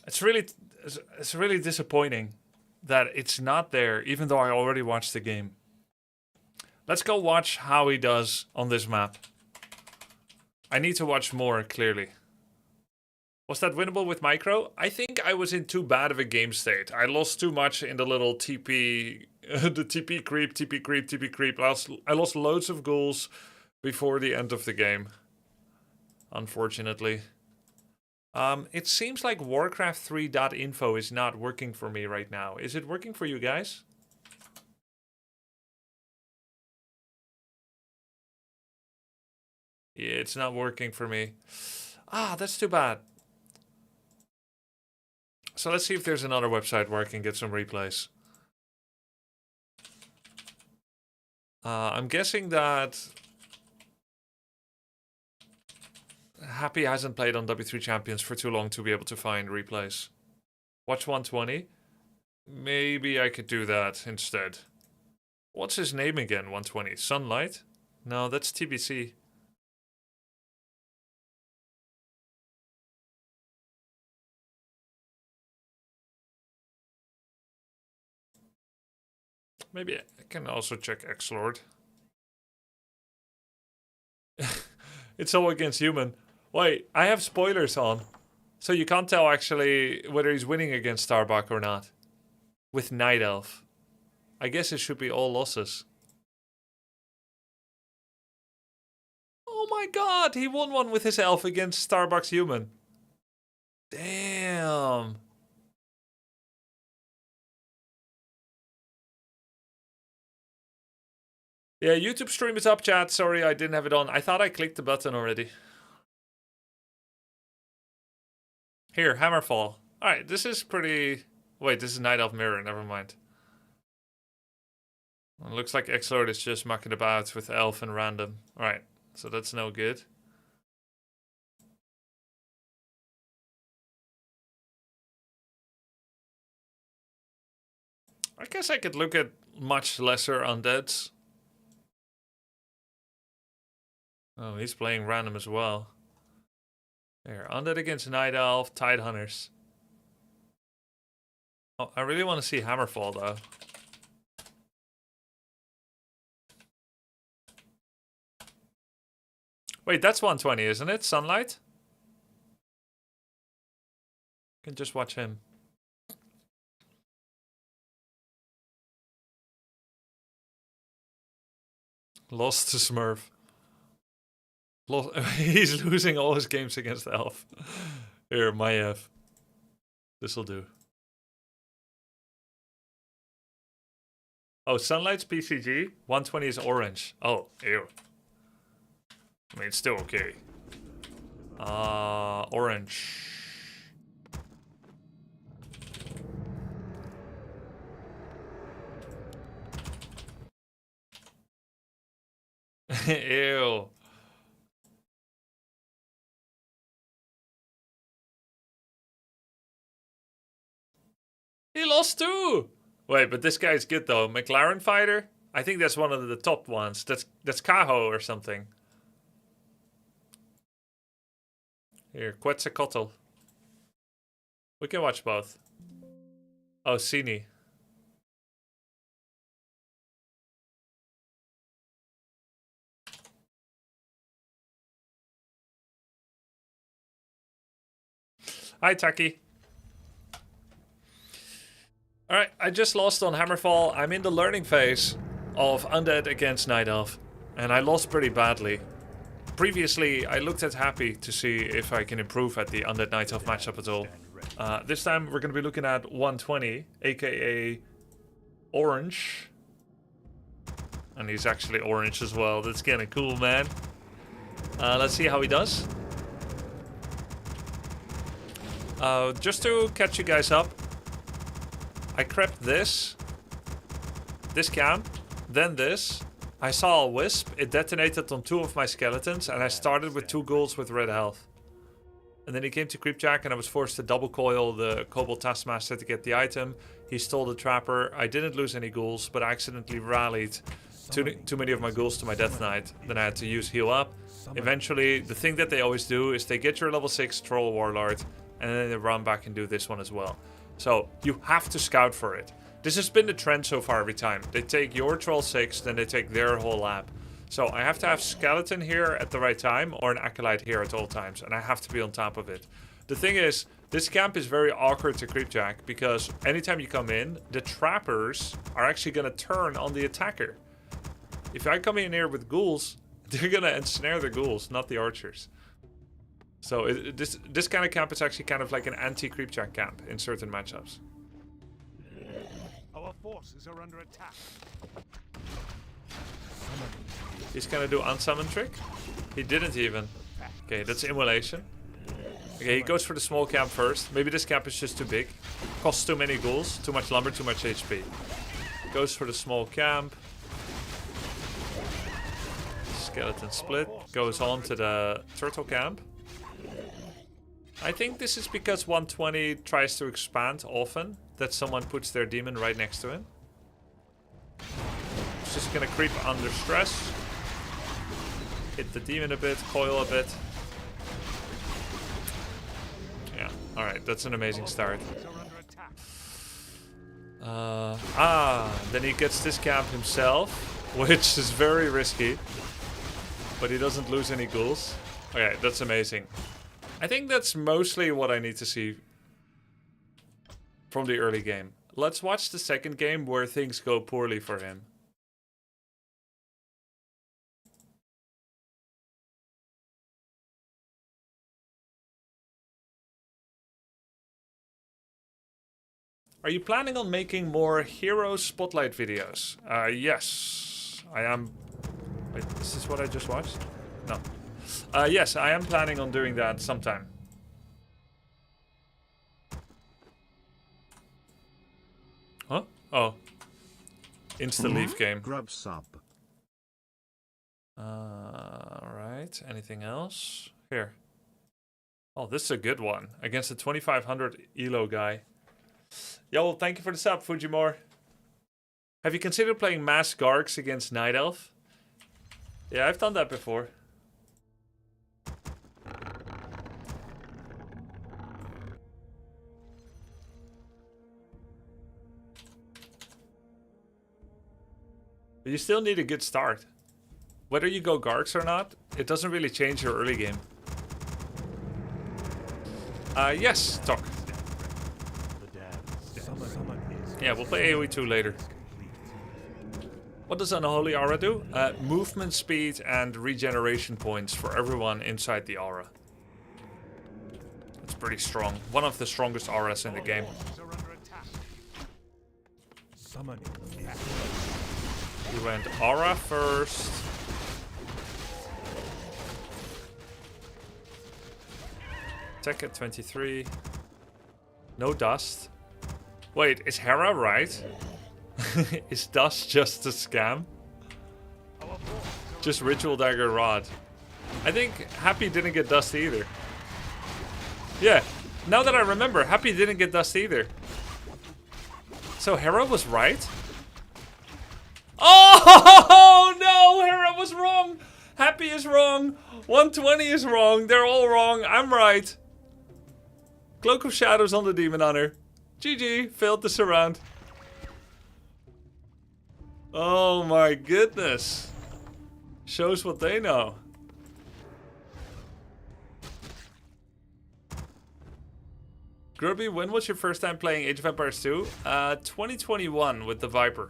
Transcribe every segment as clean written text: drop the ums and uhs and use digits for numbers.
It's really disappointing that it's not there, even though I already watched the game. Let's go watch how he does on this map. I need to watch more, clearly. Was that winnable with micro? I think I was in too bad of a game state. I lost too much in the little TP... the TP creep, TP creep, TP creep. I lost loads of goals before the end of the game. Unfortunately. It seems like Warcraft3.info is not working for me right now. Is it working for you guys? Yeah, it's not working for me. Ah, that's too bad. So let's see if there's another website where I can get some replays. I'm guessing that Happy hasn't played on W3 Champions for too long to be able to find replays. Watch 120. Maybe I could do that instead. What's his name again, 120? Sunlight? No, that's TBC. Maybe I can also check Xlord. It's all against human. Wait, I have spoilers on. So you can't tell actually whether he's winning against Starbuck or not. With Night Elf. I guess it should be all losses. Oh my god, he won one with his elf against Starbuck's human. Damn. Yeah, YouTube stream is up, chat. Sorry, I didn't have it on. I thought I clicked the button already. Here, Hammerfall. Alright, this is pretty... Wait, this is Night Elf Mirror, never mind. It looks like Xlord is just mucking about with Elf and random. Alright, so that's no good. I guess I could look at much lesser undeads. Oh, he's playing random as well. Here, undead against Night Elf, Tide Hunters. Oh, I really want to see Hammerfall though. Wait, that's 120, isn't it? Sunlight? Can just watch him. Lost to Smurf. He's losing all his games against Elf. Here, Maiev. This'll do. Oh, Sunlight's PCG. 120 is orange. Oh, ew. I mean, it's still okay. Orange. Ew. He lost too! Wait, but this guy's good though. McLaren fighter? I think that's one of the top ones. That's Kaho or something. Here, Quetzalcoatl. We can watch both. Oh, Sini. Hi, Taki. Alright, I just lost on Hammerfall. I'm in the learning phase of Undead against Night Elf. And I lost pretty badly. Previously, I looked at Happy to see if I can improve at the Undead Night Elf matchup at all. This time we're going to be looking at 120, aka Orange. And he's actually orange as well. That's kind of cool, man. Let's see how he does. Just to catch you guys up, I crept this camp, then this. I saw a wisp, it detonated on 2 of my skeletons, and I started with 2 ghouls with red health. And then he came to Creepjack and I was forced to double coil the Kobold Taskmaster to get the item. He stole the Trapper. I didn't lose any ghouls, but I accidentally rallied too many of my ghouls to my Death Knight. Then I had to use heal up. Eventually, the thing that they always do is they get your level 6 Troll Warlord, and then they run back and do this one as well. So you have to scout for it. This has been the trend so far every time. They take your troll 6, then they take their whole lab. So I have to have skeleton here at the right time or an acolyte here at all times, and I have to be on top of it. The thing is, this camp is very awkward to creepjack because anytime you come in, the trappers are actually going to turn on the attacker. If I come in here with ghouls, they're going to ensnare the ghouls, not the archers. So this kind of camp is actually kind of like an anti-creepjack camp in certain matchups. Our forces are under attack. He's gonna do unsummon trick. He didn't even. Okay, that's immolation. Okay, he goes for the small camp first. Maybe this camp is just too big. Costs too many ghouls, too much lumber, too much HP. Goes for the small camp. Skeleton split. Goes on to the turtle camp. I think this is because 120 tries to expand often, that someone puts their demon right next to him. It's just gonna creep under stress. Hit the demon a bit, coil a bit. Yeah, alright, that's an amazing start. Then he gets this camp himself, which is very risky. But he doesn't lose any ghouls. Okay, that's amazing. I think that's mostly what I need to see from the early game. Let's watch the second game where things go poorly for him. Are you planning on making more hero spotlight videos? Yes, I am. Wait, is this what I just watched? No. Yes, I am planning on doing that sometime. Huh? Oh. Insta-leave game. Grub sub. Alright, anything else? Here. Oh, this is a good one. Against the 2500 elo guy. Yo, thank you for the sub, Fujimore. Have you considered playing Mass Gargs against Night Elf? Yeah, I've done that before. But you still need a good start. Whether you go Gargs or not, it doesn't really change your early game. Yes, talk. Yeah, we'll play AoE2 later. What does Unholy Aura do? Movement speed and regeneration points for everyone inside the aura. It's pretty strong. One of the strongest auras in the game. He went aura first. Attack at 23. No dust. Wait, is Hera right? Is dust just a scam? Just Ritual Dagger Rod. I think Happy didn't get dust either. Yeah, now that I remember, Happy didn't get dust either. So Hera was right? Oh no, Hera was wrong. Happy is wrong. 120 is wrong. They're all wrong. I'm right. Cloak of Shadows on the Demon Hunter. GG, failed to surround. Oh my goodness. Shows what they know. Grubby, when was your first time playing Age of Empires 2? 2021 with the Viper.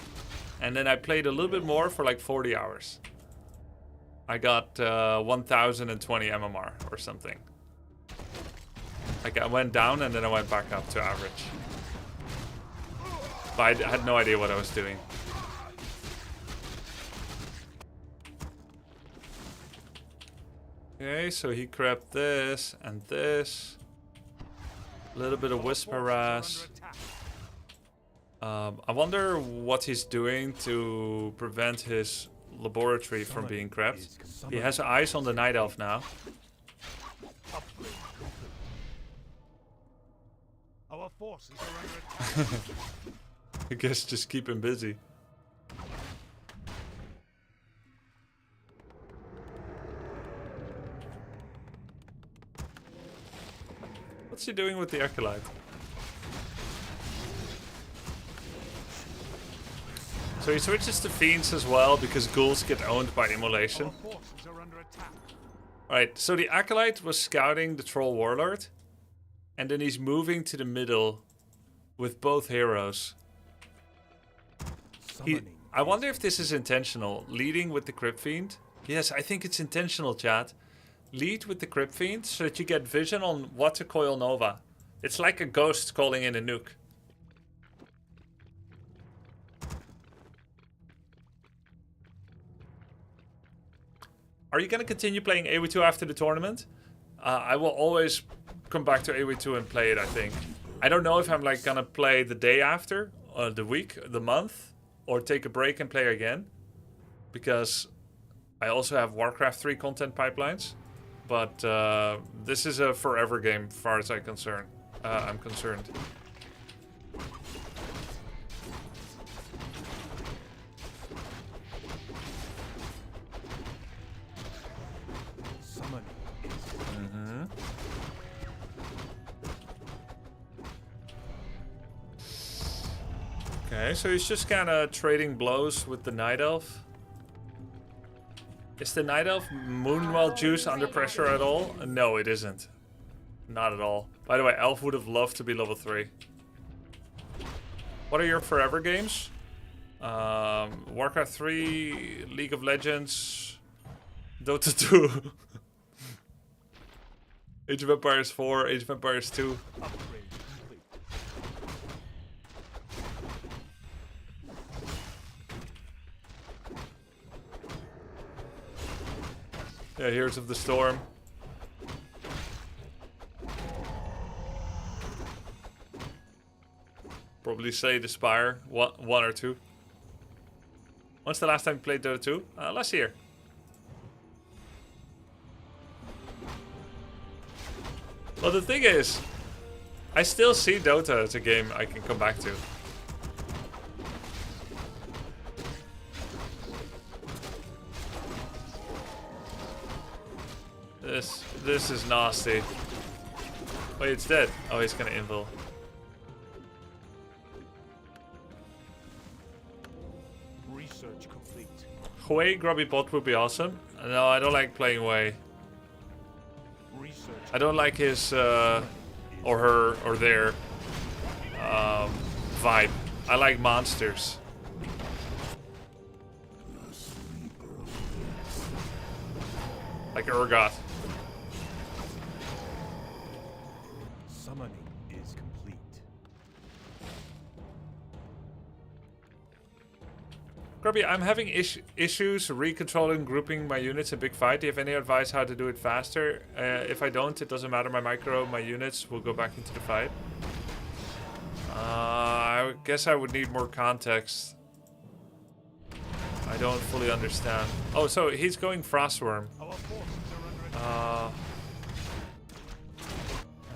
And then I played a little bit more for like 40 hours. I got 1020 MMR or something. Like I went down and then I went back up to average. But I had no idea what I was doing. Okay, so he grabbed this and this. A little bit of Wisp Harass. I wonder what he's doing to prevent his laboratory from being grabbed. He has eyes on the Night Elf now. Our forces are under attack. I guess just keep him busy. What's What's he doing with the Acolyte? So he switches to Fiends as well because ghouls get owned by immolation. Our forces are under attack. Alright, so the Acolyte was scouting the Troll Warlord. And then he's moving to the middle with both heroes. I wonder if this is intentional. Leading with the Crypt Fiend. Yes, I think it's intentional, chat. Lead with the Crypt Fiend so that you get vision on what to coil Nova. It's like a ghost calling in a nuke. Are you going to continue playing AoE2 after the tournament? I will always come back to AoE2 and play it, I think. I don't know if I'm like going to play the day after, or the week, the month, or take a break and play again. Because I also have Warcraft 3 content pipelines. But this is a forever game, as far as I'm concerned. Okay, so he's just kind of trading blows with the Night Elf. Is the Night Elf Moonwell juice under pressure at all? No, it isn't. Not at all. By the way, Elf would have loved to be level 3. What are your forever games? Warcraft 3, League of Legends, Dota 2, Age of Empires 4, Age of Empires 2. Yeah, Heroes of the Storm. Probably Slay the Spire, one or two. When's the last time you played Dota 2? Last year. Well, the thing is, I still see Dota as a game I can come back to. This is nasty. Wait, it's dead. Oh, he's gonna invul. Research complete. Hwei Grubby bot would be awesome. No, I don't like playing Hwei. Research. I don't like his or her or their vibe. I like monsters. Like Urgot. Summoning is complete. Grubby, I'm having issues recontrolling grouping my units in big fight. Do you have any advice how to do it faster? If I don't, it doesn't matter. My units will go back into the fight. I guess I would need more context. I don't fully understand. Oh, so he's going Frostworm. Our forces are under attack.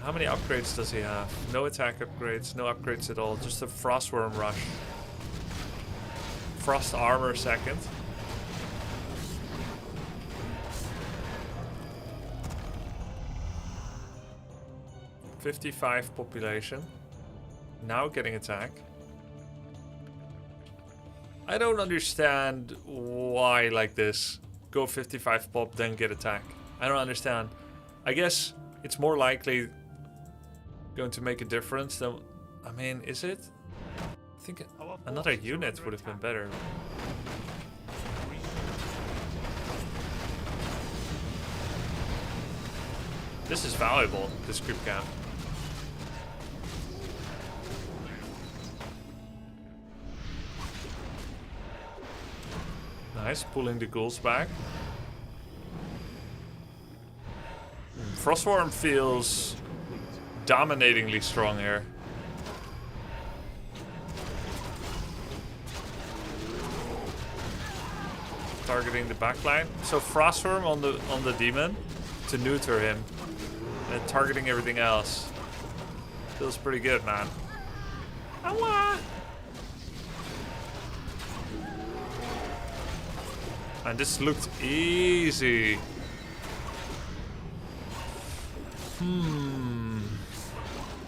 How many upgrades does he have? No attack upgrades, no upgrades at all. Just a Frostworm rush. Frost armor second. .55 population. Now getting attack. I don't understand why like this. Go 55 pop, then get attack. I don't understand. I guess it's more likely going to make a difference than... I mean, is it? I think another unit would have been better. This is valuable, this group camp. Nice, pulling the ghouls back. Frostworm feels dominatingly strong here. Targeting the backline. So Frostworm on the demon to neuter him. And targeting everything else. Feels pretty good, man. Awa! And this looked easy.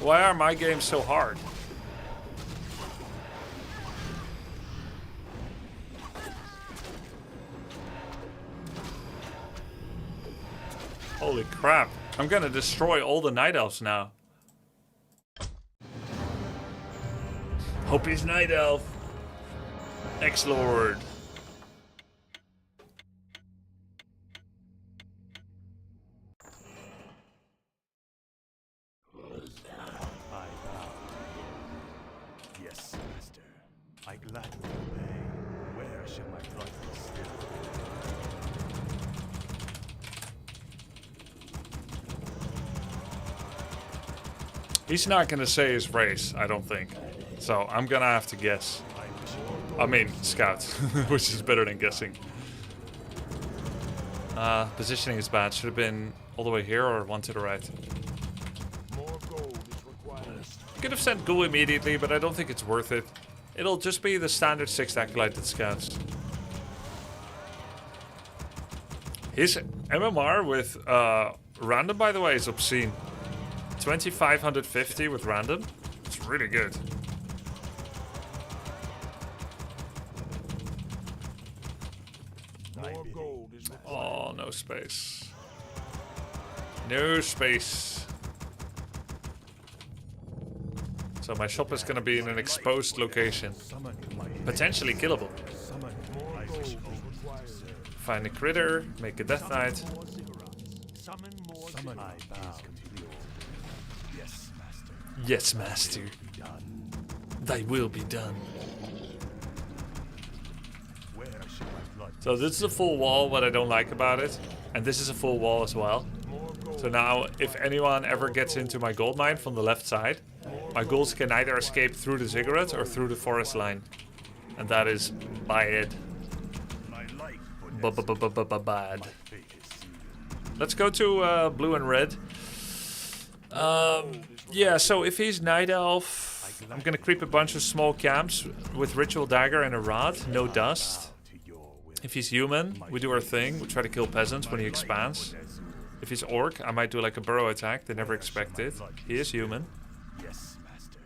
Why are my games so hard? Holy crap. I'm gonna destroy all the Night Elves now. Hope he's Night Elf. X-Lord. I bow. Yes, master. I gladly obey. Where shall my blood be still? He's not gonna say his race, I don't think. So I'm gonna have to guess. I mean, scout, which is better than guessing. Positioning is bad. Should have been all the way here or one to the right. More gold is required. Could have sent Ghoul immediately, but I don't think it's worth it. It'll just be the standard 6th Acolyte that scouts. His MMR with random, by the way, is obscene. 2550 with random. It's really good. More gold is required. Oh, no space. No space. So my shop is gonna be in an exposed location. Summon my Potentially killable. summon. More gold is required. Find a critter, make a Death Knight. More ziggurats. Summon more ziggurats. I bow. Yes, master. Yes, master. Done. Thy will be done. Where shall my blood? So this is a full wall, what I don't like about it. And this is a full wall as well. More gold. So now, if anyone ever gets into my gold mine from the left side, my ghouls can either escape through the ziggurat or through the forest line. And that is bad. My life would Bad. fate is sealed. Let's go to blue and red. Yeah, so if he's Night Elf, I'm gonna creep a bunch of small camps with Ritual Dagger and a Rod, no dust. To your will. If he's human, we do our thing, we try to kill peasants when he expands. If he's orc, I might do like a burrow attack, they never expect it. He is human. Yes, master.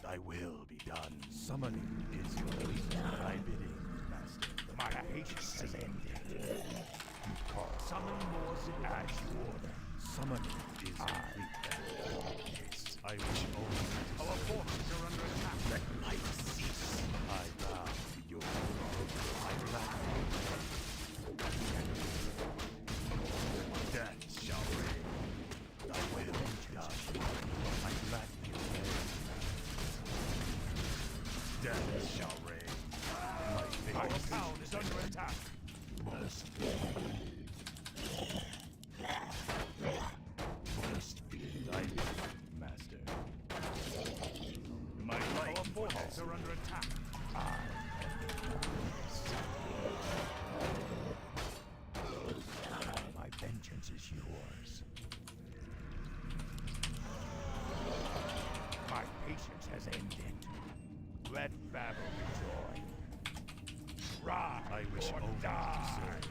Thy will be done. Summoning is yours. Thy bidding, master. My patience has ended. You call. Summon more as you order. Summoning is complete. I wish only our forces are under attack. Let life cease. I bow to your will. I gladly death shall reign. Thy will be done. I gladly obey. Death shall reign. My fate. Our town is under attack. Must be. Must be thy will, master. My life. Our forces are under attack. My vengeance is yours. My patience has ended. Let battle be joy. Rise I wish only to serve.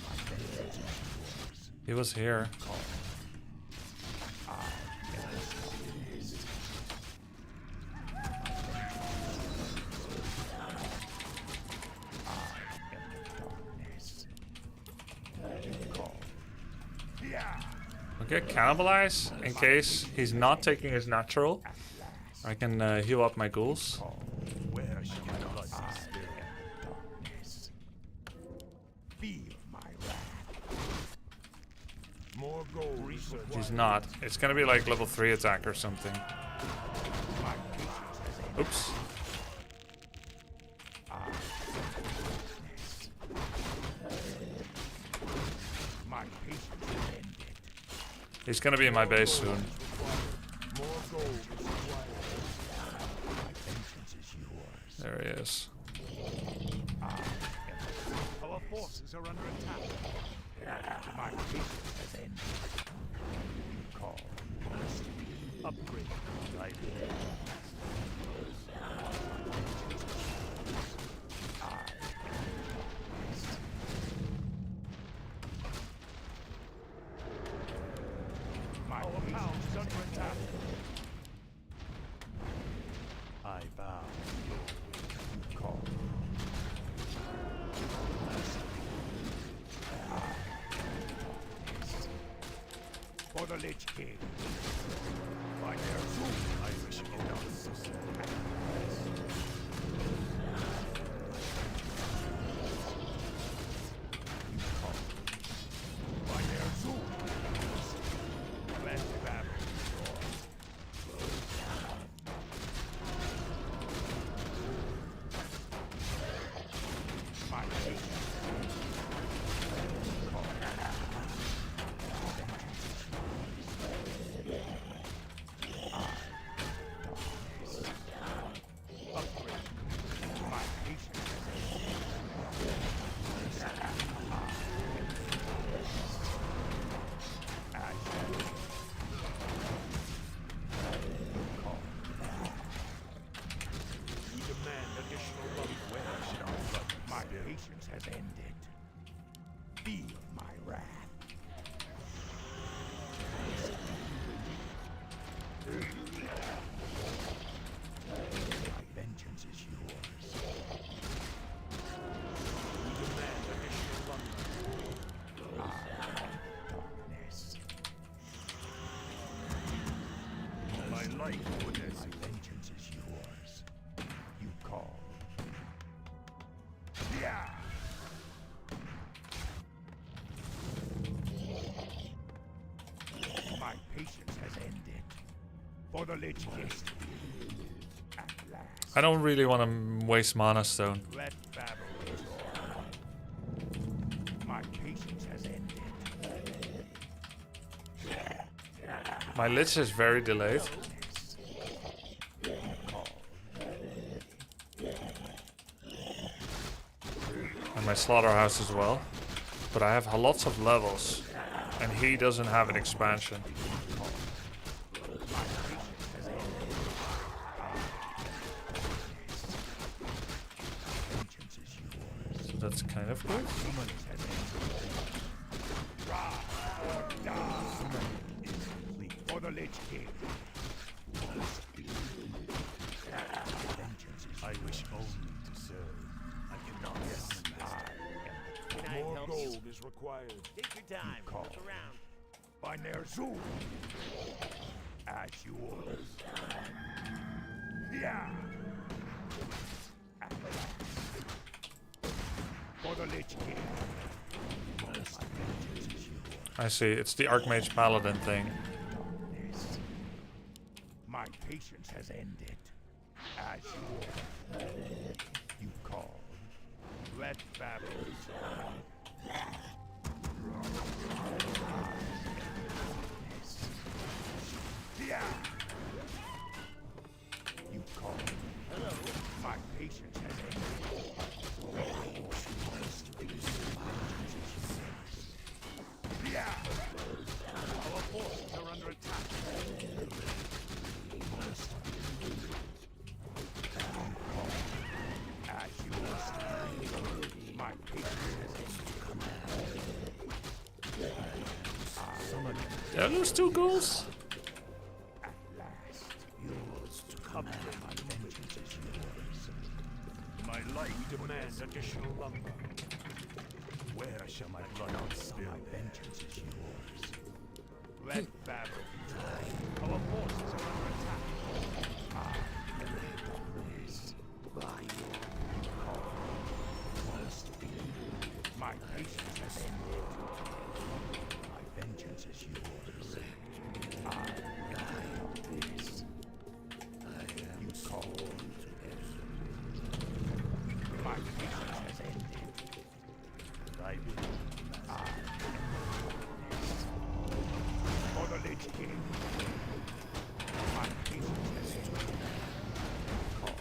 My vengeance is yours. He was here. Okay, cannibalize in case he's not taking his natural. I can heal up my ghouls. Where shall my blood be still? Feel my wrath. More gold research. He's not. It's gonna be like level 3 attack or something. My patience has ended. Oops. My patience has ended. He's gonna be in my base soon. More gold is required. My vengeance is yours. There he is. Our forces are under attack. My patience has ended. You call. Upgrade. Life. My town is under attack. King. By their zoom, I wish you not so sad. You call. By their zoom, let battle roar. My king. Patience has ended. Feel my wrath. My vengeance is yours. We demand additional lumber. Darkness. My life, goodness. My vengeance is yours. You call. Yeah. My patience has ended. For the Lich King. At last. I don't really want to waste mana stone. Let battle roar. My patience has ended. My Lich is very delayed. And my slaughterhouse as well. But I have lots of levels. And he doesn't have an expansion. So that's kind of good. For the Lich King. I wish only to serve. I cannot. Yes, more gold is required. Take your time. Look around. By their zoom. As you order. Yeah. For the Lich King. I see, it's the Archmage Paladin thing. My patience has ended. As you order. You call. Let battle start. Yeah. You call. Hello. My patience has ended. Yeah. Our forces are under attack. As you must. My patience has ended. Did I lose 2 goals? At last, yours to come. My vengeance is yours. My life demands additional lumber. Where shall my blood spill? My vengeance is yours. Let battle begin. Our forces are under attack. My patience has ended. My vengeance is yours. You call. My patience has ended. I will. For the Lich King. My patience has ended. Call.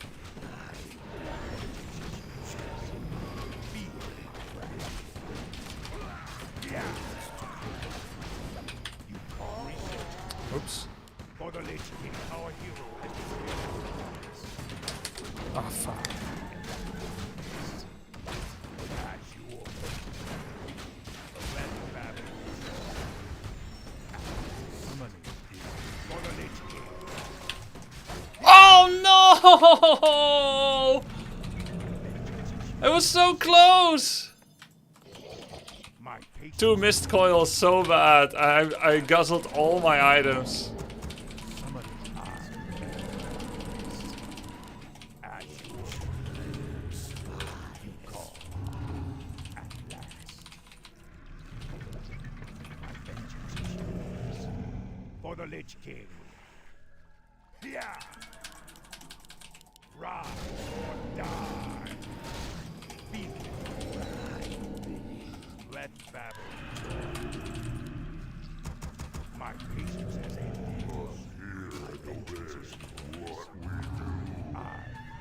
Feel my wrath. Yeah. You call. Oops. For the Lich King, our hero has been killed. Oh, fuck. As you order. Let battle. Summoning for the Lich King. Oh no! It was so close! My patience 2 mist coils so bad. I guzzled all my items. For the Lich King. Yeah. Rise or die. Be let babble. My patience has ended. My vengeance is yours. I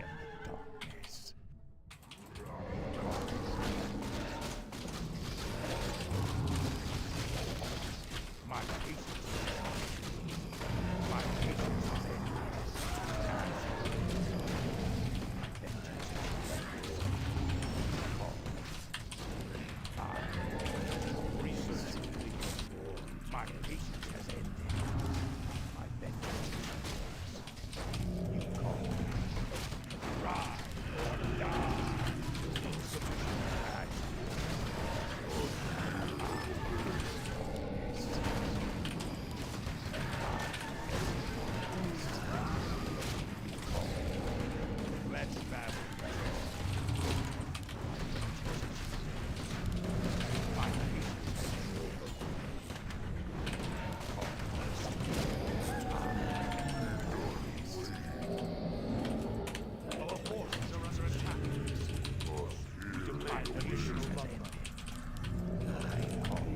am the darkness. My patience. My patience has ended. My patience has ended. My vengeance is yours. You call. Rise or die. Let's battle. My patience has ended. Our forces are under attack. We demand additional lumber. I call.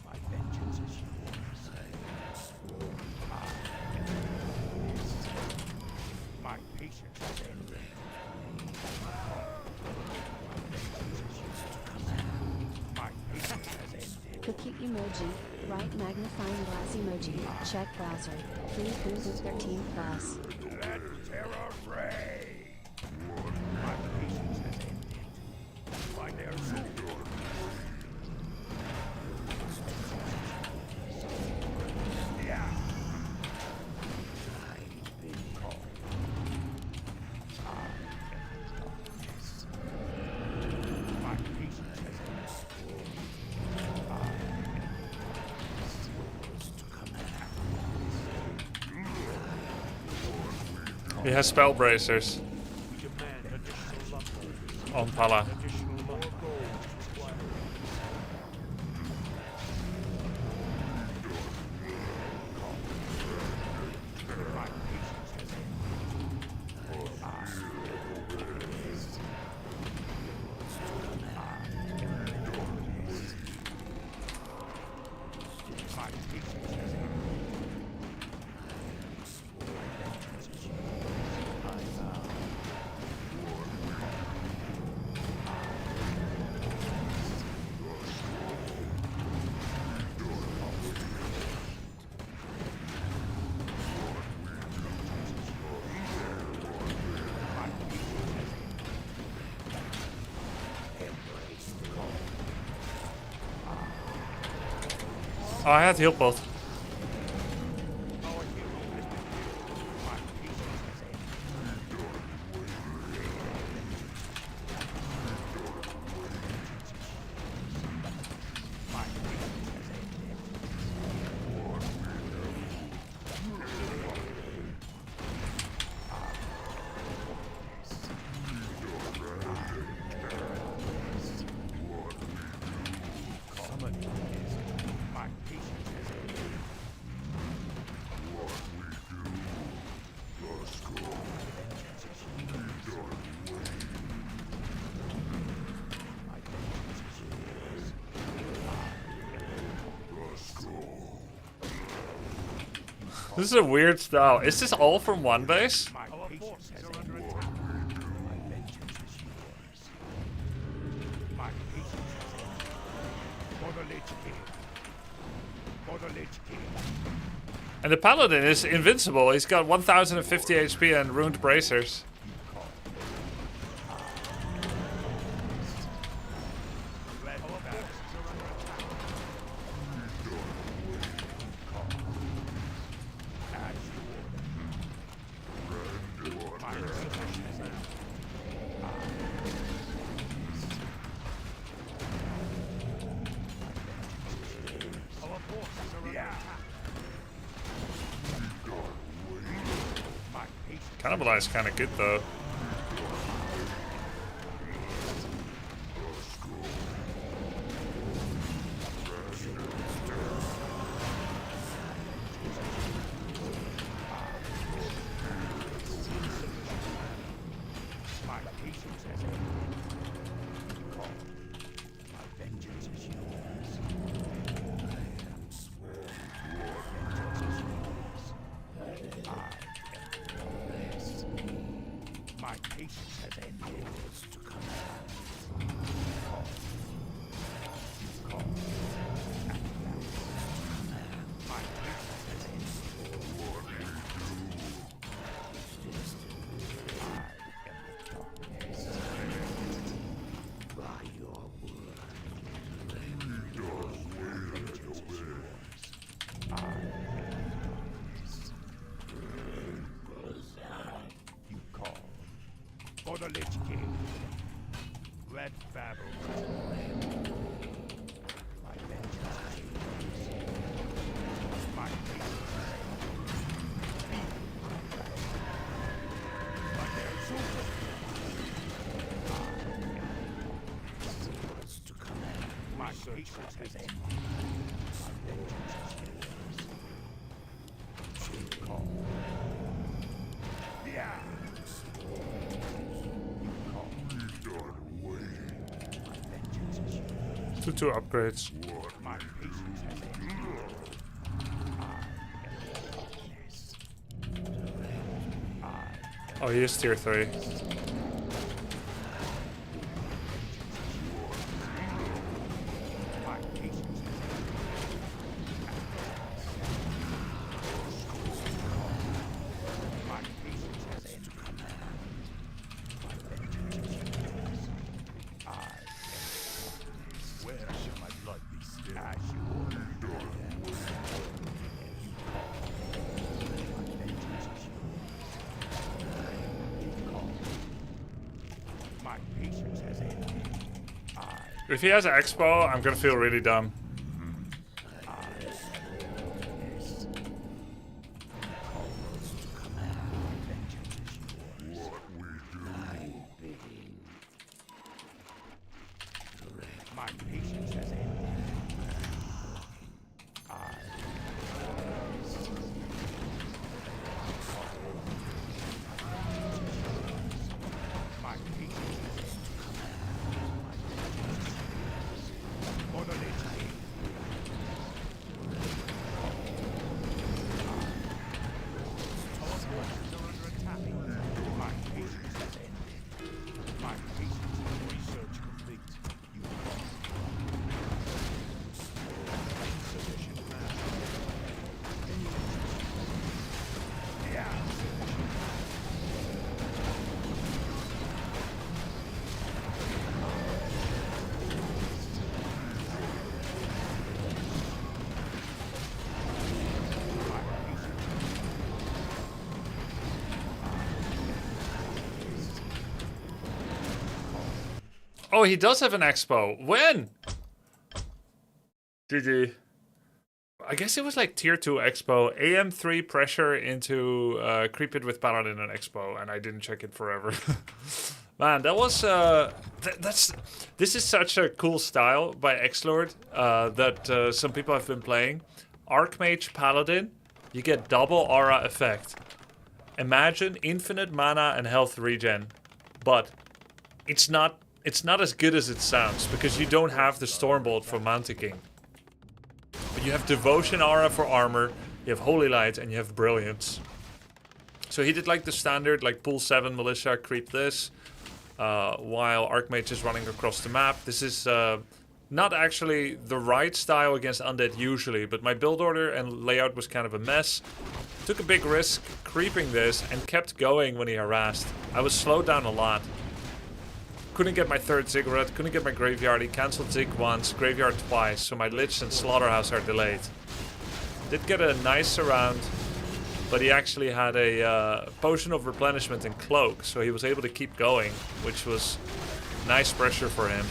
My vengeance is yours. My patience has ended. My patience has ended. Cookie emoji. Right magnifying glass emoji. Check browser. Free food 13 plus. Let terror reign. My patience has ended. By their sword. Yeah. I've been called. I am the darkness. My patience has ended. He has spell bracers We demand additional lumber. on Pala. Additional more gold is required. My patience has ended. My patience has ended. Oh, I had heal pot. This is a weird style. Is this all from one base? My patience has ended. My vengeance is yours. My patience has ended. For the Lich King. For the Lich King. And the Paladin is invincible. He's got 1050 HP and ruined bracers. Let our forces are under attack. As you order. My vengeance has ended. Cannibalize kind of good though. My patience has ended. Call. My vengeance is yours. I am sworn. Vengeance is yours. I am yours. My patience has ended. To command. Call. You call. At last. My patience has ended. By your word. Vengeance is yours. I am darkness. You call. For the Lich King. Let battle. My vengeance is yours. My patience is but there's super. To command. My patience has ended. My vengeance is yours. Call. Yeah. You call. My vengeance is yours. 2 upgrades. My patience has ended. I am darkness. Oh, he is tier 3. My patience has my patience has ended. My vengeance is yours. I am darkness. Where shall my blood be still? As you order. You call. My vengeance is yours. You call. My patience has ended. If he has an expo, I'm gonna feel really dumb. My patience has ended. My patience has ended. For the Lich King. My patience has ended. My patience has research complete. You call. Insufficient man. Yeah. Oh, he does have an expo. When? GG. I guess it was like tier 2 expo. AM3 pressure into creep it with paladin and expo, and I didn't check it forever. Man, that was this is such a cool style by Xlord that some people have been playing. Archmage Paladin, you get double aura effect. Imagine infinite mana and health regen, but it's not as good as it sounds because you don't have the Stormbolt for Mountain King. But you have Devotion Aura for armor, you have Holy Light, and you have Brilliance. So he did like the standard, like pull 7 Militia, creep this, while Archmage is running across the map. This is not actually the right style against Undead usually, but my build order and layout was kind of a mess. Took a big risk creeping this and kept going when he harassed. I was slowed down a lot. Couldn't get my 3rd Ziggurat, couldn't get my Graveyard. He cancelled Zig once, Graveyard twice, so my Lich and Slaughterhouse are delayed. Did get a nice round, but he actually had a Potion of Replenishment and Cloak, so he was able to keep going, which was nice pressure for him.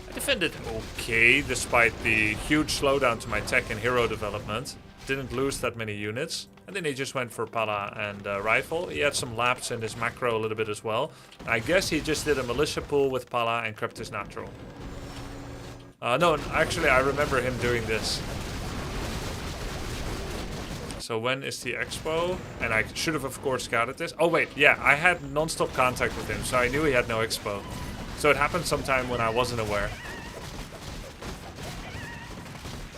I defended okay, despite the huge slowdown to my tech and hero development. didn't lose that many units. And then he just went for Pala and Rifle. He had some laps in his macro a little bit as well. I guess he just did a militia pool with Pala and crept his natural. No, actually I remember him doing this. So when is the expo? And I should have of course scouted this. Oh wait, yeah, I had non-stop contact with him, so I knew he had no expo. So it happened sometime when I wasn't aware.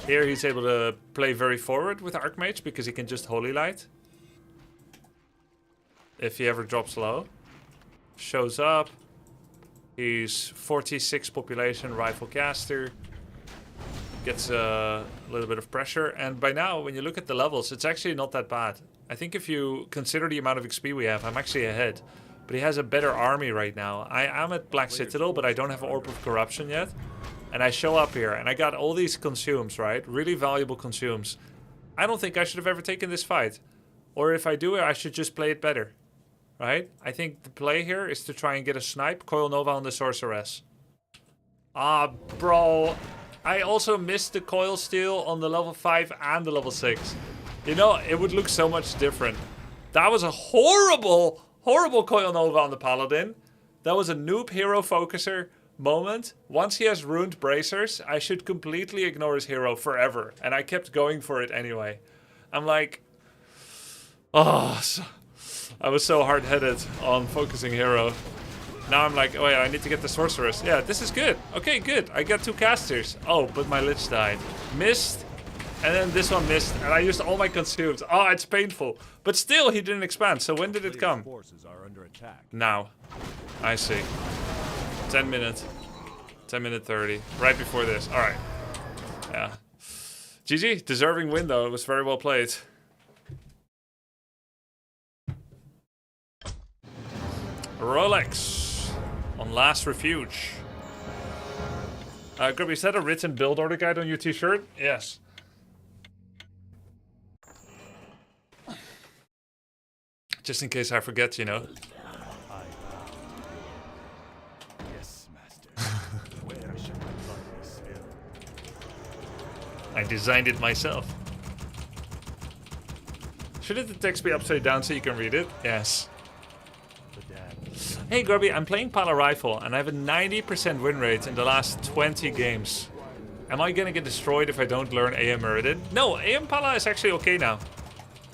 Here he's able to play very forward with Archmage because he can just Holy Light. If he ever drops low. Shows up. He's 46 population rifle caster. Gets a little bit of pressure. And by now, when you look at the levels, it's actually not that bad. I think if you consider the amount of XP we have, I'm actually ahead. But he has a better army right now. I am at Black Citadel, but I don't have Orb of Corruption yet. And I show up here, and I got all these consumes, right? Really valuable consumes. I don't think I should have ever taken this fight. Or if I do it, I should just play it better. Right? I think the play here is to try and get a snipe. Coil Nova on the Sorceress. Ah, bro. I also missed the Coil Steal on the level 5 and the level 6. You know, it would look so much different. That was a horrible, horrible Coil Nova on the Paladin. That was a noob hero focuser moment. Once he has ruined bracers, I should completely ignore his hero forever. And I kept going for it anyway. I'm like, oh, I was so hard-headed on focusing hero. Now I'm like, oh yeah, I need to get the Sorceress. Yeah, this is good. Okay, good. I got 2 casters. Oh, but my Lich died. Missed. And then this one missed. And I used all my consumes. Oh, it's painful. But still, he didn't expand. So when did it come? Forces are under attack. Now. I see. 10 minutes. 10 minute 30. Right before this. Alright. Yeah. GG. Deserving win though. It was very well played. Rolex. On Last Refuge. Grubby, is that a written build order guide on your t-shirt? Yes. Just in case I forget, you know. I designed it myself. Shouldn't the text be upside down so you can read it? Yes. Hey Grubby, I'm playing Pala Rifle and I have a 90% win rate in the last 20 games. Am I gonna get destroyed if I don't learn AM Meridian? No, AM Pala is actually okay now.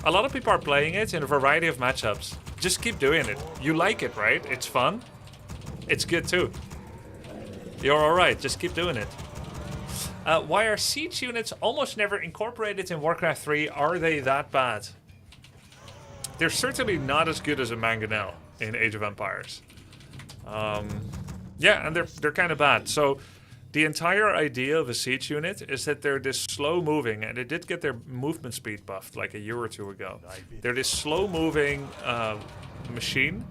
A lot of people are playing it in a variety of matchups. Just keep doing it. You like it, right? It's fun. It's good too. You're alright, just keep doing it. Why are siege units almost never incorporated in Warcraft 3? Are they that bad? They're certainly not as good as a Mangonel in Age of Empires. Yeah, and they're kind of bad. So the entire idea of a siege unit is that they're this slow moving, and they did get their movement speed buffed like a year or 2 ago. They're this slow moving machine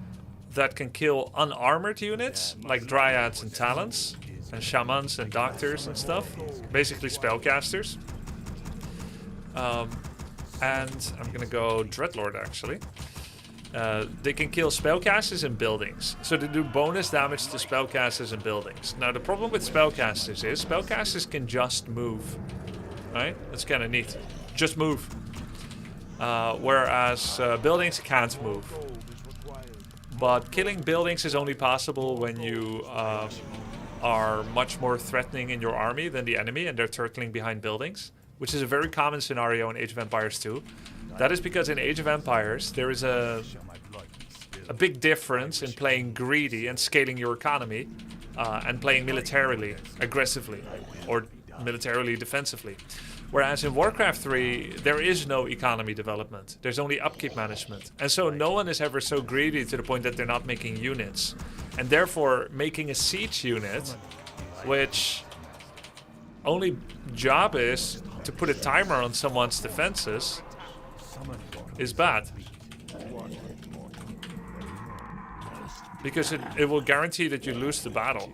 that can kill unarmored units like Dryads and Talons, and Shamans and Doctors and stuff. Basically spellcasters. And I'm gonna go Dreadlord actually. They can kill spellcasters in buildings. So they do bonus damage to spellcasters in buildings. Now the problem with spellcasters is spellcasters can just move. Right? That's kind of neat. Just move. Whereas buildings can't move. But killing buildings is only possible when you are much more threatening in your army than the enemy and they're turtling behind buildings, which is a very common scenario in Age of Empires 2. That is because in Age of Empires there is a big difference in playing greedy and scaling your economy and playing militarily, aggressively, or militarily defensively. Whereas in Warcraft 3, there is no economy development. There's only upkeep management. And so no one is ever so greedy to the point that they're not making units. And therefore, making a siege unit, which only job is to put a timer on someone's defenses, is bad. Because it will guarantee that you lose the battle.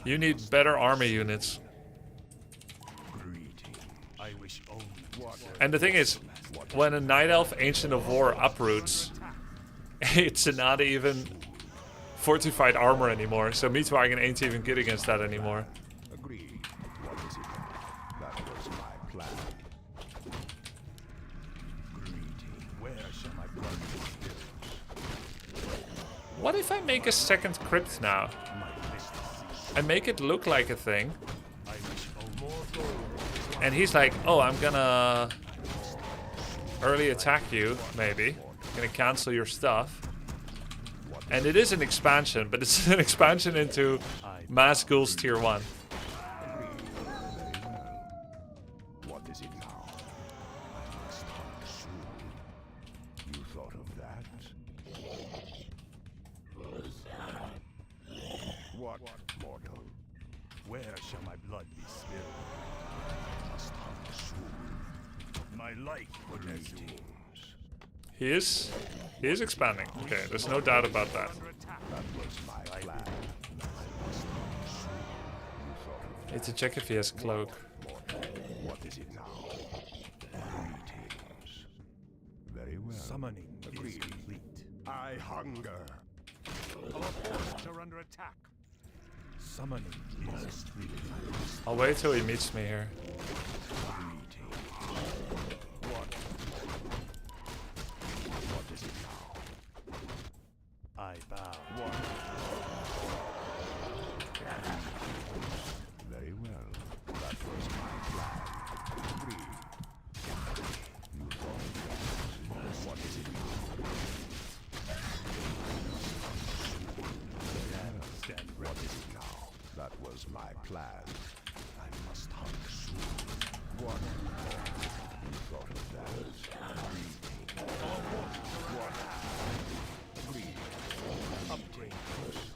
You need better army units. And the thing is, when a Night Elf Ancient of War uproots, It's not even fortified armor anymore, so Meatwagon ain't even good against that anymore. Agreed. What is it now? That was my plan. Greeting. Where shall my blood be spilled? What if I make a second crypt now? My list is I make it look like a thing, I wish more gold. and he's like, oh, I'm gonna early attack you, maybe. Gonna cancel your stuff. And it is an expansion, but it's an expansion into Mass Ghouls Tier 1. What is it now? I must hunt soon. You thought of that? What, mortal? Where shall my blood be spilled? I must hunt soon. My life for greetings. He is expanding. Okay, there's no doubt about that. That was my plan. I must hunt soon. You thought of Need to check if he has cloak. mortal. What is it now? Greetings. Very well. Summoning is complete. I hunger. Our forces are under attack. Summoning is complete. I'll wait till he meets me here. Greetings. What is it now? I bow. What? Very well. That was my plan. Agreed. You thought of that. What is it now? Stand ready. What is it now? That was my plan. I must hunt soon. What? You thought of that. What? Agreed. Upgrade first.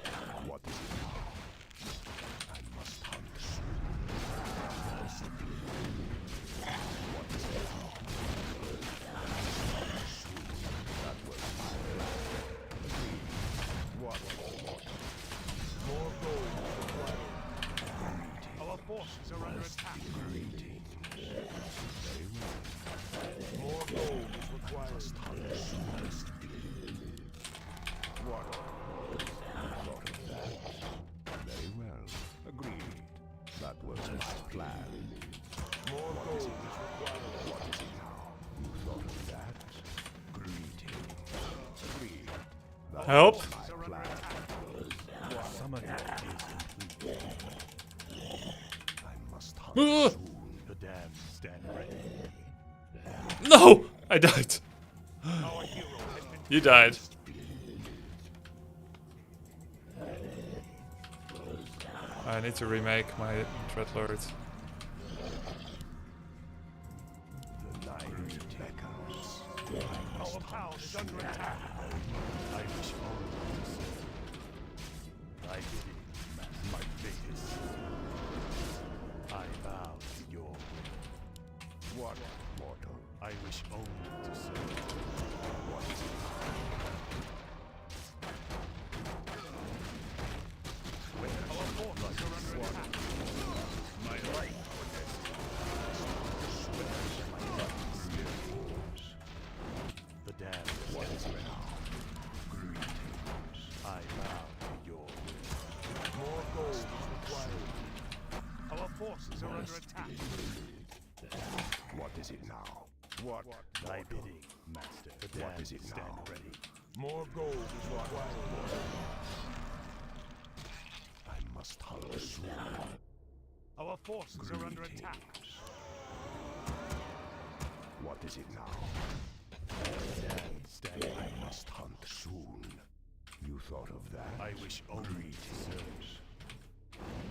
What is it now? I must hunt soon. What is it now? That was my plan. Agreed. What? More gold required. Our forces are under attack. Greetings. Very well. More gold is required. What? Thought of that. Very well. Agreed. That was my plan. More gold is required. What is it now? You thought of that? Greetings. Agreed. That Help. was my plan. Summoning is complete. I must hunt Ugh. soon. The damned stand ready. No! I died. Our hero has been You died. I need to remake my Dreadlord. The night beckons. Our town is under attack. I wish only to serve. I did it. My fate is sealed. I bow to your will. What, mortal? I wish only to serve. What is it? Our forces are under attack. My life for this. The damned what is it now? Greetings. I bow to your will. More gold is required. Our forces are under attack. What is it now? What? Thy bidding, master. The what is it now? Stand ready. More gold is required. I must hunt soon. Our forces are under attack. What is it now? Stand. I must hunt soon. You thought of that? I wish only to serve.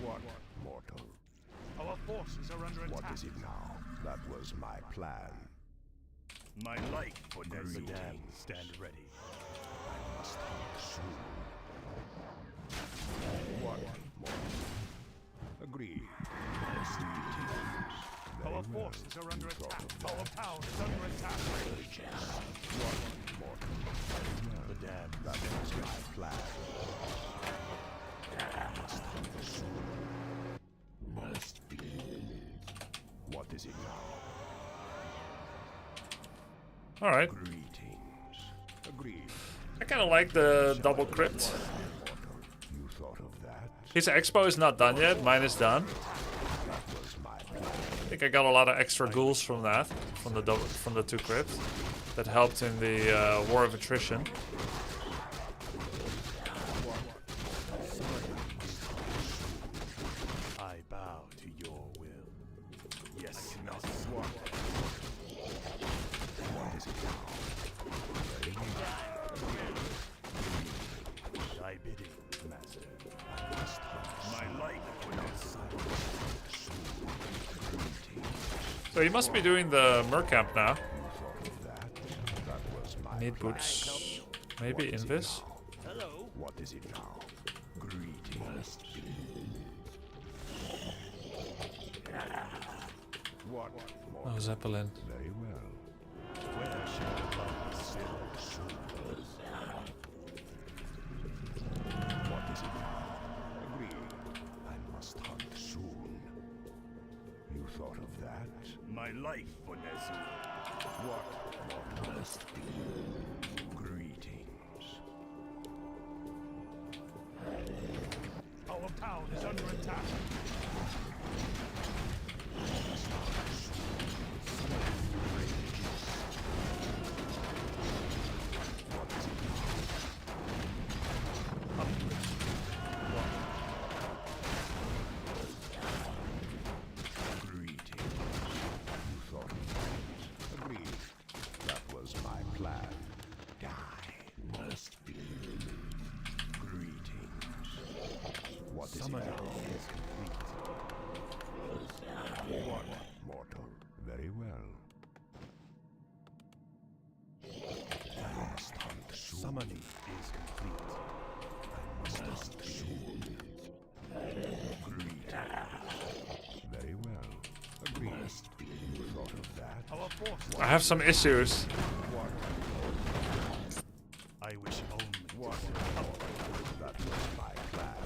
What, mortal? Our forces are under attack. What is it now? That was my plan. My life for the damned stand ready. I must hunt soon. What, mortal? Agreed. Our forces are under attack. Our town is under attack. What, mortal? The damned that was my plan. I must hunt soon. Must be. What is it now? Alright. Greetings. Agreed. I kind of like the double crypt. You thought of that? His expo is not done yet. Mine is done. I think I got a lot of extra ghouls from that, from the two crypts, that helped in the war of attrition. I bow to your will. Yes, I cannot swap. What is it now? Thy bidding, master. I must hunt. My life will not silence. So he must be doing the Mercamp now. That was my Need boots. Maybe Invis. Hello. What is it now? Greetings. What? Oh, Zeppelin. Very well. Where shall I find silver sewers? What is it now? Agreed. I must hunt soon. You thought of that? My life, Bonezu. What must be? Greetings. Our town is under attack. Very well. I must hunt soon. Summoning is complete. I must hunt soon. Agreed. Very well. Agreed. You thought of that? Our force. I have some issues. What? I wish only. What? That was my plan.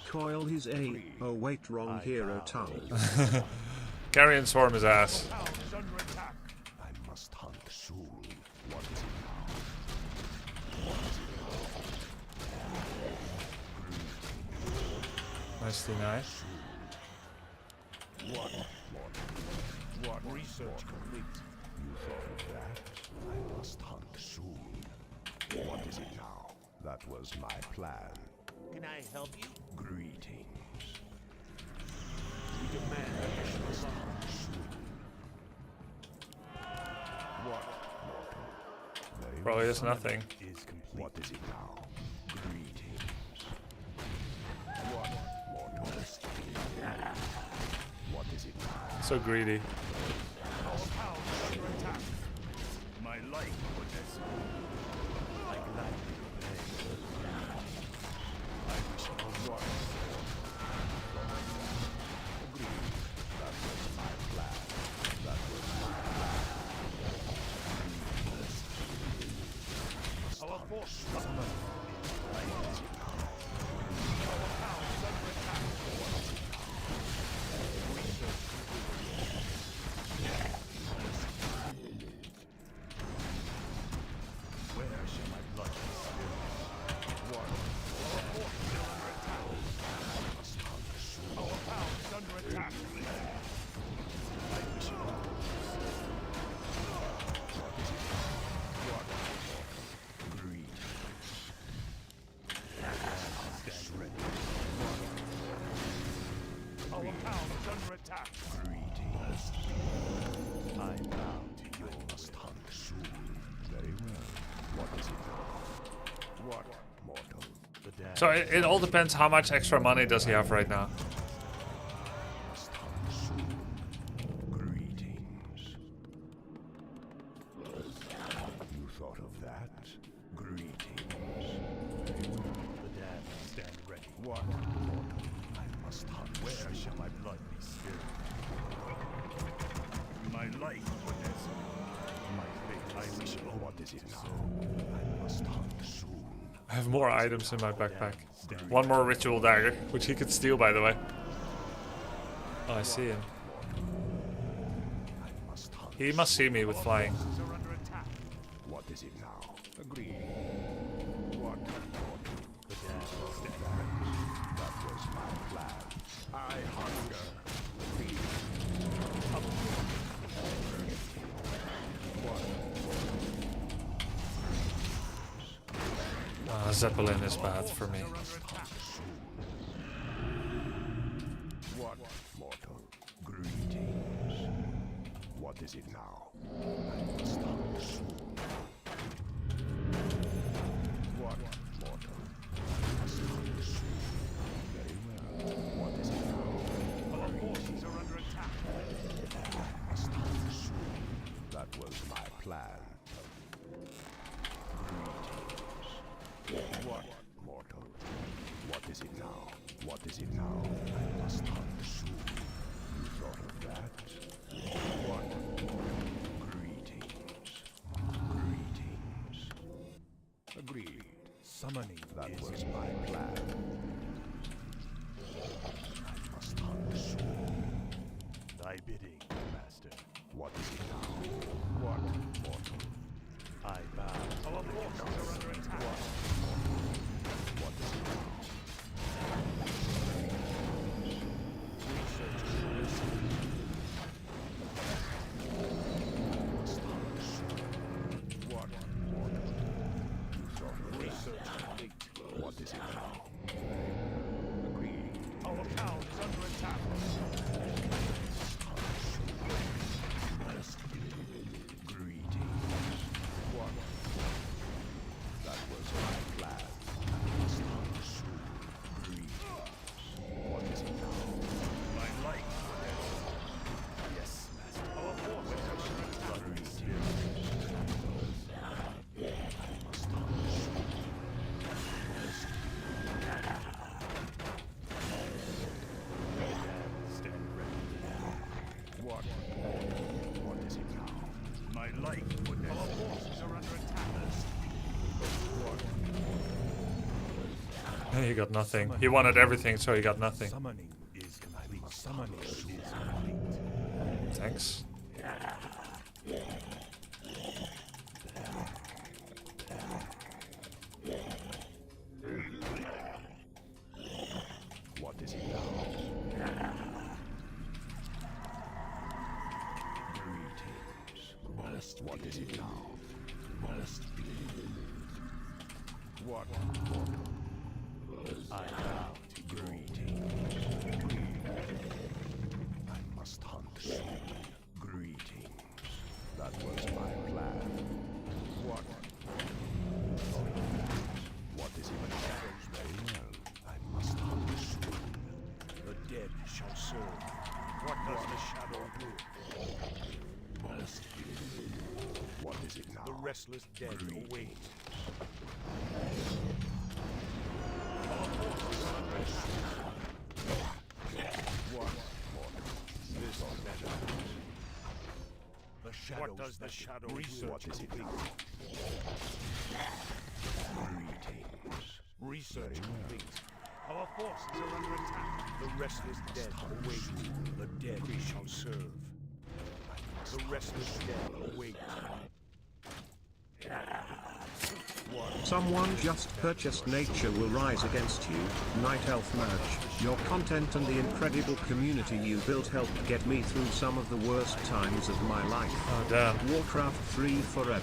Coil his A. Oh wait, wrong hero tongue. Carrion swarm his ass. I must hunt soon. What is it now? Nicely nice. What? Research complete. You thought of that? I must hunt soon. What is it now? That was my plan. Can I help you? Greetings. We demand that you must hunt soon. What? Very Probably well. is nothing. Is complete. What is it now? Greetings. What? What is it now? So greedy. Our town is under attack. My life would I gladly obey. I wish for what? Agreed. That was my plan. That was my plan. Our force must move. I is it now? Our town is under attack. What is it now? Research where shall my blood be spilled? What? Our fort is under attack. I must hunt soon. Our town is under attack. I wish it was. What is it? What? Greed. Stand ready. What? Our town is under attack. Greetings. I bow to you. I must hunt soon. Very well. What is it now? What, mortal? The dad So it all depends how much extra money does he have right now. must hunt soon. Greetings. You that? Greetings. The dead stand ready. What? I must hunt. Where shall my blood be spilled? My life for this. My fate. I wish. What is it now? I must hunt soon. I have more items in my backpack. One more ritual dagger, which he could steal, by the way. Oh, I see him. He must see me with flying. What is it now? Agreed. What? The dead stand ready. That was my plan. I hunger. Zeppelin is bad for me. What, mortal? Greetings. What is it now? I must hunt soon. What, mortal? I must hunt soon. Very well. What is it now? Our forces are under attack. I must hunt soon. That was my plan. What, mortal? What is it now? What is it now? I must hunt soon. You thought of that? What? Greetings. Greetings. Agreed. Summoning. That was my plan. I must hunt soon. Thy bidding, master. What is it now? What, mortal? I bow. Our forces are under attack. What is it now? What? Research complete. What is it now? Agreed. Our town is under attack. Greetings. What? That was my plan. What is it now? My life. Yes, master. Our forces are under attack. I must stand ready. What? What is it now? My life. Our forces are under attack. He got nothing. He wanted everything, so he got nothing. Summoning is complete. Summoning is complete. Thanks. What is it now? Greetings. What is it now? What? I bow to greetings. I must hunt soon. Greetings. That was my plan. What? What is it now? Very well. I must hunt soon. The dead shall serve. What does the shadow do? What is it now? The restless dead await. What? This or better. The shadows. What does the shadow research? What is it now? Greetings. Research complete. Our forces are under attack. The restless dead await. The dead shall serve. The restless dead await. Someone just purchased Nature Will Rise Against You, Night Elf merch. Your content and the incredible community you built helped get me through some of the worst times of my life. Oh, damn. Warcraft 3 forever.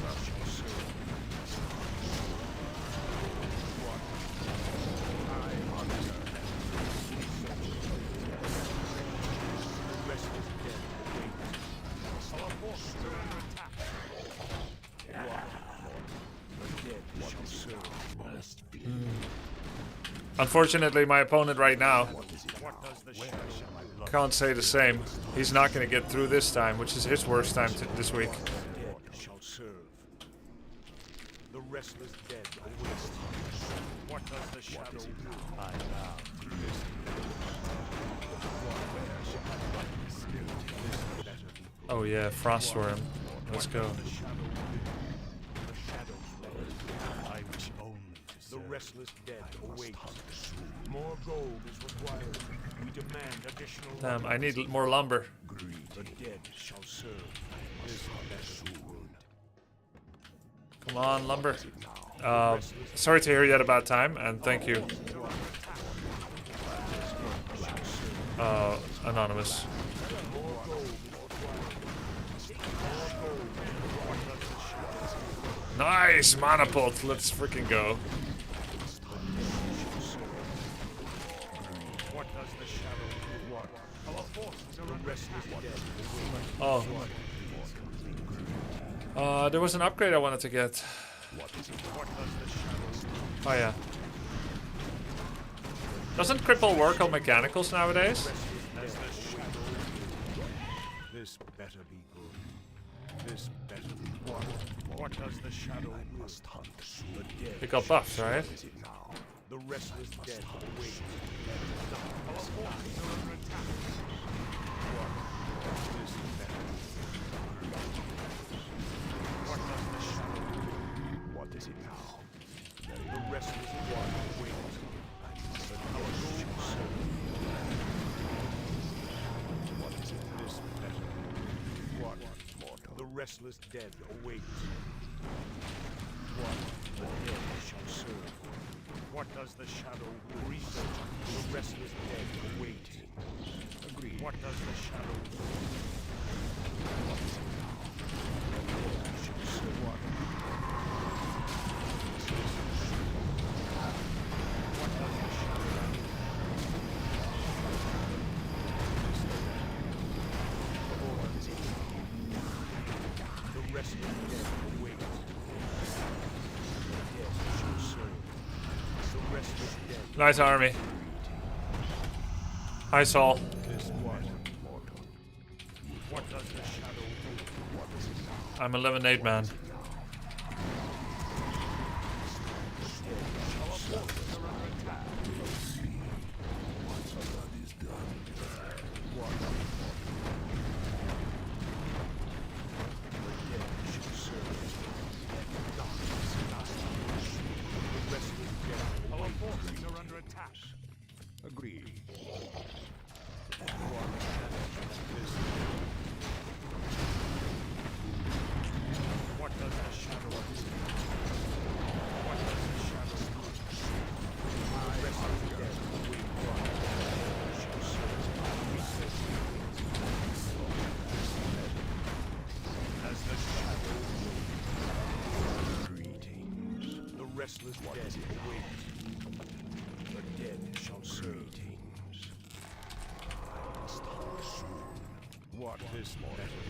Unfortunately, my opponent right now can't say the same. He's not going to get through this time, which is his worst time this week. The The restless dead awaits. What does the shadow do? I now this where shall I find the spirit? This better be good. Oh yeah, Frostworm. Let's go. The shadow will. The shadows will. I wish only to serve. The restless dead awaits. More gold is required. We demand additional. Damn, I need more lumber. The dead shall serve. This better be good. Come on, lumber. Sorry to hear you had a bad time, and thank you. Anonymous. Nice, Monopult. Let's freaking go. What does the shadow do? What? Our forces are restless dead. Oh. There was an upgrade I wanted to get. What does the shadow do? Oh yeah. Doesn't cripple work on mechanicals nowadays? This better be good. This better be good. What does the shadow do? Must hunt the dead. It got buffed, right? The restless dead await. Our forces are under attack. What? This better. What does the shadow do? What is it now? The restless one awaits. But our goal serve. What is it? This better. What? Mortal. The restless dead awaits. What? The dead shall serve. What does the shadow research? The restless dead awaiting. Agreed. What does the shadow do? What is it now? The dead shall serve. What? What does the shadow do? What is it now? The restless dead awaits. The dead shall serve. Nice army. Hi, Saul. This what? Mortal. What does the shadow do? What is it now? I'm a lemonade man. Our forces are under attack. Agreed. What does the shadow do? What does the shadow do? The rest of the dead we shall serve. As the shadow greetings. The restless dead await. The dead shall serve. I must hunt soon. What is better?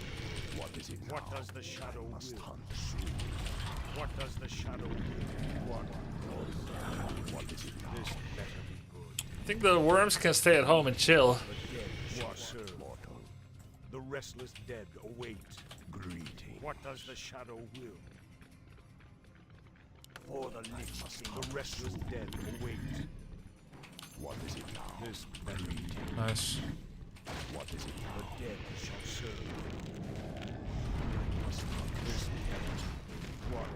What is it? What does the shadow will? Hunt soon. What does the shadow do? What is it? This better be good. I think the worms can stay at home and chill. The dead shall serve. Mortal. The restless dead await. Greeting. What does the shadow will? For the living, the restless dead await. What is it now? This greeting. Nice. What is it? The dead shall serve. Must not this heaven. What?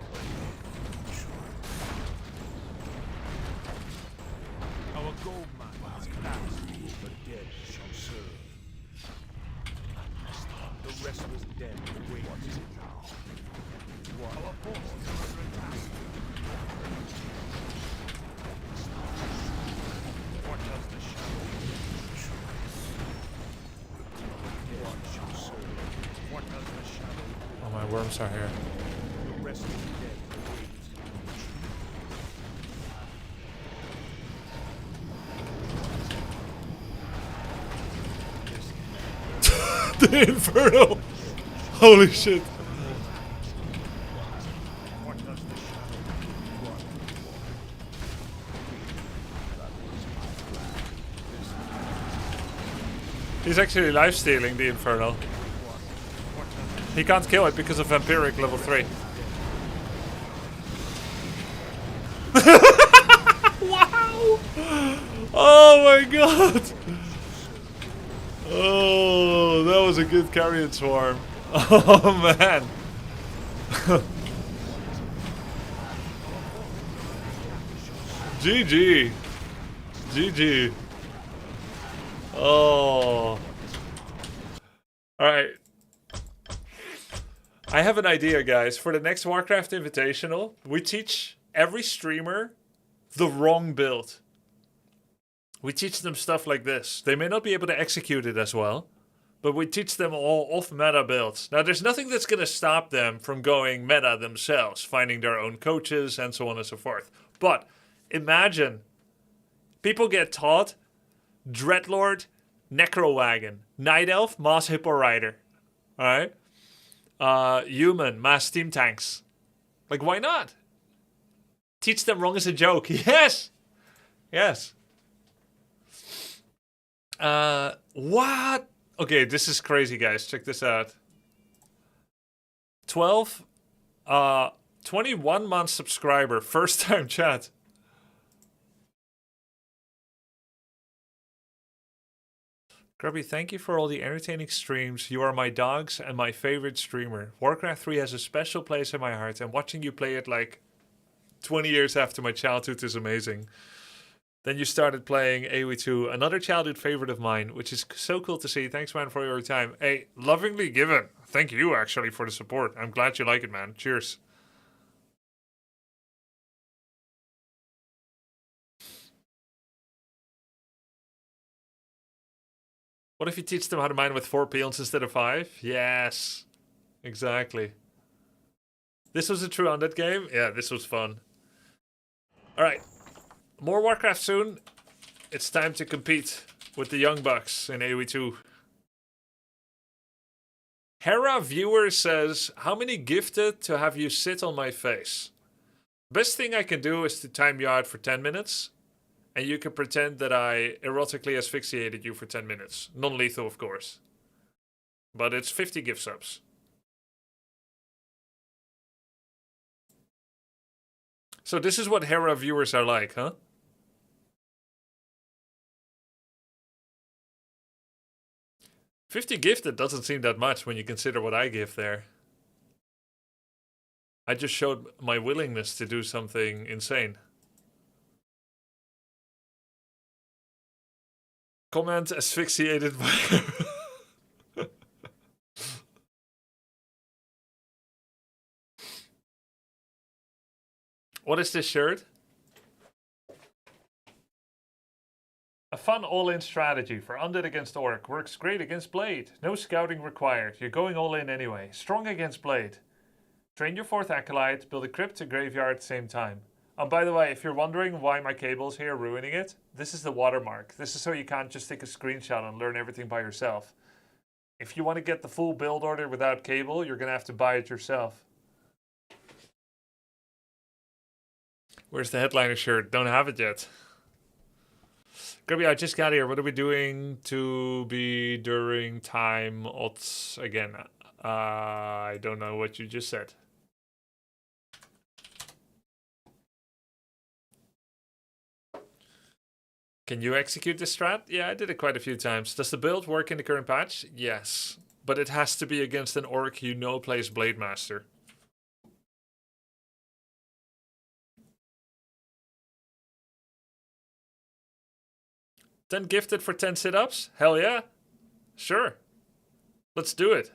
Our gold mine is collapsed. The dead shall serve. The restless dead await. What is it now? What? Our forces are under attack. What does the shadow do? What shall serve? What does the shadow do? Oh, my worms are here. The rest is dead awaits. The Inferno! Holy shit. What does the shadow do? He's actually life-stealing the Inferno. He can't kill it because of Vampiric level 3. Wow! Oh my god! Oh, that was a good carrion swarm. Oh man. GG. GG. Oh. Alright. I have an idea, guys. For the next Warcraft Invitational, we teach every streamer the wrong build. We teach them stuff like this. They may not be able to execute it as well, but we teach them all off-meta builds. Now, there's nothing that's going to stop them from going meta themselves, finding their own coaches, and so on and so forth. But imagine people get taught Dreadlord, Necro Wagon, Night Elf, Moss Hippo Rider. Alright? Human, Mass Steam Tanks. Like, why not? Teach them wrong as a joke. Yes! Yes. What? Okay, this is crazy, guys. Check this out. 21-month subscriber. First time chat. Grubby, thank you for all the entertaining streams. You are my dogs and my favorite streamer. Warcraft 3 has a special place in my heart, and watching you play it like 20 years after my childhood is amazing. Then you started playing AoE2, another childhood favorite of mine, which is so cool to see. Thanks, man, for your time. Hey, lovingly given. Thank you, actually, for the support. I'm glad you like it, man. Cheers. What if you teach them how to mine with 4 peons instead of 5? Yes. Exactly. This was a true undead game? Yeah, this was fun. Alright. More Warcraft soon. It's time to compete with the Young Bucks in AoE2. Hera Viewer says, how many gifted to have you sit on my face? Best thing I can do is to time you out for 10 minutes. And you can pretend that I erotically asphyxiated you for 10 minutes. Non-lethal, of course. But it's 50 gift subs. So this is what Hera viewers are like, huh? $50 gifted doesn't seem that much when you consider what I give there. I just showed my willingness to do something insane. Comment asphyxiated by... What is this shirt? A fun all-in strategy for undead against orc. Works great against blade. No scouting required. You're going all in anyway. Strong against blade. Train your 4th acolyte. Build a crypt to graveyard at the same time. By the way, if you're wondering why my cable's here ruining it, this is the watermark. This is so you can't just take a screenshot and learn everything by yourself. If you want to get the full build order without cable, you're going to have to buy it yourself. Where's the headliner shirt? Don't have it yet. Grubby, I just got here. What are we doing to be during time odds again? I don't know what you just said. Can you execute this strat? Yeah, I did it quite a few times. Does the build work in the current patch? Yes. But it has to be against an orc you know plays Blade Master. $10 gifted for 10 sit-ups? Hell yeah. Sure. Let's do it.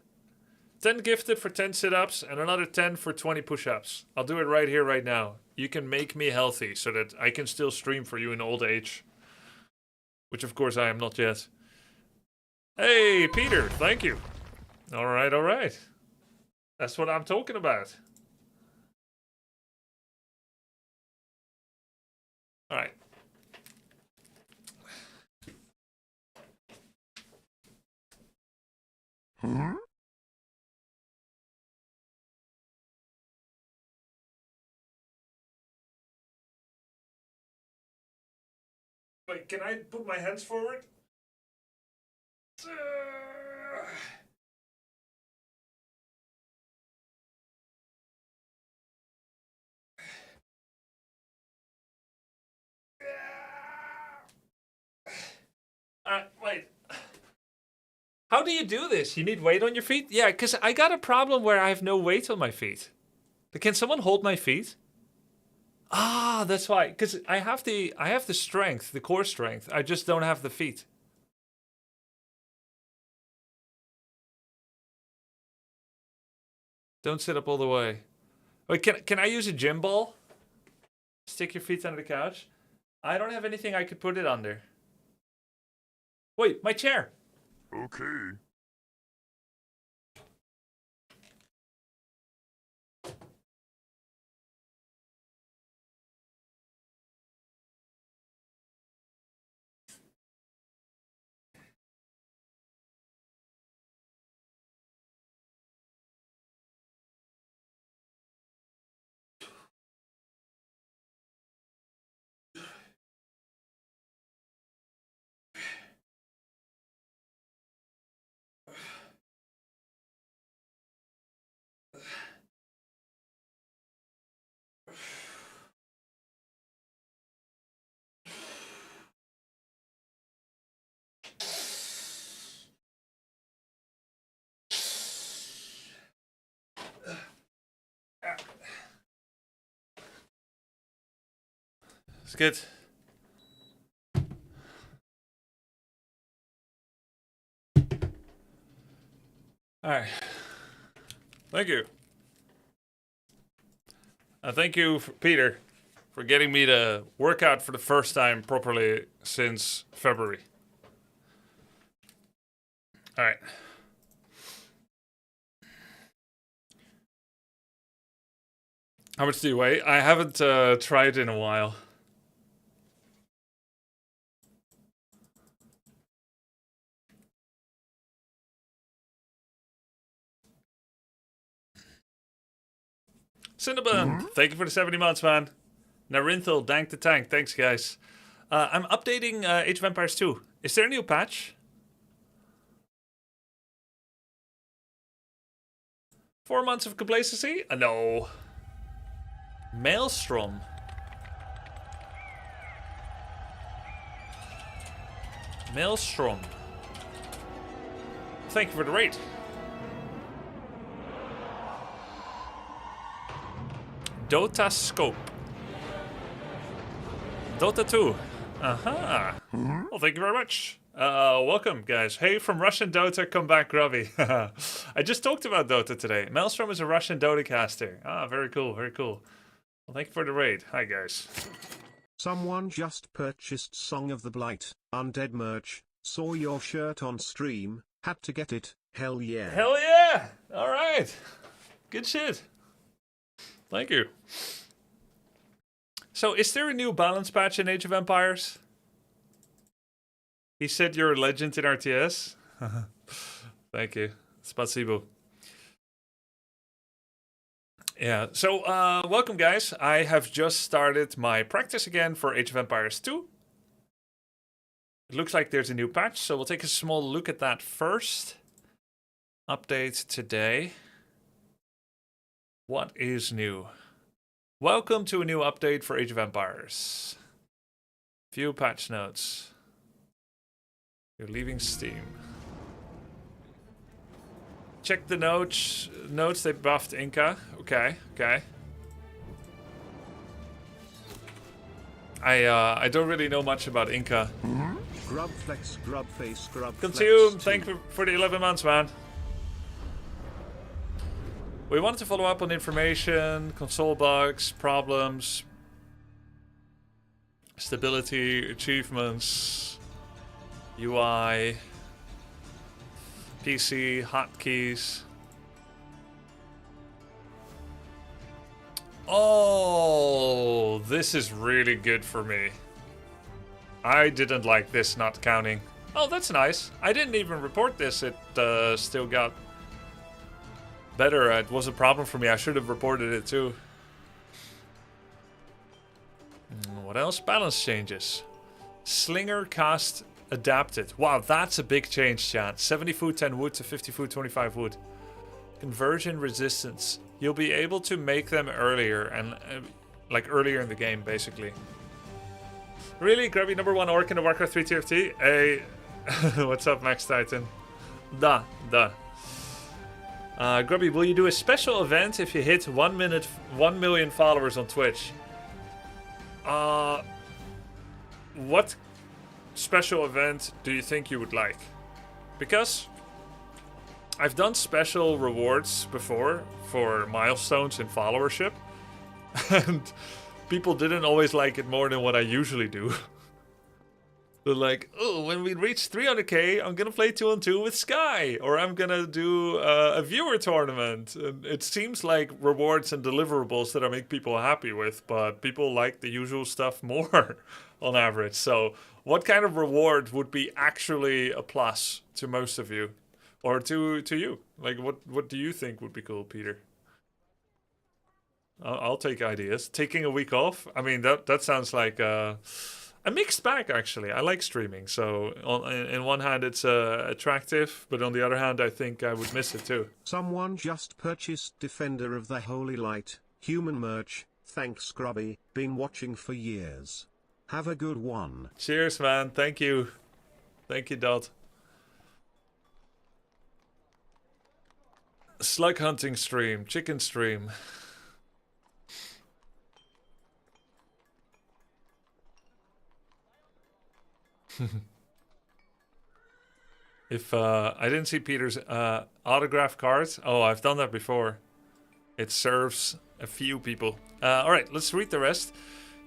10 gifted for 10 sit-ups and another 10 for 20 push-ups. I'll do it right here, right now. You can make me healthy so that I can still stream for you in old age. Which, of course, I am not yet. Hey, Peter, thank you. All right, all right. That's what I'm talking about. All right. Huh? Wait, can I put my hands forward? How do you do this? You need weight on your feet? Yeah, because I got a problem where I have no weight on my feet. Can someone hold my feet? Ah, that's why. Because I have the strength, the core strength. I just don't have the feet. Don't sit up all the way. Wait, can I use a gym ball? Stick your feet under the couch? I don't have anything I could put it under. Wait, my chair. Okay. It's good. Alright. Thank you. Thank you, Peter, for getting me to work out for the first time properly since February. Alright. How much do you weigh? I haven't tried in a while. Cinnabon, thank you for the 70 months, man. Narinthal, dank the tank. Thanks, guys. I'm updating Age of Empires 2. Is there a new patch? 4 months of complacency? No. Maelstrom. Maelstrom. Thank you for the raid. Dota Scope. Dota 2. Aha. Well, thank you very much. Welcome, guys. Hey, from Russian Dota, come back, Grubby. I just talked about Dota today. Maelstrom is a Russian Dota caster. Ah, very cool, very cool. Well, thank you for the raid. Hi, guys. Someone just purchased Song of the Blight, Undead merch, saw your shirt on stream, had to get it, hell yeah. Hell yeah! Alright. Good shit. Thank you. So, is there a new balance patch in Age of Empires? He said you're a legend in RTS. Thank you. Spasibo. Yeah, so welcome, guys. I have just started my practice again for Age of Empires 2. It looks like there's a new patch, so we'll take a small look at that first. Update today. What is new? Welcome to a new update for Age of Empires. Few patch notes. You're leaving Steam. Check the notes. They buffed Inca. Okay. I don't really know much about Inca. Grub flex, grub face, grub Consume. flex Thank you for the 11 months, man. We wanted to follow up on information, console bugs, problems, stability, achievements, UI, PC, hotkeys. Oh, this is really good for me. I didn't like this not counting. Oh, that's nice. I didn't even report this. It still got better. It was a problem for me. I should have reported it too. What else? Balance changes. Slinger cast adapted. Wow, that's a big change, chat. 70 food, 10 wood to 50 food, 25 wood. Conversion resistance. You'll be able to make them earlier and like earlier in the game, basically. Really, Grubby #1 orc in the Warcraft 3 TFT? Hey, what's up, Max Titan? Da. Grubby, will you do a special event if you hit 1 million followers on Twitch? What special event do you think you would like? Because I've done special rewards before for milestones in followership, and people didn't always like it more than what I usually do. They're like, oh, when we reach 300k, I'm gonna play 2-on-2 with Sky, or I'm gonna do a viewer tournament. And it seems like rewards and deliverables that I make people happy with, but people like the usual stuff more on average. So what kind of reward would be actually a plus to most of you? Or to you? Like, what do you think would be cool, Peter? I'll take ideas. Taking a week off? I mean, that sounds like a mixed bag, actually. I like streaming. So, in one hand, it's attractive. But on the other hand, I think I would miss it too. Someone just purchased Defender of the Holy Light, human merch. Thanks, Grubby. Been watching for years. Have a good one. Cheers, man. Thank you. Thank you, Dot. Slug hunting stream. Chicken stream. If I didn't see Peter's autograph cards. Oh, I've done that before. It serves a few people. Alright, let's read the rest.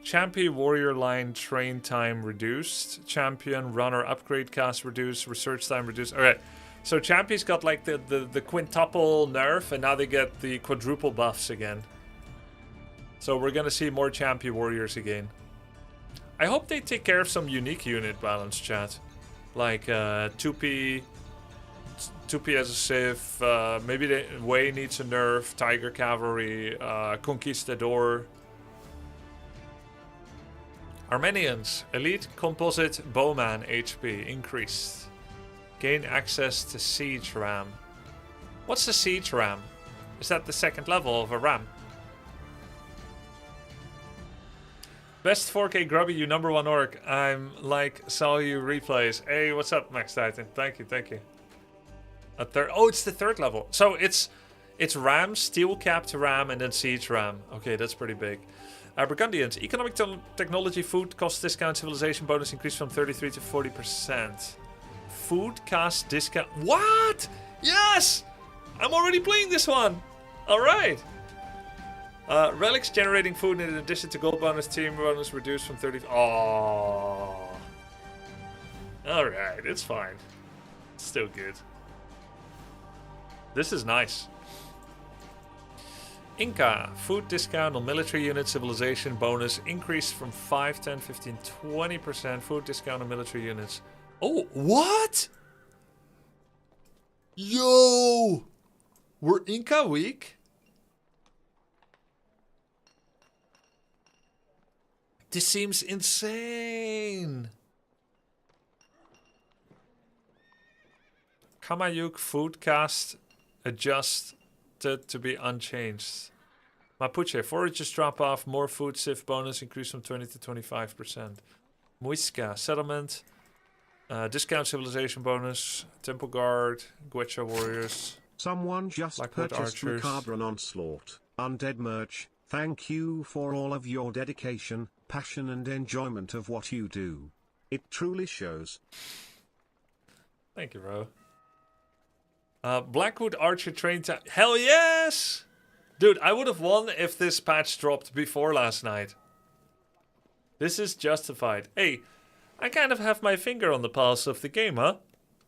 Champion warrior line train time reduced. Champion runner upgrade cost reduced. Research time reduced. Alright, so Champy's got like the quintuple nerf, and now they get the quadruple buffs again. So we're gonna see more champion warriors again. I hope they take care of some unique unit balance, chat. Like 2P as a Civ, maybe the Way needs a nerf, Tiger Cavalry, Conquistador. Armenians, Elite Composite Bowman HP increased. Gain access to Siege Ram. What's the Siege Ram? Is that the second level of a Ram? Best 4K Grubby, you #1 orc. I'm like, saw you replays. Hey, what's up, Max Titan? Thank you, thank you. A third. Oh, it's the third level. So it's Ram, Steel Capped Ram, and then Siege Ram. Okay, that's pretty big. Burgundians, economic technology, food cost discount, civilization bonus increased from 33 to 40%. Food cost discount. What? Yes! I'm already playing this one. All right. Relics generating food in addition to gold bonus, team bonus reduced from 30. Oh. Alright, it's fine. It's still good. This is nice. Inca, food discount on military units, civilization bonus increased from 5, 10, 15, 20%. Food discount on military units. Oh, what? Yo! We're Inca week? This seems insane. Kamayuk food cast adjusted to be unchanged. Mapuche forages drop off. More food civ bonus increase from 20 to 25%. Muisca settlement. Discount civilization bonus. Temple guard. Guecha warriors. Someone just Blackwood purchased archers. Macabre Onslaught. Undead merch. Thank you for all of your dedication, passion and enjoyment of what you do. It truly shows. Thank you, bro. Blackwood Archer train time. Hell yes! Dude, I would have won if this patch dropped before last night. This is justified. Hey, I kind of have my finger on the pulse of the game, huh?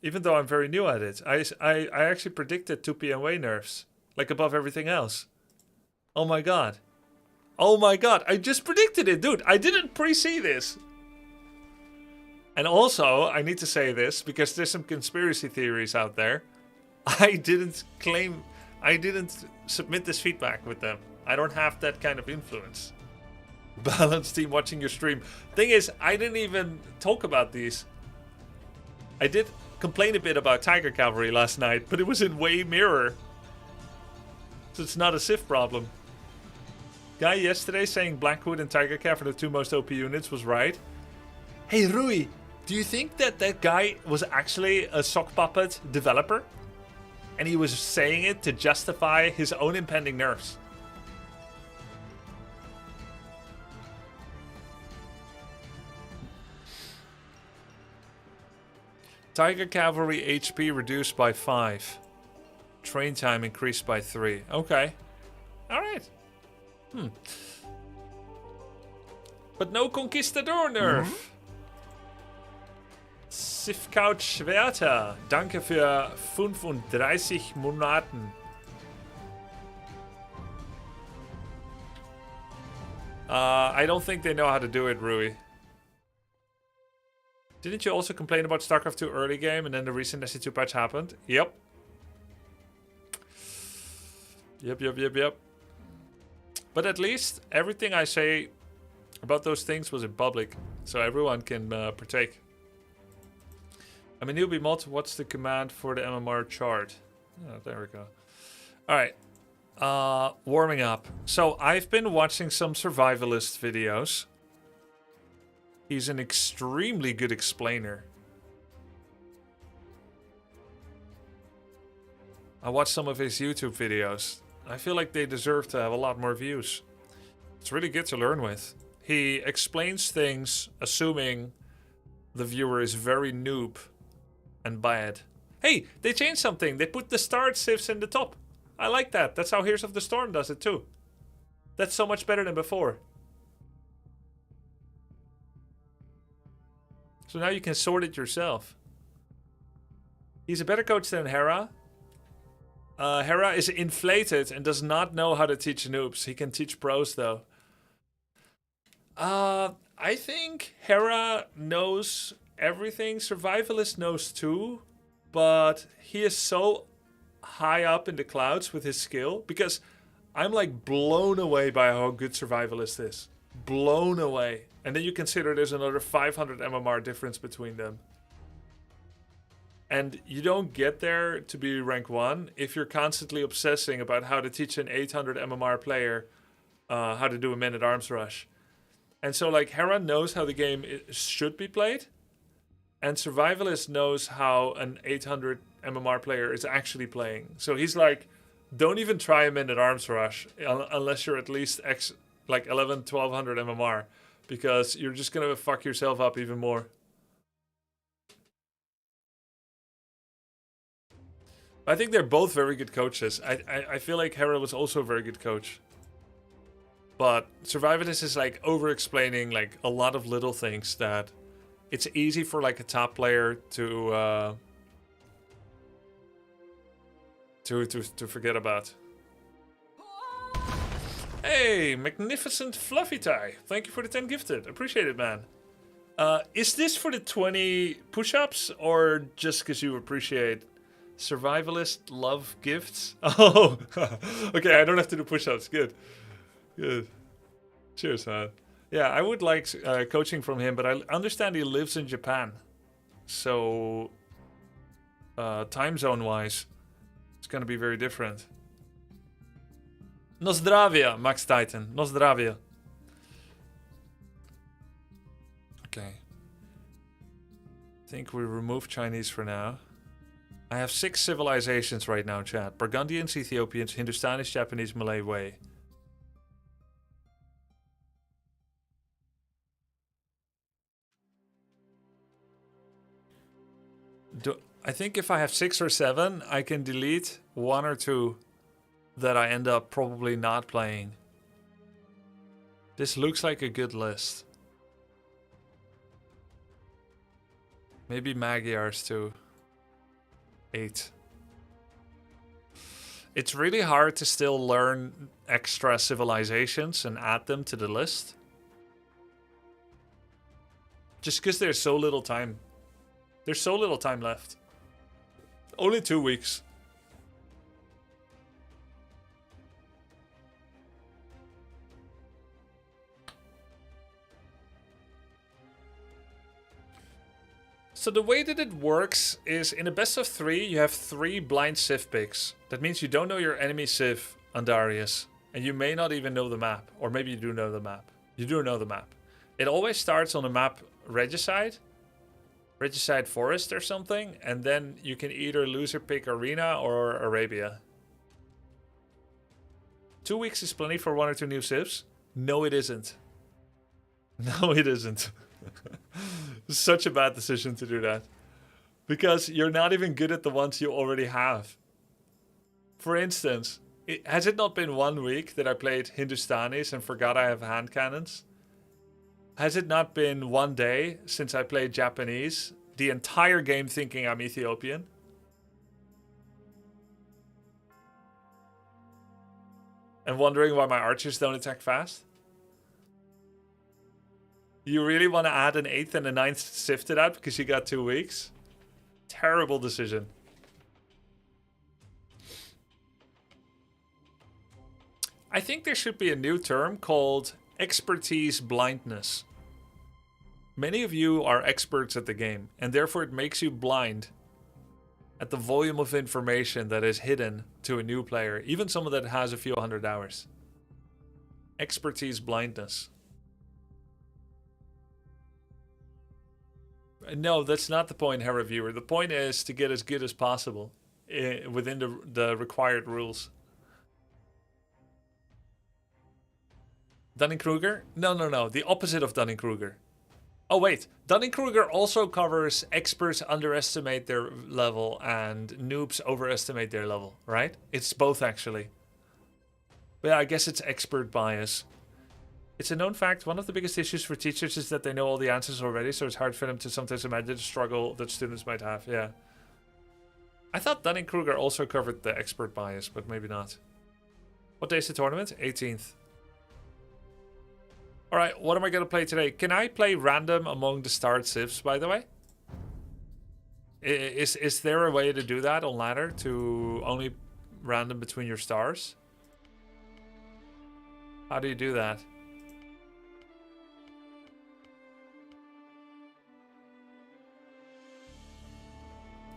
Even though I'm very new at it. I actually predicted 2P and Way nerfs. Like above everything else. Oh my god. Oh my god, I just predicted it, dude. I didn't pre-see this. And also, I need to say this, because there's some conspiracy theories out there. I didn't submit this feedback with them. I don't have that kind of influence. Balance team watching your stream. Thing is, I didn't even talk about these. I did complain a bit about Tiger Cavalry last night, but it was in Way Mirror. So it's not a Civ problem. Guy yesterday saying Blackwood and Tiger Cav are the two most OP units was right. Hey Rui, Do you think that that guy was actually a sock puppet developer? And he was saying it to justify his own impending nerfs? Tiger Cavalry HP reduced by 5. Train time increased by 3. Okay. Alright. But no Conquistador nerf. Sifkaut Schwerter. Danke für 35 Monaten. I don't think they know how to do it, Rui. Didn't you also complain about StarCraft 2 early game and then the recent SC2 patch happened? Yep. Yep. But at least everything I say about those things was in public, so everyone can partake. I'm a newbie mod. What's the command for the MMR chart? Oh, there we go. Alright. Warming up. So I've been watching some survivalist videos. He's an extremely good explainer. I watched some of his YouTube videos. I feel like they deserve to have a lot more views. It's really good to learn with. He explains things assuming the viewer is very noob and bad. Hey, they changed something. They put the start civs in the top. I like that. That's how Heroes of the Storm does it too. That's so much better than before. So now you can sort it yourself. He's a better coach than Hera. Hera is inflated and does not know how to teach noobs. He can teach pros though. I think Hera knows everything. Survivalist knows too. But he is so high up in the clouds with his skill. Because I'm like blown away by how good Survivalist is. Blown away. And then you consider there's another 500 MMR difference between them. And you don't get there to be rank 1 if you're constantly obsessing about how to teach an 800 MMR player how to do a man-at-arms rush. And so like Hera knows how the game should be played. And Survivalist knows how an 800 MMR player is actually playing. So he's like, don't even try a man-at-arms rush unless you're at least like 1200 MMR. Because you're just going to fuck yourself up even more. I think they're both very good coaches. I feel like Hera was also a very good coach. But Survivalist is like over-explaining like a lot of little things that it's easy for like a top player to forget about. Hey, magnificent fluffy tie. Thank you for the 10 gifted. Appreciate it, man. Is this for the 20 push-ups or just because you appreciate Survivalist love gifts? Oh, okay, I don't have to do push-ups. Good. Good. Cheers, man. Yeah, I would like coaching from him, but I understand he lives in Japan. So, time zone-wise, it's going to be very different. Nozdravia, Max Titan. Nozdravia. Okay. I think we remove Chinese for now. I have 6 civilizations right now, chat. Burgundians, Ethiopians, Hindustanis, Japanese, Malay, Wei. I think if I have 6 or 7, I can delete 1 or 2 that I end up probably not playing. This looks like a good list. Maybe Magyars too. 8. It's really hard to still learn extra civilizations and add them to the list. Just because there's so little time. There's so little time left. Only 2 weeks. So the way that it works is in a best of 3, you have 3 blind civ picks. That means you don't know your enemy civ on Darius. And you may not even know the map. Or maybe you do know the map. You do know the map. It always starts on the map Regicide. Regicide Forest or something, and then you can either loser pick Arena or Arabia. 2 weeks is plenty for 1 or 2 new civs? No, it isn't. No, it isn't. Such a bad decision to do that. Because you're not even good at the ones you already have. For instance, has it not been 1 week that I played Hindustanis and forgot I have hand cannons? Has it not been 1 day since I played Japanese, the entire game thinking I'm Ethiopian? And wondering why my archers don't attack fast? You really want to add an 8th and a 9th civ to that because you got 2 weeks? Terrible decision. I think there should be a new term called expertise blindness. Many of you are experts at the game, and therefore it makes you blind at the volume of information that is hidden to a new player, even someone that has a few 100 hours. Expertise blindness. No, that's not the point, Hera Viewer. The point is to get as good as possible within the required rules. Dunning-Kruger? No. The opposite of Dunning-Kruger. Oh, wait. Dunning-Kruger also covers experts underestimate their level and noobs overestimate their level, right? It's both, actually. But yeah, I guess it's expert bias. It's a known fact, one of the biggest issues for teachers is that they know all the answers already, so it's hard for them to sometimes imagine the struggle that students might have, yeah. I thought Dunning-Kruger also covered the expert bias, but maybe not. What day is the tournament? 18th. Alright, what am I going to play today? Can I play random among the starred civs, by the way? Is there a way to do that on ladder? To only random between your stars? How do you do that?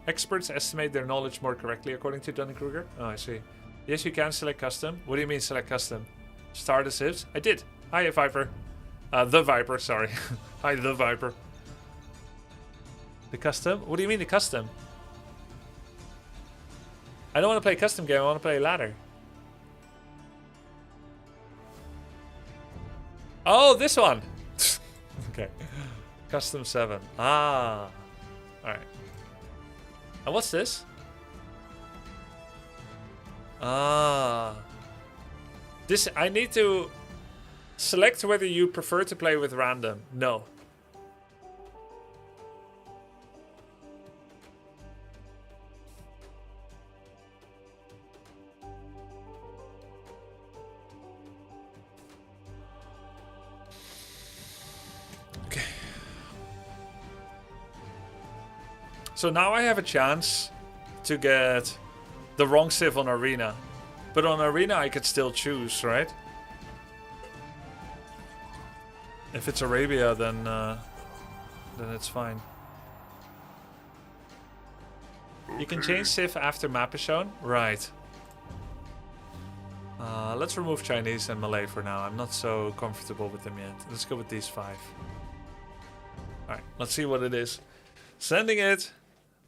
Experts estimate their knowledge more correctly according to Dunning-Kruger? Oh, I see. Yes, you can select custom. What do you mean select custom? Star the civs? I did. Hi, Viper. The Viper, sorry. Hi, the Viper. The custom? What do you mean the custom? I don't want to play custom game, I want to play ladder. Oh, this one! Okay. Custom 7. Ah. Alright. And what's this? Ah. This, I need to select whether you prefer to play with random. No. Okay. So now I have a chance to get the wrong civ on Arena. But on Arena I could still choose, right? If it's Arabia, then it's fine. You can change civ after map is shown? Right. Let's remove Chinese and Malay for now. I'm not so comfortable with them yet. Let's go with these 5. Alright, let's see what it is. Sending it.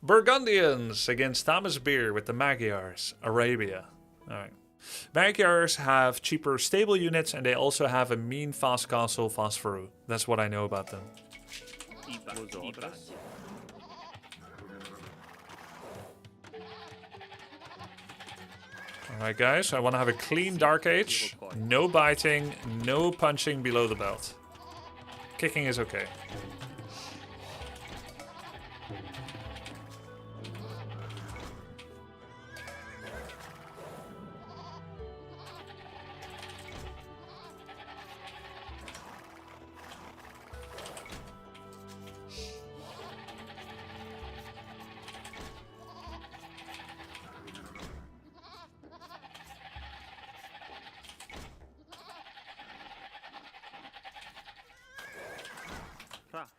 Burgundians against Thomas Beer with the Magyars. Arabia. Alright. Magyars have cheaper stable units and they also have a mean fast castle, fast Faru. That's what I know about them. Alright guys, I want to have a clean Dark Age. No biting, no punching below the belt. Kicking is okay.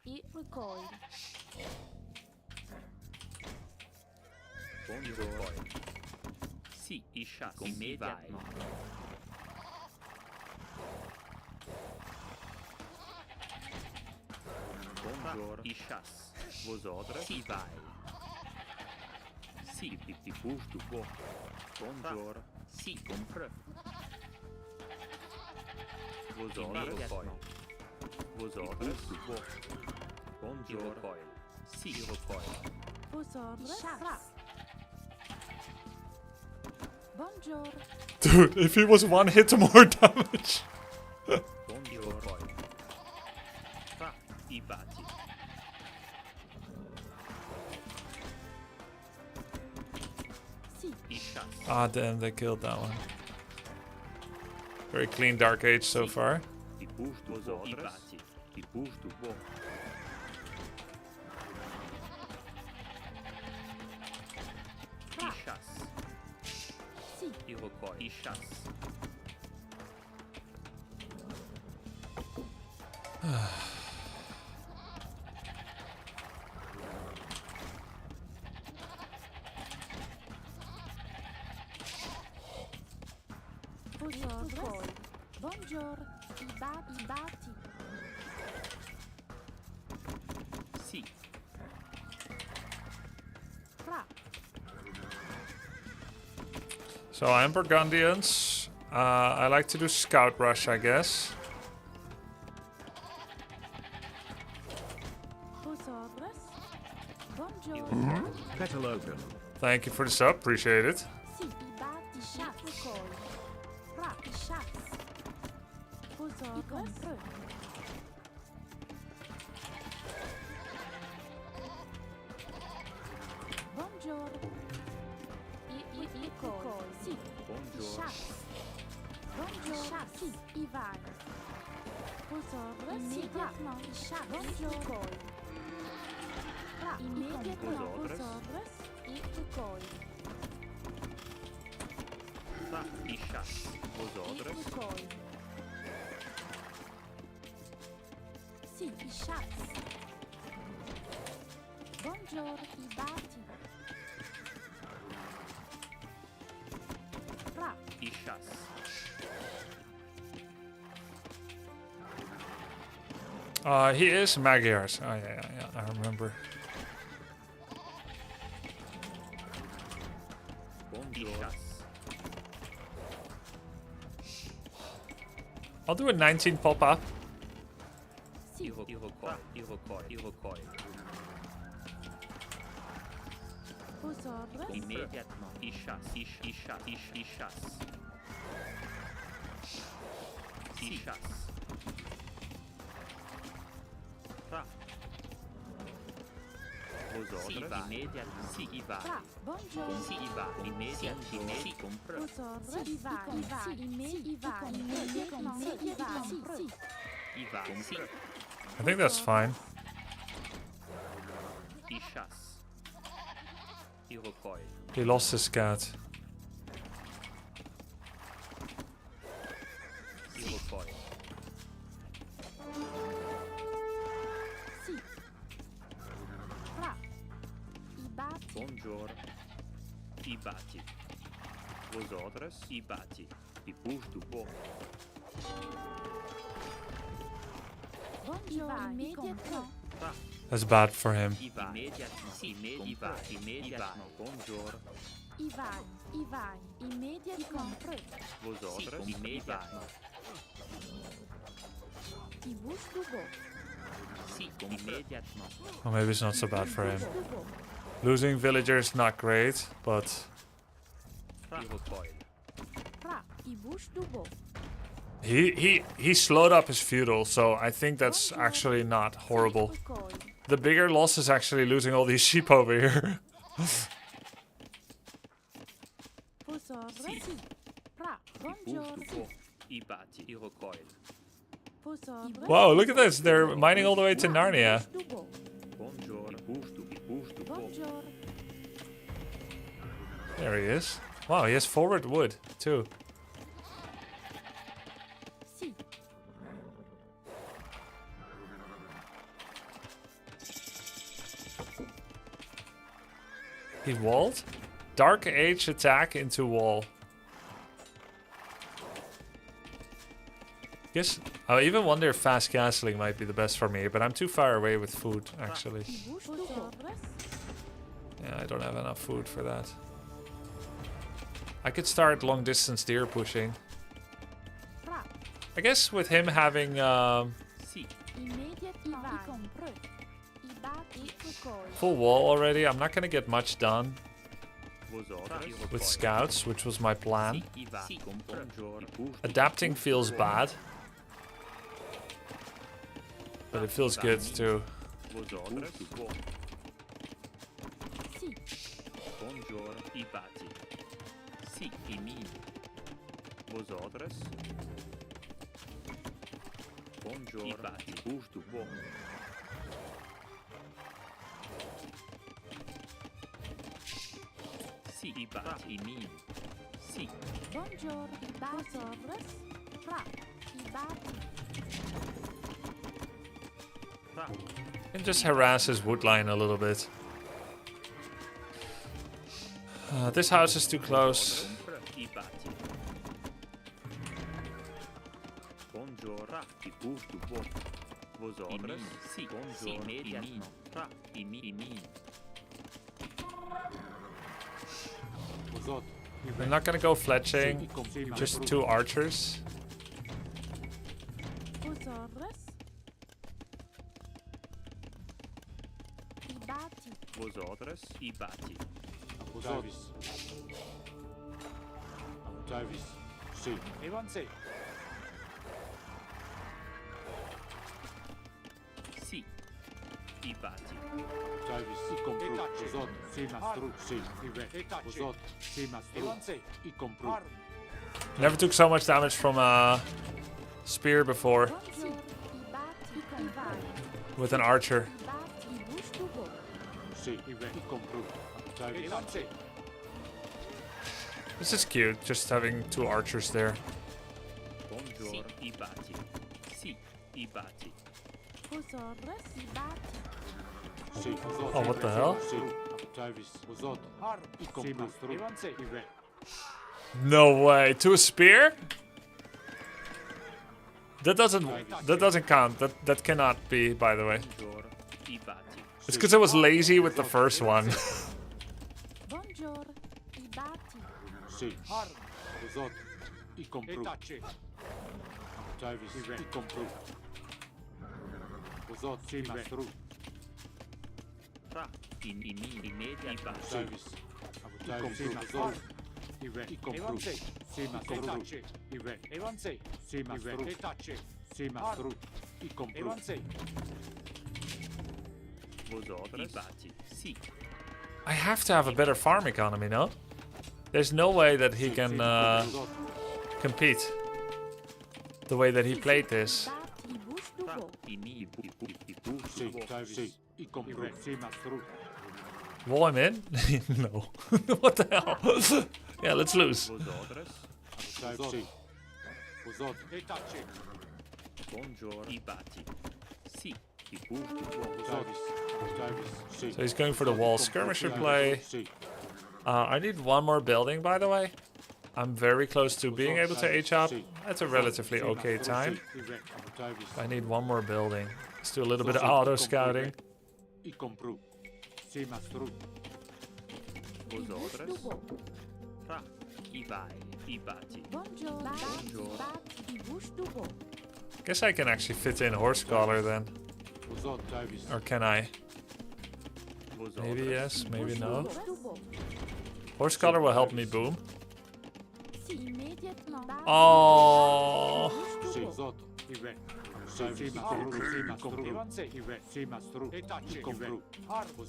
Hit recoil. Sì, i chassi immediatamente. Buongiorno. I chassi. Vos ordres. Si vai. Si, ti bouge du bois. Bonjour. Si, compre. Vos ordres. Vos ordres. Du bois. Bonjour. Si, recoil. Vos ordres. Bonjour. Dude, if he was one hit, more damage. Bonjour. Fa, I batti. Si. I chasse. Ah, damn, they killed that one. Very clean Dark Age so far. Ti bouge du bois. I batti. Ti bouge du bois. I chasse. Si. I recoil. I chasse. Vos ordres. Bonjour. I batti. Si. Fra. So I'm Burgundians. I like to do Scout Rush, I guess. Vos ordres. Bonjour. Petal Logan. Thank you for the sub, appreciate it. Si. I batti. Chasse. Fra. I chasse. Vos ordres. Bonjour. I coil. Si. Bonjour. Chasse. Bonjour. Si. I vai. Vos ordres. Immédiatement. I chasse. Bonjour. Coil. Fra. Immédiatement. Vos Vos ordres. ordres. I coil. Fa, I chasse. Vos ordres. I coil. Si. I chasse. Bonjour. I batti. Fra. I chasse. He is Magyars. Oh, yeah, I remember. Bonjour. I chasse. I'll do a 19 pop-up. Si. I recoil. I recoil. I recoil. Vos ordres. Immédiatement. I chasse. I chasse. I chasse. I chasse. Fa. Vos ordres. Immédiatement. Si, I va. Fra. Bonjour. Si, I va. Immédiatement. Si, compre. Vos ordres. Si. I vai. Immédiatement. Si. I vai. Si. I va. Si. I think that's fine. I chasse. I recoil. He lost his cat. I recoil. Si. Fra. I batti. Bonjour. I batti. Vos ordres. I batti. I bouge du bois. Bonjour. Immédiatement. Fa. That's bad for him. I va. Immédiatement. Si, I va. Immédiatement. Bonjour. I vai. I vai. Immédiatement. Vos ordres. Immédiatement. I bouge du beau. Si, immédiatement. Well, maybe it's not so bad for him. Du beau. Losing villagers, not great, but I recoil. Fra. I bouge du beau. he slowed up his feudal, so I think that's actually not horrible. Coil. The bigger loss is actually losing all these sheep over here. Vos ordres. Si. Fra. Bouge Bonjour. du Si. bois. I batti. I recoil. Vos ordres. Wow, look at this. They're mining all the way to Narnia. Du beau. Bonjour. I bouge du bois. Bonjour. There he is. Wow, he has forward wood, too. Si. He walled? Dark Age attack into wall. Guess I even wonder if fast castling might be the best for me, but I'm too far away with food, actually. Yeah, I don't have enough food for that. I could start long distance deer pushing. I guess with him having full wall already, I'm not gonna get much done with scouts, which was my plan. Adapting feels bad, but it feels good too. And just harass his wood line a little bit. This house is too close. I'm not gonna go fletching, just 2 archers. Never took so much damage from a spear before with an archer. This is cute, just having 2 archers there. Oh, what the hell? No way, to a spear? That doesn't count. That cannot be, by the way. It's because I was lazy with the first one. I have to have a better farm economy, no? There's no way that he can compete the way that he played this. Wall him in? No. What the hell? Yeah, let's lose. So he's going for the wall. Skirmisher play. I need 1 more building, by the way. I'm very close to being able to H up. That's a relatively okay time. I need 1 more building. Let's do a little bit of auto scouting. Guess I can actually fit in horse collar then. Or can I? Maybe yes, maybe no. Horse collar will help me boom. Oh.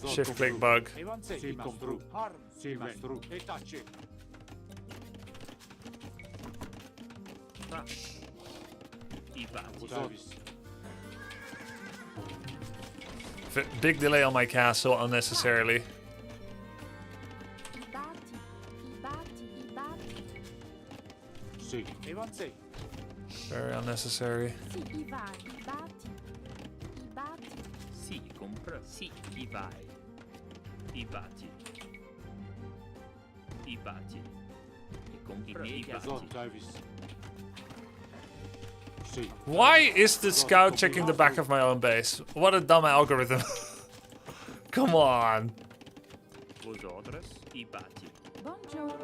Shift click bug. Big delay on my castle unnecessarily. Very unnecessary. Why is the scout checking the back of my own base? What a dumb algorithm. Come on. Vosotres i bati. Buongiorno.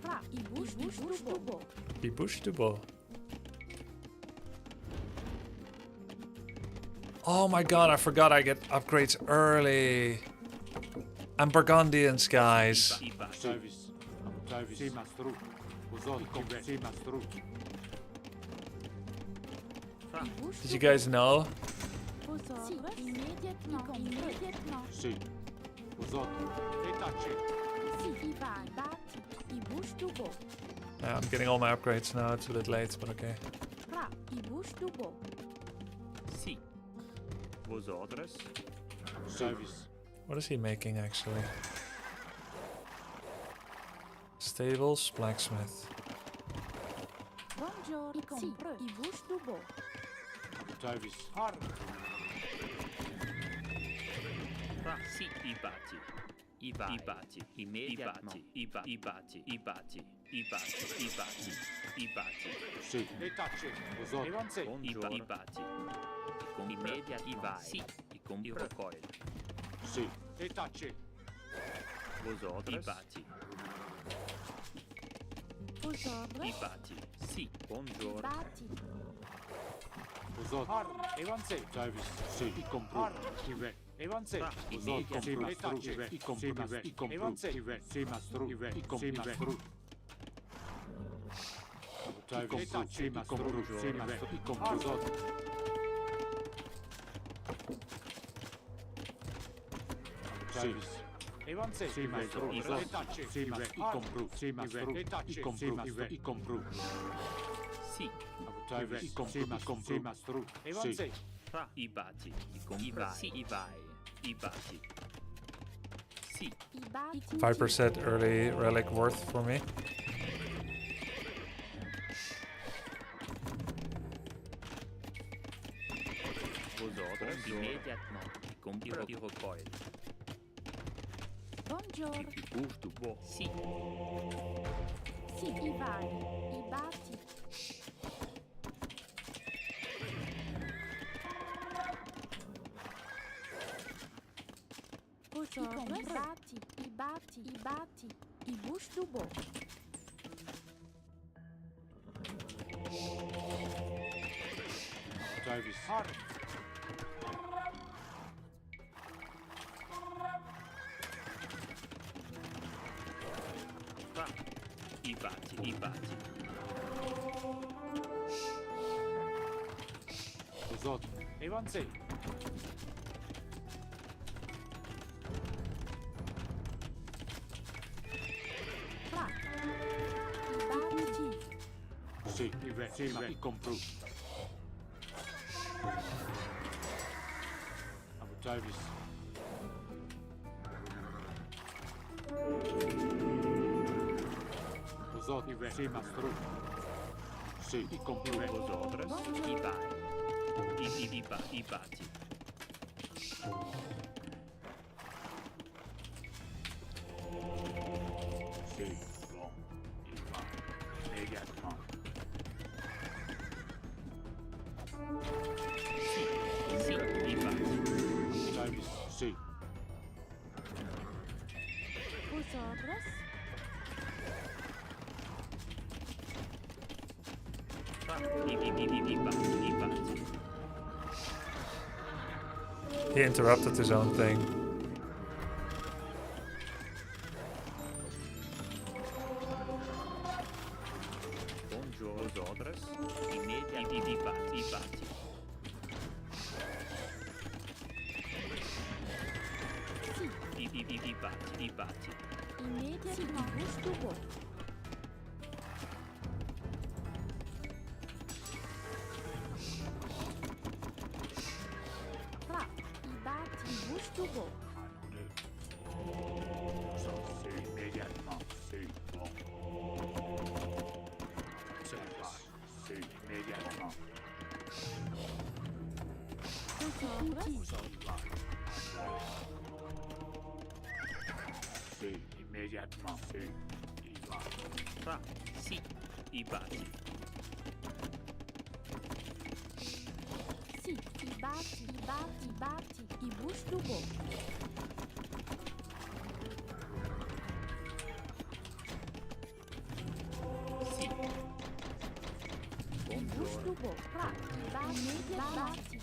Fra, i bush tubo. Die bush to bow. Oh my god, I forgot I get upgrades early. I'm Burgundians, guys. I bati. Did you guys know? Sì, immediatement. Sì, i bati. I bush tubo. Yeah, I'm getting all my upgrades now. It's a bit late, but okay. Fra, i bush tubo. Sì. Vosotres. What is he making actually? Stables, blacksmith. Buongiorno. Sì, i bush tubo. Fra, sì, i bati. I bati. Immediatement. I bati. I bati. I bati. I bati. I bati. I bati. Buongiorno. I bati. Immediat. I vai. Sì. I compro coil. Vosotres. I bati. Vosotres. I bati. Sì. Buongiorno. Bati. Fra, sì. Fra, i bati. I vai. Sì, i vai. I bati. Sì. I bati. 5% early relic worth for me. Vosotres. Immediatement. I compro coil. Buongiorno. I bush to bow. Sì. Sì, i vai. I bati. Vosotres. I bati. I bush tubo. Fra, i bati. I bati. Fra. I bati. Vosotres. I vai. I bati. Sì, i bati. Vosotres. Fra, i bati. He interrupted his own thing. Buongiorno. Vosotres. I bati. Sì, I bati. immediatamente. Bush tubo. Fra, i bati. Bush tubo. Sì, immédiatement. Sì, il va. Fra, sì, i batti. Si, i batti, i batti, i batti, i bouche du beau. Sì. I bouche du beau. Fra, i batti, i batti.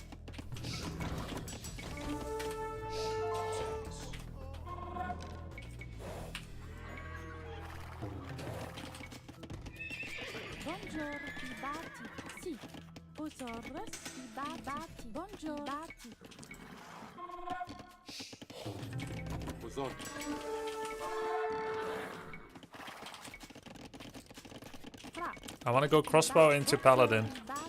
Buongiorno, i batti. Sì. Osorres, i batti. Buongiorno, i batti. Fra, I want to go crossbow into paladin. i batti.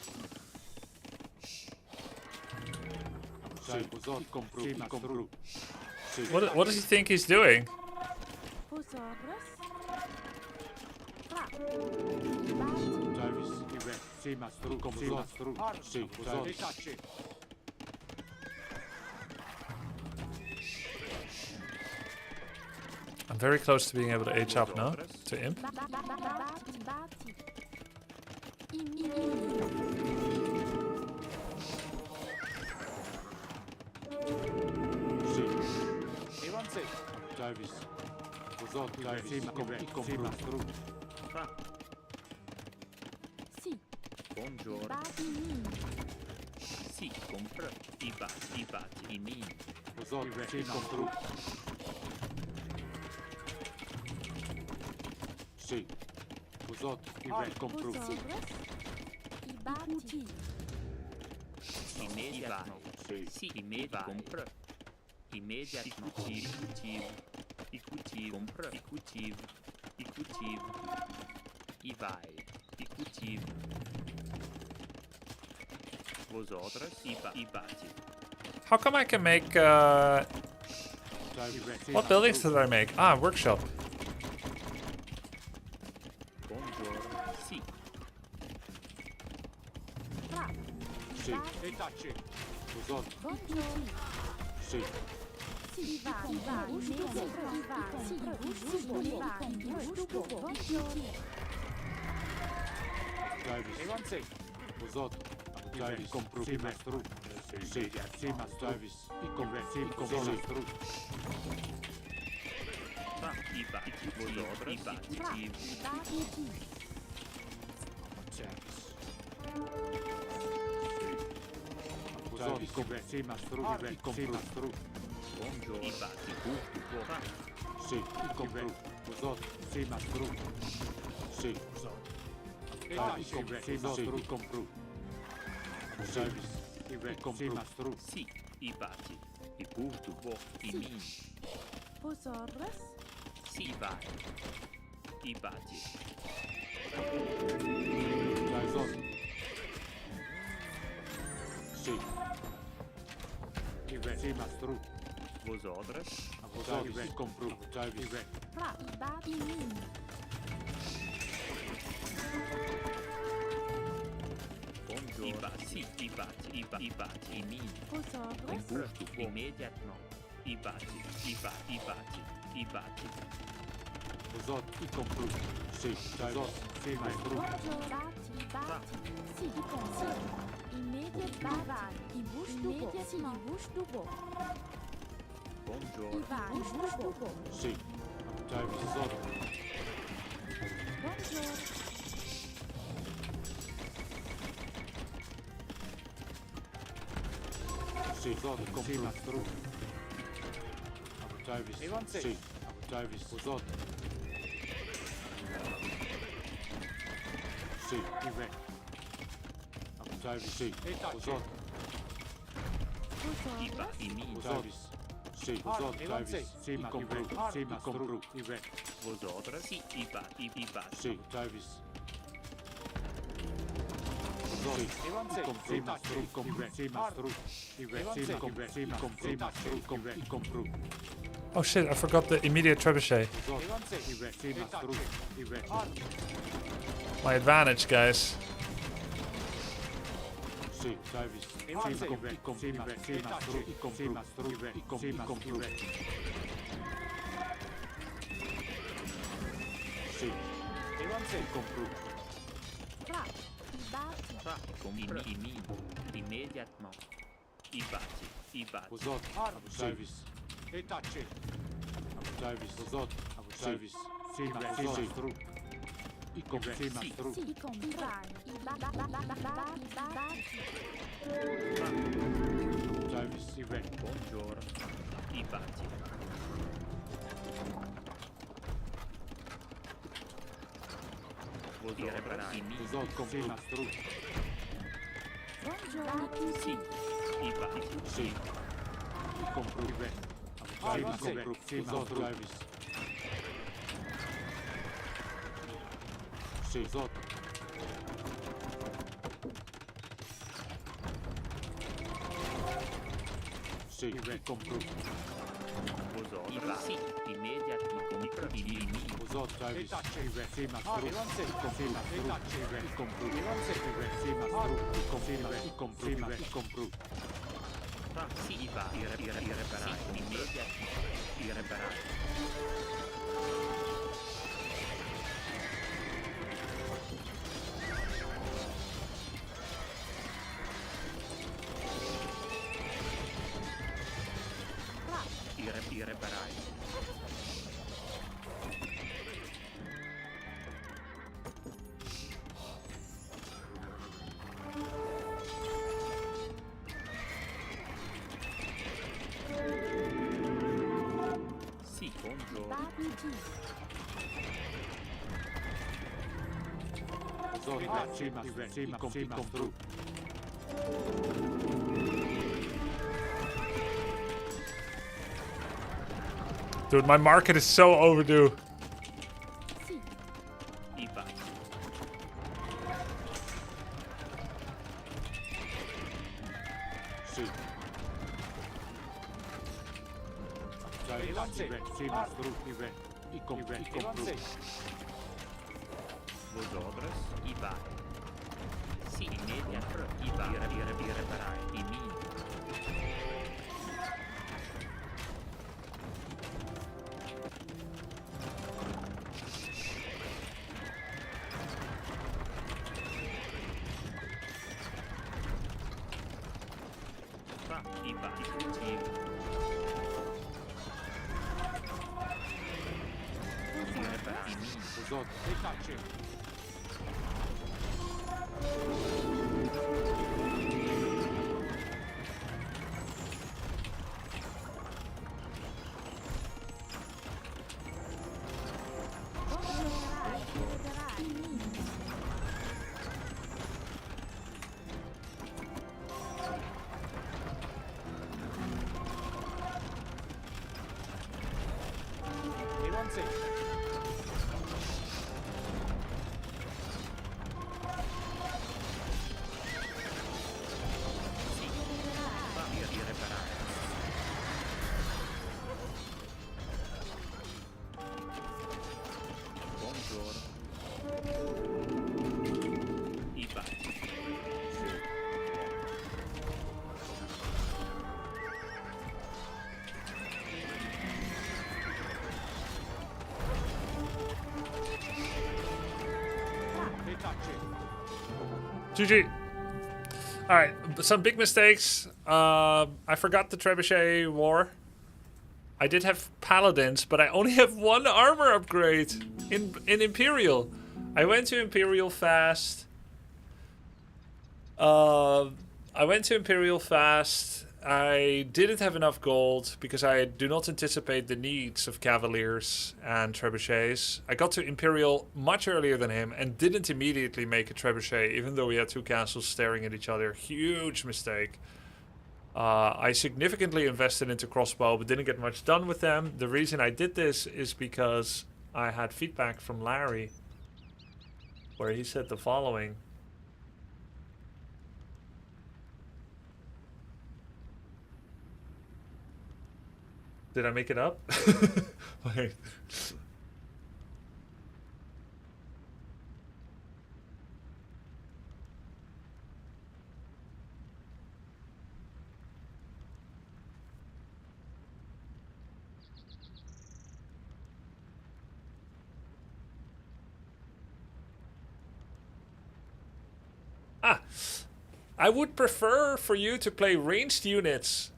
What does he think he's doing? Osorres. Fra, i batti. I'm very close to being able to age up now. To imp. Batti, batti. Fra, Sì, buongiorno. batti, min. Sì, compra. I batti, i min. Osorres. I batti. Immédiatement. Sì, compra. Immédiatement. I cultivo. Compra. I cultivo. I vai. I cultivo. Vos outras, i batti. How come I can make what buildings did I make? Ah, workshop. Buongiorno. Sì. Fra, i batti. Buongiorno. Sì, i va, i va, i va, sì, i bouche du beau. Buongiorno. Fra, i batti. Vos outras, Fra, i i batti. buongiorno. I batti. Fra, sì, i batti. I cultivo. I min. Osorres. Sì, vai. I batti. Vos outras, Fra, i batti, min. buongiorno. I batti. I batti. I min. Osorres. Cultivo. Immédiatement. I batti. I batti. Buongiorno, batti. Sì, i consiglio. Immediate vai. I bouche du beau. Sì, i bouche du beau. Buongiorno. I va, i bouche du beau. Buongiorno. I batti. Min. Vos outras, sì, i batti. Oh shit, I forgot the immediate trebuchet. My advantage, guys. Sì, service. Sì. Fra. I batti. Fra. Immédiatement. I batti. Uzot. Service. Service. Uzot. Service. Sì, stru. I batti. Si comprare. I batti. Service. Buongiorno. I batti. Irreparabili. Uzot. Stru. Buongiorno. Sì. I batti. Sì. Compru. Uzot. Service. Sì. Uzot. Sì. Compru. I batti. Immediatamente. Uzot. Service. Sì, ma stru. Compru. Compru. Fra. Sì. I batti. Irreparabili. Immediatamente. Irreparabili. Irreparabili. Sì, buongiorno. Batti. Uzot. Sì, ma compru. Dude, my market is so overdue. Si. I batti. Sì. Sì, ma stru. I compru. Vosotros. I batti. Sì, immediatamente. I batti. Irreparabili. Fra. I batti. Irreparabili. Uzot. I batti. GG. Alright, some big mistakes. I forgot the Trebuchet War. I did have Paladins, but I only have one armor upgrade in Imperial. I went to Imperial fast. I didn't have enough gold because I do not anticipate the needs of Cavaliers and Trebuchets. I got to Imperial much earlier than him and didn't immediately make a Trebuchet, even though we had two castles staring at each other. Huge mistake. I significantly invested into crossbow, but didn't get much done with them. The reason I did this is because I had feedback from Larry, where he said the following. Did I make it up? Wait. I would prefer for you to play ranged units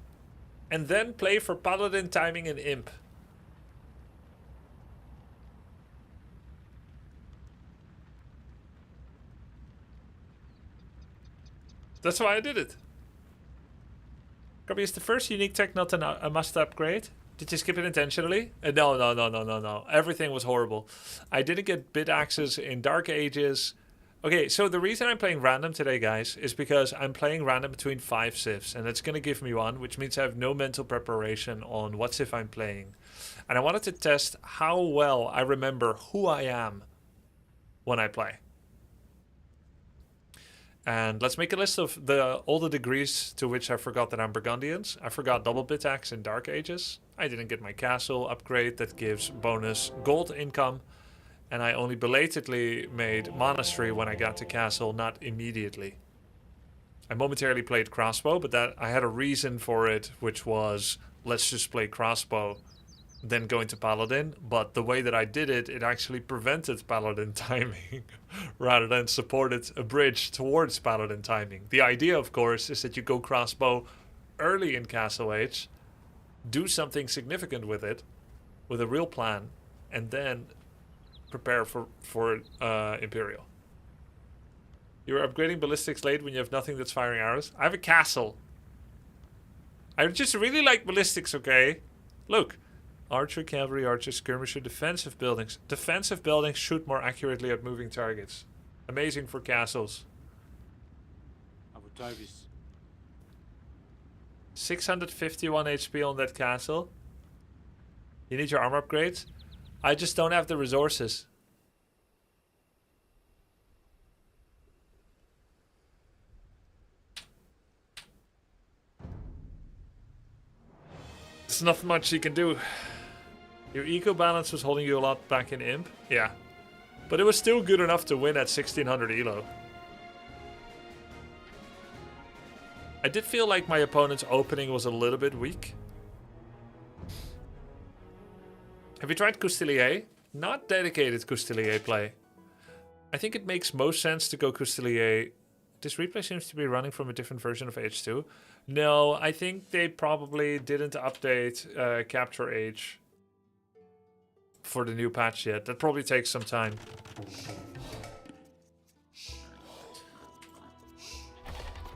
and then play for Paladin, Timing, and Imp. That's why I did it. Grubby, is the first unique tech not a must upgrade? Did you skip it intentionally? No. Everything was horrible. I didn't get bit axes in Dark Ages. Okay, so the reason I'm playing random today, guys, is because I'm playing random between 5 civs, and it's going to give me one, which means I have no mental preparation on what civ I'm playing. And I wanted to test how well I remember who I am when I play. And let's make a list of all the degrees to which I forgot that I'm Burgundians. I forgot double bit axe in Dark Ages. I didn't get my castle upgrade that gives bonus gold income. And I only belatedly made monastery when I got to castle, not immediately. I momentarily played crossbow, but that I had a reason for it, which was let's just play crossbow, then go into paladin. But the way that I did it, it actually prevented paladin timing rather than supported a bridge towards paladin timing. The idea, of course, is that you go crossbow early in Castle Age, do something significant with it, with a real plan, and then prepare for Imperial. You're upgrading ballistics late when you have nothing that's firing arrows. I have a castle. I just really like ballistics, okay? Look. Archer, cavalry, archer, skirmisher, defensive buildings. Defensive buildings shoot more accurately at moving targets. Amazing for castles. 651 HP on that castle. You need your armor upgrades? I just don't have the resources. There's not much you can do. Your eco balance was holding you a lot back in Imp. Yeah. But it was still good enough to win at 1600 elo. I did feel like my opponent's opening was a little bit weak. Have you tried Coustelier? Not dedicated Coustelier play. I think it makes most sense to go Coustelier. This replay seems to be running from a different version of H2. No, I think they probably didn't update Capture Age for the new patch yet. That probably takes some time.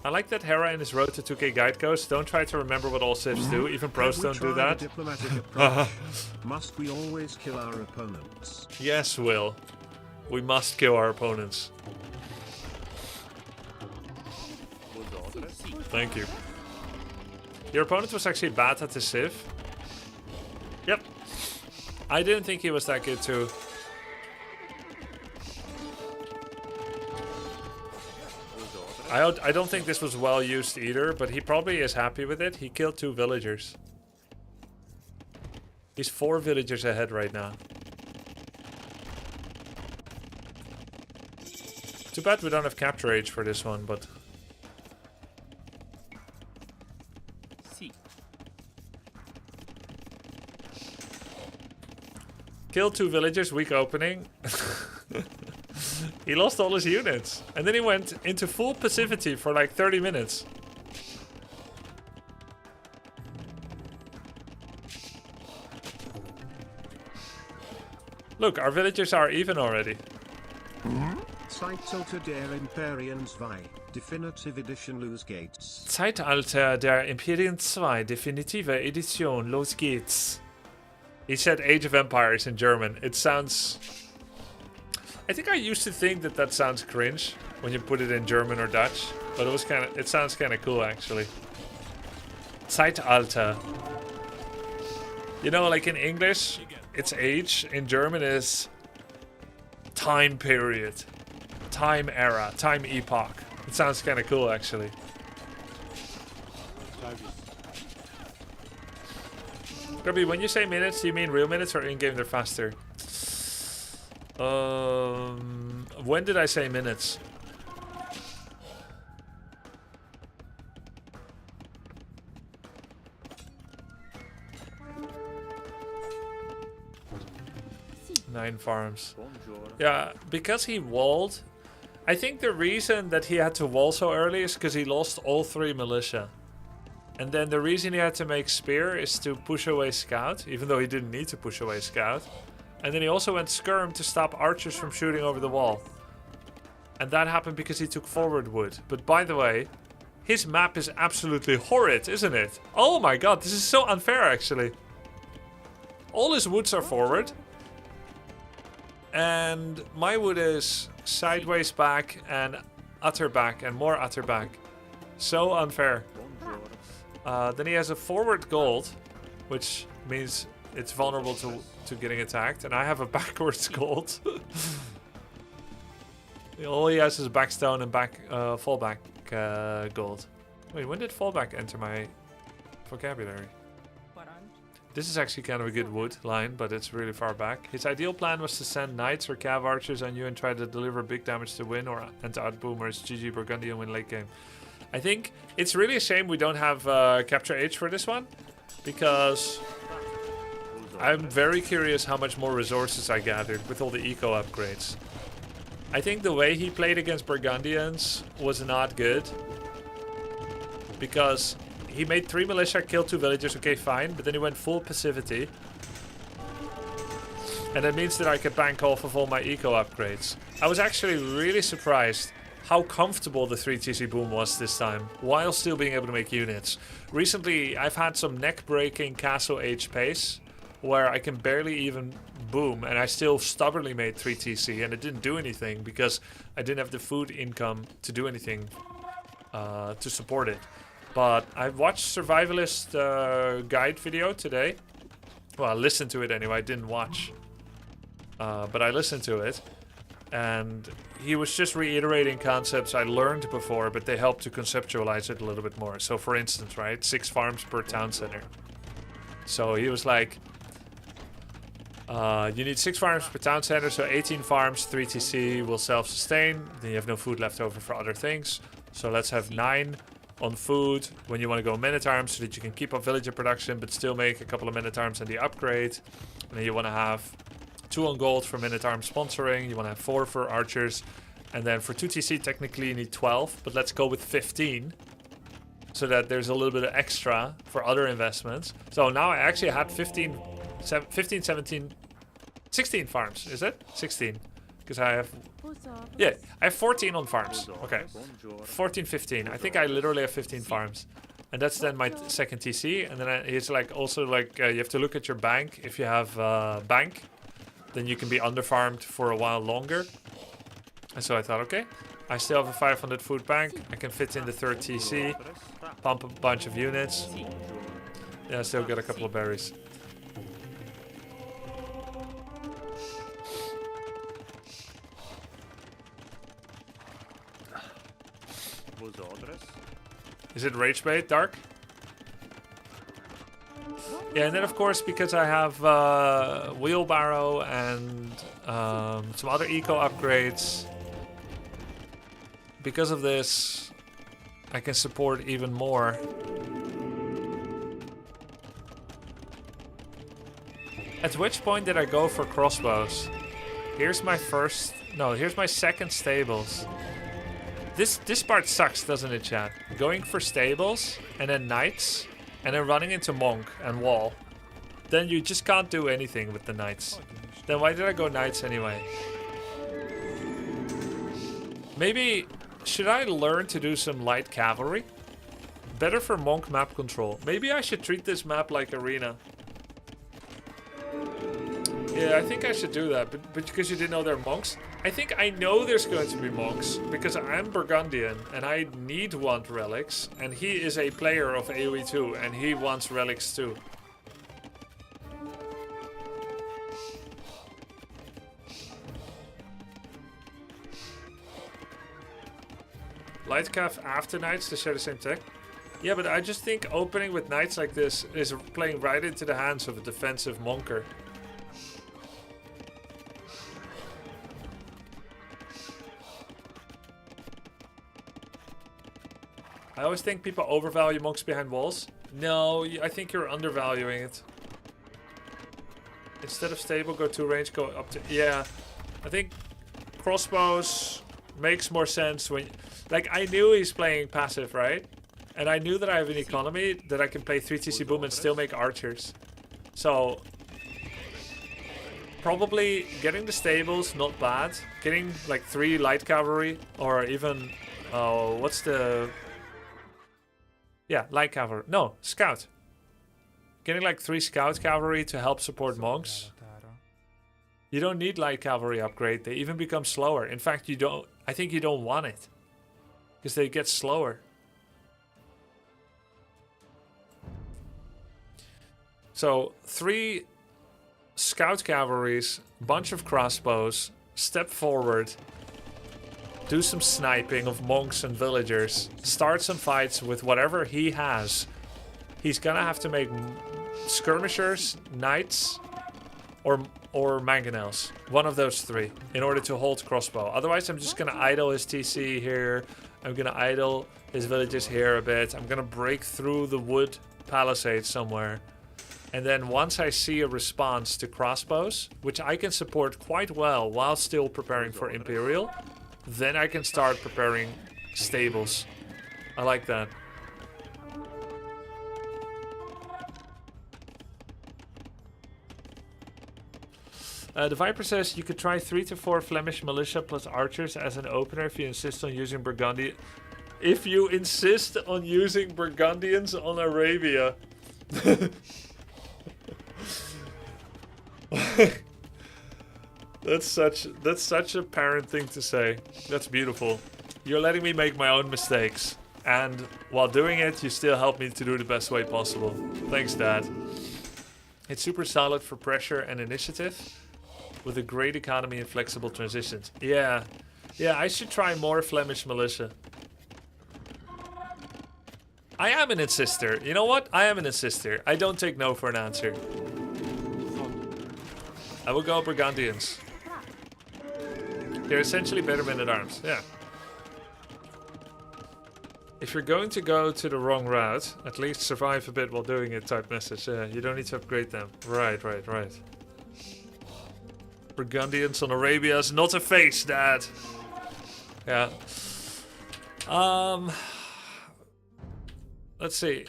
I like that Hera in his Road to 2K guide goes, don't try to remember what all civs do, even pros don't do that. Diplomatic approach? Must we always kill our opponents? Yes, Will. We must kill our opponents. Thank you. Your opponent was actually bad at the civ. Yep. I didn't think he was that good too. I don't think this was well used either, but he probably is happy with it. He killed 2 villagers. He's 4 villagers ahead right now. Too bad we don't have Capture Age for this one, but... Killed 2 villagers, weak opening. He lost all his units. And then he went into full passivity for like 30 minutes. Look, our villagers are even already. Zeitalter der Imperien 2, Definitive Edition, Los geht's. Zeitalter der Imperien 2, Definitive Edition, los geht's. He said Age of Empires in German. It sounds... I think I used to think that that sounds cringe when you put it in German or Dutch, but it sounds kind of cool actually. Zeitalter. You know, like in English, it's age. In German is time period, time era, time epoch. It sounds kind of cool actually. Grubby, when you say minutes, do you mean real minutes or in-game they're faster? When did I say minutes? Nine farms. Yeah, because he walled, I think the reason that he had to wall so early is because he lost all 3 militia. And then the reason he had to make spear is to push away scout, even though he didn't need to push away scout. And then he also went skirm to stop archers from shooting over the wall. And that happened because he took forward wood. But by the way, his map is absolutely horrid, isn't it? Oh my god, this is so unfair actually. All his woods are forward. And my wood is sideways back and utter back and more utter back. So unfair. Then he has a forward gold, which means it's vulnerable to getting attacked. And I have a backwards gold. All he has is backstone and fallback gold. Wait, when did fallback enter my vocabulary? This is actually kind of a good wood line, but it's really far back. His ideal plan was to send knights or cav archers on you and try to deliver big damage to win, and to outboomers. GG Burgundy and win late game. I think it's really a shame we don't have capture H for this one, because I'm very curious how much more resources I gathered with all the eco upgrades. I think the way he played against Burgundians was not good, because he made 3 militia, killed 2 villagers, okay fine, but then he went full passivity. And that means that I could bank off of all my eco upgrades. I was actually really surprised how comfortable the 3 TC boom was this time, while still being able to make units. Recently, I've had some neck-breaking castle age pace, where I can barely even boom, and I still stubbornly made 3 TC, and it didn't do anything, because I didn't have the food income to do anything to support it. But I watched Survivalist guide video today. Well, I listened to it anyway, I didn't watch. But I listened to it. And he was just reiterating concepts I learned before, but they helped to conceptualize it a little bit more. So for instance, right, 6 farms per town center. So he was like, you need 6 farms per town center, so 18 farms, 3 TC will self-sustain. Then you have no food left over for other things. So let's have 9 on food when you want to go men-at-arms, so that you can keep up villager production but still make a couple of men-at-arms and the upgrade. And then you want to have 2 on gold for men-at-arms sponsoring, you want to have 4 for archers, and then for 2 TC technically you need 12, but let's go with 15 so that there's a little bit of extra for other investments. So now I actually had 15, 17, 16 farms, is it? 16, because I have, yeah, I have 14 on farms. Okay, 14, 15. I think I literally have 15 farms. And that's then my second TC. And then it's like also like you have to look at your bank. If you have bank, then you can be under-farmed for a while longer. And so I thought, okay, I still have a 500 food bank. I can fit in the 3rd TC, pump a bunch of units. Yeah, I still got a couple of berries. Is it rage bait, Dark? Yeah, and then of course, because I have wheelbarrow and some other eco upgrades, because of this, I can support even more. At which point did I go for crossbows? Here's my first, no, here's my second stables. This part sucks, doesn't it, chat? Going for stables, and then knights, and then running into monk and wall. Then you just can't do anything with the knights. Then why did I go knights anyway? Maybe, should I learn to do some light cavalry? Better for monk map control. Maybe I should treat this map like arena. Yeah, I think I should do that, but because you didn't know they're monks. I think I know there's going to be monks, because I'm Burgundian, and I want relics, and he is a player of AoE2, and he wants relics too. Light cav after knights to share the same tech? Yeah, but I just think opening with knights like this is playing right into the hands of a defensive monker. I always think people overvalue monks behind walls. No, I think you're undervaluing it. Instead of stable, go to range, go up to... Yeah, I think crossbows makes more sense when... Like, I knew he's playing passive, right? And I knew that I have an economy that I can play 3 TC Boom and still make archers. So... Probably getting the stables, not bad. Getting like 3 light cavalry or even... what's the... Yeah, light cavalry. No, scout. Getting like 3 scout cavalry to help support monks. You don't need light cavalry upgrade. They even become slower. In fact, you don't... I think you don't want it. Because they get slower. So, 3 scout cavalries, bunch of crossbows, step forward, do some sniping of monks and villagers, start some fights with whatever he has. He's gonna have to make skirmishers, knights, or mangonels. One of those 3 in order to hold crossbow. Otherwise, I'm just gonna idle his TC here. I'm gonna idle his villages here a bit. I'm gonna break through the wood palisade somewhere. And then once I see a response to crossbows, which I can support quite well while still preparing for Imperial, then I can start preparing stables. I like that. The Viper says you could try 3 to 4 Flemish militia plus archers as an opener if you insist on using Burgundy. If you insist on using Burgundians on Arabia. That's such a parent thing to say. That's beautiful. You're letting me make my own mistakes. And while doing it, you still help me to do it the best way possible. Thanks, Dad. It's super solid for pressure and initiative. With a great economy and flexible transitions. Yeah. Yeah, I should try more Flemish militia. I am an insister. You know what? I am an insister. I don't take no for an answer. I will go Burgundians. They're essentially better men at arms. Yeah. If you're going to go to the wrong route, at least survive a bit while doing it type message. Yeah, you don't need to upgrade them. Right. Burgundians on Arabia is not a face, Dad. Yeah. Let's see.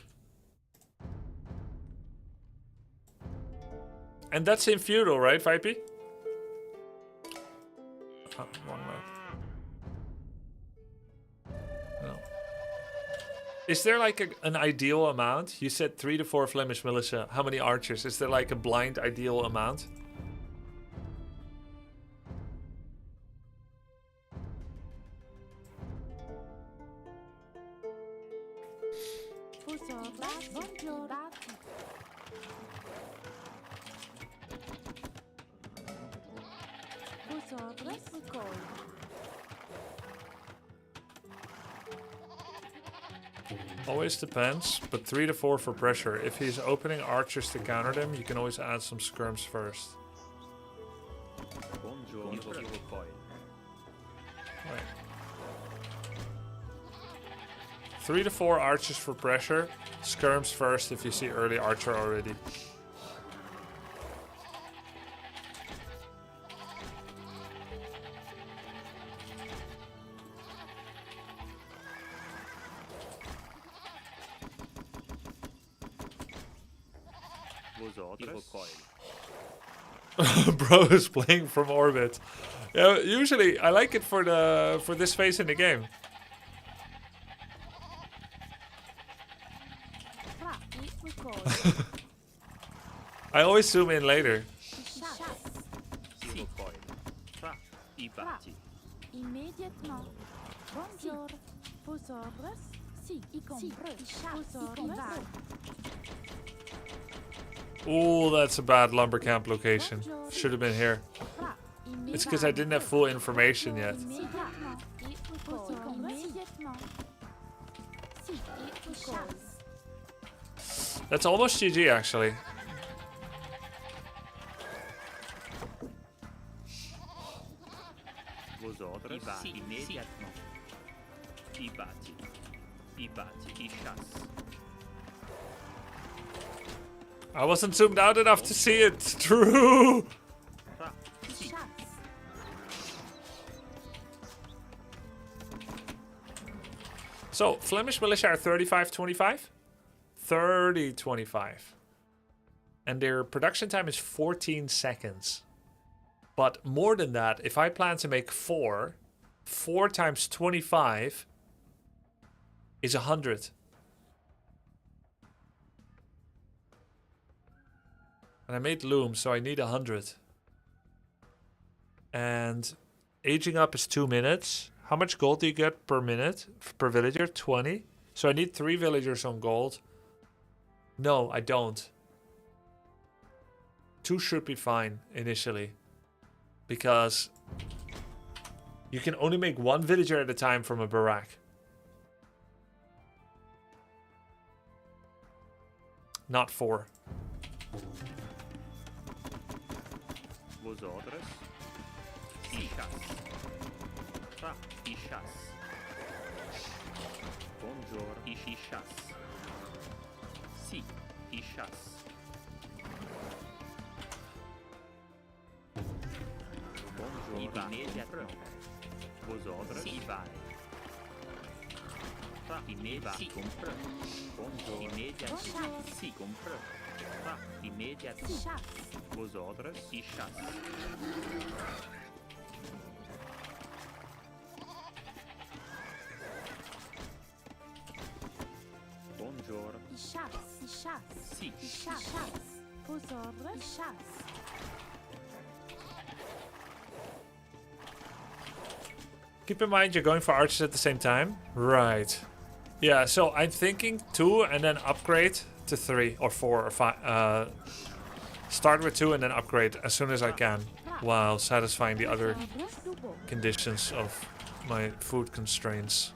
And that's in feudal, right, Vipey? Oh, wrong map. No. Is there like an ideal amount? You said 3 to 4 Flemish militia. How many archers? Is there like a blind ideal amount? Always depends, but 3 to 4 for pressure. If he's opening archers to counter them, you can always add some skirms first. Right. 3 to 4 archers for pressure, skirms first if you see early archer already. Bro is playing from orbit. Yeah, usually I like it for this phase in the game. I always zoom in later. Ooh, that's a bad lumber camp location. Should have been here. It's because I didn't have full information yet. That's almost GG, actually. I wasn't zoomed out enough to see it. True. So, Flemish militia are 35-25? 30-25. And their production time is 14 seconds. But more than that, if I plan to make 4 times 25 is 100. And I made loom, so I need 100. And aging up is 2 minutes. How much gold do you get per minute? Per villager? 20. So I need 3 villagers on gold. No, I don't. 2 should be fine initially. Because you can only make 1 villager at a time from a barrack. Not 4. Vosotros, hijas. Tra, hijas. Bonjour, hijas. Si, hijas. Bonjour, immédiatement. Vosotros, si vai. Tra, immédiatement. Compré. Bonjour, immédiatement. Si, compré. Tra, immédiatement. Vosotros, hijas. Bonjour. Si. Keep in mind you're going for archers at the same time. Right. Yeah, so I'm thinking 2 and then upgrade to 3 or 4 or 5. Start with 2 and then upgrade as soon as I can, while satisfying the other conditions of my food constraints.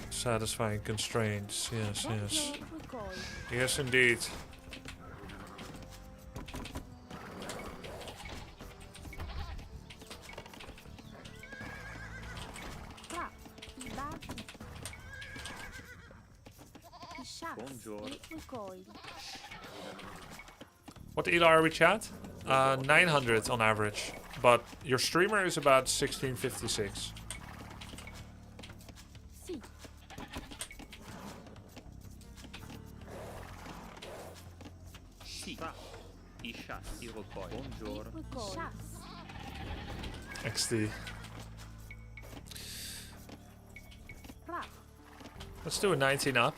Satisfying constraints, yes, yes. Yes, indeed. What ELA are we, chat? 900 on average. But your streamer is about 1656. XD. Let's do a 19 up.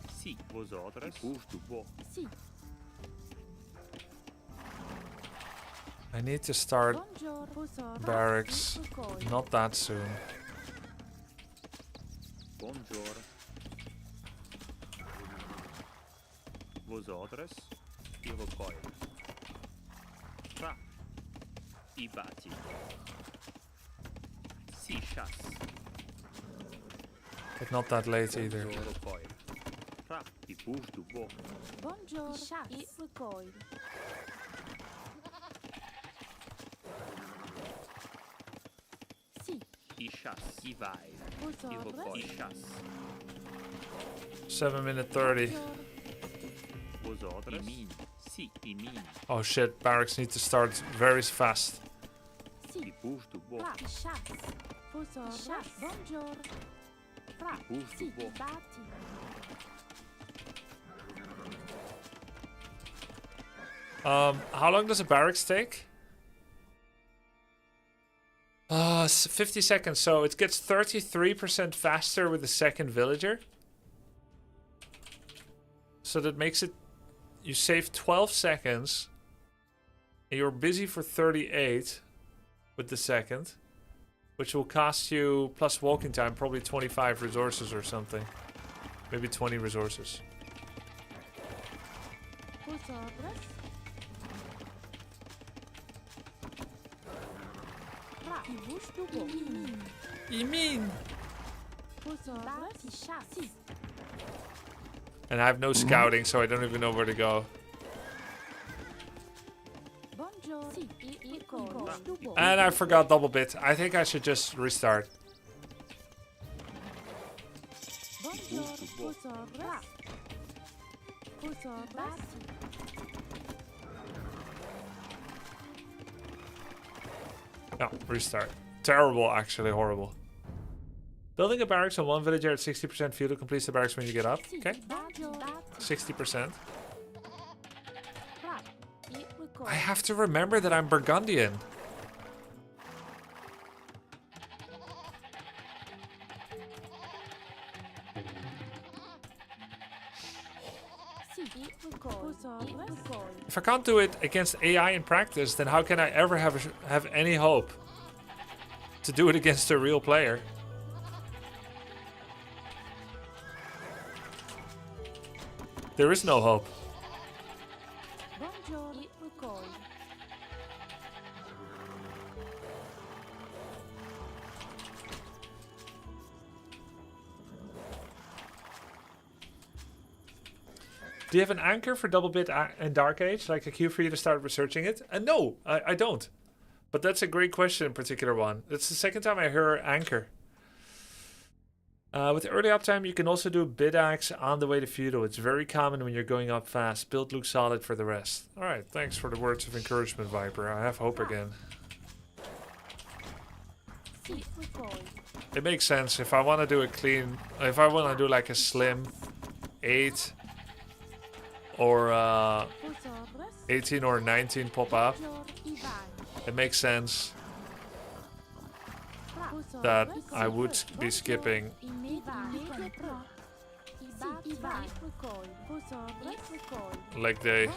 Si, vosotros. Si. I need to start barracks not that soon. Bonjour. Vosotros. Iroquois. Tra. Ibati. Si, chasse. But not that late either. Bonjour, Iroquois. Si. Ishas, Ivai. Iroquois. Ishas. 7 minute 30. Vosotros. Imin. Si, imin. Oh shit, barracks need to start very fast. Si. Vosotros. Bonjour. Si, Ibati. How long does a barracks take? 50 seconds, so it gets 33% faster with the second villager. So that makes it... You save 12 seconds. And you're busy for 38 with the second. Which will cost you, plus walking time, probably 25 resources or something. Maybe 20 resources. Imin. And I have no scouting, so I don't even know where to go. And I forgot double bit. I think I should just restart. No, restart. Terrible, actually, horrible. Building a barracks on one villager at 60% feudal completes the barracks when you get up. Okay. 60%. I have to remember that I'm Burgundian. If I can't do it against AI in practice, then how can I ever have any hope to do it against a real player? There is no hope. Do you have an anchor for double bit and Dark Age, like a queue for you to start researching it? No, I don't. But that's a great question, particular one. It's the second time I heard anchor. With early uptime, you can also do bid axe on the way to feudal. It's very common when you're going up fast. Build looks solid for the rest. All right, thanks for the words of encouragement, Viper. I have hope again. It makes sense if I want to do a clean, if I want to do like a slim 8 or 18 or 19 pop up. It makes sense that I would be skipping leg day.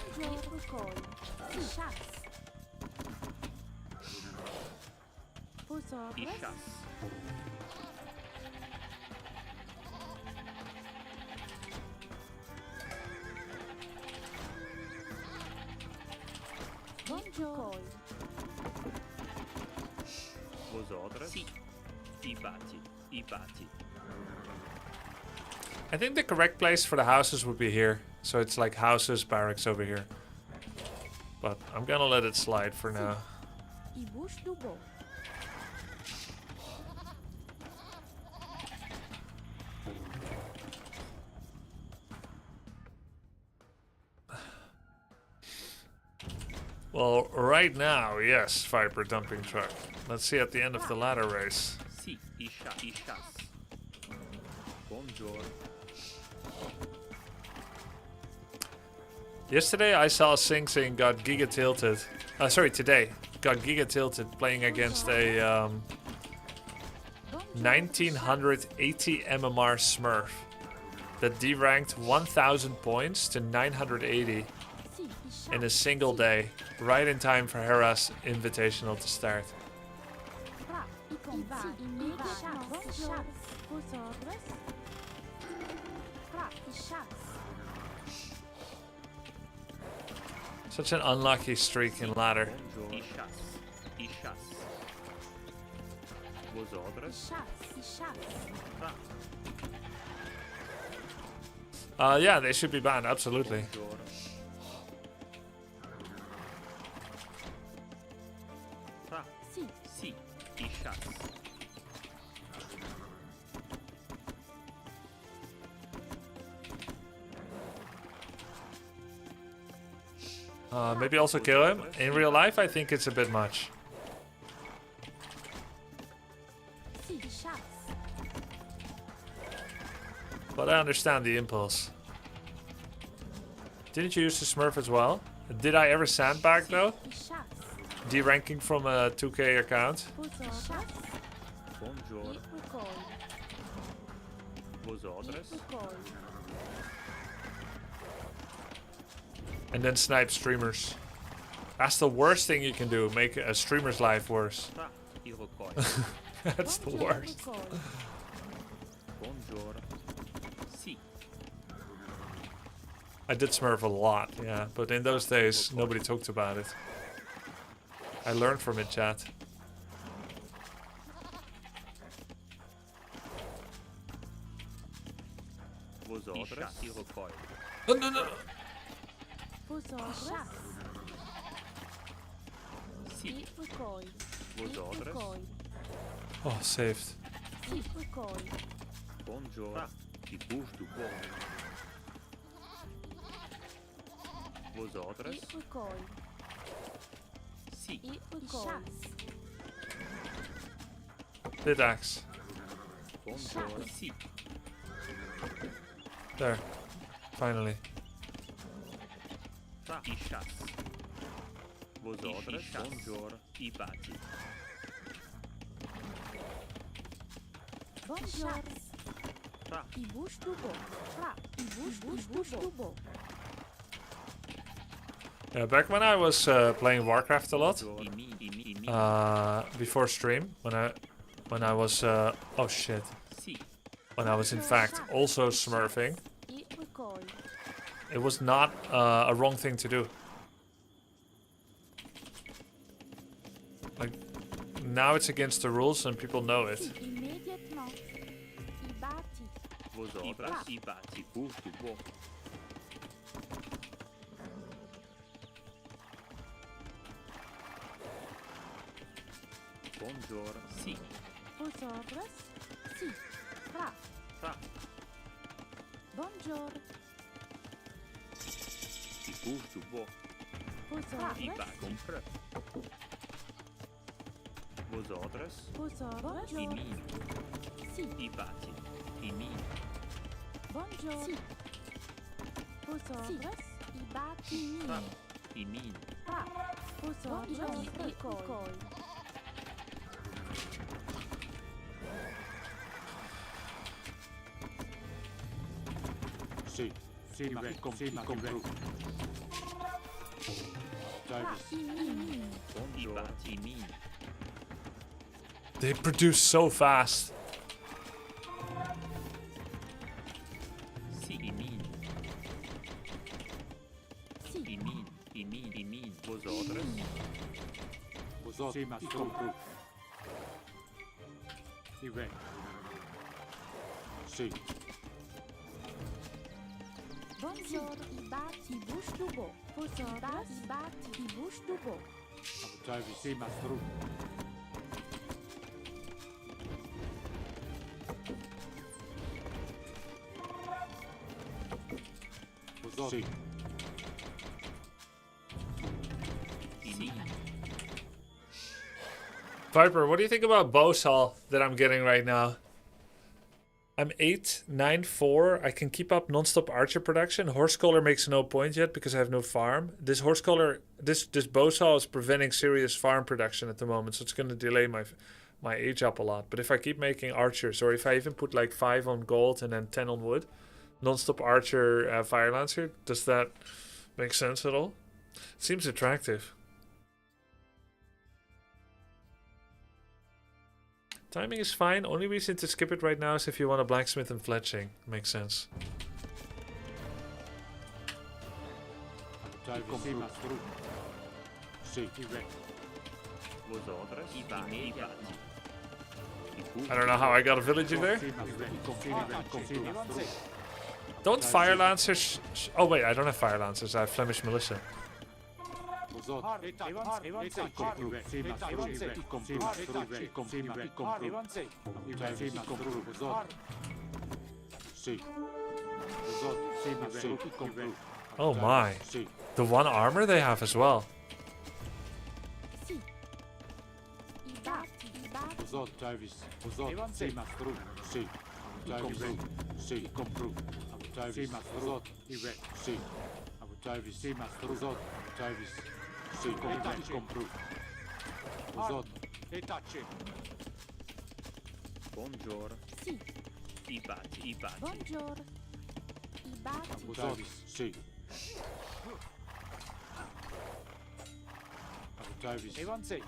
I think the correct place for the houses would be here. So it's like houses, barracks over here. But I'm gonna let it slide for now. Well, right now, yes, Viper dumping truck. Let's see at the end of the ladder race. Yesterday I saw Sing Sing got giga tilted. Sorry, today got giga tilted playing against a 1980 MMR Smurf that deranked 1,000 points to 980 in a single day, right in time for Hera's invitational to start. Such an unlucky streak in ladder. Yeah, they should be banned, absolutely. Maybe also kill him. In real life, I think it's a bit much. But I understand the impulse. Didn't you use the Smurf as well? Did I ever sandbag though? De-ranking from a 2K account? And then snipe streamers. That's the worst thing you can do. Make a streamer's life worse. That's the worst. I did Smurf a lot, yeah. But in those days, nobody talked about it. I learned from it, chat. Oh, no, no. Oh, saved. Vosotros? E recoi. Sì. E recoi. Pickaxe. Buongiorno. Sì. There. Finally. Tra i chas. Vosotros? Buongiorno. I bati. Buongiorno. Tra. I bush do bo. Tra. I bush do bo. Yeah, back when I was playing Warcraft a lot, before stream, when I was oh shit, Sì. when I was in fact also smurfing, E recoi. it was not a wrong thing to do. Like now it's against the rules and people know it. Immédiatement. I bati. Vosotros? I bati. Bush do bo. Buongiorno. Sì. Vosotros? Sì. Tra. Tra. Buongiorno. I bush do bo. I Vosotros? bati. Compre. Vosotros? Vosotros? I min. Sì. I bati. I min. Buongiorno. Sì. Vosotros? I bati. Tra. I min. Tra. Vosotros? I recoi. Sì, sì, ma compro. Tra. I min. I bati. I min. They produce so fast. Sì. I min. Sì. I min. I min. I min. Vosotros? Sì, ma compro. I re. Sì, Buongiorno. I bati. I bush do bo. Vosotros? I bati. I bush do bo. avutavi sì, ma stru. Sì, I min. Viper, what do you think about bow saw that I'm getting right now? I'm 8, 9, 4. I can keep up non-stop archer production. Horse collar makes no point yet because I have no farm. This horse collar, this bow saw is preventing serious farm production at the moment, so it's going to delay my age up a lot. But if I keep making archers, or if I even put like 5 on gold and then 10 on wood, non-stop archer fire lancer, does that make sense at all? Seems attractive. Timing is fine. Only reason to skip it right now is if you want a blacksmith and fletching. Makes sense. avutavi sì, ma stru. Sì, i re. Vosotros? I bati. I bati. I bush. I don't know how I got a villager there. Sì, ma stru. Don't fire lancers. Oh wait, I don't have fire lancers. I have Flemish militia. Vosotros? Compro. Sì, ma stru. I re. Compro. Sì, ma compro. Avutavi sì, compro. Vosotros? Sì. Vosotros? Sì, ma stru. Compro. Oh my. Sì. The one armor they have as well. Sì. I bati. I bati. Vosotros, Travis. Vosotros? Sì, ma stru. Sì. Avutavi sì, compro. Avutavi sì, ma stru. I re. Sì. Avutavi sì, ma stru. Vosotros? Travis. Sì, compro. Vosotros? E tacce. Buongiorno. Sì. I bati. I bati. Buongiorno. I bati. Vosotros? Sì. Avutavi sì. Vosotros? Sì.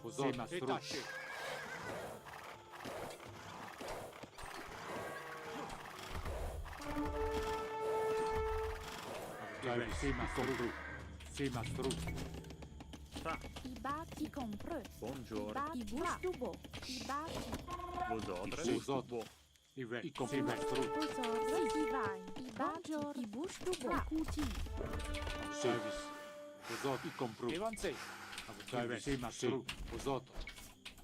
Vosotros? Ma stru. Avutavi sì, ma stru. Sì, ma stru. Tra. I bati compro. Buongiorno. I bush do bo. I bati. Vosotros? Sì, vosotros. I re. I compro. Ma stru. Vosotros? I vai. I bati. I bush do bo. Cuti. Service. Vosotros? I compro. Avutavi sì, ma stru. Vosotros?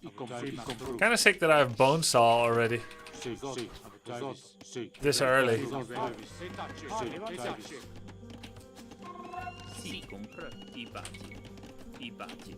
Kind of sick that I have bone saw already. This early. Si compră. Ibati. Ibati.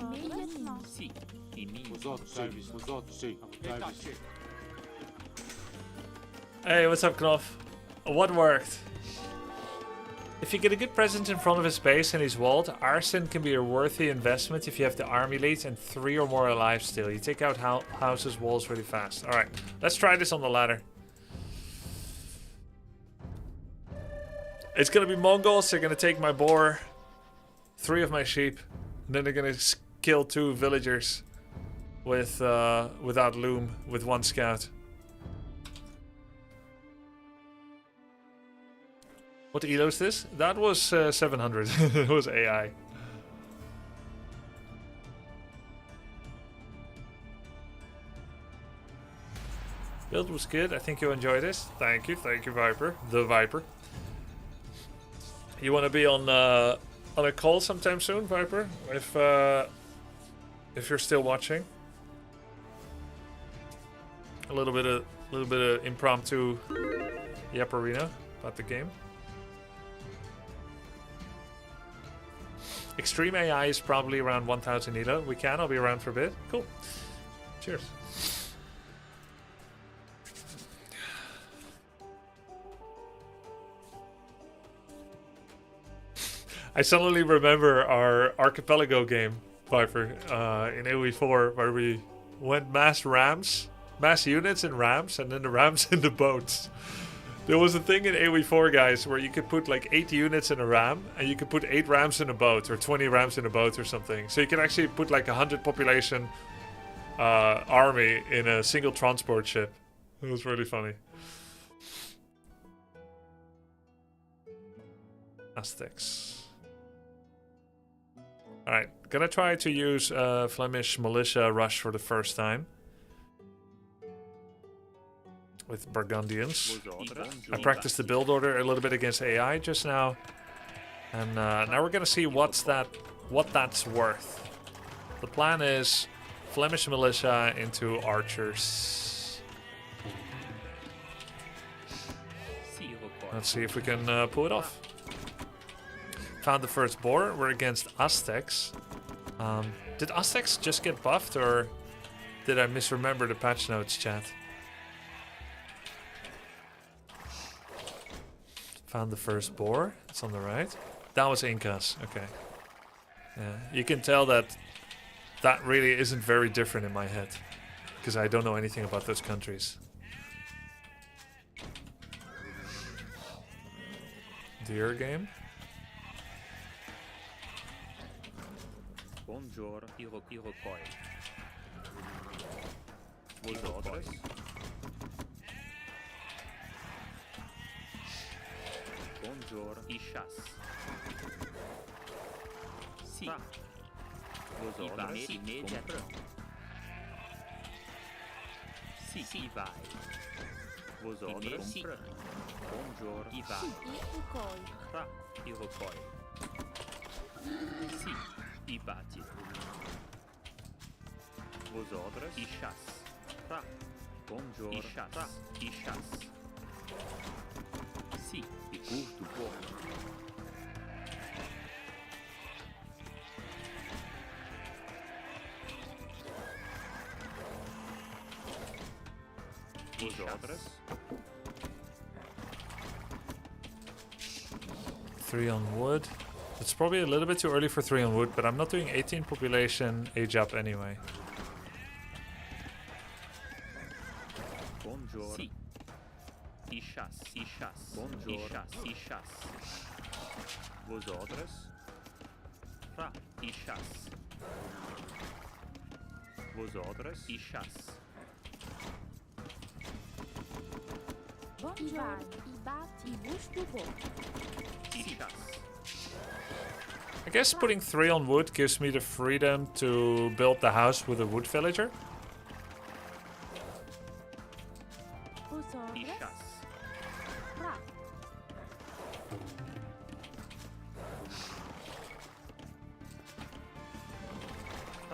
Immédiatement. Si. Immédiatement. Hey, what's up, Knopf? What worked? If you get a good presence in front of his base and he's walled, arson can be a worthy investment if you have the army leads and 3 or more alive still. You take out houses' walls really fast. Alright, let's try this on the ladder. It's gonna be Mongols, they're gonna take my boar, 3 of my sheep, and then they're gonna kill 2 villagers with without loom, with 1 scout. What elo is this? That was 700. It was AI. Build was good. I think you'll enjoy this. Thank you, Viper. The Viper. You want to be on a call sometime soon, Viper? If you're still watching. A little bit of impromptu Yaparina about the game. Extreme AI is probably around 1000 elo. I'll be around for a bit. Cool. Cheers. I suddenly remember our archipelago game, Viper, in AoE4, where we went mass units in rams, and then the rams in the boats. There was a thing in AoE4, guys, where you could put like 8 units in a ram, and you could put 8 rams in a boat, or 20 rams in a boat, or something. So you can actually put like 100 population army in a single transport ship. It was really funny. Aztecs. Alright, gonna try to use Flemish militia rush for the first time. With Burgundians. I practiced the build order a little bit against AI just now. And now we're gonna see what that's worth. The plan is Flemish militia into archers. Let's see if we can pull it off. Found the first boar. We're against Aztecs. Did Aztecs just get buffed, or did I misremember the patch notes, chat? Found the first boar. It's on the right. That was Incas. Okay. Yeah, you can tell that really isn't very different in my head, because I don't know anything about those countries. Deer game. Bonjour, Iroquois. Vosotros. Bonjour, Ishas. Si. Vosotros. Immédiatement. Si, vai. Vosotros. Bonjour, Ibai. Iroquois. Ra, Iroquois. Si. Ibati. Vosotros. Ishas. Ra. Bonjour. Ishas. Ra. Ishas. Si. E curto pouco. Vosotros. 3 on wood. It's probably a little bit too early for 3 on wood, but I'm not doing 18 population age up anyway. Bonjour. Si. Ishas. Ishas. Bonjour. Ishas. Ishas. Vosotros. Ra. Ishas. Vosotros. Ishas. Buongiorno. I batti. I bustubo. Ishas. I guess putting 3 on wood gives me the freedom to build the house with a wood villager. Osores. Ishas. Ra.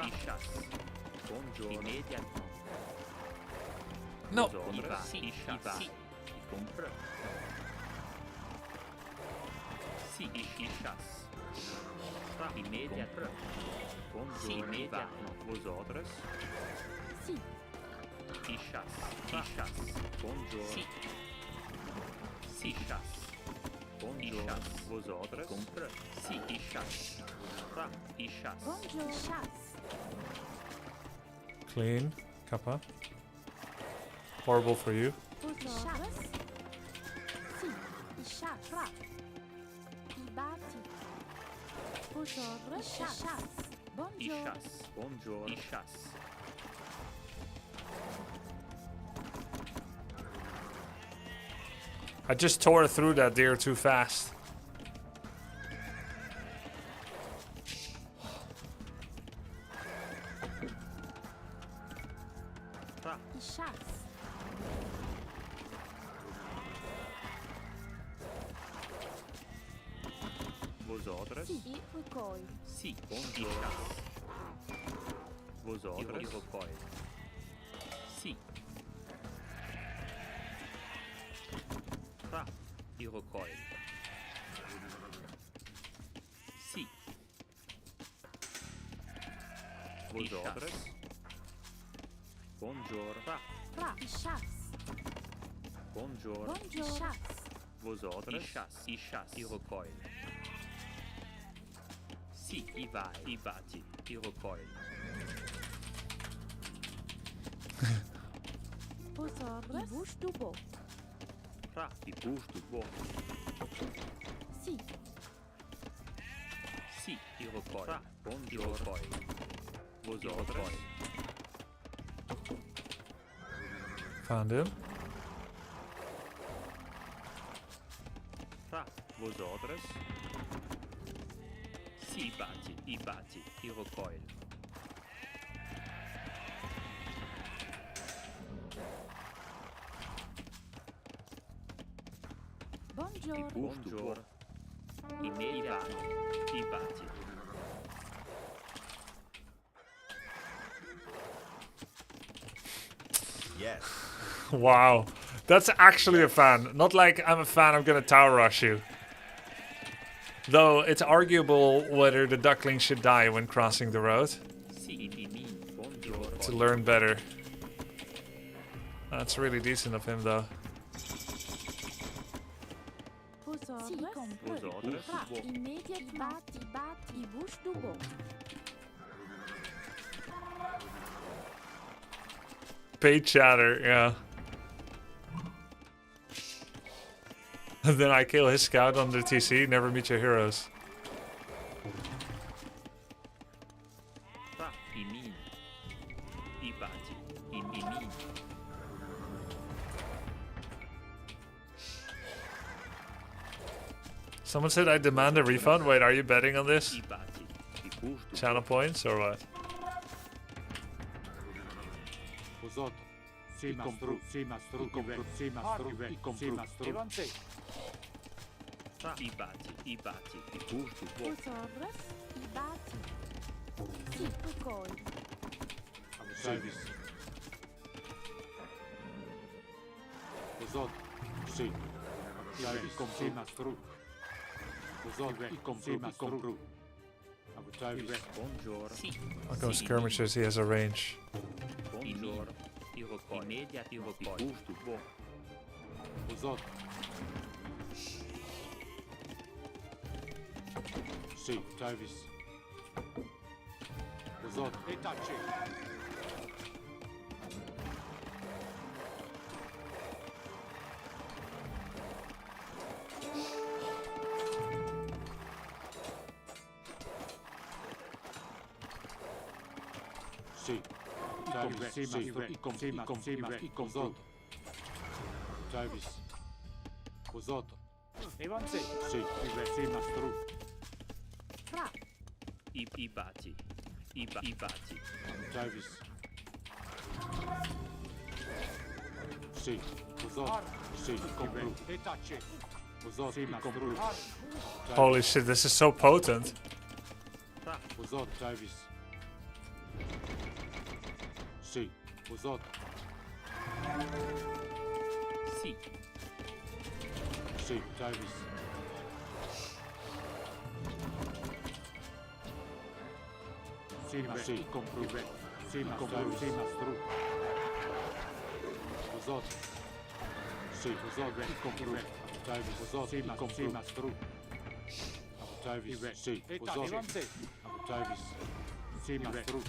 Ishas. Buongiorno. Immediatement. No. Iva. Ishas. Si. Compre. Si. Ishas. Immediatement. Buongiorno. Immediatement. Vos ordres. Si. Ishas. Ishas. Buongiorno. Si. Ishas. Buongiorno. Vos ordres. Compre. Si. Ishas. Ra. Ishas. Buongiorno. Chas. Clean. Kappa. Horrible for you. Osores. Si. I chas. Ra. I batti. Osores. Chas. Buongiorno. Ishas. Buongiorno. Ishas. I just tore through that deer too fast. Ra. I chas. Vos ordres. Si. I recoil. Si. Buongiorno. Vos ordres. Iroquois. Si. Ra. Iroquois. Si. Vos ordres. Buongiorno. Ra. Ra. I chas. Buongiorno. Buongiorno. Chas. Vos ordres. Ishas. Ishas. Iroquois. Si. Ivai. Ibati. Iroquois. Osores. I bustubo. Ra. I bouge du bois. Si. Si. Iroquois. Ra. Buongiorno. Vos ordres. Found him. Ra. Vos ordres. Si. Ibati. Ibati. Iroquois. Buongiorno. Buongiorno. Immediatamente. Ibati. Yes. Wow. That's actually a fan. Not like I'm a fan, I'm gonna tower rush you. Though it's arguable whether the duckling should die when crossing the road. Si. Ibimi. Buongiorno. To learn better. That's really decent of him though. Osores. Si. Vos ordres. Ra. Immediate batti. Batti. I bustubo. Paid chatter, yeah. And then I kill his scout on the TC, never meet your heroes. Ra. Imin. Ibati. Imin. Someone said I demand a refund. Wait, are you betting on this? Ibati. I bouge du Channel points or what? Vosotros. Si mastru. Si mastru. Si mastru. Si mastru. Ra. Ibati. Ibati. I bouge du bois. Osores. I batti. Si. Recoil. Service. Vosotros. Si. Service. Si mastru. Vosotros. Si mastru. Buongiorno. Si. I'll go skirmishes, he has a range. Buongiorno. Iroquois. Immediate Iroquois. I bouge du bois. Vosotros. Si. Service. Vosotros. Itachi. Si. Service. Si. Si. Si. Si. Si. Service. Usoto. Evanze. Sì, sì, mastru. Fra. Ibati. Ibati. Travis. Sì, usoto. Sì, compru. E tacce. Usoto, compru. Holy shit, this is so potent. Usoto, Travis. Sì, usoto. Sì. Sì, Travis. Sì, compru. Sì, compru. Sì, mastru. Usoto. Sì, usoto, compru. Travis, usoto, sì, mastru. Travis, sì, usoto. Travis. Sì, mastru.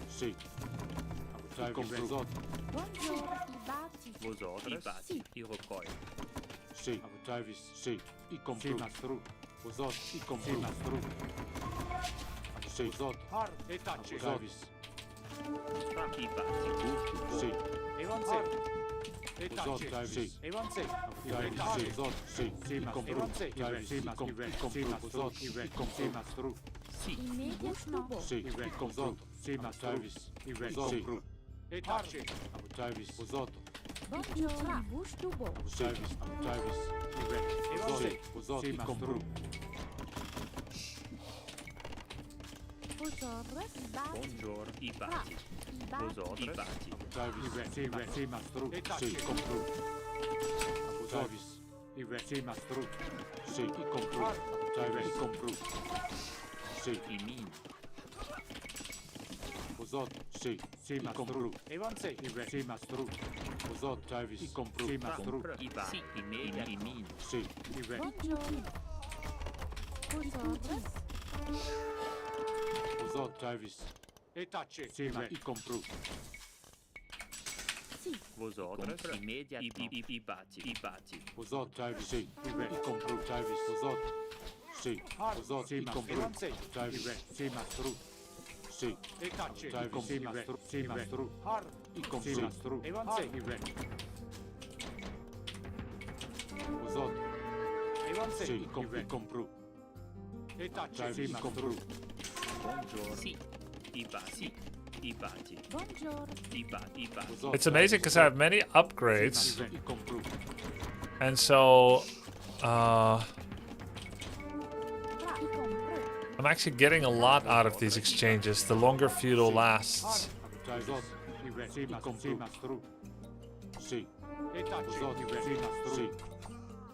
Sì. Travis, usoto. Buongiorno, Ibati. Vosotros. Ibati. Iroquois. Sì, Travis, sì. I compru. Sì, mastru. Usoto, i compru. Sì, mastru. Sì, usoto. E tacce. Travis. Ibati. Sì. Evanze. Usoto, Travis. Sì. Evanze. Travis, sì, usoto. Sì, sì, compru. Travis, sì, compru. Usoto, i compru. Mastru. Sì. Immediatement. Sì, i compru. Sì, Travis. Usoto. E tacce. Travis, usoto. Buongiorno, Bustubo. Travis, Travis. Usoto, usoto, i compru. Vosotros, Ibati. Buongiorno. Ibati. Ibati. Vosotros. Ibati. Travis, sì, mastru. Sì, compru. Travis, sì, mastru. Sì, i compru. Travis, i compru. Sì, Imin. usoto. Sì, sì, mastru. Evanze, sì, mastru. Usoto, Travis, i compru. Sì, mastru. Ibati. Imin. Sì, Buongiorno. Vosotros. usoto, Travis. E tacce. Sì, ma i compru. Sì. Vosotros. Ibati. Ibati. Usoto, Travis, sì. I compru, Travis, usoto. Sì, usoto, i compru. Travis, sì, mastru. Sì, e tacce. Travis, sì, mastru. Sì, mastru. I compru, mastru. Evanze, usoto. Evanze, sì, i compru. E tacce. Sì, mastru. Buongiorno. Sì. Ibati. Ibati. Buongiorno. Ibati. Ibati. Usoto, It's amazing because I have many upgrades, sì, i compru. and so Fra. I compro. I'm actually getting a lot out of these exchanges the longer feudal lasts. Usoto, sì, mastru. Sì, e tacce. Usoto, sì, mastru. Sì,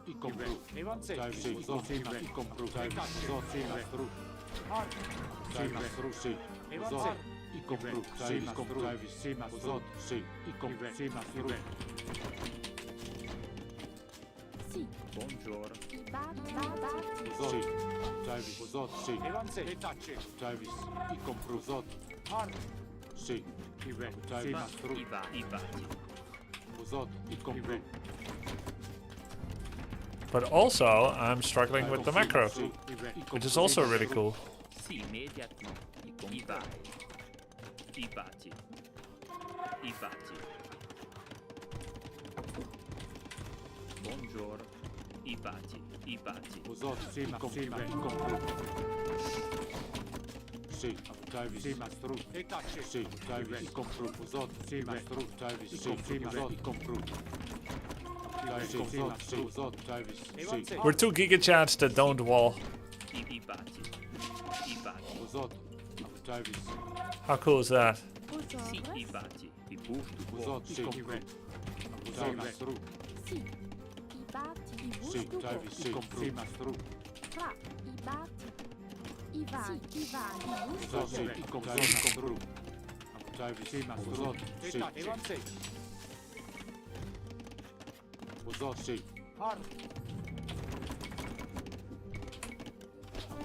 i compru. Evanze, sì, usoto, sì, i compru. Usoto, sì, mastru. Sì, mastru, sì. Usoto, i compru. Sì, mastru. Sì, mastru. Sì, i compru. Sì, mastru. Sì. Buongiorno. Ibati. Ibati. Usoto, sì. Travis, usoto, sì. Evanze, e tacce. Travis, i compru. Usoto. Sì, Travis, mastru. Ibati. Usoto, i compru. But also, I'm struggling with the macro, which is also really cool. Sì, immediatamente. Ibati. Ibati. Ibati. Buongiorno. Ibati. Ibati. Usoto, sì, i compru. Sì, Travis, sì, mastru. E tacce. Sì, Travis, i compru. Usoto, sì, mastru. Travis, sì, usoto, i compru. Usoto, Travis, sì. We're two Giga chats that don't wall. Ibati. Ibati. Usoto, Travis, How cool is that? Sì, Vosotros. Ibati. Ibusto. usoto, sì, compru. Usoto, mastru. Sì. Ibati. Sì, Ibustubo. Travis, sì, compru. Sì, mastru. Fra. Ibati. Ivan. Sì. Ivan. Usoto, sì, i compru. Mastru. Travis, sì, mastru. Usoto, sì. Evanze. Usoto, sì.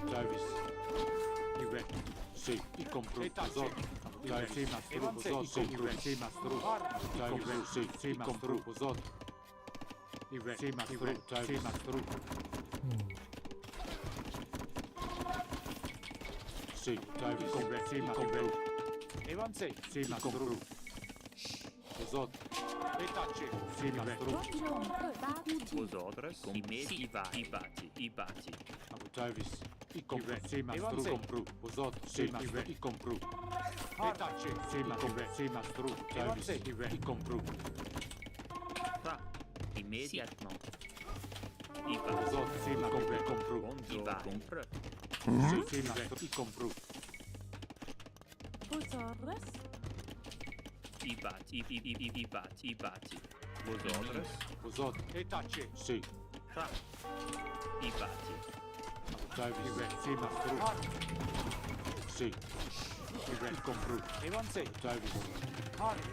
Travis, sì, i compru. Usoto, Travis, sì, mastru. Usoto, sì, sì, mastru. Travis, sì, i compru. Usoto. Sì, mastru. Travis, sì, mastru. Sì, Travis, sì, i compru. Evanze, sì, mastru. Usoto. Etace. Sì, mastro. Vosotros ibati. Abutavis. I compru. Sì, mastro. Compru. Vosotros. Sì, mastro. I compru. Etace. Sì, mastro. Abutavis. I compru. Fa. Immédiatement. Vosotros. Sì, mastro. I compru. Compre. Sì, mastro. I compru. Vosotros. Ibati. Vosotros. Vosotros. Etace. Sì. Fa. Ibati. Abutavis. Sì, mastro. Sì. I compru. Abutavis.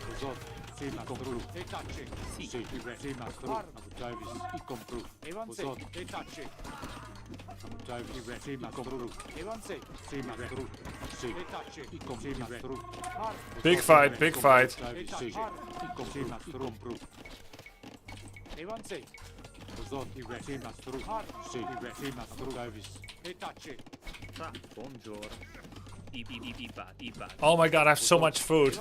Vosotros. Sì, mastro. Etace. Sì, mastro. Abutavis. I compru. Vosotros. Etace. Abutavis. Sì, mastro. Sì, mastro. Sì. Etace. I compru. Mastro. Big fight, big fight. Sì. I compru. I compru. Vosotros. Sì, mastro. Sì, mastro. Abutavis. Etace. Fa. Buongiorno. Ibati. Oh my god, I have so much food.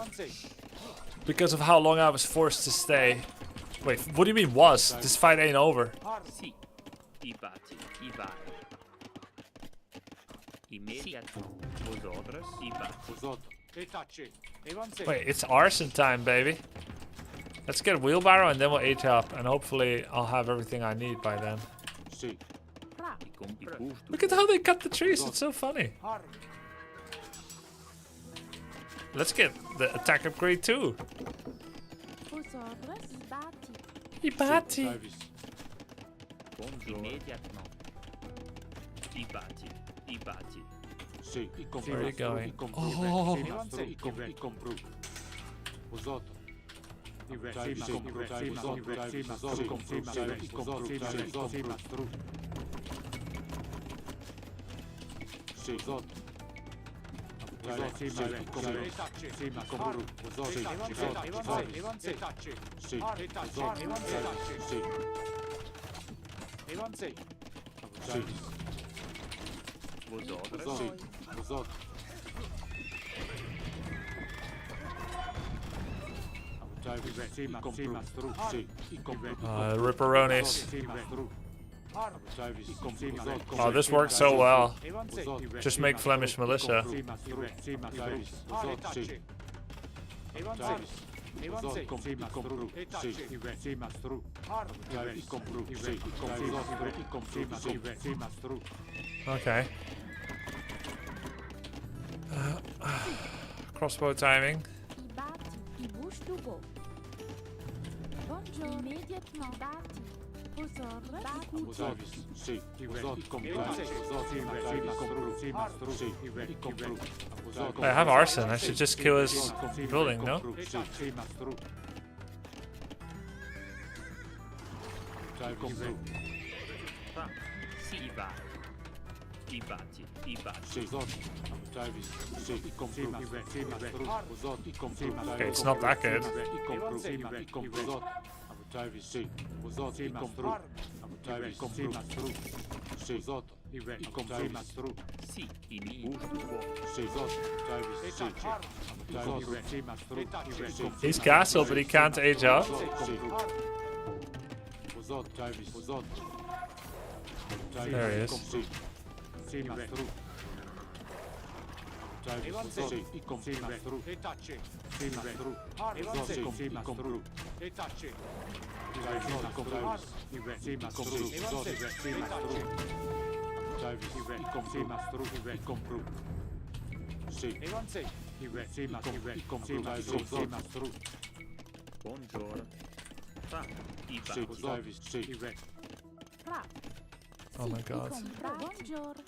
Because of how long I was forced to stay. Wait, what do you mean was? This fight ain't over. Sì. Ibati. Immediatement. Vosotros. Ibati. Vosotros. Etace. Wait, it's arson time, baby. Let's get a wheelbarrow and then we'll age up. And hopefully I'll have everything I need by then. Sì. Compre. Look at how they cut the trees, it's so funny. Let's get the attack upgrade too. Vosotros. Ibati. Ibati. Abutavis. Immediatement. Ibati. Sì, i compru. Where are you going? I compru. Oh. Sì, mastro. I compru. Vosotros. Sì, mastro. Sì, vosotros. Ripperonis. Oh, this works so well. Just make Flemish militia. Okay. Crossbow timing. Ibati. Ibushtubo. Buongiorno. Immediatement. Ibati. Vosotros. I have arson. I should just kill his building, no? Okay, it's not that good. He's castle, but he can't age up. There he is. Buongiorno. Fa. Oh my god. Buongiorno.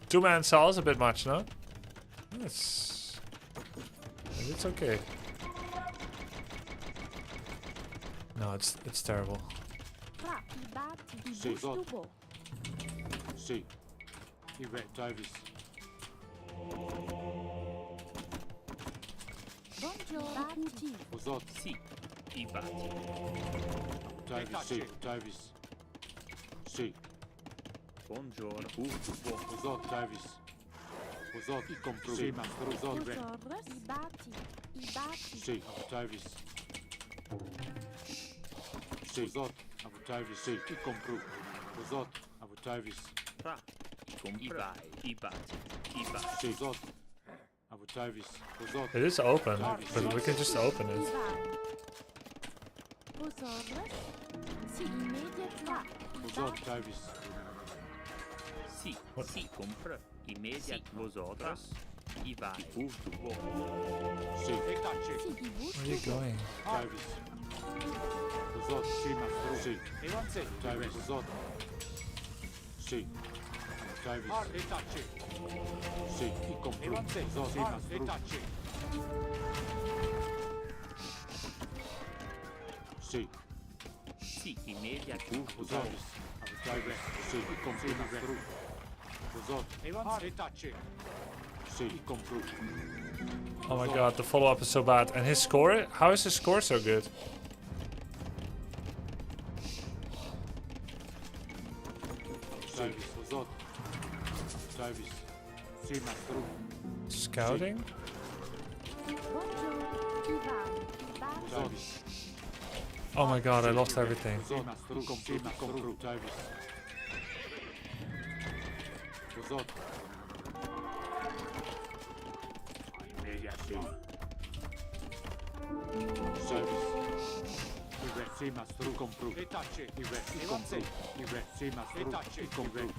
Two-man Saul is a bit much, no? Yes. And it's okay. No, it's terrible. Fra, I batti, I Sì, bustubo. Sì. I vet Davis. Buongiorno, puti. Uzot. Sì, i batti. Davis. Sì. Davis. Sì. Buongiorno, bustubo. Uzot Davis. Uzot. I compru. Sì, master. Uzot vet. Busorres, I batti, I batti. Sì. Davis. Sì. Uzot. Abu Davis. Sì. I compru. Uzot. Abu Davis. Fra, i vai, i batti, i batti. Sì. Uzot. Abu Davis. Uzot. It is open, but we can just open I it. vai. Busorres, sì, immediat fra. I Uzot batti. Davis. Sì, sì, compra. Immediat vosotros. I vai, bustubo. Sì. Sì, I Where are you bustubo. going? Davis. Uzot. Sì, master. Sì. Davis. Uzot. Sì. Davis. Sì. I compru. Uzot. Sì, master. Sì. Sì, immediat bustubo. Davis. Davis. Sì. I compru. Master. Uzot. Sì. I compru. Oh my god, the follow-up is so bad. And his score? How is his score so good? Davis. Uzot. Davis. Sì, master. Scouting? Buongiorno, I vai, I batti. Davis. Oh my god, I lost everything. Uzot. Sì, compru. Davis. Uzot. Davis. Sì, master. Compru. I compru. Sì, master. I compru.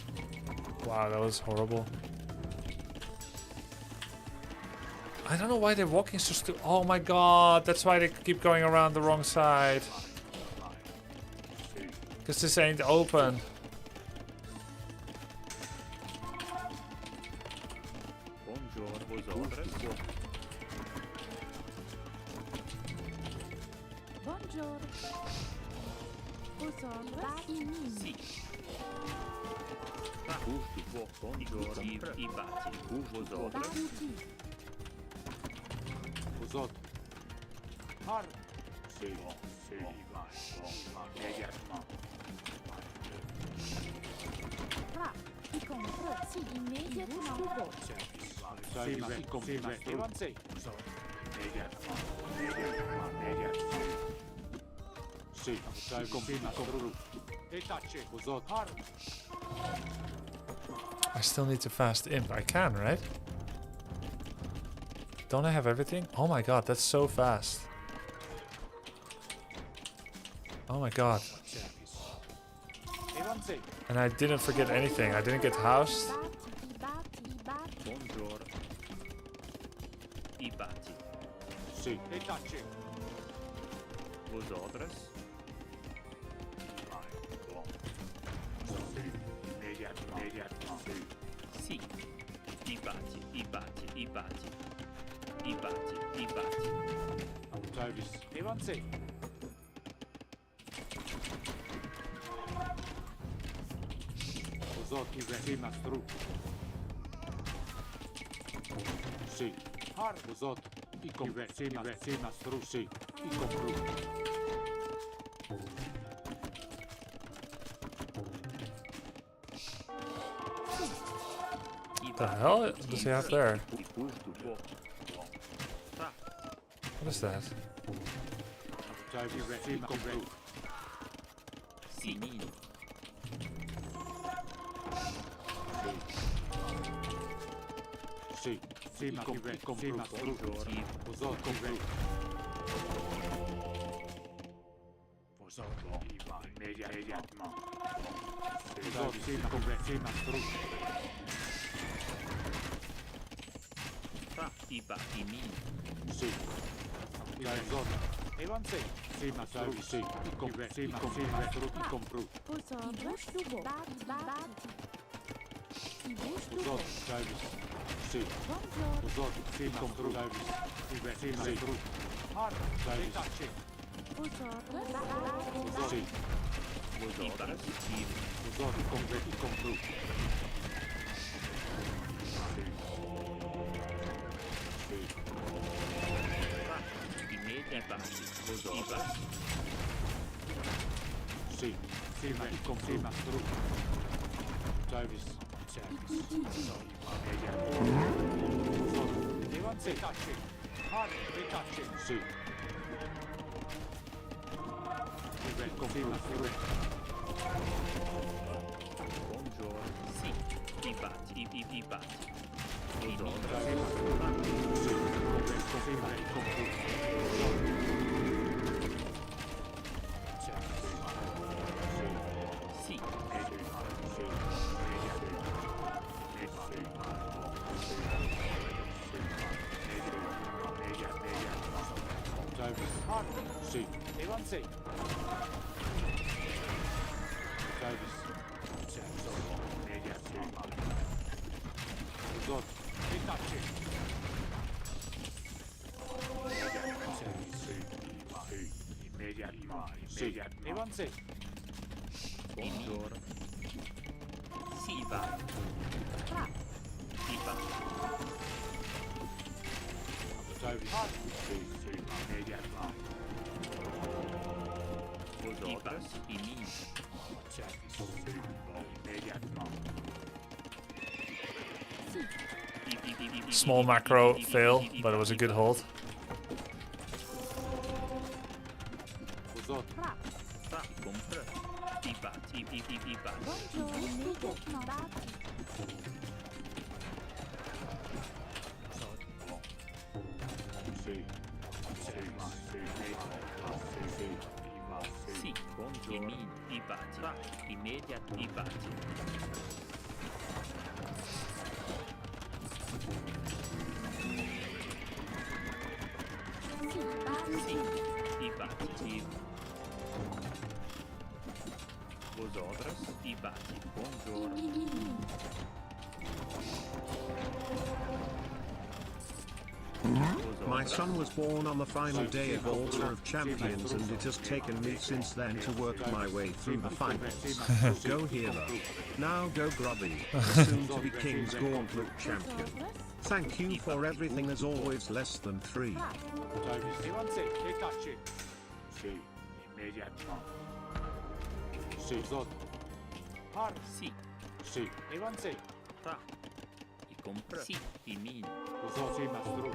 Wow, that was horrible. I don't know why they're walking so stupid. Oh my god, that's why they keep going around the wrong side. Because this ain't open. Buongiorno, vosotros. Buongiorno. Busorres, I mini. Sì. Fra, bustubo. Buongiorno, i batti, vosotros. Batti. Uzot. Sì. Fra, I compru. Sì, immediat bustubo. Davis. I compru. Master. Sì. I compru. Master. Uzot. I still need to fast imp. I can, right? Don't I have everything? Oh my god, that's so fast. Oh my god. And I didn't forget anything. I didn't get housed. I batti, I batti. Buongiorno. I batti, Sì. vosotros. Sì. I batti, i batti, i batti. I batti, i batti. Davis. Uzot. Sì, master. Sì. Uzot. I compru. Sì, master. Sì. I compru. What the hell does he have there? I bustubo. Fra, What is that? Davis. Sì, I compru. sì, mini. Sì. Sì, ma compru. Buongiorno. Uzot. Compru. Uzot. Sì, ma compru. Sì, master. Fra, i batti, mini. Sì. Uzot. Sì, master. Sì. I compru. Sì, master. I compru. Busorres, I bustubo. Batti, batti. I bustubo. Uzot. Davis. Sì. Buongiorno. Vosot, sì, mastro. Sì, mastro. Buongiorno. Sì. Vosot, completi, compru. Sì. Sì, ma sì, mastro. Davis. Sì. Sì. Sì, mastro. Sì, i batti. Sì, sì, ma compru. Sì, Davis. Sì. Davis. Vosot. Sì. buongiorno. Sì, i batti. I batti. Davis. I batti. I mini. Small macro fail, but it was a good hold. Vosot. Compra. I batti. I batti. Buongiorno. Sì. Sì, buongiorno. I mini. I batti. Immediat. I batti. Sì, i batti. Vosotros, i batti. Buongiorno. My son was born on the final day of Altar of Champions, and it has taken me since then to work my way through the finals. Go healer. Now go Grubby, the soon-to-be King's Gauntlet champion. Thank you for everything as always less than 3. Sì. Sì. Vosot. Sì, Sì. fra. I compra. Sì, i mini. Vosot. Sì, mastro.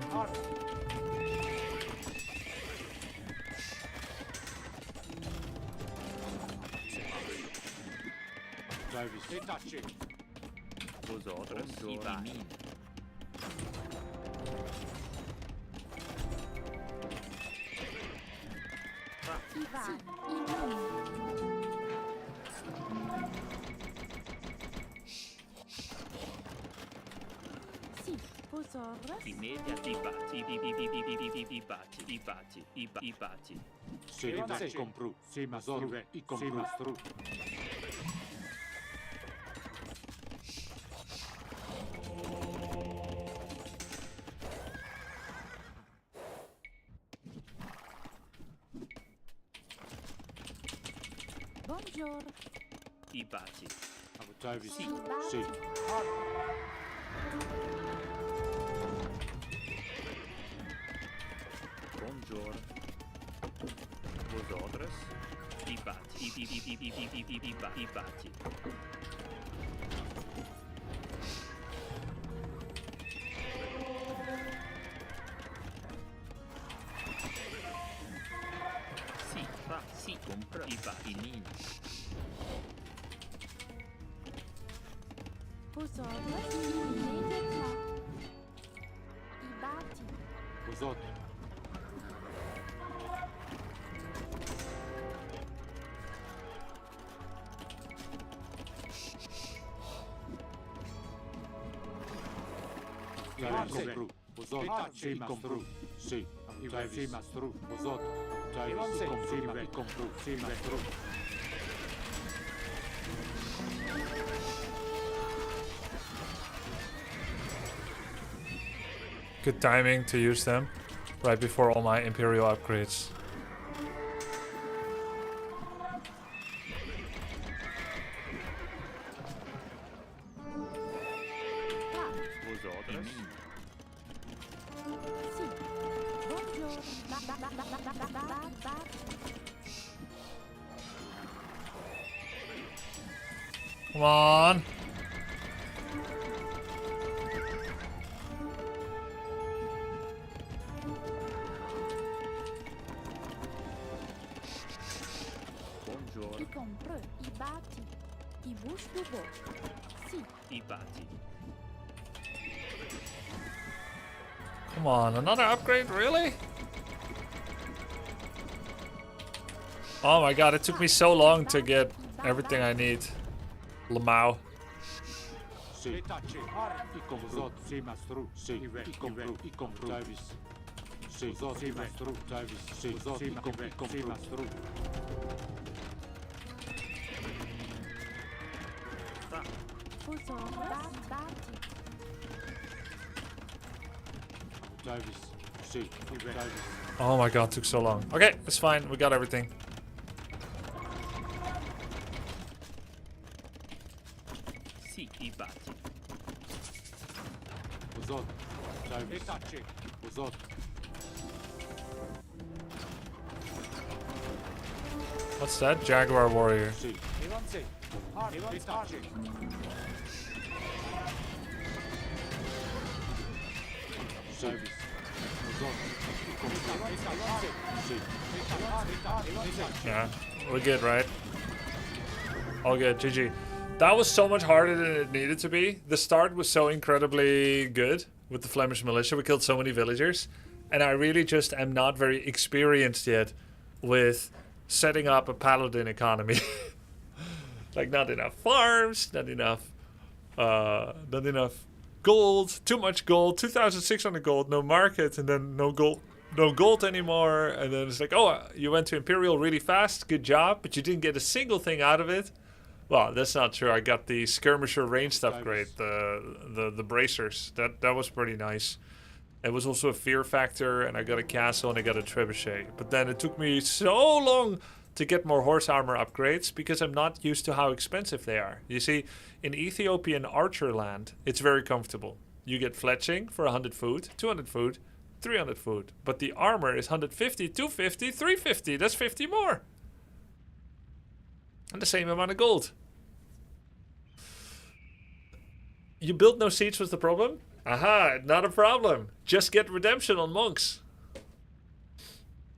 Davis. Vosotros, i mini. Immediati. I batti. I batti. I batti. Sì, compru. Sì, mastro. I compru. Sì, mastro. Buongiorno. I batti. Davis. Sì. Sì. Buongiorno. Vosotros, i batti. I batti. Sì, fra. Sì, compra. I batti. I mini. Buongiorno. I batti. Vosot. Compru. Vosot. Sì, compru. Sì. Sì, mastro. Vosot. Davis. Compru. Sì, mastro. Good timing to use them right before all my Imperial upgrades. Vos orders. Sì. Buongiorno. Ba. Come on. Buongiorno. I compro. I batti. I bush tubo. Sì. I batti. Come on, another upgrade, really? Oh my god, it took me so long to get everything I need. Lamau. Sì. I compro. Sì, mastro. Sì. I compro. I compro. Davis. Sì, sì, mastro. Davis. Sì, i compro. Sì, mastro. Batti. Davis. Sì, Davis. Oh my god, took so long. Okay, it's fine, we got everything. Sì, i batti. Uzot. Davis. Uzot. What's that? Jaguar Warrior. Sì. Davis. Uzot. Sì. Yeah, we're good, right? All good, GG. That was so much harder than it needed to be. The start was so incredibly good with the Flemish militia. We killed so many villagers. And I really just am not very experienced yet with setting up a paladin economy. Like, not enough farms, not enough gold, too much gold, 2,600 gold, no market, and then no gold anymore. And then it's like, oh, you went to Imperial really fast, good job, but you didn't get a single thing out of it. Well, that's not true. I got the skirmisher ranged upgrade, the bracers. That was pretty nice. It was also a fear factor, and I got a castle and I got a trebuchet. But then it took me so long to get more horse armor upgrades because I'm not used to how expensive they are. You see, in Ethiopian archer land, it's very comfortable. You get fletching for 100 food, 200 food, 300 food. But the armor is 150, 250, 350. That's 50 more. And the same amount of gold. You built no siege was the problem? Aha, not a problem. Just get redemption on monks.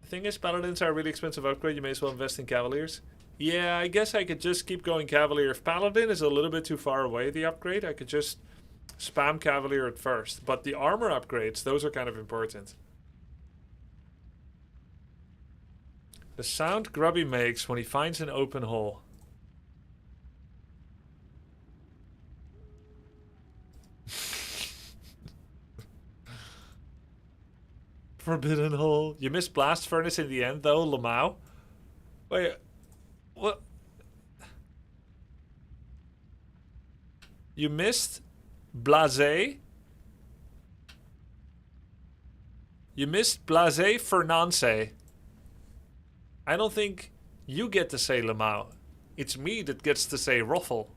The thing is, paladins are a really expensive upgrade. You may as well invest in cavaliers. Yeah, I guess I could just keep going cavalier. If paladin is a little bit too far away, the upgrade, I could just spam cavalier at first. But the armor upgrades, those are kind of important. The sound Grubby makes when he finds an open hole. Forbidden hole. You missed blast furnace in the end, though, Lamau. Wait, what? You missed Blase? You missed Blase Fernance. I don't think you get to say Lamau. It's me that gets to say Ruffle.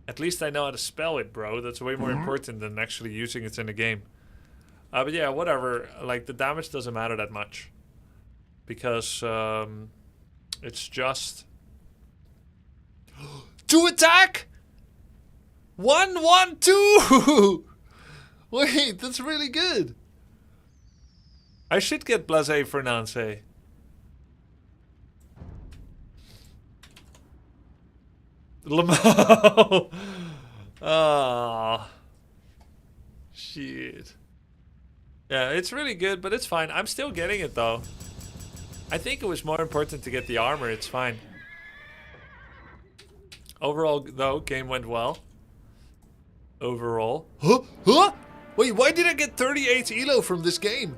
At least I know how to spell it, bro. That's way more important than actually using it in a game. But yeah, whatever. Like, the damage doesn't matter that much. Because it's just... to attack! 1, 1, 2! Wait, that's really good. I should get Blase Fernance. Lamau! Ah. Shit. Yeah, it's really good, but it's fine. I'm still getting it, though. I think it was more important to get the armor. It's fine. Overall, though, game went well. Overall. Huh? Huh? Wait, why did I get 38 elo from this game?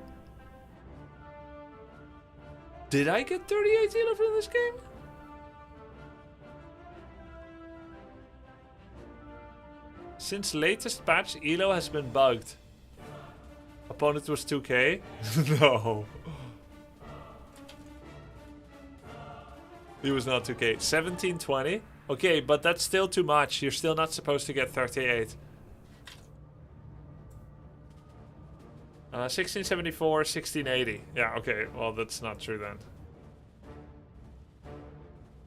Did I get 38 elo from this game? Since latest patch, elo has been bugged. Opponent was 2k? No. He was not 2k. 1720? Okay, but that's still too much. You're still not supposed to get 38. 1674, 1680. Yeah, okay. Well, that's not true then.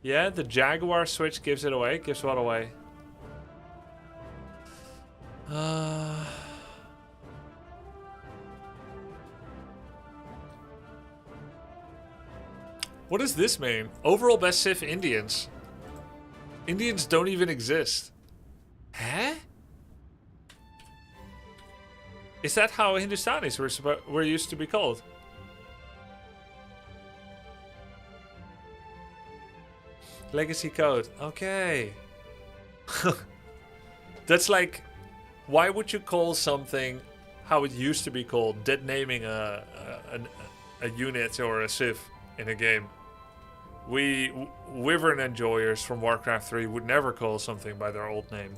Yeah, the Jaguar switch gives it away. Gives what away? What does this mean? Overall best Civ Indians. Indians don't even exist. Huh? Is that how Hindustanis were used to be called? Legacy code. Okay. That's like, why would you call something how it used to be called? Dead naming a unit or a civ in a game. We Wyvern enjoyers from Warcraft 3 would never call something by their old name.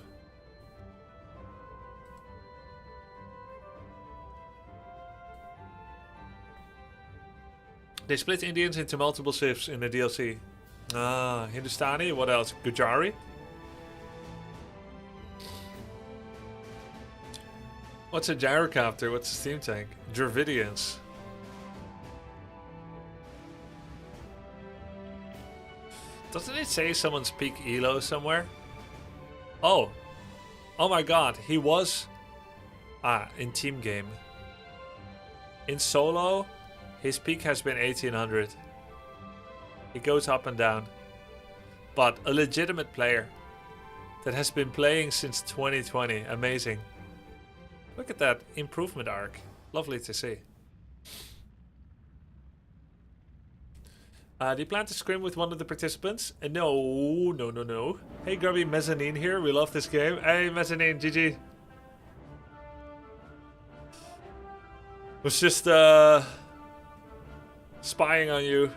They split Indians into multiple civs in the DLC. Ah, Hindustani, what else? Gujari? What's a gyrocopter? What's a steam tank? Dravidians. Doesn't it say someone's peak elo somewhere? Oh. Oh my god, he was... in team game. In solo, his peak has been 1800. It goes up and down. But a legitimate player that has been playing since 2020. Amazing. Look at that improvement arc. Lovely to see. Do you plan to scrim with one of the participants? No. Hey Grubby, Mezzanine here. We love this game. Hey Mezzanine, GG. Was just spying on you.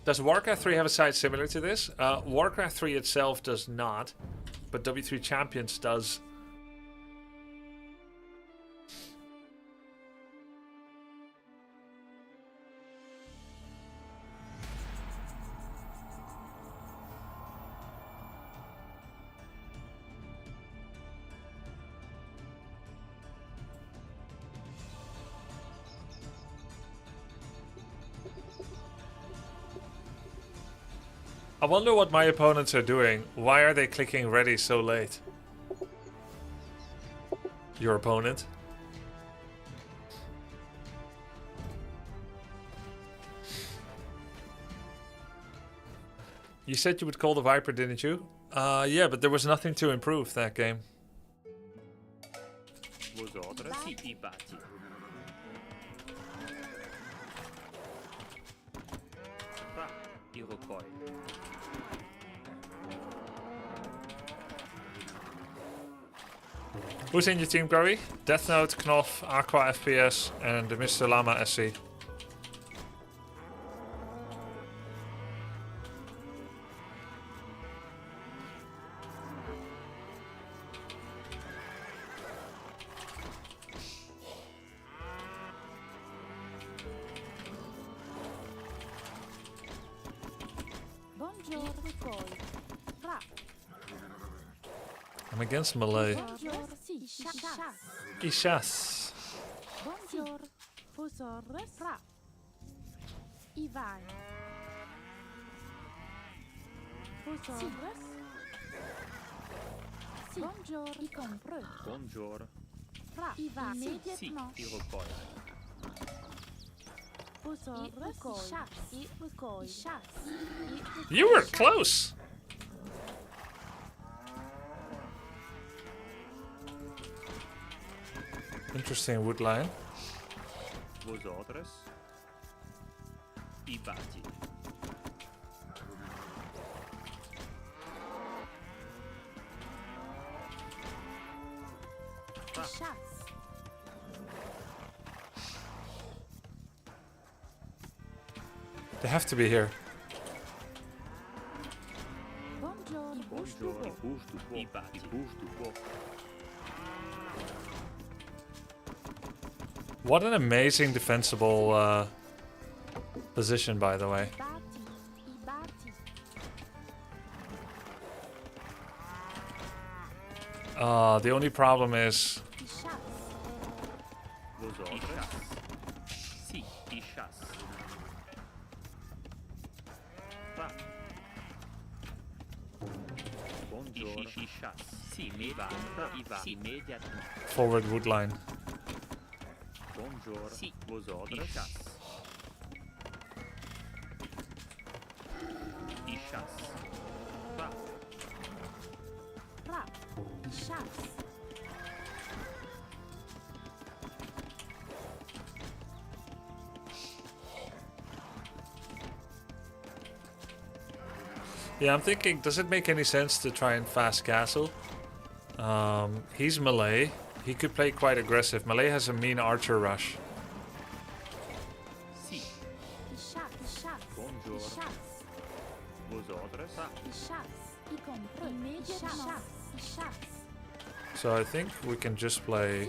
Does Warcraft 3 have a site similar to this? Warcraft 3 itself does not, but W3 Champions does. I wonder what my opponents are doing. Why are they clicking ready so late? Your opponent? You said you would call the Viper, didn't you? Yeah, but there was nothing to improve that game. Who's in your team, Grubby? Death Note, Knopf, Aqua FPS, and Mr. Llama SC. I'm against Malay. Ishas. Bonjour. Fosores. Fra. Ivan. Fosores. Bonjour. I compreux. Bonjour. Fra. Ivan. Immédiatement. Si, Iroquois. Fosores. Chasse. Iroquois. Chasse. You were close! Interesting wood line. Vosotros. Ibati. Chasse. They have to be here. Buongiorno. I bati. What an amazing defensible position, by the way. The only problem is Vosotros. Sì, i chas. Va. Buongiorno. I chas. Sì, mi va. I va. Immediatamente. forward wood line. Buongiorno. Sì, vosotros. I chas. I chas. Va. Yeah, I'm thinking, does it make any sense to try and fast castle? He's melee. He could play quite aggressive. Melee has a mean archer rush. Sì. Buongiorno. Vosotros. So I think we can just play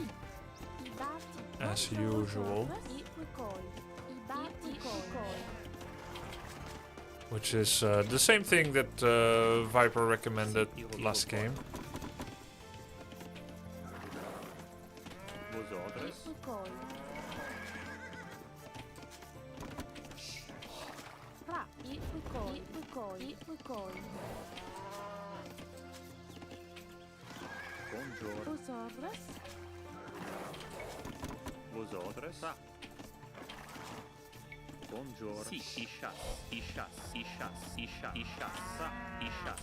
as usual, which is the same thing that Viper recommended last game. Vosotros. Buongiorno. Vosotros. Buongiorno. Sì, i chas. I chas. I chas. I chas. I chas. I chas.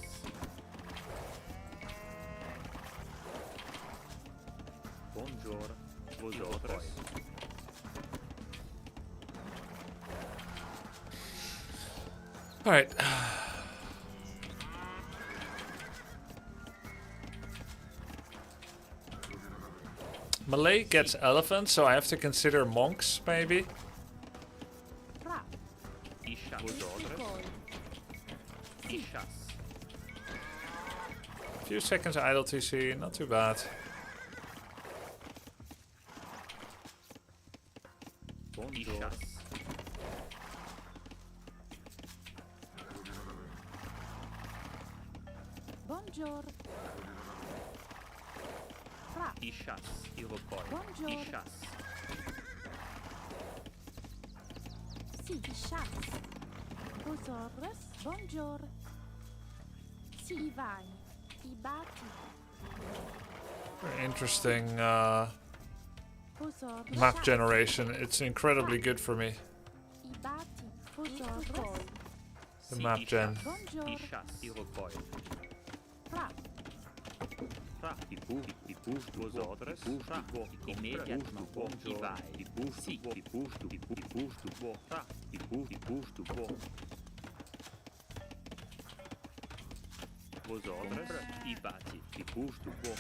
Buongiorno. Vosotros. All right. Melee gets elephants, so I have to consider monks, maybe. I chas. Vosotros. I chas. Few seconds idle TC, not too bad. Buongiorno. I chas. Iroquois. I chas. Very interesting map generation. It's incredibly good for me. The map gen. I chas. Iroquois. I push vosotros. Immediatamente. I vai. I push. Sì. I push to. I push to bo. I push to bo. Vosotros. I bati. I push to bo.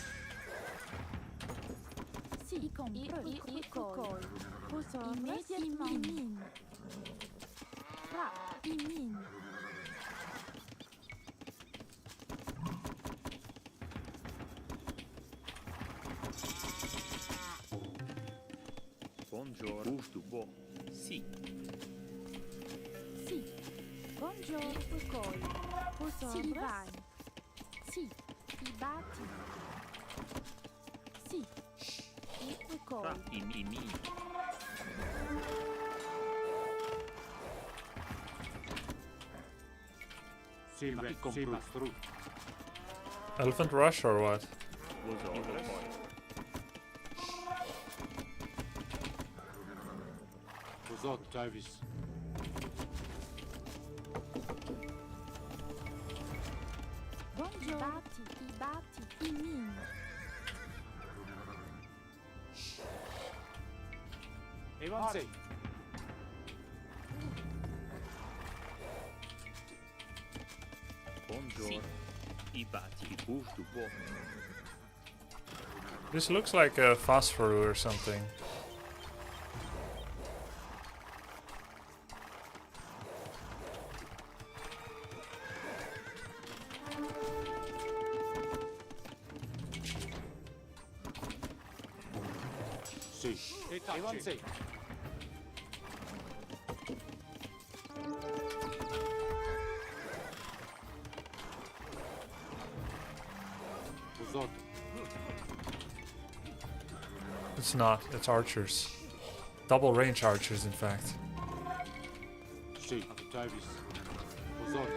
Buongiorno. Push to bo. Sì. I mi. Sì, ma through. Elephant rush or what? Vosotros. Vosotros, Davis. Avanti. Buongiorno. I bati. I push to bo. This looks like a phosphorus or something. Sì. Evan sei. Uzot. It's not. It's archers. Double range archers, in fact. Sì. Abutavis. Uzot.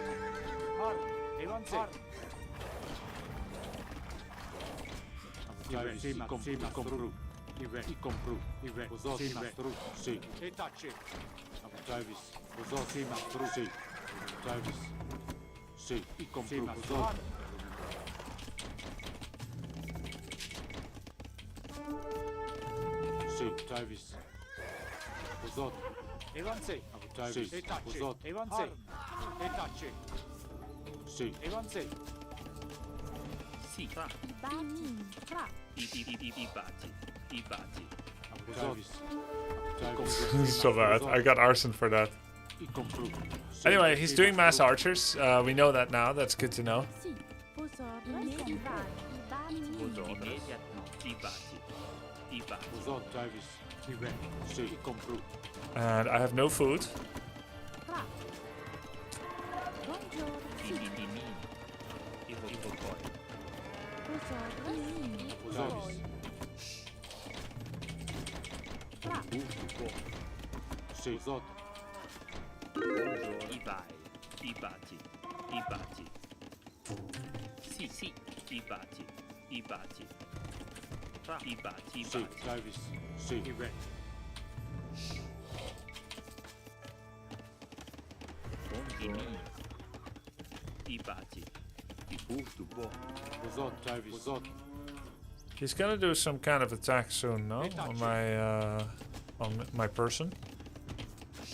Har. Evan sei. Abutavis. Sì, compru. I compru. Uzot. Sì, mastru. Sì. E tace. Abutavis. Uzot. Sì, mastru. Sì. Abutavis. Sì. I compru. Uzot. Sì. Abutavis. Uzot. Evan sei. Abutavis. E tace. Uzot. Evan sei. E tace. Sì. Evan sei. Sì. Fra. I bati. Abutavis. So bad. I got arson for that. I compru. Anyway, he's doing mass archers. We know that now. That's good to know. Sì. Immediately. I bati. Uzot. Davis. Sì. I compru. And I have no food. Buongiorno. I vocoi. Davis. Sì. Uzot. Buongiorno. I bati. Sì. I bati. Fra. I bati. Sì. Davis. Sì. Buongiorno. I bati. I busto bo. Uzot. Davis. Uzot. He's gonna do some kind of attack soon, no? On my person.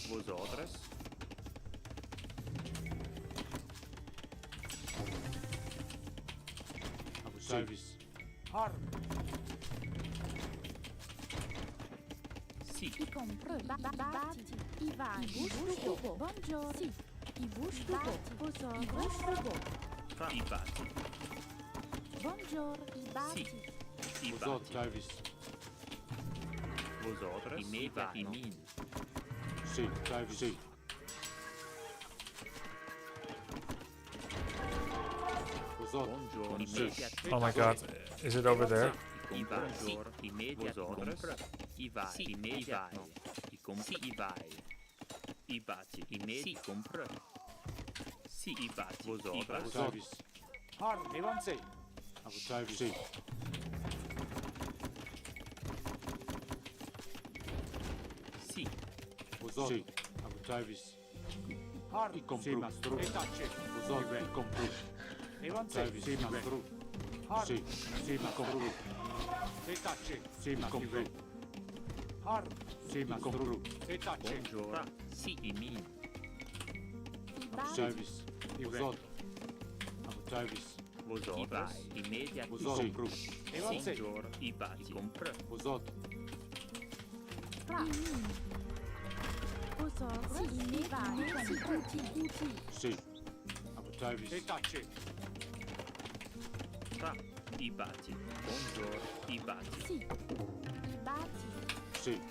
Vosotras. Davis. Har. Sì. I compro. Bati. I vai. Busto. Buongiorno. Sì. I busto. I busto. Fra. I bati. Buongiorno. I bati. I Uzot. bati. Davis. Vosotras. I min. Sì. Davis. Sì. Uzot. Buongiorno. Sì. Oh my god. Is it over there? I vai. Vosotras. I vai. I vai. I bati. I compro. Sì. I bati. Vosotras. Davis. Har. Evan sei. Davis. Sì. Sì. Uzot. Sì. Davis. Har. I compru. E tace. Uzot. I compru. Evan sei. Sì. Mastru. Har. Sì. Sì. I compru. E tace. Sì. Compru. Har. Sì. Mastru. E tace. Buongiorno. Sì. I min. Davis. Uzot. Davis. Vosotras. Immediately. Uzot. Compru. Evan sei. Buongiorno. I bati. Compro. Uzot. Sì. Davis. E tace. Fra. I bati. Buongiorno. I bati. Sì. I bati. Sì.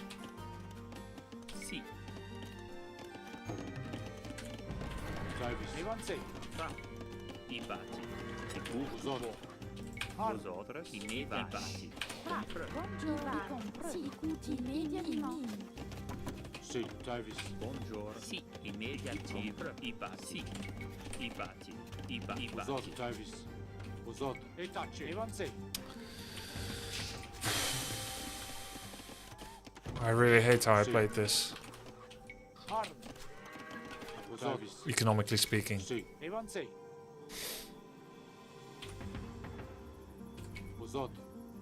Sì. Davis. Evan sei. Fra. I bati. I Uzot. Vosotras. I bati. Compro. Buongiorno. Sì. Immediately. Sì. Davis. Buongiorno. Sì. Immediately. I bati. I bati. I bati. Uzot. Davis. Uzot. E tace. Evan sei. I really hate how I played this, Har. Davis. economically speaking. Sì. Evan sei. Uzot.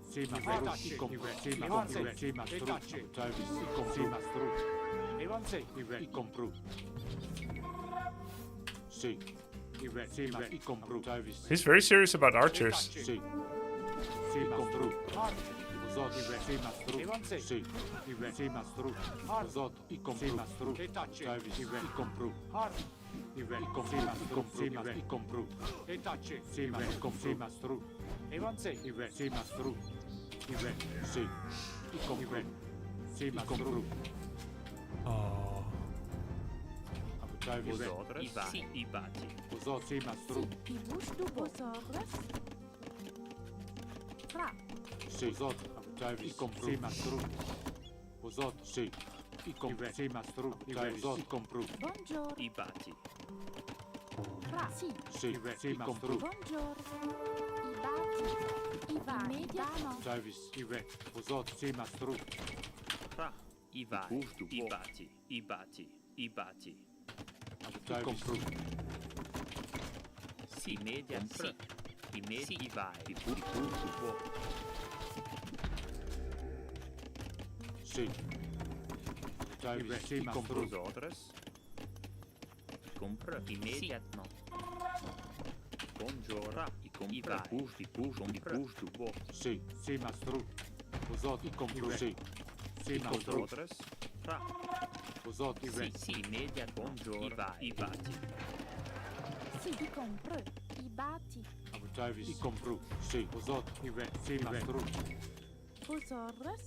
Sì, ma tace. Sì, ma sei. Sì, ma e tace. Davis. Sì, ma stru. Evan sei. I compru. Sì. Sì, ma i compru. Davis. He's very serious about archers. Sì. Sì, ma compru. Har. Uzot. Sì, ma stru. Evan sei. Sì. Sì, ma stru. Har. Uzot. I compru. Sì, ma stru. E tace. Davis. I compru. Har. I compru. E tace. Sì, ma i compru. Sì, ma stru. Evan sei. Sì, ma stru. Sì. I compru. sì, ma compru. Oh. Abu Vosotros, sì, i baci. Vosot, sì, ma stru. I bushtu vosotros. Fra. Sì, Vosot, Abu compru. Sì, ma stru. Vosot, sì. I compru. Sì, ma stru. Vosot, compru. Buongiorno. I baci. Fra. Sì. Sì, ma stru. Buongiorno. I bati. I va. Immediatamente. Travis, Vosot, sì, ma stru. Fra. I vai. I baci. I baci. I baci. Abu compru. Sì, media, sì. I medi, i vai. I pustu, bo. Sì. Travis, sì, ma stru. Vosotros. Compra immediatno. Buongiorno. I compra. I pustu, bo. Sì, sì, ma stru. Vosot, compru. Sì. Sì, ma stru. Vosotros. Fra. Vosot, Sì, media, buongiorno. I vai. I baci. Sì, i compro. I bati. Abu Travis, i compru. Sì, Vosot, sì, ma stru. Vosotros.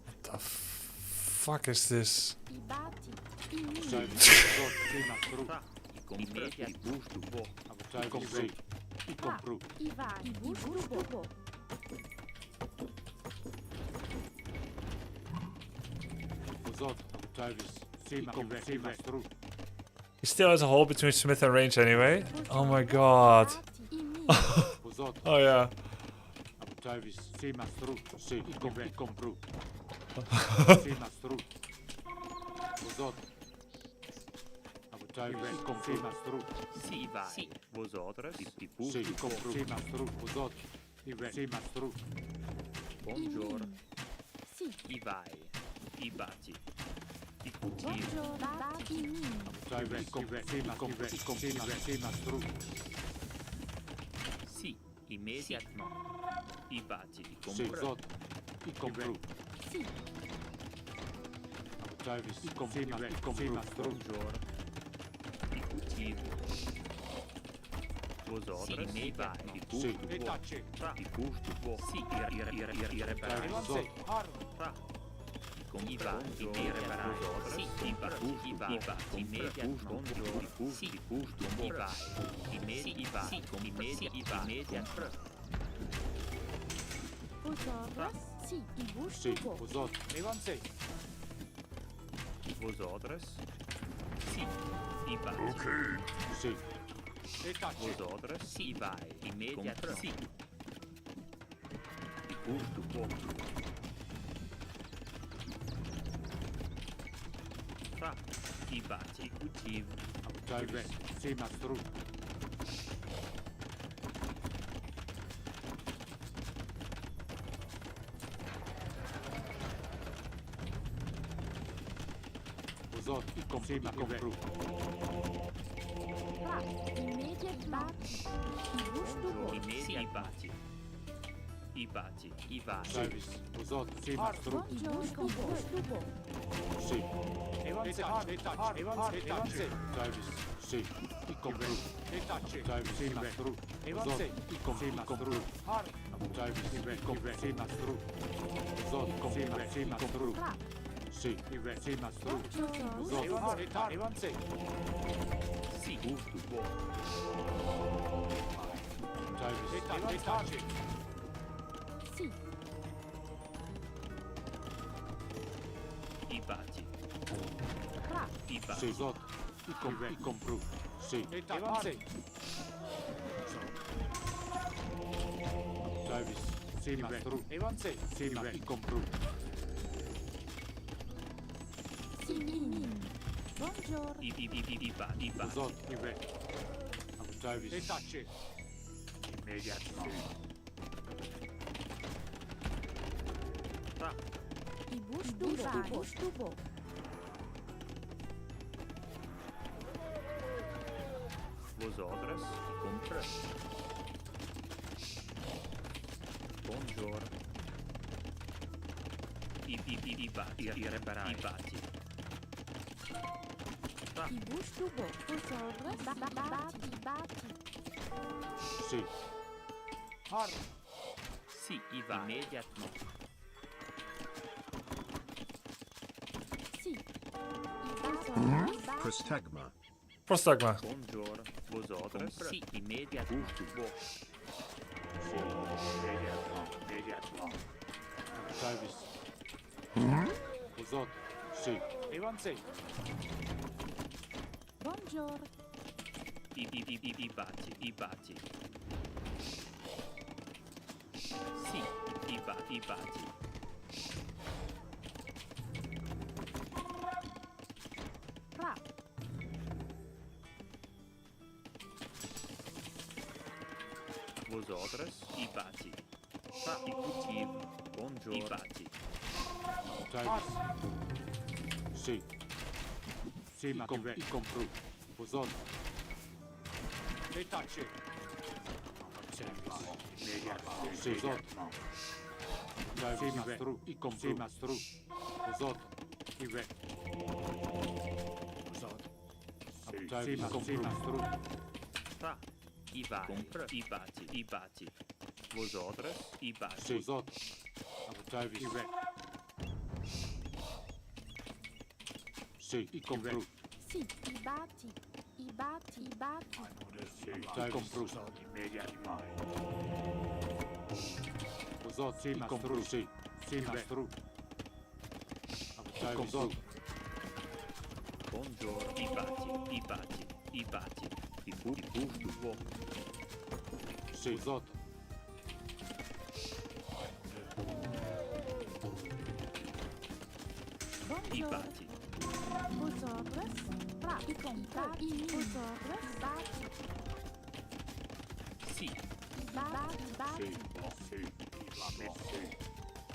What the fuck is this? I bati. I mi. Travis, Vosot, sì, ma stru. Fra. I compra. I pustu, bo. Abu Travis, sì. I compru. I va. I bushtu bo. Vosot, Abu Travis, sì, ma stru. He still has a hole between Smith and range anyway. Oh my god. I mi. Vosot, Oh yeah. Abu Travis, sì, ma stru. Sì, i compru. Sì, ma stru. Vosot. Abu Travis, i compru. Sì, ma stru. Sì, vai. Sì. Vosotros. I Sì, pustu, i compru. Sì, ma stru. Vosot. Sì, ma stru. Buongiorno. Sì. I vai. I baci. I puti. Buongiorno. Bati. I mi. Abu Travis, sì, ma stru. Sì. Immediatno. I baci. I Sì, compra. Vosot. I compru. Sì. Abu Travis, sì, ma stru. Buongiorno. I puti. Vosotros. Sì, i vai. I Sì. pustu, bo. Fra. I pustu, bo. Sì, i reparati. Vosot. Fra. I va, i reparati. Sì, i va, i va, i media, buongiorno. Sì, i pustu, i vai. I medi, i va, i media, i va, media, fra. Vosotros. Sì. I Sì, bushtu bo. Vosot. Vosotros. Sì, i va. Sì. Vosotros. Sì, i vai. I media, sì. I pustu, bo. Fra. I baci, i cultivi. Abu Travis, sì, ma stru. Vosot, sì, ma compru. Fra. Immediate bati. I bushtu bo. I medi, i baci. I baci, i vai. Travis, Vosot, sì, ma stru. I bushtu bo. Sì. Travis, sì, i compru. Travis, sì, ma stru. Vosot, sì, ma stru. Abu Travis, sì, ma stru. Vosot, sì, ma stru. Fra. Sì, sì, ma stru. Buongiorno. Sì, gusto, buono. Travis, Sì. I baci, Fra. i baci. sì, Vosot, i compru. Sì. Travis, sì, ma stru. Sì, ma i compru. Sì. Min. Buongiorno. I baci. Vosot, Abu Travis. Immediately. Fra. I bushtu bo. Vosotros, i compra. Buongiorno. I baci, i reparati. I baci. Fra. I bushtu bo. Vosotros. Bati. Sì. Si, il va immédiatement. Si. Il va. Prostagma. Prostagma. Bonjour. Vos ordres? Si, immédiatement. Travis. Vos ordres? Si. Bonjour. I bati. Si, i bati. Ra. Vos ordres? I bati. Fa, i cultivo. Bonjour. I bati. Travis. Si. Si, ma i compru. Vos ordres? Retace. Si, vos ordres? Travis, mastru. I compru. Si, mastru. Vos ordres? I re. Vos ordres? Travis, mastru. Fa, i vai. Compra. I bati. Vos ordres? I bati. Si, vos ordres? Travis, i re. Si, i compru. Si. I bati. Travis, compru. Vos ordres? I compru. Si. Si, mastru. Travis, vos ordres? Bonjour. I bati. I busto vo. Si, vos ordres? I Bonjour. bati. Vos ordres? Ra. I compra. Vos ordres? Bati. Si, Bati.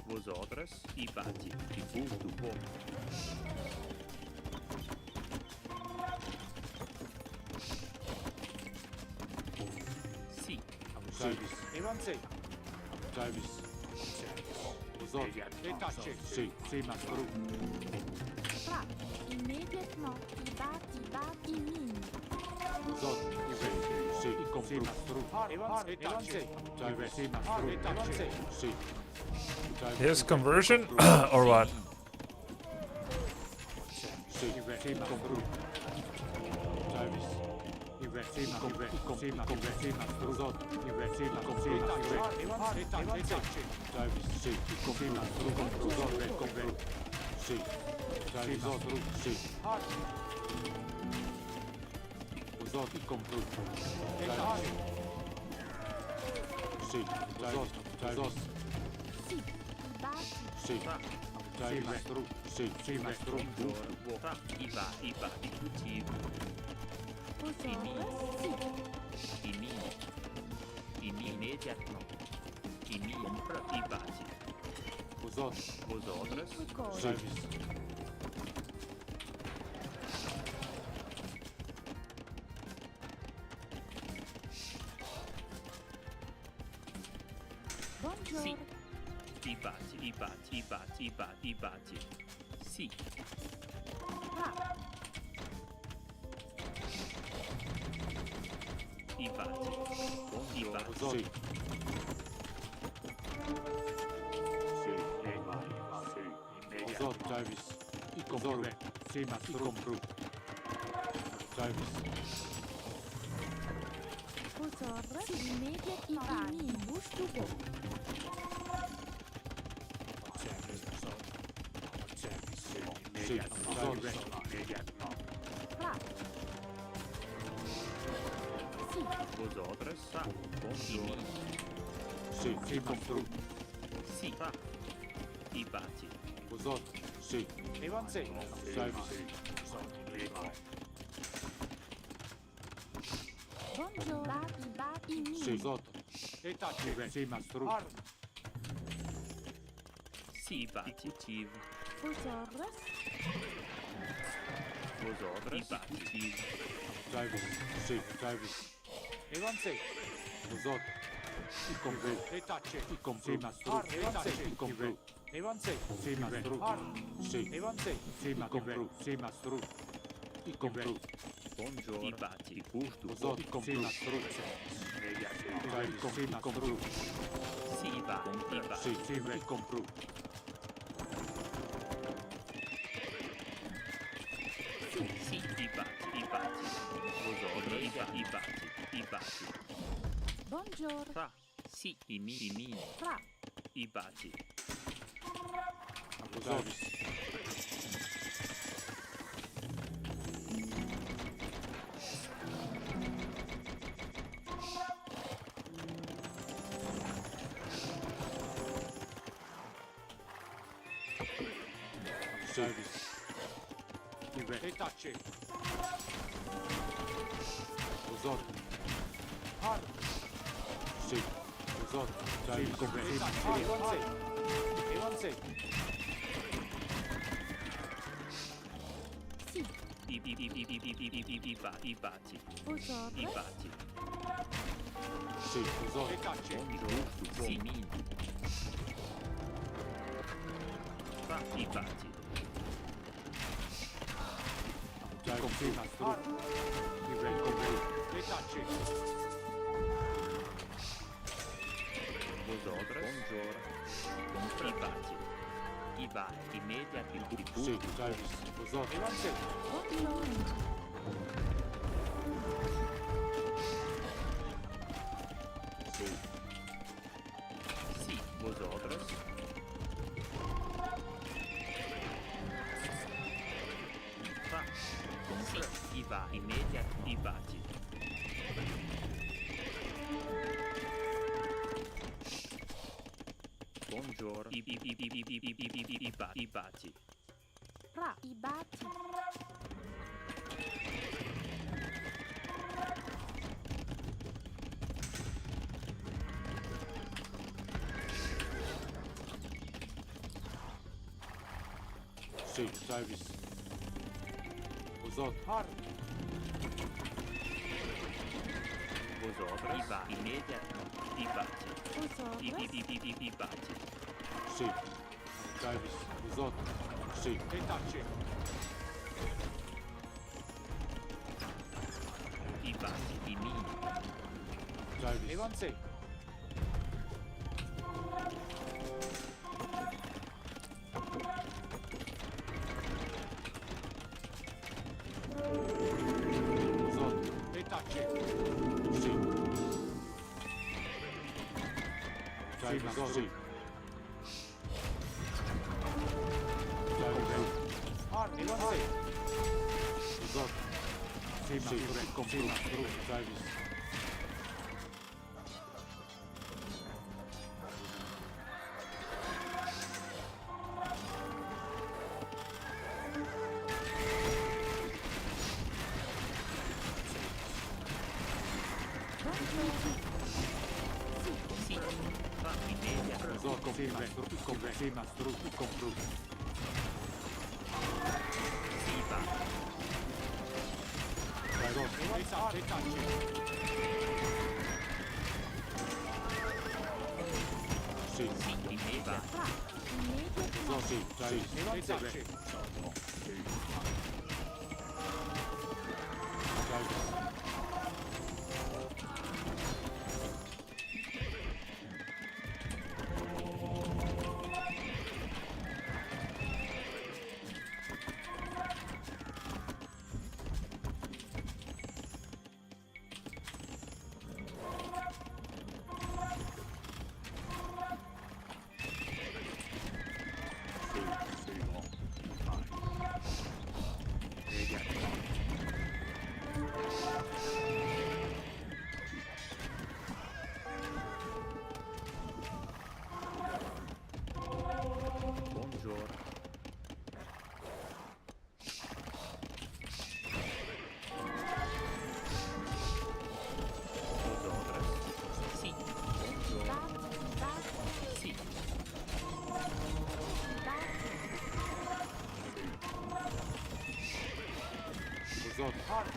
vos ordres? I bati. I busto vo. Si, Travis. Travis. Vos ordres? Si, si, mastru. Ra. Immédiatement. I bati. Min. Vos ordres? I re. Si, i compru. Mastru. Travis, si, mastru. Si. His conversion or what? Si, si, compru. Travis. I re. Si, mastru. Si, mastru. Vos ordres? I re. Si, compru. Travis, si, si, mastru. Vos ordres? Compru. Si. Travis, mastru. Si. Vos ordres? I compru. Travis. Si. Travis. Travis. Si. I bati. Si. Travis, mastru. Si, si, mastru. bonjour vo. Fa, i bati. Cultivo. Vos ordres? Si. Immédiatement. Compra. I bati. Vos ordres? Vos ordres? Travis. Bonjour. Si. I bati. Si. Ra. I bati. Vos ordres? Vos ordres? Travis. I compru. Si, mastru. I compru. Travis. Vos ordres? Immédiatement. Min. Busto vo. Si, vos ordres? Ra. Si. Vos ordres? Fa, bonjour. Si, si, compru. Si. Fa, i bati. Vos ordres? Si. Travis. Bonjour. Bati. Min. Si, vos ordres? Si, mastru. Si, i bati. Cultivo. Vos ordres? Vos ordres? I bati. Cultivo. Travis. Si, Travis. Vos ordres? I compru. I compru. Si, mastru. I compru. Si, mastru. Si. Si, compru. Si, mastru. I compru. Buongiorno. Ibati. Gusto. Pozot, sì, mastro. Sì, compru. Sì, Iba. Sì, sì, compru. Sì, Ibati. Vosotros. Ibati. Buongiorno. Fra. Sì, Imini. Fra. Ibati. Pozot. Service. E tacce. Pozot. Har. Sì. Pozot. Service. E tacce. Evanse. Sì. Ibati. Vosotros. Ibati. Sì. Pozot. E tacce. Sì, Mini. Fra. Ibati. Compru. Mastro. Compru. E tacce. Vosotros. Buongiorno. Ibati. Immediati. Sì. Service. Pozot. Evanse. Buongiorno. Sì. Sì, vosotros. Fra. Sì, immediati. Ibati. Buongiorno. Ibati. Fra. Ibati. Sì. Service. Pozot. Har. Vosotros. Immediati. Ibati. Vosotros. Ibati. Sì. Service. Pozot. Sì. E tacce. Ibati. Imini. Service. Evanse. Pozot. E tacce. Sì. Service. Pozot. Sì. Service. Har. Evanse. Pozot. Sì, compru. Service. Sì. Fra. Immediati. Pozot. Compru. Sì, mastro. Compru. Sì, Ibati. Pozot. E tacce. Sì. Sì, immediati. Fra. Immediati. No, sì. Service. E tacce. Service. Buongiorno. Vosotros. Sì. Buongiorno. Ibati. Sì. Pozot. Har.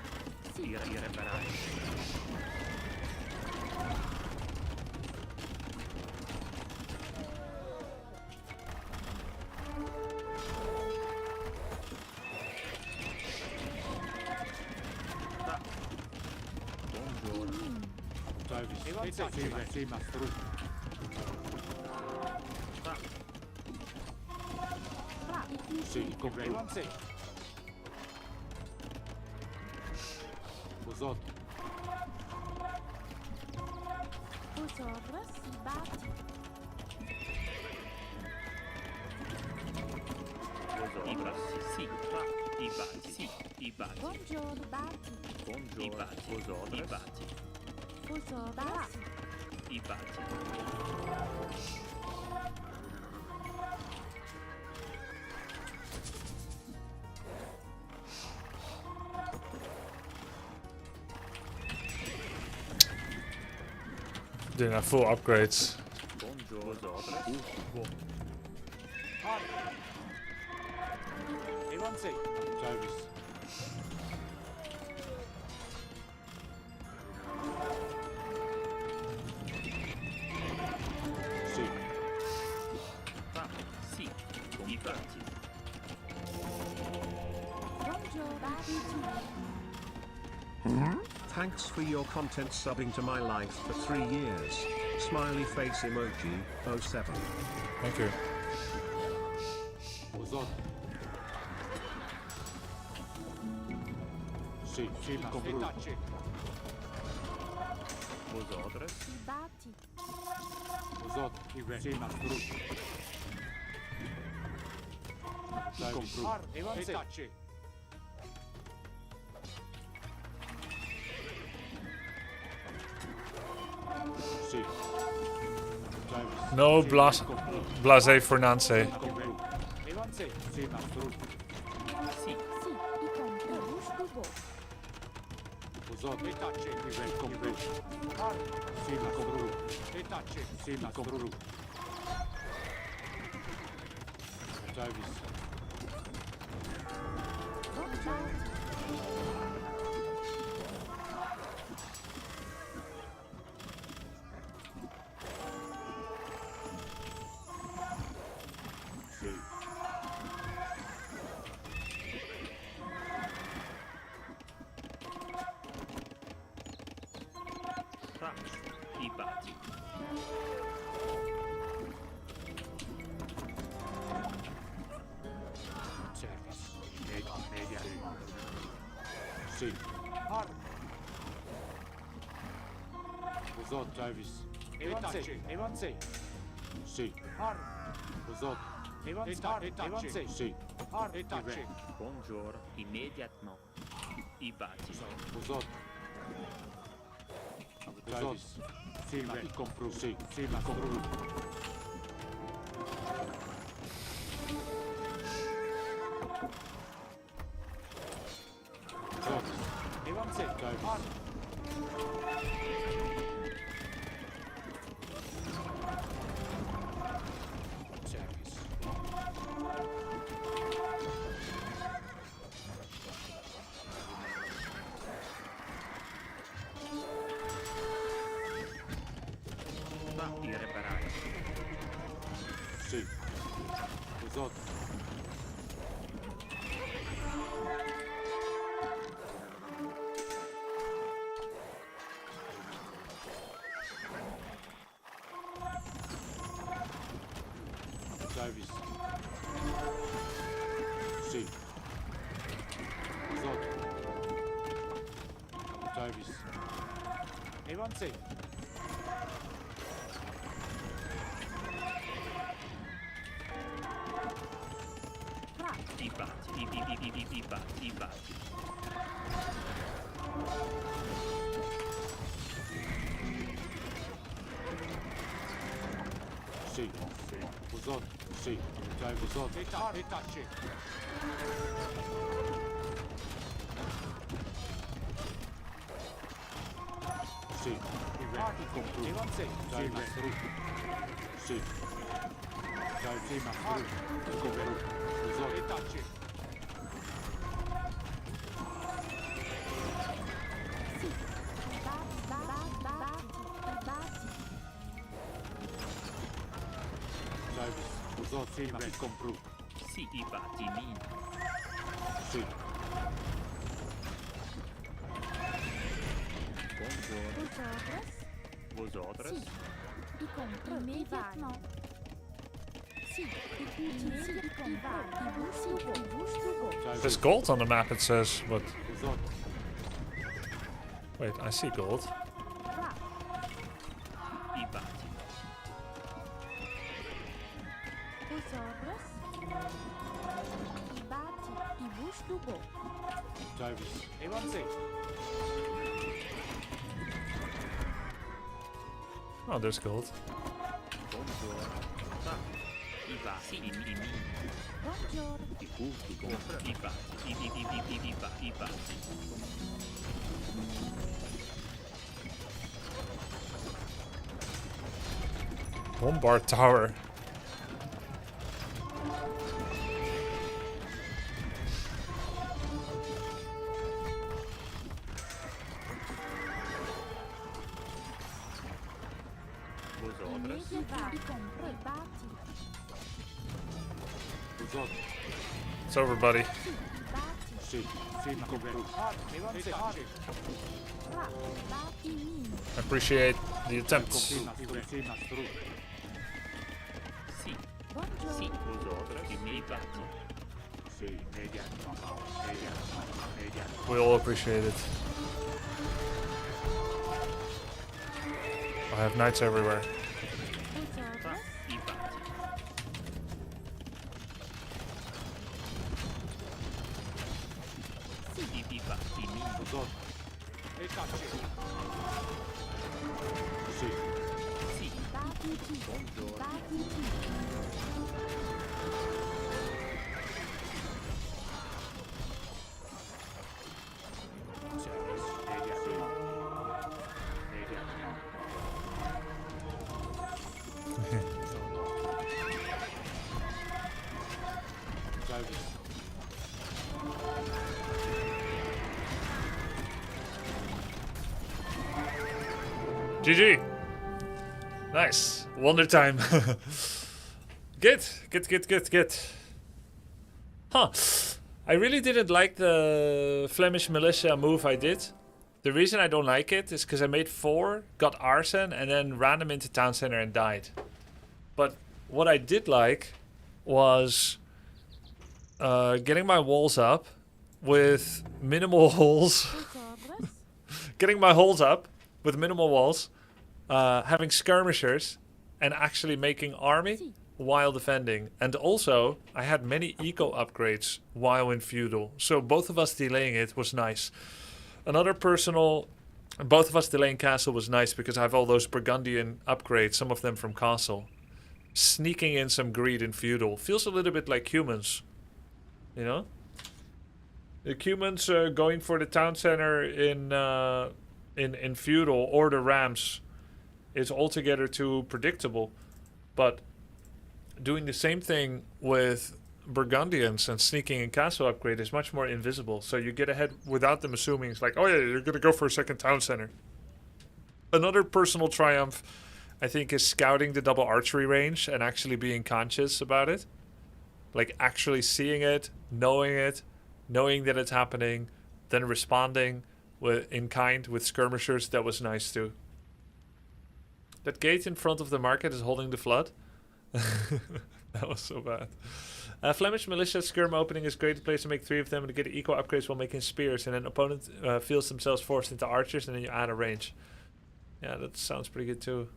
Rireparare. Davis. Sì, ma stru. Sì, compro. Uzot. Osovra si batti. Osovra si fa. I batti. Sì, i batti. Buongiorno batti. I batti. Osovra. I batti. Osovra si. I batti. Didn't have full upgrades. Buongiorno. Osovra. Davis. Sì. Fa. Sì. I batti. Buongiorno batti. Thanks for your content subbing to my life for 3 years. Smiley face emoji 07. Thank you. Uzot. Sì, ma compro. Osovra. Si batti. Uzot. Sì, ma stru. Davis. Sì. Davis. No blase for Nancy. Sì, ma stru. Sì. Si, i compro busto. Uzot. Compro. Sì, ma compro. Sì, ma compro. Davis. Sì. Fa. I batti. Service. Media. Sì. Uzot. Davis. Sì. Uzot. Sì. Buongiorno. Immédiatement. I batti. Uzot. Davis. Sì, ma compro. Sì, ma compro. Davis. Service. Fatti riparare. Sì. Uzot. Davis. Sì. Uzot. Davis. I batti. I batti. I batti. Sì. Uzot. Sì. Davis. Uzot. Sì. Compro. Davis. Sì. Davis. Compro. Uzot. Davis. Uzot. Sì, ma compro. Sì, i batti. Min. Sì. Vos ordres? Vos ordres? Y comprends immédiatement. Si, immédiatement. Y bouge tout beau. There's gold on the map, it says, but Vos ordres? wait, I see gold. Va. I batti. Vos ordres? Y bâti. Y bouge tout beau. Davis. Oh, there's gold. Bonjour. Va. I batti. I mi. Buongiorno. I gusti compra. I batti. I batti. Bombard tower. Vos ordres? Immédiatement. Y comprends. Y bâti. Vos ordres? It's over, buddy. Y bâti. Sì. Sì, ma compro. Va. Bâti mine. Appreciate the attempts. Sì, ma stru. Sì. Buongiorno. Sì. Vos ordres? I miei batti. Sì, immediatamente. Immediatamente. We all appreciate it. I have knights everywhere. Vos Va. ordres? I batti. I batti. Mi. Vos ordres? Sì. Sì. Bâti qui. Buongiorno. Bâti qui. Davis. GG. Nice. Wonder time. Good. Good. Huh. I really didn't like the Flemish militia move I did. The reason I don't like it is because I made 4, got arson, and then ran them into town center and died. But what I did like was getting my walls up with minimal holes. Vos ordres? Getting my holes up with minimal walls, having skirmishers, and actually making army while defending. And also, I had many eco upgrades while in feudal, so both of us delaying it was nice. Another personal, both of us delaying castle was nice because I have all those Burgundian upgrades, some of them from castle. Sneaking in some greed in feudal feels a little bit like humans, you know. The humans going for the town center in feudal or the rams is altogether too predictable, but doing the same thing with Burgundians and sneaking in castle upgrade is much more invisible. So you get ahead without them assuming it's like, oh yeah, you're gonna go for a second town center. Another personal triumph, I think, is scouting the double archery range and actually being conscious about it. Like actually seeing it, knowing that it's happening, then responding in kind with skirmishers. That was nice too. That gate in front of the market is holding the flood. That was so bad. Flemish militia skirm opening is a great place to make 3 of them and to get eco upgrades while making spears, and then opponent feels themselves forced into archers, and then you add a range. Yeah, that sounds pretty good too.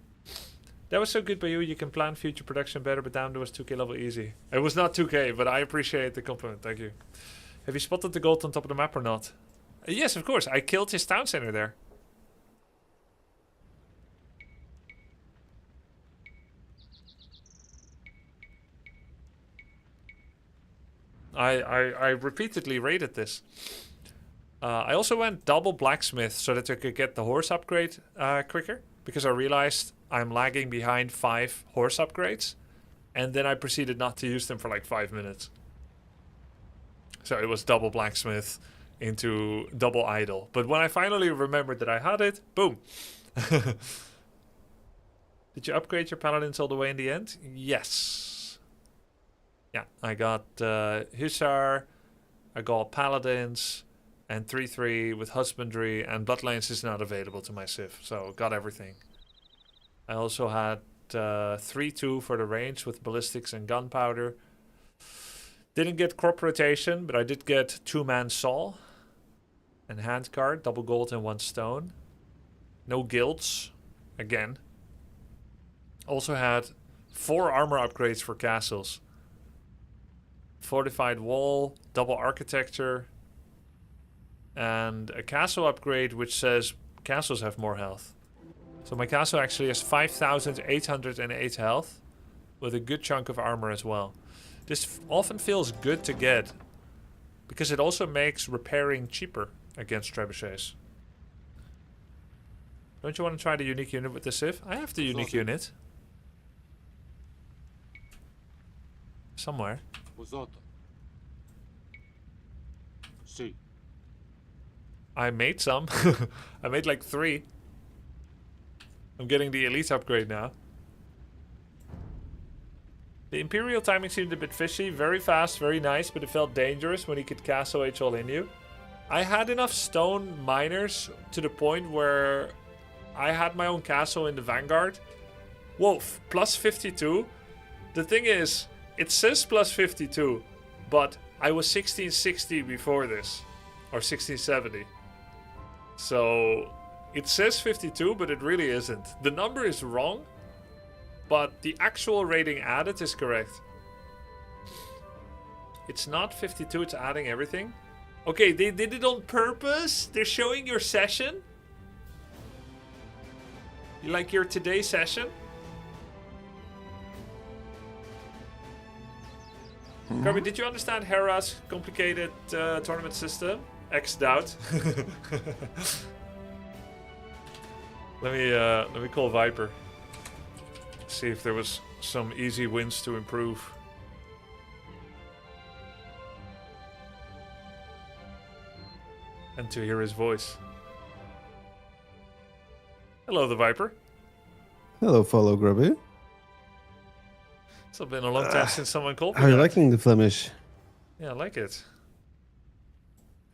That was so good by you. You can plan future production better, but down to was 2k level easy. It was not 2k, but I appreciate the compliment. Thank you. Have you spotted the gold on top of the map or not? Yes, of course. I killed his town center there. I repeatedly raided this. I also went double blacksmith so that I could get the horse upgrade quicker, because I realized I'm lagging behind 5 horse upgrades, and then I proceeded not to use them for like 5 minutes. So it was double blacksmith into double idle. But when I finally remembered that I had it, boom. Did you upgrade your paladins all the way in the end? Yes. Yeah, I got Hussar, I got paladins, And 3-3 with husbandry, and bloodlines is not available to my civ, so got everything. I also had 3-2 for the range with ballistics and gunpowder. Didn't get crop rotation, but I did get 2-man saw and handcart, double gold and 1 stone. No guilds, again. Also had 4 armor upgrades for castles. Fortified wall, double architecture, and a castle upgrade which says castles have more health. So my castle actually has 5,808 health with a good chunk of armor as well. This often feels good to get because it also makes repairing cheaper against trebuchets. Don't you want to try the unique unit with the civ? I have the unique unit. Somewhere. Usoto. Si. I made some. I made like 3. I'm getting the elite upgrade now. The Imperial timing seemed a bit fishy. Very fast, very nice, but it felt dangerous when he could castle H all in you. I had enough stone miners to the point where I had my own castle in the Vanguard. Whoa, plus 52. The thing is, it says plus 52, but I was 1660 before this. Or 1670. So it says 52, but it really isn't. The number is wrong, but the actual rating added is correct. It's not 52, it's adding everything. Okay, they did it on purpose. They're showing your session. You like your today session? Grubby, did you understand Hera's complicated tournament system? X-doubt. Let me call Viper. See if there was some easy wins to improve. And to hear his voice. Hello, the Viper. Hello, follow Grubby. It's been a long time since someone called me. How are you that. liking the Flemish? Yeah, I like it.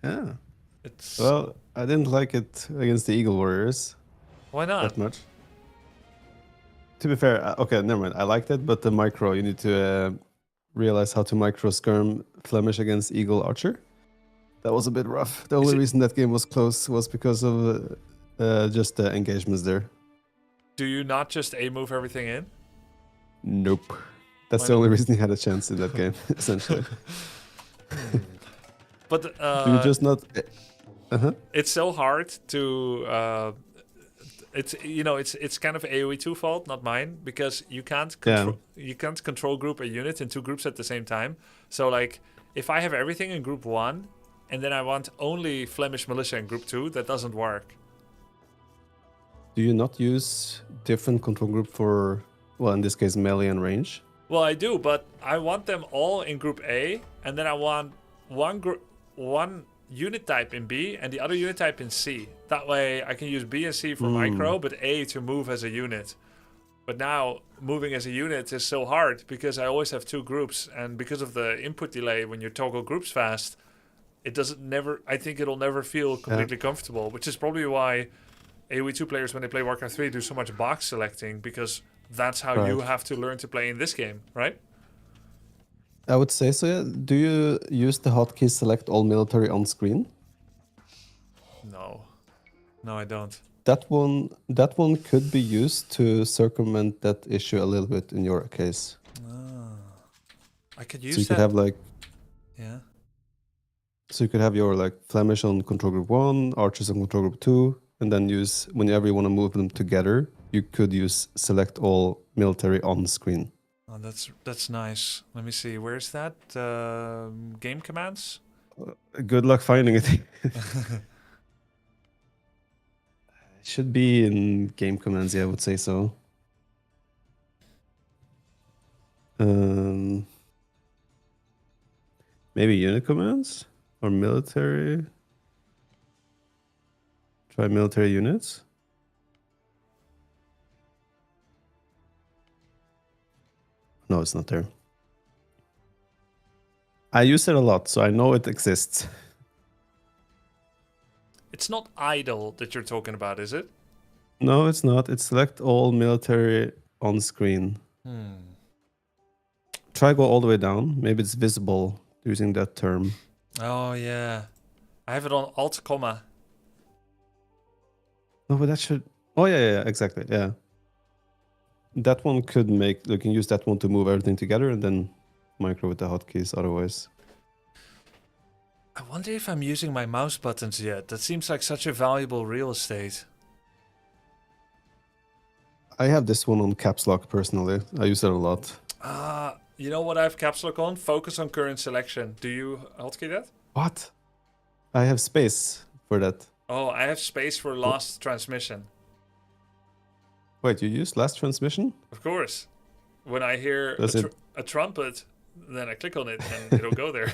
Yeah. It's Well, I didn't like it against the Eagle Warriors why not? that much. To be fair, okay, never mind. I liked it, but the micro, you need to realize how to micro skirm Flemish against Eagle Archer. That was a bit rough. The only reason that game was close was because of just the engagements there. Do you not just A-move everything in? Nope. That's Why the not? only reason he had a chance in that game, essentially. But Do you just not... it's so hard to it's kind of AoE2 fault, not mine, because you can't control group a unit in 2 groups at the same time. So like if I have everything in group 1 and then I want only Flemish militia in group 2, that doesn't work. Do you not use different control group for, well, in this case, melee and range? Well, I do, but I want them all in group A, and then I want one unit type in B and the other unit type in C. That way I can use B and C for micro, but A to move as a unit. But now moving as a unit is so hard because I always have 2 groups, and because of the input delay when you toggle groups fast, I think it'll never feel completely comfortable, which is probably why AoE2 players, when they play Warcraft 3, do so much box selecting, because that's how you have to learn to play in this game, right? I would say so, yeah. Do you use the hotkey select all military on screen? No, I don't. That one could be used to circumvent that issue a little bit in your case. I could use so you that. could have like Yeah. So you could have your like Flemish on control group 1, archers on control group 2, and then use, whenever you want to move them together, you could use select all military on screen. Oh, that's nice. Let me see. Where's that? Game commands? Good luck finding it. It should be in game commands, yeah, I would say so. Maybe unit commands or military. Try military units. No, it's not there. I use it a lot, so I know it exists. It's not idle that you're talking about, is it? No, it's not. It's select all military on screen. Try go all the way down. Maybe it's visible using that term. Oh yeah, I have it on Alt comma. No, but that should. Oh yeah, exactly. Yeah. That one could make. You can use that one to move everything together, and then micro with the hotkeys. Otherwise, I wonder if I'm using my mouse buttons yet. That seems like such a valuable real estate. I have this one on caps lock personally. I use it a lot. You know what I have caps lock on? Focus on current selection. Do you hotkey that? What? I have space for that. Oh, I have space for last transmission. Wait, you use last transmission? Of course. When I hear a trumpet, then I click on it and it'll go there.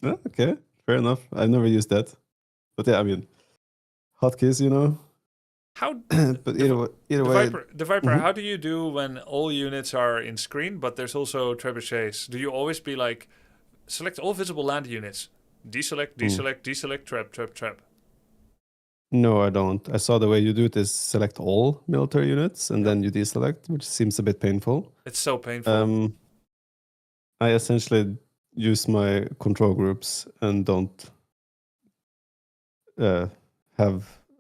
Oh, okay, fair enough. I've never used that. But yeah, I mean, hotkeys, you know. How? But either way. The Viper, how do you do when all units are in screen, but there's also trebuchets? Do you always be like, select all visible land units, deselect, deselect, deselect, trap? No, I don't. I saw the way you do it is select all military units and then you deselect, which seems a bit painful. It's so painful. I essentially use my control groups and don't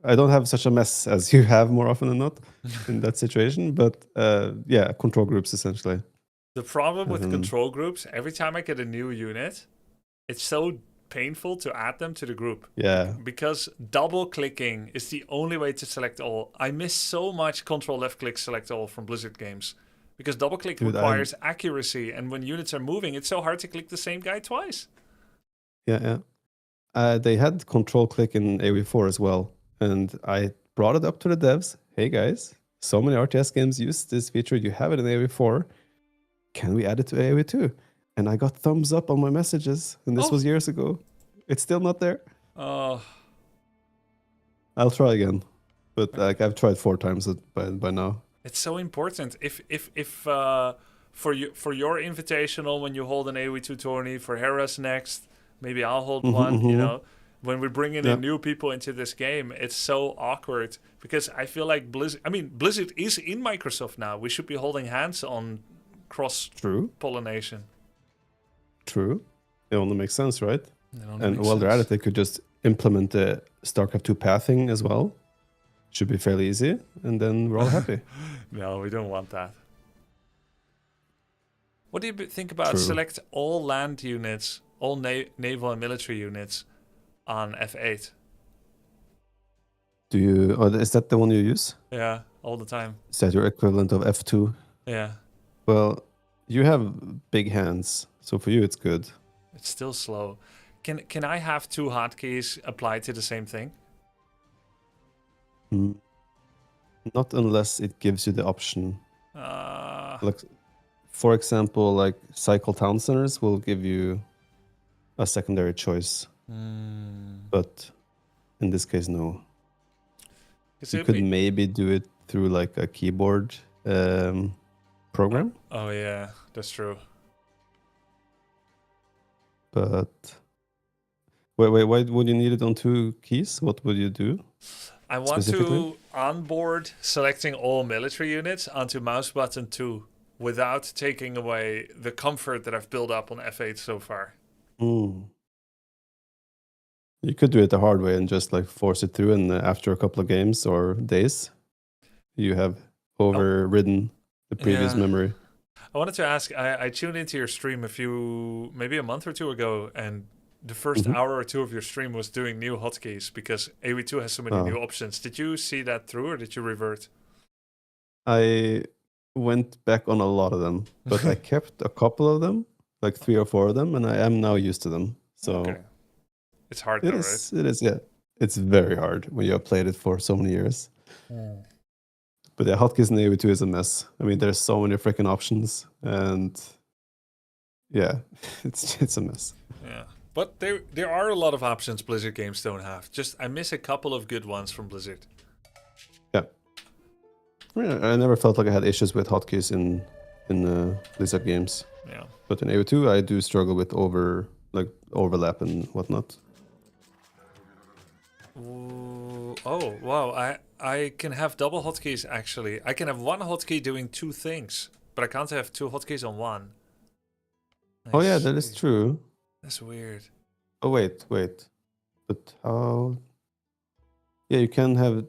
I don't have such a mess as you have more often than not in that situation. But yeah, control groups essentially. The problem with control groups, every time I get a new unit, it's so painful to add them to the group. Yeah. Because double clicking is the only way to select all. I miss so much control left click select all from Blizzard games. Because double click requires accuracy, and when units are moving, it's so hard to click the same guy twice. Yeah. They had control click in AoE4 as well. And I brought it up to the devs. Hey guys, so many RTS games use this feature. You have it in AoE4. Can we add it to AoE2? And I got thumbs up on my messages. And this was years ago. It's still not there. Oh. I'll try again. But like I've tried 4 times by now. It's so important. If for your invitational when you hold an AoE2 tourney, for Hera's next, maybe I'll hold one, you know. When we're bringing in new people into this game, it's so awkward because I feel like Blizzard is in Microsoft now. We should be holding hands on cross-pollination. True. It only makes sense, right? And while they're at it, they could just implement the StarCraft 2 pathing as well. Should be fairly easy, and then we're all happy. No, we don't want that. What do you think about select all land units, all naval and military units on F8? Do you? Oh, is that the one you use? Yeah, all the time. Is that your equivalent of F2? Yeah. Well, you have big hands, so for you it's good. It's still slow. Can I have 2 hotkeys applied to the same thing? Not unless it gives you the option. Like, for example, like cycle town centers will give you a secondary choice. But in this case, no. You could maybe do it through like a keyboard program. Oh yeah, that's true. But wait, why would you need it on 2 keys? What would you do? I want to onboard selecting all military units onto mouse button 2 without taking away the comfort that I've built up on F8 so far. You could do it the hard way and just like force it through, and after a couple of games or days, you have overridden the previous memory. I wanted to ask, I tuned into your stream maybe a month or 2 ago, and the first hour or 2 of your stream was doing new hotkeys because AoE2 has so many new options. Did you see that through or did you revert? I went back on a lot of them, but I kept a couple of them, like 3 or 4 of them, and I am now used to them. So it's hard though, right? It is, yeah. It's very hard when you have played it for so many years. But yeah, hotkeys in AoE2 is a mess. I mean, there's so many freaking options, and yeah, it's a mess. Yeah. But there are a lot of options Blizzard games don't have. Just I miss a couple of good ones from Blizzard. Yeah. I never felt like I had issues with hotkeys in Blizzard games. Yeah. But in AoE2, I do struggle with overlap and whatnot. Wow, I can have double hotkeys actually. I can have one hotkey doing two things, but I can't have two hotkeys on one. Oh I yeah, that is see. true. That's weird. Oh wait. But how? Yeah, you can have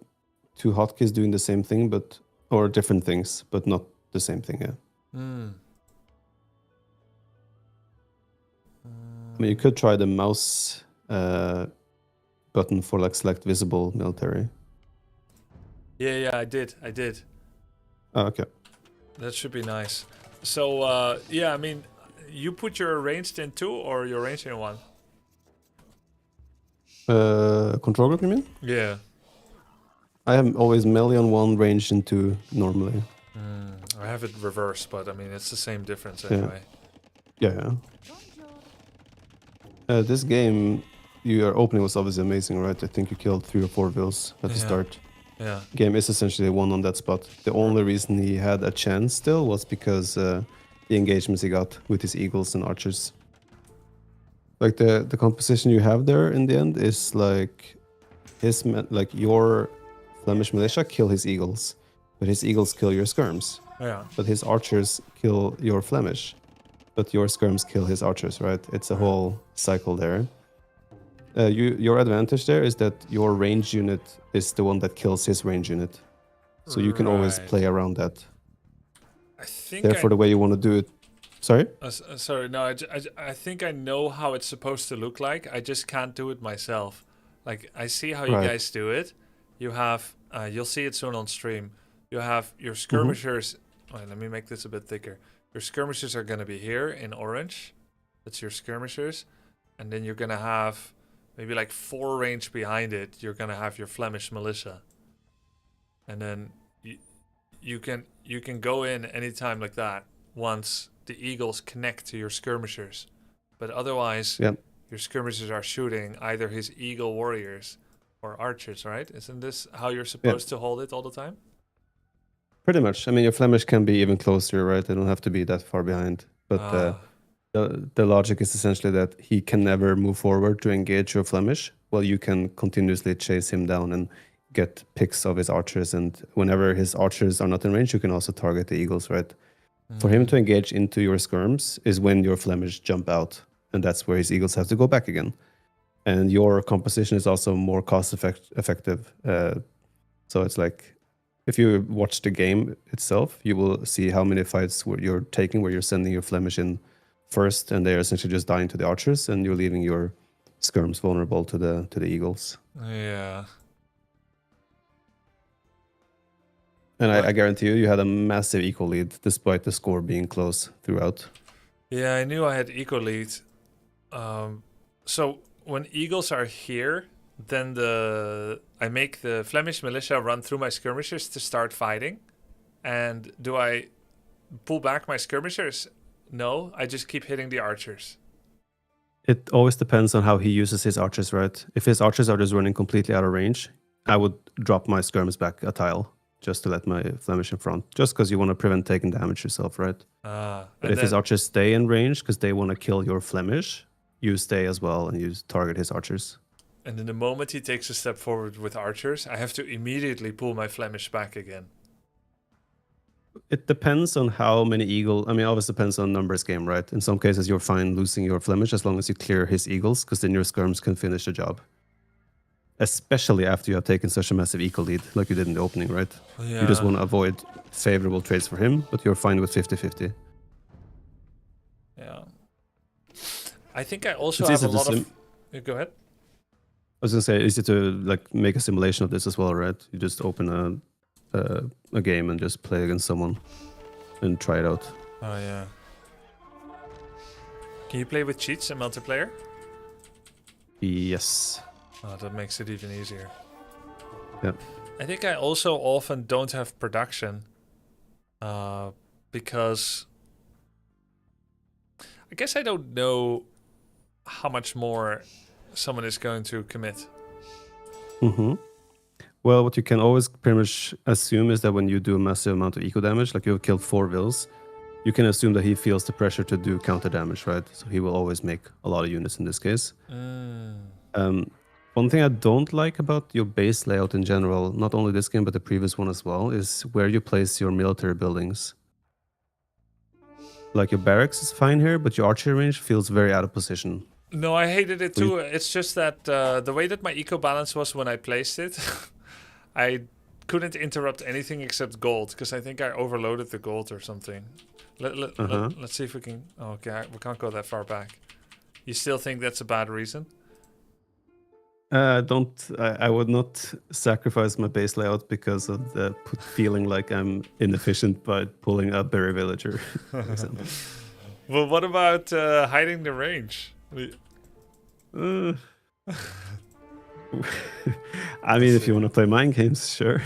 two hotkeys doing the same thing, or different things, but not the same thing. Yeah. Hmm. I mean, you could try the mouse button for like select visible military. Yeah, I did. Oh, okay. That should be nice. So, yeah, I mean, you put your ranged in 2 or your ranged in 1? Control group, you mean? Yeah. I am always melee on 1, ranged in 2 normally. I have it reversed, but I mean, it's the same difference Yeah. anyway. Yeah. This game, your opening was obviously amazing, right? I think you killed 3 or 4 vills at the Yeah. start. Yeah. Game is essentially won on that spot. The only reason he had a chance still was because the engagements he got with his eagles and archers. Like the composition you have there in the end is like your Flemish militia kill his eagles, but his eagles kill your skirms. Yeah. But his archers kill your Flemish, but your skirms kill his archers, right? It's a whole cycle there. Your advantage there is that your range unit is the one that kills his range unit. So you can always Right. play around that. I think Therefore, the way you want to do it... Sorry? sorry, no, I think I know how it's supposed to look like. I just can't do it myself. Like, I see how you Right. guys do it. You have, you'll see it soon on stream. You have your skirmishers. Wait, let me make this a bit thicker. Your skirmishers are going to be here in orange. That's your skirmishers. And then you're going to have maybe like 4 range behind it. You're going to have your Flemish militia. And then you can go in anytime like that once the eagles connect to your skirmishers. But otherwise, Yep. your skirmishers are shooting either his eagle warriors or archers, right? Isn't this how you're supposed to hold it all the time? Pretty much. I mean, your Flemish can be even closer, right? They don't have to be that far behind. But the logic is essentially that he can never move forward to engage your Flemish, while you can continuously chase him down and get picks of his archers. And whenever his archers are not in range, you can also target the eagles, right? For him to engage into your skirms is when your Flemish jump out, and that's where his eagles have to go back again. And your composition is also more cost effective. So it's like, if you watch the game itself, you will see how many fights you're taking where you're sending your Flemish in first, and they're essentially just dying to the archers, and you're leaving your skirms vulnerable to the eagles. Yeah. And I guarantee you had a massive equal lead despite the score being close throughout. Yeah, I knew I had eco lead. So when eagles are here, then I make the Flemish militia run through my skirmishers to start fighting. And do I pull back my skirmishers? No, I just keep hitting the archers. It always depends on how he uses his archers, right? If his archers are just running completely out of range, I would drop my skirms back a tile just to let my Flemish in front, just because you want to prevent taking damage yourself, right? But if his archers stay in range because they want to kill your Flemish, you stay as well and you target his archers. And in the moment he takes a step forward with archers, I have to immediately pull my Flemish back again. It depends on how many eagle. I mean, obviously depends on numbers game, right? In some cases, you're fine losing your Flemish as long as you clear his eagles, because then your skirms can finish the job. Especially after you have taken such a massive equal lead, like you did in the opening, right? Yeah. You just want to avoid favorable trades for him, but you're fine with 50-50. Yeah. I think I also It's have a easy to lot of... Go ahead. I was gonna say, easy to like make a simulation of this as well, right? You just open a game and just play against someone and try it out. Oh, yeah. Can you play with cheats in multiplayer? Yes. Oh, that makes it even easier. Yeah. I think I also often don't have production because I guess I don't know how much more someone is going to commit. Mm-hmm. Well, what you can always pretty much assume is that when you do a massive amount of eco damage, like you've killed 4 vills, you can assume that he feels the pressure to do counter damage, right? So he will always make a lot of units in this case. One thing I don't like about your base layout in general, not only this game but the previous one as well, is where you place your military buildings. Like your barracks is fine here, but your archery range feels very out of position. No, I hated it too. It's just that the way that my eco balance was when I placed it, I couldn't interrupt anything except gold, because I think I overloaded the gold or something. Let's see if we can... Oh, okay, we can't go that far back. You still think that's a bad reason? I would not sacrifice my base layout because of the feeling like I'm inefficient by pulling a berry villager, for example. Well, what about hiding the range? I mean, if you want to play mind games, sure.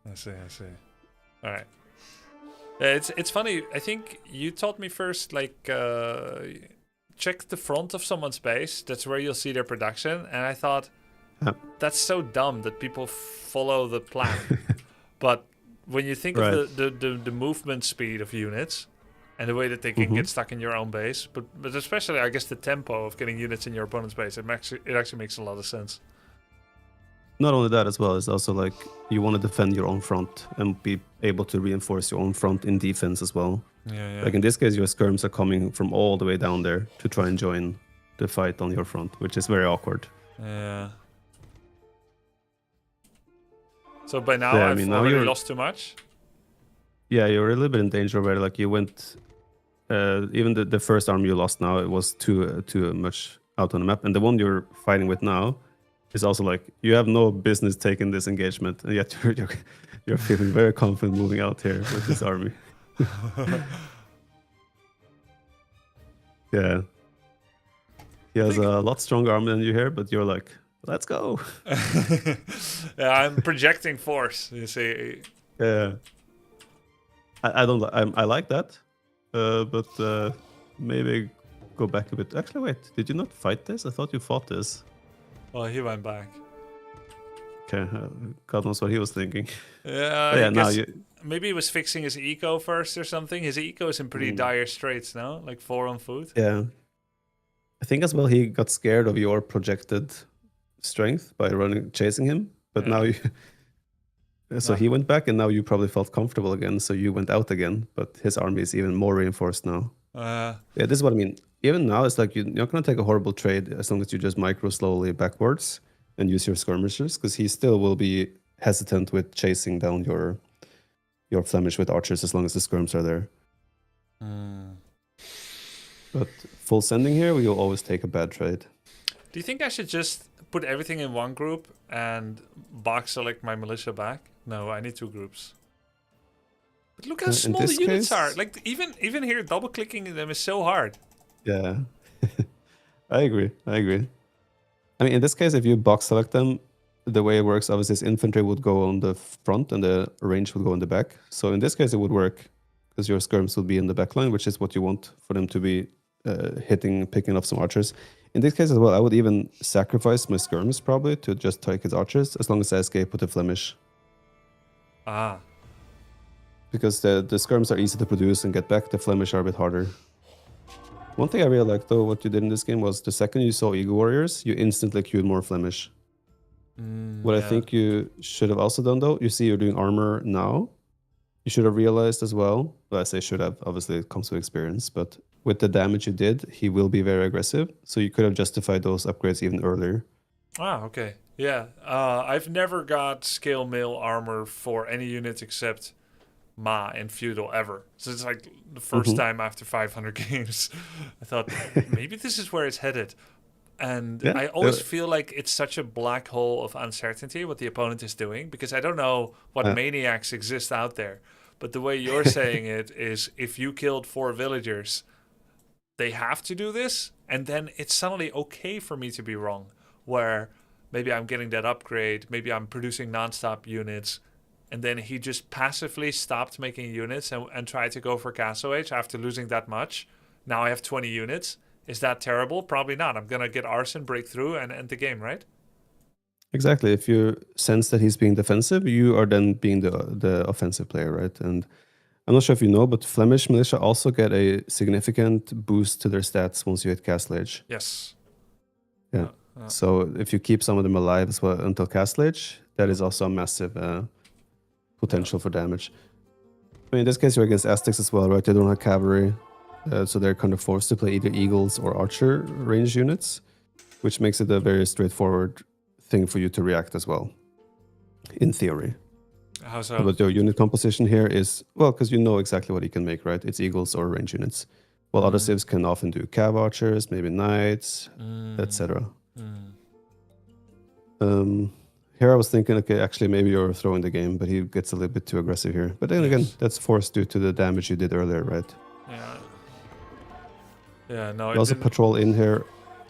I see. All right. Yeah, it's funny. I think you taught me first, like, check the front of someone's base. That's where you'll see their production. And I thought, that's so dumb that people follow the plan. But when you think of the movement speed of units and the way that they can get stuck in your own base, but especially, I guess, the tempo of getting units in your opponent's base, it actually makes a lot of sense. Not only that as well, it's also like you want to defend your own front and be able to reinforce your own front in defense as well. Yeah. Like in this case, your skirms are coming from all the way down there to try and join the fight on your front, which is very awkward. Yeah. So by now, I've already lost too much? Yeah, you're a little bit in danger already. Like you went... even the first army you lost now, it was too much out on the map. And the one you're fighting with now is also like, you have no business taking this engagement. And yet you're feeling very confident moving out here with this army. Yeah. He has a lot stronger army than you here, but you're like, let's go. Yeah, I'm projecting force, you see. Yeah. I like that. But maybe go back a bit. Actually, wait. Did you not fight this? I thought you fought this. Well, he went back. Okay. God knows what he was thinking. Yeah, now maybe he was fixing his eco first or something. His eco is in pretty dire straits now, like 4 on food. Yeah. I think as well he got scared of your projected strength by chasing him. But now you... So he went back, and now you probably felt comfortable again, so you went out again, but his army is even more reinforced now. Yeah, this is what I mean. Even now, it's like you're not going to take a horrible trade as long as you just micro slowly backwards and use your skirmishers, because he still will be hesitant with chasing down your Flemish with archers as long as the skirms are there. But full sending here, we'll always take a bad trade. Do you think I should just put everything in one group and box select my militia back? No, I need 2 groups. But look how small the units are. Like even here, double clicking them is so hard. Yeah, I agree. I mean, in this case, if you box select them, the way it works, obviously, is infantry would go on the front and the range would go in the back. So in this case, it would work because your skirms would be in the back line, which is what you want for them to be picking up some archers. In this case as well, I would even sacrifice my skirms probably to just take his archers, as long as I escape with the Flemish. Because the skirms are easy to produce and get back, the Flemish are a bit harder. One thing I really liked though, what you did in this game, was the second you saw Eagle Warriors, you instantly queued more Flemish. I think you should have also done though, you see you're doing armor now. You should have realized as well, I say should have, obviously it comes with experience, but with the damage you did, he will be very aggressive. So you could have justified those upgrades even earlier. Okay. Yeah. I've never got scale mail armor for any unit except Ma in Feudal ever. So it's like the first time after 500 games. I thought, maybe this is where it's headed. And I always feel like it's such a black hole of uncertainty what the opponent is doing, because I don't know what maniacs exist out there. But the way you're saying it is, if you killed 4 villagers, they have to do this, and then it's suddenly okay for me to be wrong, where maybe I'm getting that upgrade, maybe I'm producing non-stop units, and then he just passively stopped making units and tried to go for Castle Age after losing that much. Now I have 20 units. Is that terrible? Probably not. I'm going to get Arson, break through, and end the game, right? Exactly. If you sense that he's being defensive, you are then being the offensive player, right? And I'm not sure if you know, but Flemish militia also get a significant boost to their stats once you hit Castle Age. Yes. Yeah. So if you keep some of them alive as well until castlage, that is also a massive potential for damage. I mean, in this case, you're against Aztecs as well, right? They don't have cavalry, so they're kind of forced to play either Eagles or Archer range units, which makes it a very straightforward thing for you to react as well, in theory. How so? But your unit composition here is, well, because you know exactly what you can make, right? It's Eagles or range units. While other civs can often do Cav Archers, maybe Knights, etc. Here I was thinking, okay, actually maybe you're throwing the game, but he gets a little bit too aggressive here. But then again, that's forced due to the damage you did earlier, right? Yeah. Yeah, no, You also patrol in here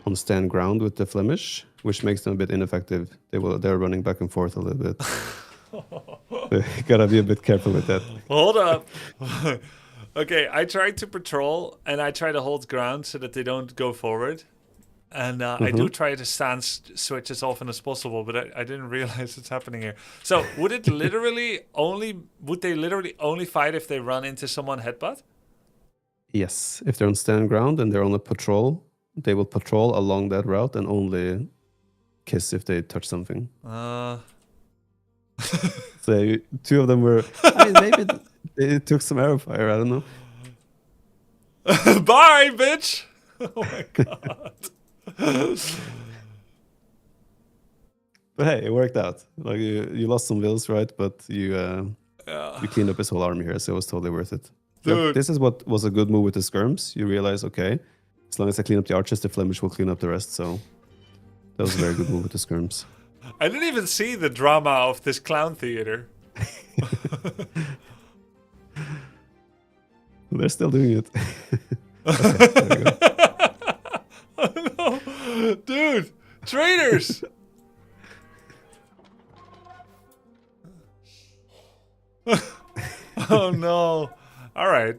on stand ground with the Flemish, which makes them a bit ineffective. They're running back and forth a little bit. You gotta be a bit careful with that. Hold up. Okay, I tried to patrol and I try to hold ground so that they don't go forward. And I do try to switch as often as possible, but I didn't realize it's happening here. So would they literally only fight if they run into someone headbutt? Yes, if they're on stand ground and they're on a patrol, they will patrol along that route and only kiss if they touch something. So two of them were. I mean, maybe they took some arrow fire. I don't know. Bye, bitch! Oh my god. But hey, it worked out. Like you lost some wills, right? But you cleaned up his whole army here, so it was totally worth it. Yep, this is what was a good move with the skirms. You realize, okay, as long as I clean up the archers, the Flemish will clean up the rest. So that was a very good move with the skirms. I didn't even see the drama of this clown theater. They're still doing it. Okay, there we go. Oh no, dude, traitors! Oh no! All right,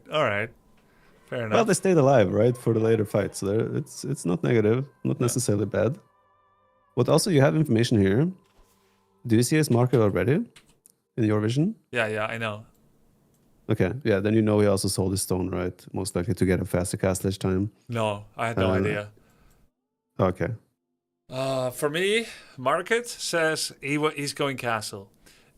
fair enough. Well, they stayed alive, right, for the later fight, so it's not negative, not necessarily bad. But also, you have information here. Do you see his marker already in your vision? Yeah, I know. Okay, yeah, then you know he also sold his stone, right? Most likely to get a faster castlage time. No, I had no idea. Okay. For me, Market says he's going castle.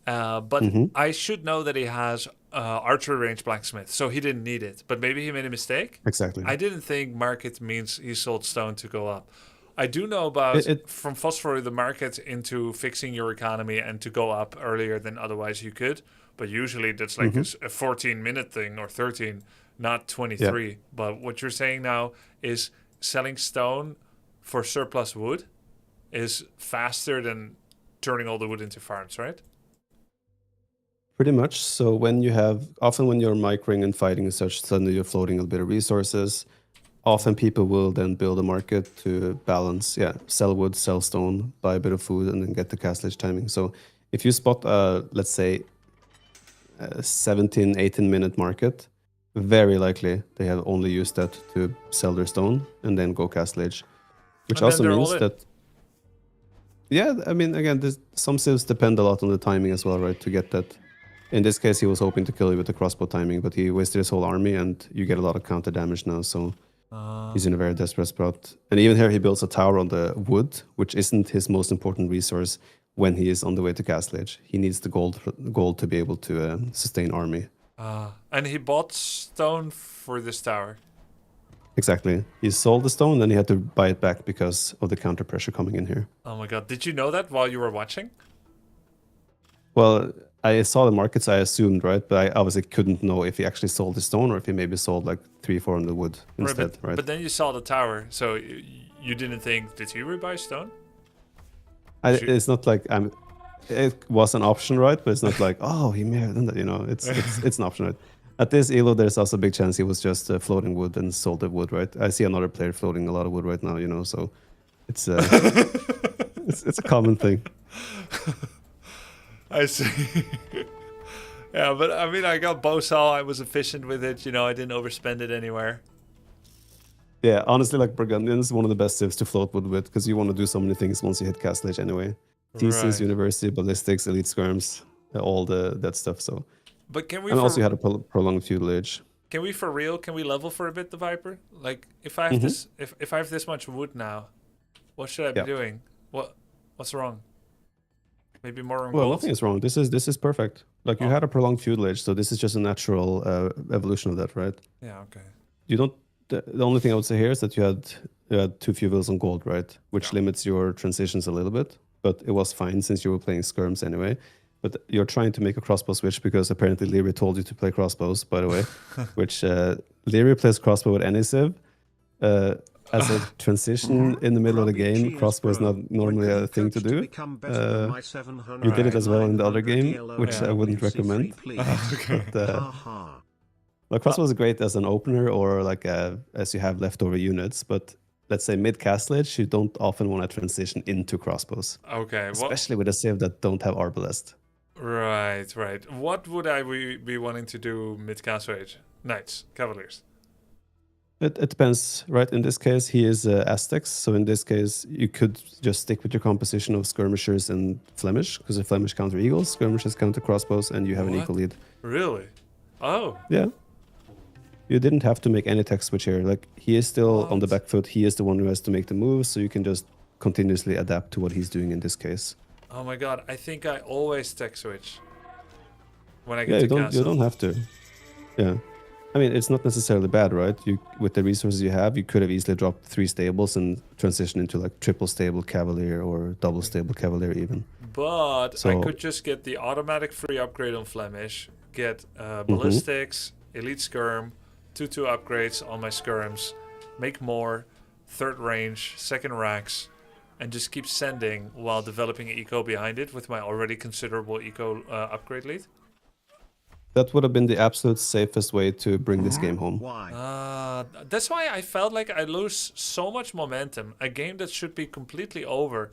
But I should know that he has archery range blacksmith, so he didn't need it. But maybe he made a mistake. Exactly. I didn't think market means he sold stone to go up. I do know about from Phosphor the market into fixing your economy and to go up earlier than otherwise you could. But usually that's like a 14-minute thing or 13, not 23. Yeah. But what you're saying now is selling stone for surplus wood is faster than turning all the wood into farms, right? Pretty much. So when you have, often when you're microing and fighting and such, suddenly you're floating a bit of resources. Often people will then build a market to balance, sell wood, sell stone, buy a bit of food, and then get the castlage timing. So if you spot, let's say, a 17, 18-minute market, very likely they have only used that to sell their stone and then go castlage. Which also means that... Yeah, I mean, again, some civs depend a lot on the timing as well, right, to get that. In this case, he was hoping to kill you with the crossbow timing, but he wasted his whole army, and you get a lot of counter damage now, so he's in a very desperate spot. And even here, he builds a tower on the wood, which isn't his most important resource when he is on the way to castlage. He needs the gold to be able to sustain army. And he bought stone for this tower. Exactly. He sold the stone, then he had to buy it back because of the counter pressure coming in here. Oh my god. Did you know that while you were watching? Well, I saw the markets, I assumed, right? But I obviously couldn't know if he actually sold the stone or if he maybe sold like 300-400 wood instead, right? But then you saw the tower, so you didn't think, did he rebuy stone? It's not like it was an option, right? But it's not like, oh, he may have done that, you know? It's an option, right? At this elo, there's also a big chance he was just floating wood and sold the wood, right? I see another player floating a lot of wood right now, you know, so it's it's a common thing. I see. Yeah, but I mean, I got Bosal. I was efficient with it. You know, I didn't overspend it anywhere. Yeah, honestly, like Burgundian is one of the best civs to float wood with because you want to do so many things once you hit castlage anyway. Thesis, University, Ballistics, Elite Skirms, all that stuff. So, but can we? And also you had a prolonged feudal age. Can we, for real? Can we level for a bit the Viper? Like, if I have this, if I have this much wood now, What should I be Yeah. doing? What's wrong? Maybe more on Well, gold? nothing is wrong. This is perfect. Like you Oh. had a prolonged feudal age, so this is just a natural evolution of that, right? Yeah, okay. You don't. The only thing I would say here is that you had 2 feudals on gold, right? Which Yeah. limits your transitions a little bit, but it was fine since you were playing skirms anyway. But you're trying to make a crossbow switch because apparently Leary told you to play crossbows, by the way. Which Leary plays crossbow with any civ. As a transition in the middle of the Grubby, game, cheers, crossbow is bro. not normally When a you thing to coach do. become better than my 700 You did it as well in the other 900 game, DLO which I wouldn't WC3, recommend. please. Okay. But, Haha. well, crossbow is great as an opener or like as you have leftover units, but let's say mid castle age, you don't often want to transition into crossbows, Okay, especially with a civ that don't have arbalest. Right. What would I be wanting to do mid-castle age? Knights, cavaliers. It depends, right? In this case, he is Aztecs, so in this case, you could just stick with your composition of skirmishers and Flemish, because the Flemish counter eagles, skirmishers counter crossbows, and you have an What? equal lead. Really? Oh, Yeah. You didn't have to make any tech switch here. Like, he is still on the What? back foot. He is the one who has to make the moves, so you can just continuously adapt to what he's doing in this case. oh my god! I think I always tech switch when I get Yeah, to you castle. don't have to. Yeah. I mean, it's not necessarily bad, right? You with the resources you have, you could have easily dropped 3 stables and transitioned into like triple stable cavalier or double stable cavalier even. But I So- could just get the automatic free upgrade on Flemish, get Mm-hmm. ballistics, elite skirm, 2/2 upgrades on my skirms, make more, third range, second racks, and just keep sending while developing eco behind it with my already considerable eco upgrade lead. That would have been the absolute safest way to bring this game home. Why? That's why I felt like I lose so much momentum. A game that should be completely over,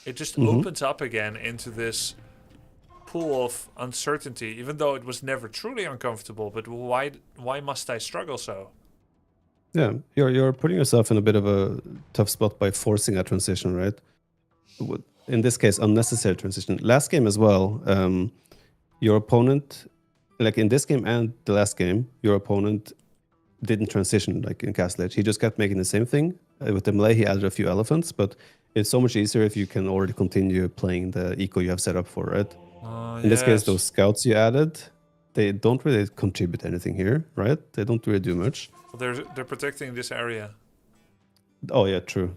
it just opens up again into this pool of uncertainty, even though it was never truly uncomfortable. But why must I struggle so? Yeah, you're putting yourself in a bit of a tough spot by forcing a transition, right? In this case, unnecessary transition. Last game as well, your opponent, like in this game and the last game, your opponent didn't transition like in Castle Edge. He just kept making the same thing. With the melee, he added a few elephants, but it's so much easier if you can already continue playing the eco you have set up for, right? In this case, those scouts you added, they don't really contribute anything here, right? They don't really do much. They're protecting this area. Oh yeah, true.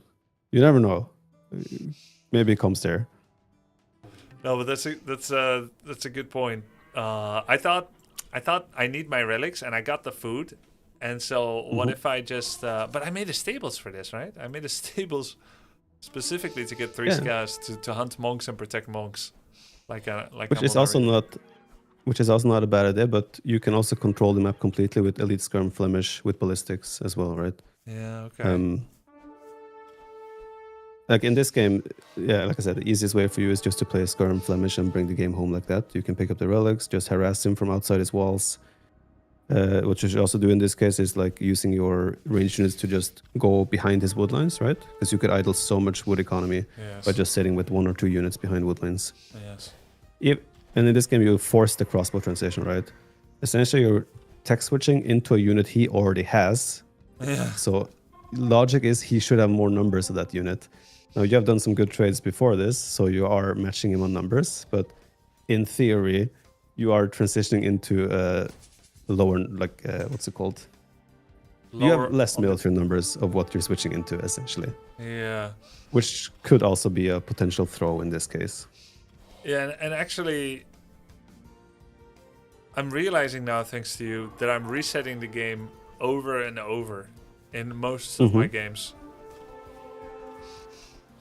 You never know. Maybe it comes there. No, but that's a good point. I thought I need my relics and I got the food, and so what if I just? But I made the stables for this, right? I made the stables specifically to get 3 Yeah. scouts to hunt monks and protect monks, like Which I'm is on also already. not a bad idea, but you can also control the map completely with Elite Skirm Flemish with ballistics as well, right? Yeah. Okay. Like in this game, yeah, like I said, the easiest way for you is just to play Skirm Flemish and bring the game home like that. You can pick up the relics, just harass him from outside his walls. What you should also do in this case is like using your range units to just go behind his wood lines, right? Because you could idle so much wood economy Yes. by just sitting with 1 or 2 units behind wood lines. Yes. And in this game, you force the crossbow transition, right? Essentially, you're tech switching into a unit he already has. Yeah. So logic is he should have more numbers of that unit. Now, you have done some good trades before this, so you are matching him on numbers. But in theory, you are transitioning into lower, like, what's it called? You Lower have less on the- military numbers of what you're switching into, essentially. Yeah. Which could also be a potential throw in this case. Yeah, and actually, I'm realizing now, thanks to you, that I'm resetting the game over and over in most of my games.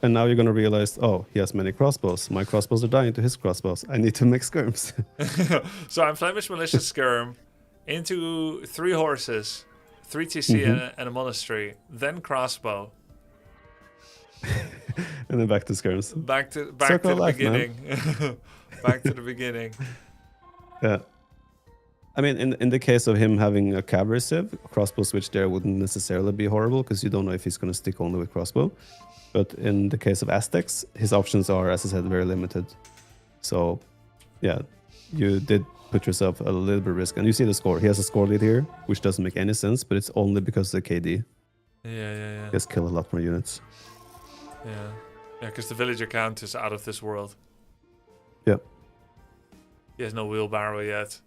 And now you're going to realize, oh, he has many crossbows. My crossbows are dying to his crossbows. I need to make skirms. So I'm Flemish Militia Skirm into 3 horses, 3 TC and a monastery, then crossbow. And then back to skirms. Back to Circle the of life, man. beginning. Back to the beginning. Yeah. I mean, in the case of him having a cavalry civ, a crossbow switch there wouldn't necessarily be horrible because you don't know if he's going to stick only with crossbow. But in the case of Aztecs, his options are, as I said, very limited. So, yeah, you did put yourself a little bit of risk. And you see the score. He has a score lead here, which doesn't make any sense, but it's only because of the KD. Yeah. He has killed a lot more units. Yeah, because the villager count is out of this world. Yep. He has no wheelbarrow yet.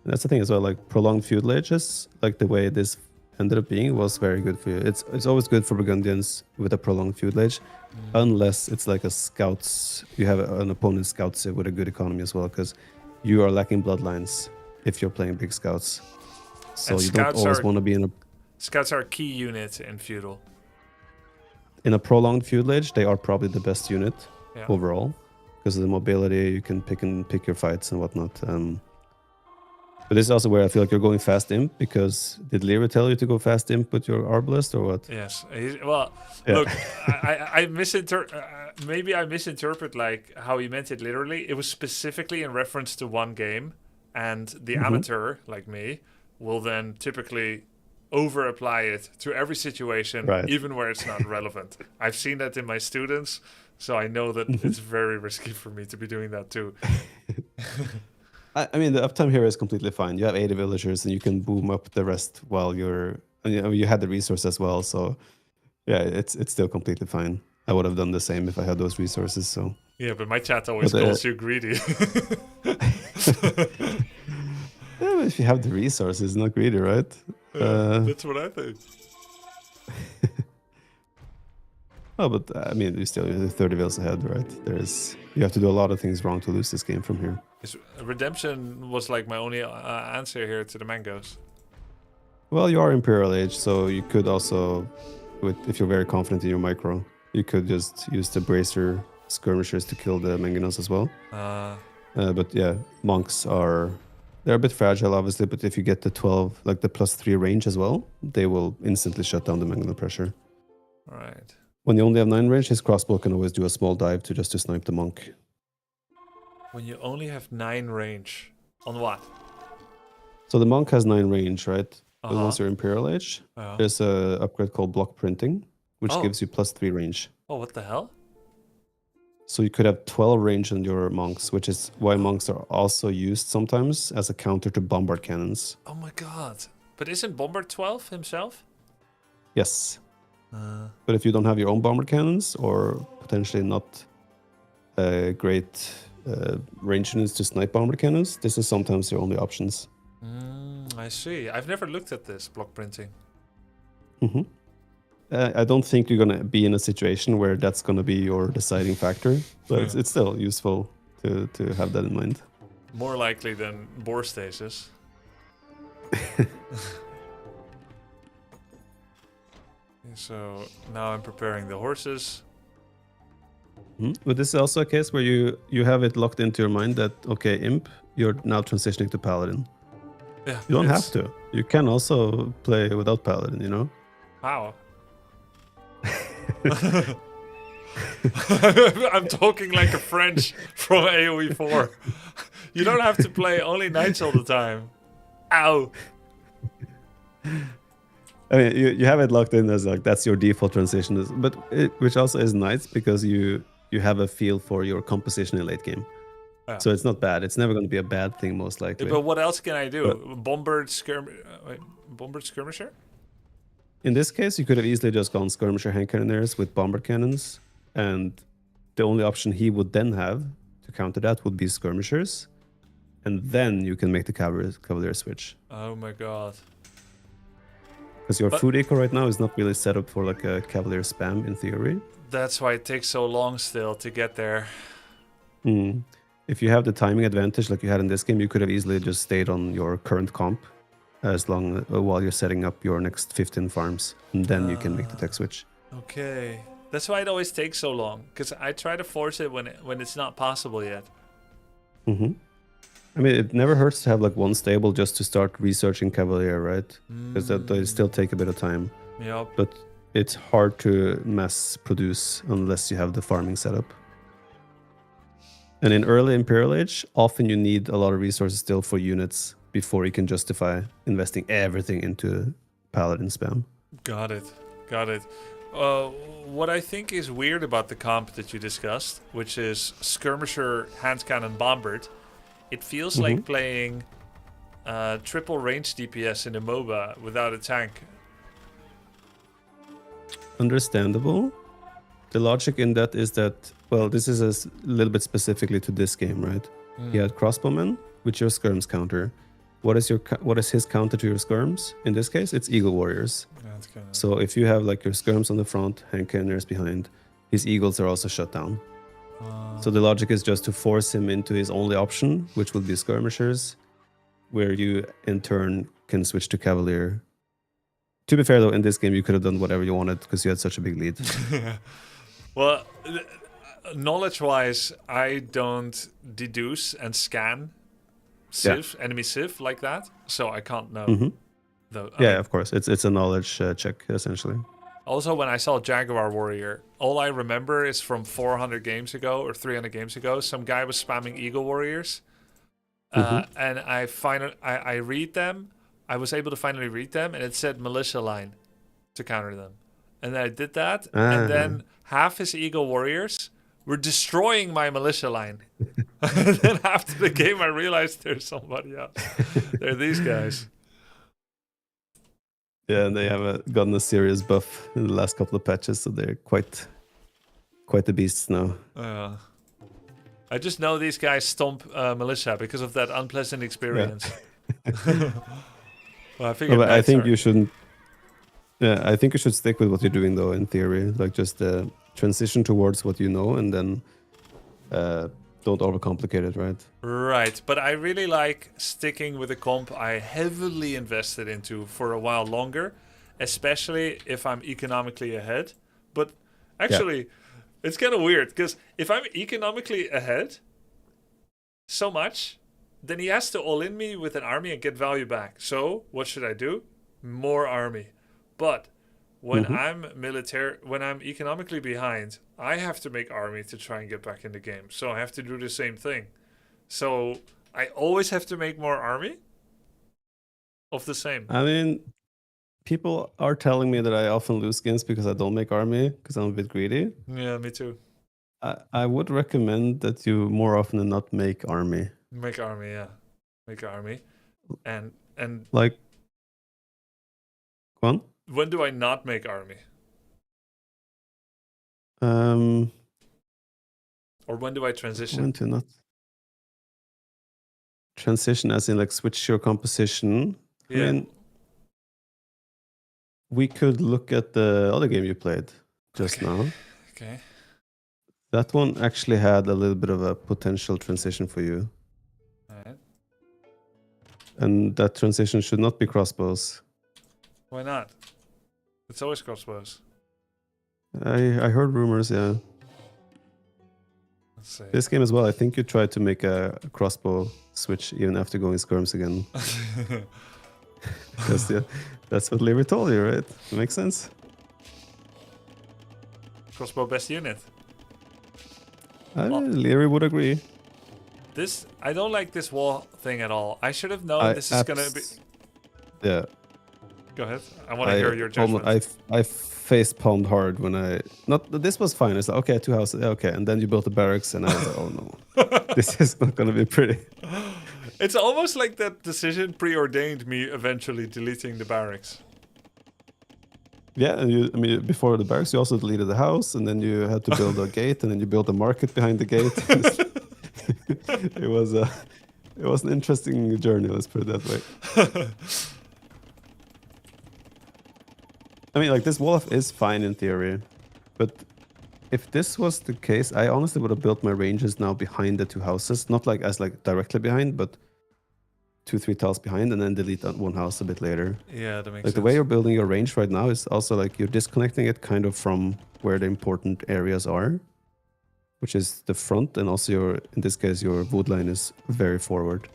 And that's the thing as well, like prolonged feudal ages, like the way this ended up being was very good for you. It's always good for Burgundians with a prolonged feudal age, unless it's like a scouts, you have an opponent scouts with a good economy as well, because you are lacking bloodlines if you're playing big scouts. So And you don't scouts always are- want to be Scouts are a key unit in feudal. in a prolonged feudal age. They are probably the best unit Yeah. overall because of the mobility. You can pick your fights and whatnot. But this is also where I feel like you're going fast imp, because did Lyra tell you to go fast imp with your arbalest or what? Yes. Well, Yeah. look, maybe I misinterpret like how he meant it literally. It was specifically in reference to one game, and the amateur like me will then typically over apply it to every situation, Right. even where it's not relevant. I've seen that in my students, so I know that it's very risky for me to be doing that too. I mean, the uptime here is completely fine. You have 80 villagers and you can boom up the rest while you're... And, you had the resource as well, so yeah, it's still completely fine. I would have done the same if I had those resources, so... Yeah, but my chat always But, calls you greedy. Yeah, but if you have the resources, not greedy, right? That's what I think. Oh, but I mean, you still you're 30 vills ahead, right? You have to do a lot of things wrong to lose this game from here. Redemption was like my only answer here to the mangoes. Well, you are Imperial Age, so you could also, if you're very confident in your micro, you could just use the Bracer skirmishers to kill the mangoes as well. But yeah, monks they're a bit fragile, obviously, but if you get the 12, like the +3 range as well, they will instantly shut down the mangonel pressure. All right. When you only have 9 range, his crossbow can always do a small dive to snipe the monk. When you only have 9 range, on what? So the monk has 9 range, right? But Uh-huh. once you're Imperial Age, Yeah. there's a upgrade called block printing, which Oh. gives you +3 range. Oh, what the hell? So you could have 12 range on your monks, which is why monks are also used sometimes as a counter to bombard cannons. Oh my god. But isn't Bombard 12 himself? Yes. But if you don't have your own bombard cannons, or potentially not great range units to snipe bombard cannons, this is sometimes your only options. I see. I've never looked at this block printing. hmm I don't think you're going to be in a situation where that's going to be your deciding factor, but it's still useful to have that in mind. More likely than bore stasis. So now I'm preparing the horses. But this is also a case where you have it locked into your mind that, okay, imp, you're now transitioning to paladin. Yeah, You don't have to. You can also play without paladin, you know? How? I'm talking like a French from AoE4. You don't have to play only knights all the time. Ow. I mean, you have it locked in as like that's your default transition, but which also is nice because you have a feel for your composition in late game. Yeah. So it's not bad. It's never going to be a bad thing, most likely. But what else can I do? Bombard skirmisher? In this case, you could have easily just gone skirmisher hand cannoneers with bombard cannons, and the only option he would then have to counter that would be skirmishers, and then you can make the cavalier switch. Oh my god. Because your food eco right now is not really set up for like a cavalier spam in theory. That's why it takes so long still to get there. If you have the timing advantage like you had in this game, you could have easily just stayed on your current comp as long while you're setting up your next 15 farms, and then you can make the tech switch. Okay. That's why it always takes so long, because I try to force it when it's not possible yet. I mean, it never hurts to have like one stable just to start researching Cavalier, right? Because they still take a bit of time. Yep. But it's hard to mass produce unless you have the farming setup. And in early Imperial Age, often you need a lot of resources still for units before you can justify investing everything into Paladin spam. Got it. What I think is weird about the comp that you discussed, which is Skirmisher, Hand Cannon, Bombard, it feels like playing triple range DPS in a MOBA without a tank. understandable. The logic in that is that, well, this is a little bit specifically to this game, right? You had crossbowmen with your skirms counter. What is his counter to your skirms? In this case, it's eagle warriors. That's kind of... So if you have like your skirms on the front, hand cannons behind, his eagles are also shut down. So the logic is just to force him into his only option, which will be skirmishers, where you in turn can switch to cavalier. To be fair though, in this game you could have done whatever you wanted because you had such a big lead. Well, knowledge-wise, I don't deduce and scan civ, enemy civ like that, so I can't know. Though, I mean, Of course, it's a knowledge check essentially. also, when I saw Jaguar Warrior, all I remember is from 400 games ago or 300 games ago, some guy was spamming Eagle Warriors, and I read them. I was able to finally read them, and it said militia line to counter them, and then I did that, and then half his Eagle Warriors were destroying my militia line. And then after the game, I realized there's somebody else. They're these guys. Yeah, and they have gotten a serious buff in the last couple of patches, so they're quite the beasts now. I just know these guys stomp militia because of that unpleasant experience. Well, I think you shouldn't. Yeah, I think you should stick with what you're doing though. In theory, like just transition towards what you know, and then don't overcomplicate it, right? Right, but I really like sticking with a comp I heavily invested into for a while longer, especially if I'm economically ahead. But actually, it's kind of weird, because if I'm economically ahead so much, then he has to all-in me with an army and get value back. So, what should I do? More army. But when when I'm economically behind, I have to make army to try and get back in the game. So I have to do the same thing. So I always have to make more army of the same. I mean, people are telling me that I often lose games because I don't make army, because I'm a bit greedy. Yeah, me too. I would recommend that you more often than not make army. Make army, yeah. Make army. And like, go on. When do I not make army? Or when do I transition? When to not transition, as in like switch your composition. Yeah. I mean, we could look at the other game you played just now. Okay. That one actually had a little bit of a potential transition for you. Alright. And that transition should not be crossbows. Why not? It's always crossbows. I heard rumors, yeah. Let's see. This game as well, I think you tried to make a crossbow switch even after going skirms again. That's what Leary told you, right? Makes sense. Crossbow best unit. Leary would agree. I don't like this wall thing at all. I should have known this is gonna be... Yeah. Go ahead. I want to hear your judgment. I face palmed hard when this was fine. It's like, okay, 2 houses, okay, and then you built the barracks, and I was like, oh no, this is not gonna be pretty. It's almost like that decision preordained me eventually deleting the barracks. Yeah, and before the barracks, you also deleted the house, and then you had to build a gate, and then you built a market behind the gate. It was an interesting journey. Let's put it that way. I mean, like, this wall is fine in theory, but if this was the case, I honestly would have built my ranges now behind the 2 houses, not like directly behind, but 2-3 tiles behind, and then delete that 1 house a bit later. Yeah, that makes sense. Like, the way you're building your range right now is also like you're disconnecting it kind of from where the important areas are, which is the front, and also in this case, your wood line is very forward.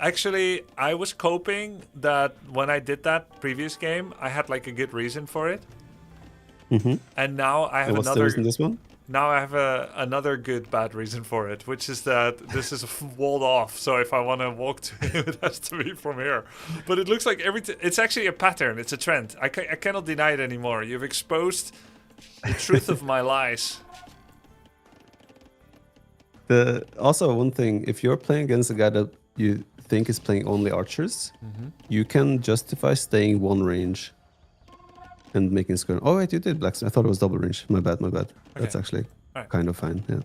Actually, I was coping that when I did that previous game, I had like a good reason for it. And now I have what's the reason this one? Now I have another good bad reason for it, which is that this is walled off. So if I want to walk to him, it has to be from here. But it looks like it's actually a pattern. It's a trend. I cannot deny it anymore. You've exposed the truth of my lies. Also, one thing, if you're playing against a guy that you think is playing only archers, you can justify staying one range. and making skirm. Oh wait, you did blacksmith. I thought it was double range. My bad, my bad. That's Okay. actually Alright. kind of fine. Yeah,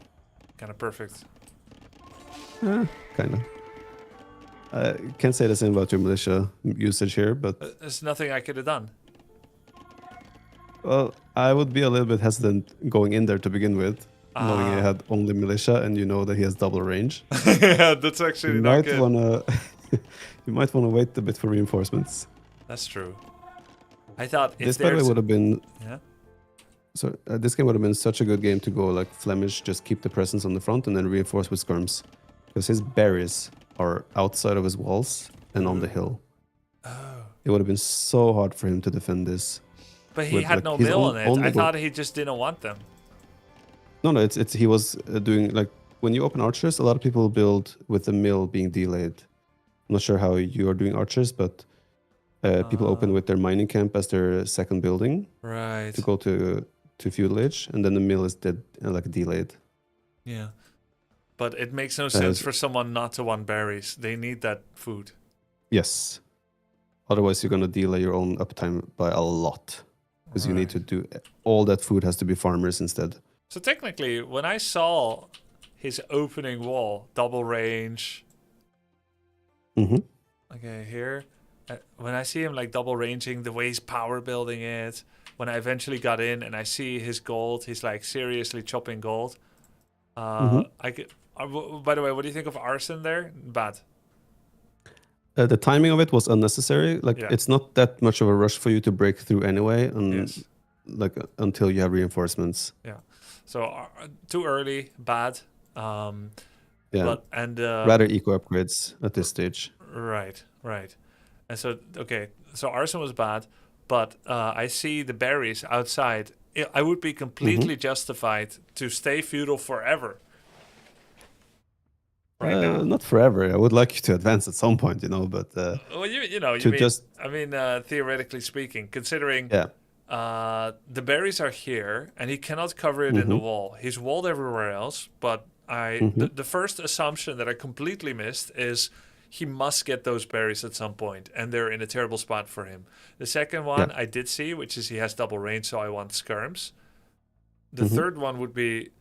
Kind of perfect. kind of. I can't say the same about your militia usage here, but There's nothing I could have done. well, I would be a little bit hesitant going in there to begin with, knowing he Ah. had only militia and you know that he has double range. Yeah, that's actually You not might good. wanna, you might wanna wait a bit for reinforcements. That's true. I thought if This by the way there's... would have been Yeah? so. This game would have been such a good game to go like Flemish, just keep the presence on the front and then reinforce with skirms, because his berries are outside of his walls and on the hill. Oh. It would have been so hard for him to defend this. But he With, had like, no his mill own- in it. only I go- thought he just didn't want them. No, it's he was doing like when you open archers, a lot of people build with the mill being delayed. I'm not sure how you are doing archers, but people open with their mining camp as their second building Right. to go to feudal age, and then the mill is dead like delayed. Yeah. But it makes no sense s- for someone not to want berries. They need that food. Yes. Otherwise, you're gonna delay your own uptime by a lot because you need to do all that food has to be farmers instead. So technically, when I saw his opening wall, double range, Mm-hmm. okay, here, when I see him like double ranging, the way he's power building it, when I eventually got in and I see his gold, he's like seriously chopping gold. I could. By the way, what do you think of arson there? Bad. The timing of it was unnecessary. Like Yeah. it's not that much of a rush for you to break through anyway, and Yes. like until you have reinforcements. Yeah. So too early, bad. Yeah. But and Rather eco upgrades at this stage. Right, right. And so, okay, so arson was bad, but I see the berries outside. I would be completely justified to stay feudal forever. Right now. Not forever. I would like you to advance at some point, you know, but Well, you know, you to mean, just- I mean, theoretically speaking, considering yeah. the berries are here and he cannot cover it in the wall. He's walled everywhere else, but the first assumption that I completely missed is he must get those berries at some point, and they're in a terrible spot for him. The second one I did see, which is he has double range, so I want skirms. The third one would be,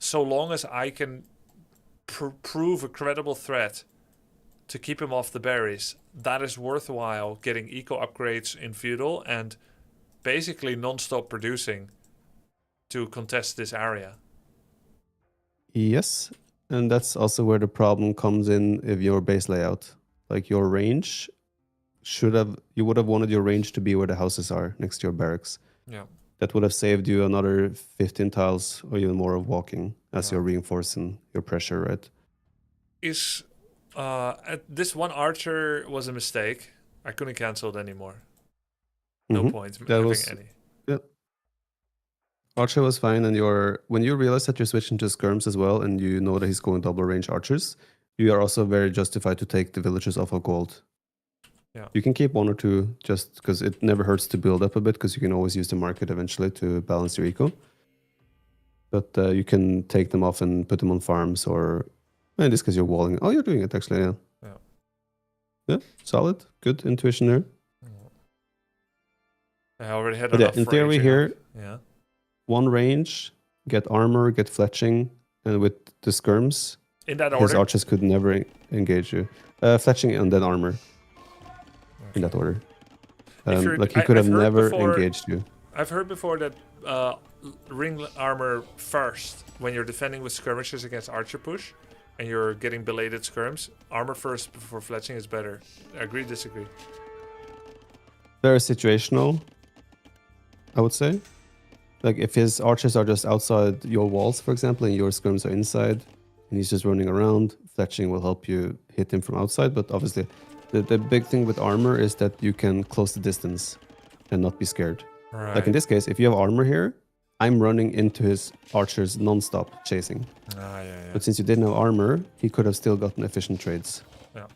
so long as I can prove a credible threat to keep him off the berries, that is worthwhile getting eco upgrades in feudal and basically non-stop producing to contest this area. Yes, and that's also where the problem comes in if your base layout. Like your range you would have wanted your range to be where the houses are next to your barracks. Yeah. That would have saved you another 15 tiles or even more of walking as you're reinforcing your pressure, right? Is this one archer was a mistake. I couldn't cancel it anymore. No point That having was- any. Yeah. Archer was fine, and when you realize that you're switching to skirms as well, and you know that he's going double range archers, you are also very justified to take the villagers off of gold. Yeah. You can keep one or two just because it never hurts to build up a bit, because you can always use the market eventually to balance your eco. But you can take them off and put them on farms, or in this case you're walling. Oh, you're doing it actually, yeah. Yeah. Yeah, solid, good intuition there. I already had But yeah, enough in theory ranging here, up. Yeah. one range, get armor, get fletching, and with the skirms, In that his order. archers could never engage you. Fletching and then armor. In that order. you're- Like he could I've have heard never before- engaged you. I've heard before that ring armor first when you're defending with skirmishes against archer push and you're getting belated skirms. Armor first before fletching is better. Agree, disagree. Very situational, I would say. Like if his archers are just outside your walls, for example, and your skirms are inside, and he's just running around, fletching will help you hit him from outside. But obviously, the big thing with armor is that you can close the distance and not be scared. Right. Like in this case, if you have armor here, I'm running into his archers non-stop chasing. Yeah. But since you didn't have armor, he could have still gotten efficient trades. Yeah.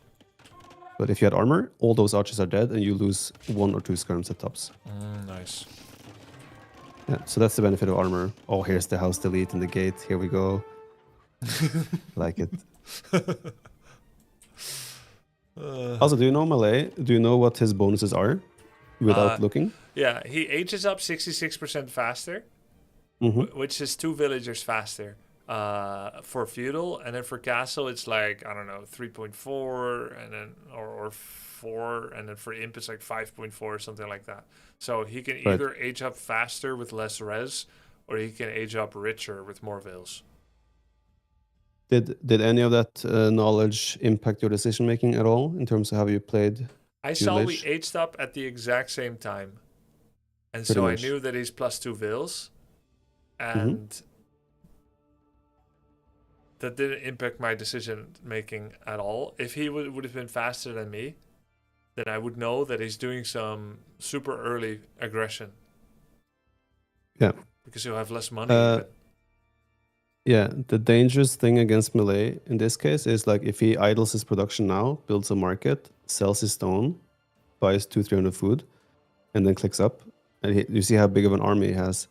But if you had armor, all those archers are dead, and you lose 1 or 2 skirms at tops. Nice. Yeah, so that's the benefit of armor. Oh, here's the house delete and the gate. Here we go. Like it. Also, do you know Malay? Do you know what his bonuses are? without looking? Yeah, he ages up 66% faster, which is 2 villagers faster for feudal, and then for castle it's like, I don't know, 3.4, and then or 4, and then for imp it's like 5.4 or something like that. So he can either age up faster with less res, or he can age up richer with more vills. Did any of that knowledge impact your decision making at all in terms of how you played? I saw we aged up at the exact same time, and Pretty so much. I knew that he's +2 vills, and that didn't impact my decision making at all. If he would have been faster than me, then I would know that he's doing some super early aggression. Yeah. Because he'll have less money. Yeah, the dangerous thing against melee in this case is like if he idles his production now, builds a market, sells his stone, buys 200-300 food, and then clicks up, and you see how big of an army he has.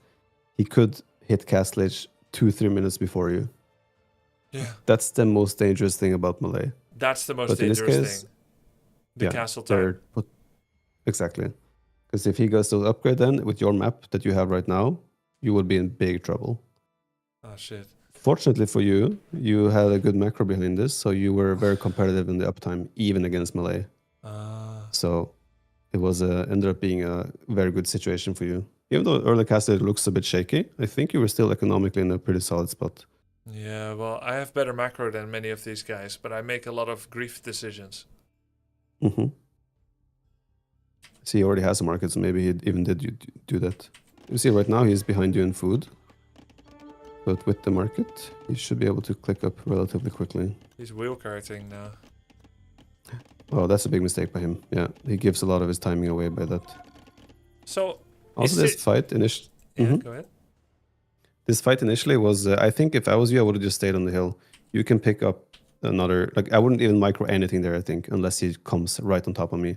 He could hit Castlage 2-3 minutes before you. Yeah. That's the most dangerous thing about melee. That's the most dangerous thing. The castle time. Exactly. Because if he goes to upgrade then with your map that you have right now, you will be in big trouble. Oh shit. Fortunately for you, you had a good macro behind this, so you were very competitive in the uptime, even against melee. So it was ended up being a very good situation for you. Even though early Castlage looks a bit shaky, I think you were still economically in a pretty solid spot. Yeah, well, I have better macro than many of these guys, but I make a lot of grief decisions. See, he already has a market, so maybe he even did do that. You see, right now he's behind you in food. But with the market, he should be able to click up relatively quickly. He's wheel carting now. Oh, that's a big mistake by him. Yeah, he gives a lot of his timing away by that. So, also, this fight initially... Yeah, go ahead. This fight initially was... I think if I was you, I would have just stayed on the hill. You can pick up another... Like, I wouldn't even micro anything there, I think, unless he comes right on top of me.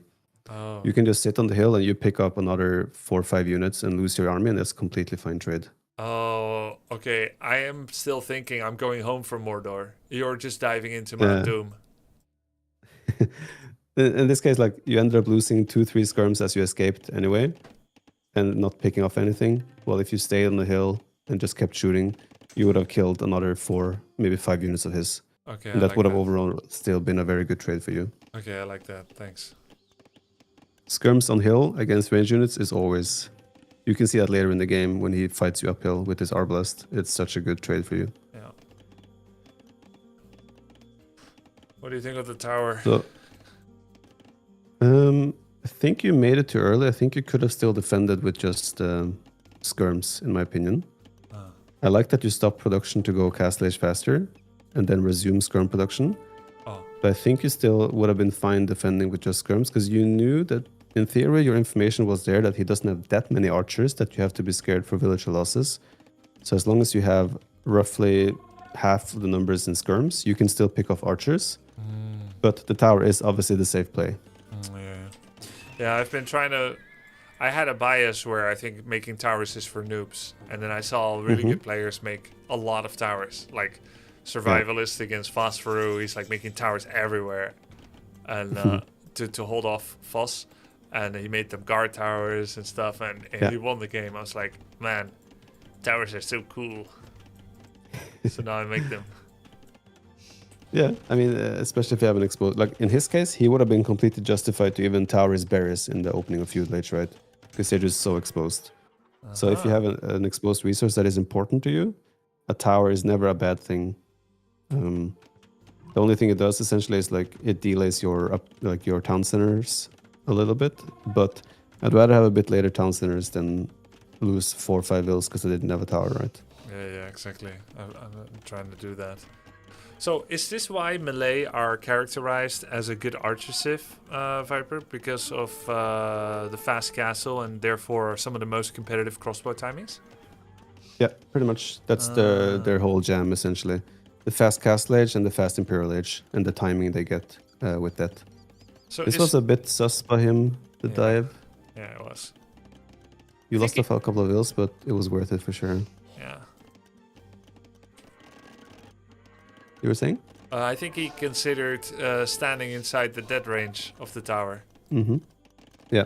Oh. You can just sit on the hill and you pick up another 4 or 5 units and lose your army, and that's completely fine trade. Oh, okay. I am still thinking I'm going home from Mordor. You're just diving into Mount Doom. In this case, like, you ended up losing 2-3 skirms as you escaped anyway, and not picking off anything. Well, if you stayed on the hill and just kept shooting, you would have killed another 4, maybe 5 units of his. Okay, and that would have overall still been a very good trade for you. Okay, I like that. Thanks. Skirms on hill against range units is always... You can see that later in the game when he fights you uphill with his Arbalest. It's such a good trade for you. Yeah. What do you think of the tower? So, I think you made it too early. I think you could have still defended with just skirms, in my opinion. I like that you stopped production to go Castlage faster and then resume skirm production. But I think you still would have been fine defending with just skirms because you knew that in theory, your information was there that he doesn't have that many archers that you have to be scared for villager losses. So as long as you have roughly half of the numbers in skirms, you can still pick off archers. But the tower is obviously the safe play. Yeah, I've been trying to... I had a bias where I think making towers is for noobs. And then I saw really good players make a lot of towers. Like Survivalist against Phosphorus, he's like making towers everywhere. And to hold off Foss. And he made them guard towers and stuff, and he won the game. I was like, man, towers are so cool. So now I make them. Yeah, I mean, especially if you have an exposed... Like, in his case, he would have been completely justified to even tower his berries in the opening of Feudal Age, right? Because they're just so exposed. So if you have an exposed resource that is important to you, a tower is never a bad thing. The only thing it does, essentially, is, like, it delays your town centers a little bit, but I'd rather have a bit later town centers than lose 4 or 5 vills because I didn't have a tower, right? Yeah, exactly. I'm trying to do that. So, is this why melee are characterized as a good archer civ, Viper? Because of the fast castle and therefore some of the most competitive crossbow timings? Yeah, pretty much. That's their whole jam, essentially. The fast castle age and the fast imperial age, and the timing they get with that. So this was a bit sus by him, the dive. Yeah, it was. You lost a couple of vills, but it was worth it for sure. Yeah. You were saying? I think he considered standing inside the dead range of the tower. Yeah.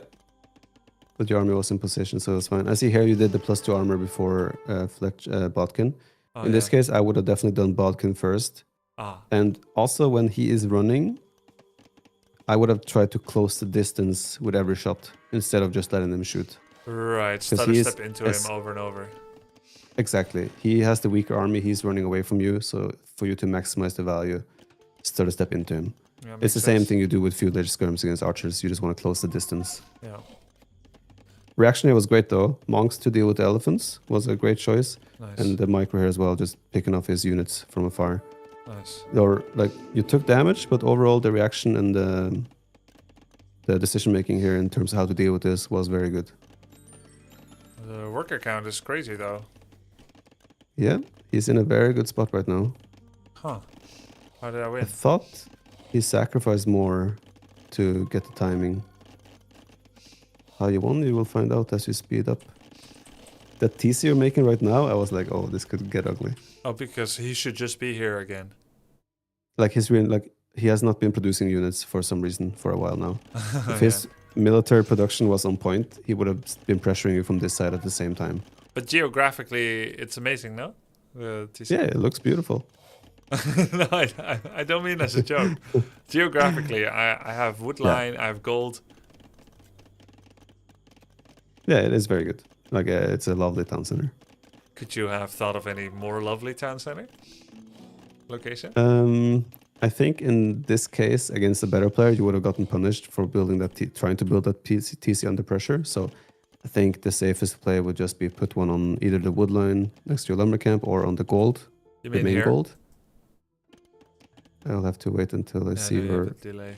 but your army was in position, so it's fine. I see here you did the +2 armor before Bodkin. Oh, In this case, I would have definitely done Bodkin first. Ah, And also, when he is running, I would have tried to close the distance with every shot instead of just letting him shoot. right. Stutter he is step into him over and over. Exactly. He has the weaker army. He's running away from you. So for you to maximize the value, stutter step into him. Yeah, It's makes the same sense. thing you do with field edge skirms against archers. You just want to close the distance. Yeah, Reactionary was great though. Monks to deal with the elephants was a great choice. nice. And the micro here as well, just picking off his units from afar. Nice. Or like you took damage, but overall the reaction and the decision making here in terms of how to deal with this was very good. The worker count is crazy though. Yeah, he's in a very good spot right now. Huh. How did I I win? thought he sacrificed more to get the timing. How you won, you will find out as you speed up. That TC you're making right now, I was like, oh, this could get ugly. Oh, because he should just be here again. Like he has not been producing units for some reason for a while now. If Yeah. his military production was on point, he would have been pressuring you from this side at the same time. But geographically, it's amazing, no? The TC. Yeah, it looks beautiful. No, I don't mean as a joke. Geographically, I have wood line, I have gold. Yeah, it is very good. Like it's a lovely town center. Could you have thought of any more lovely town center location? I think in this case, against a better player, you would have gotten punished for building that, trying to build that TC under pressure. So I think the safest play would just be put one on either the wood line next to your lumber camp or on the gold, You the mean main here? gold. I'll have to wait until I see no, where. the delay.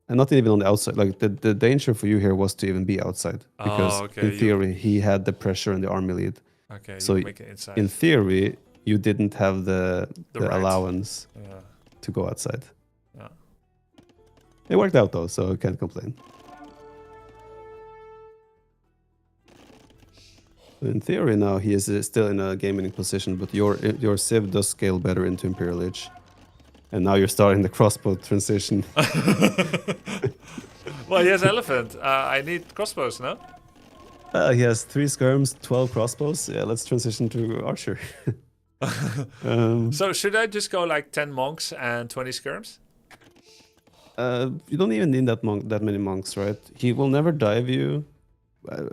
And not even on the outside. Like the danger for you here was to even be outside because okay, in theory he had the pressure and the army lead. Okay, So you make it inside. In theory, you didn't have the right. allowance Yeah. to go outside. Yeah. It worked out though, so I can't complain. In theory now he is still in a game-winning position, but your Civ does scale better into Imperial Age. And now you're starting the crossbow transition. Well, he has elephant. I need crossbows, no? He has 3 skirms, 12 crossbows. Yeah, let's transition to archer. So should I just go like 10 monks and 20 skirms? You don't even need that many monks, right? He will never dive you.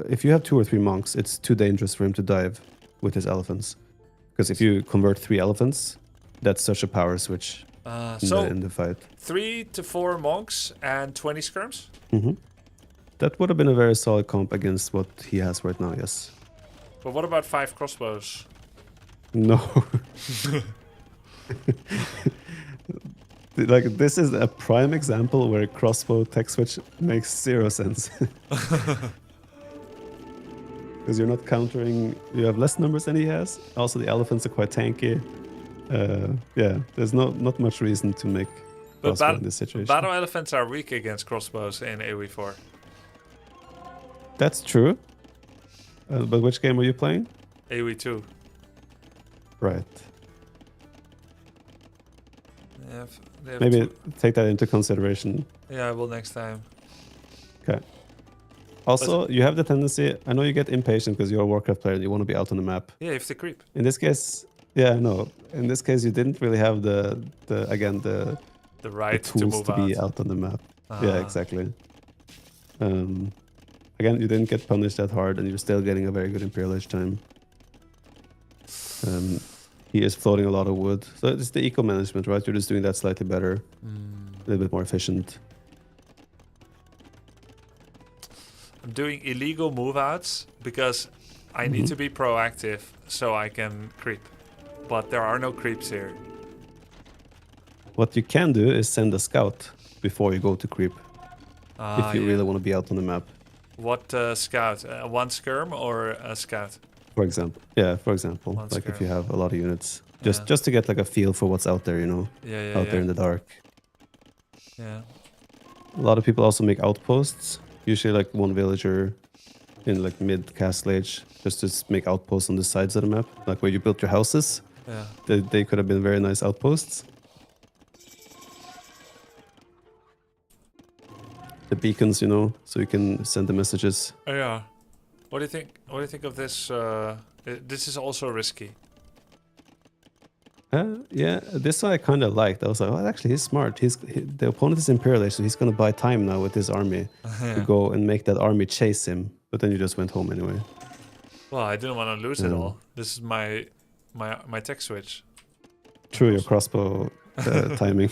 If you have 2 or 3 monks, it's too dangerous for him to dive with his elephants. Because if you convert 3 elephants, that's such a power switch in the fight. 3 to 4 monks and 20 skirms? Mm-hmm. That would have been a very solid comp against what he has right now, yes. But what about 5 crossbows? No. Like, this is a prime example where crossbow tech switch makes 0 sense. Because you're not countering, you have less numbers than he has. Also, the elephants are quite tanky. Yeah, there's not much reason to make crossbow in this situation. Battle elephants are weak against crossbows in AoE4. That's true. But which game are you playing? AoE2. Right. They have Maybe take that into consideration. Yeah, I will next time. Okay. Also, you have the tendency, I know you get impatient because you're a Warcraft player and you want to be out on the map. Yeah, you have to creep. In this case, yeah, no. In this case, you didn't really have the right tools to move be out on the map. Yeah, Ah. exactly. Again, you didn't get punished that hard and you're still getting a very good Imperial Age time. He is floating a lot of wood. So it's the eco management, right? You're just doing that slightly better. A little bit more efficient. I'm doing illegal move outs because I need to be proactive so I can creep. But there are no creeps here. What you can do is send a scout before you go to creep. If you really want to be out on the map. What scout? One skirm or a scout? For example. Yeah, for example. One like skirm. if you have a lot of units. Just to get like a feel for what's out there, you know? Yeah, there in the dark. Yeah. A lot of people also make outposts. Usually like one villager in like mid castle age. Just to make outposts on the sides of the map. Like where you built your houses. Yeah. They could have been very nice outposts. the beacons, you know, so you can send the messages. Oh, yeah. What do you think? What do you think of this? This is also risky. Yeah, this I kind of liked. I was like, oh, actually, he's smart. The opponent is Imperialist, so he's going to buy time now with his army to go and make that army chase him. But then you just went home anyway. Well, I didn't want to lose it all. This is my tech switch. True, your crossbow timing.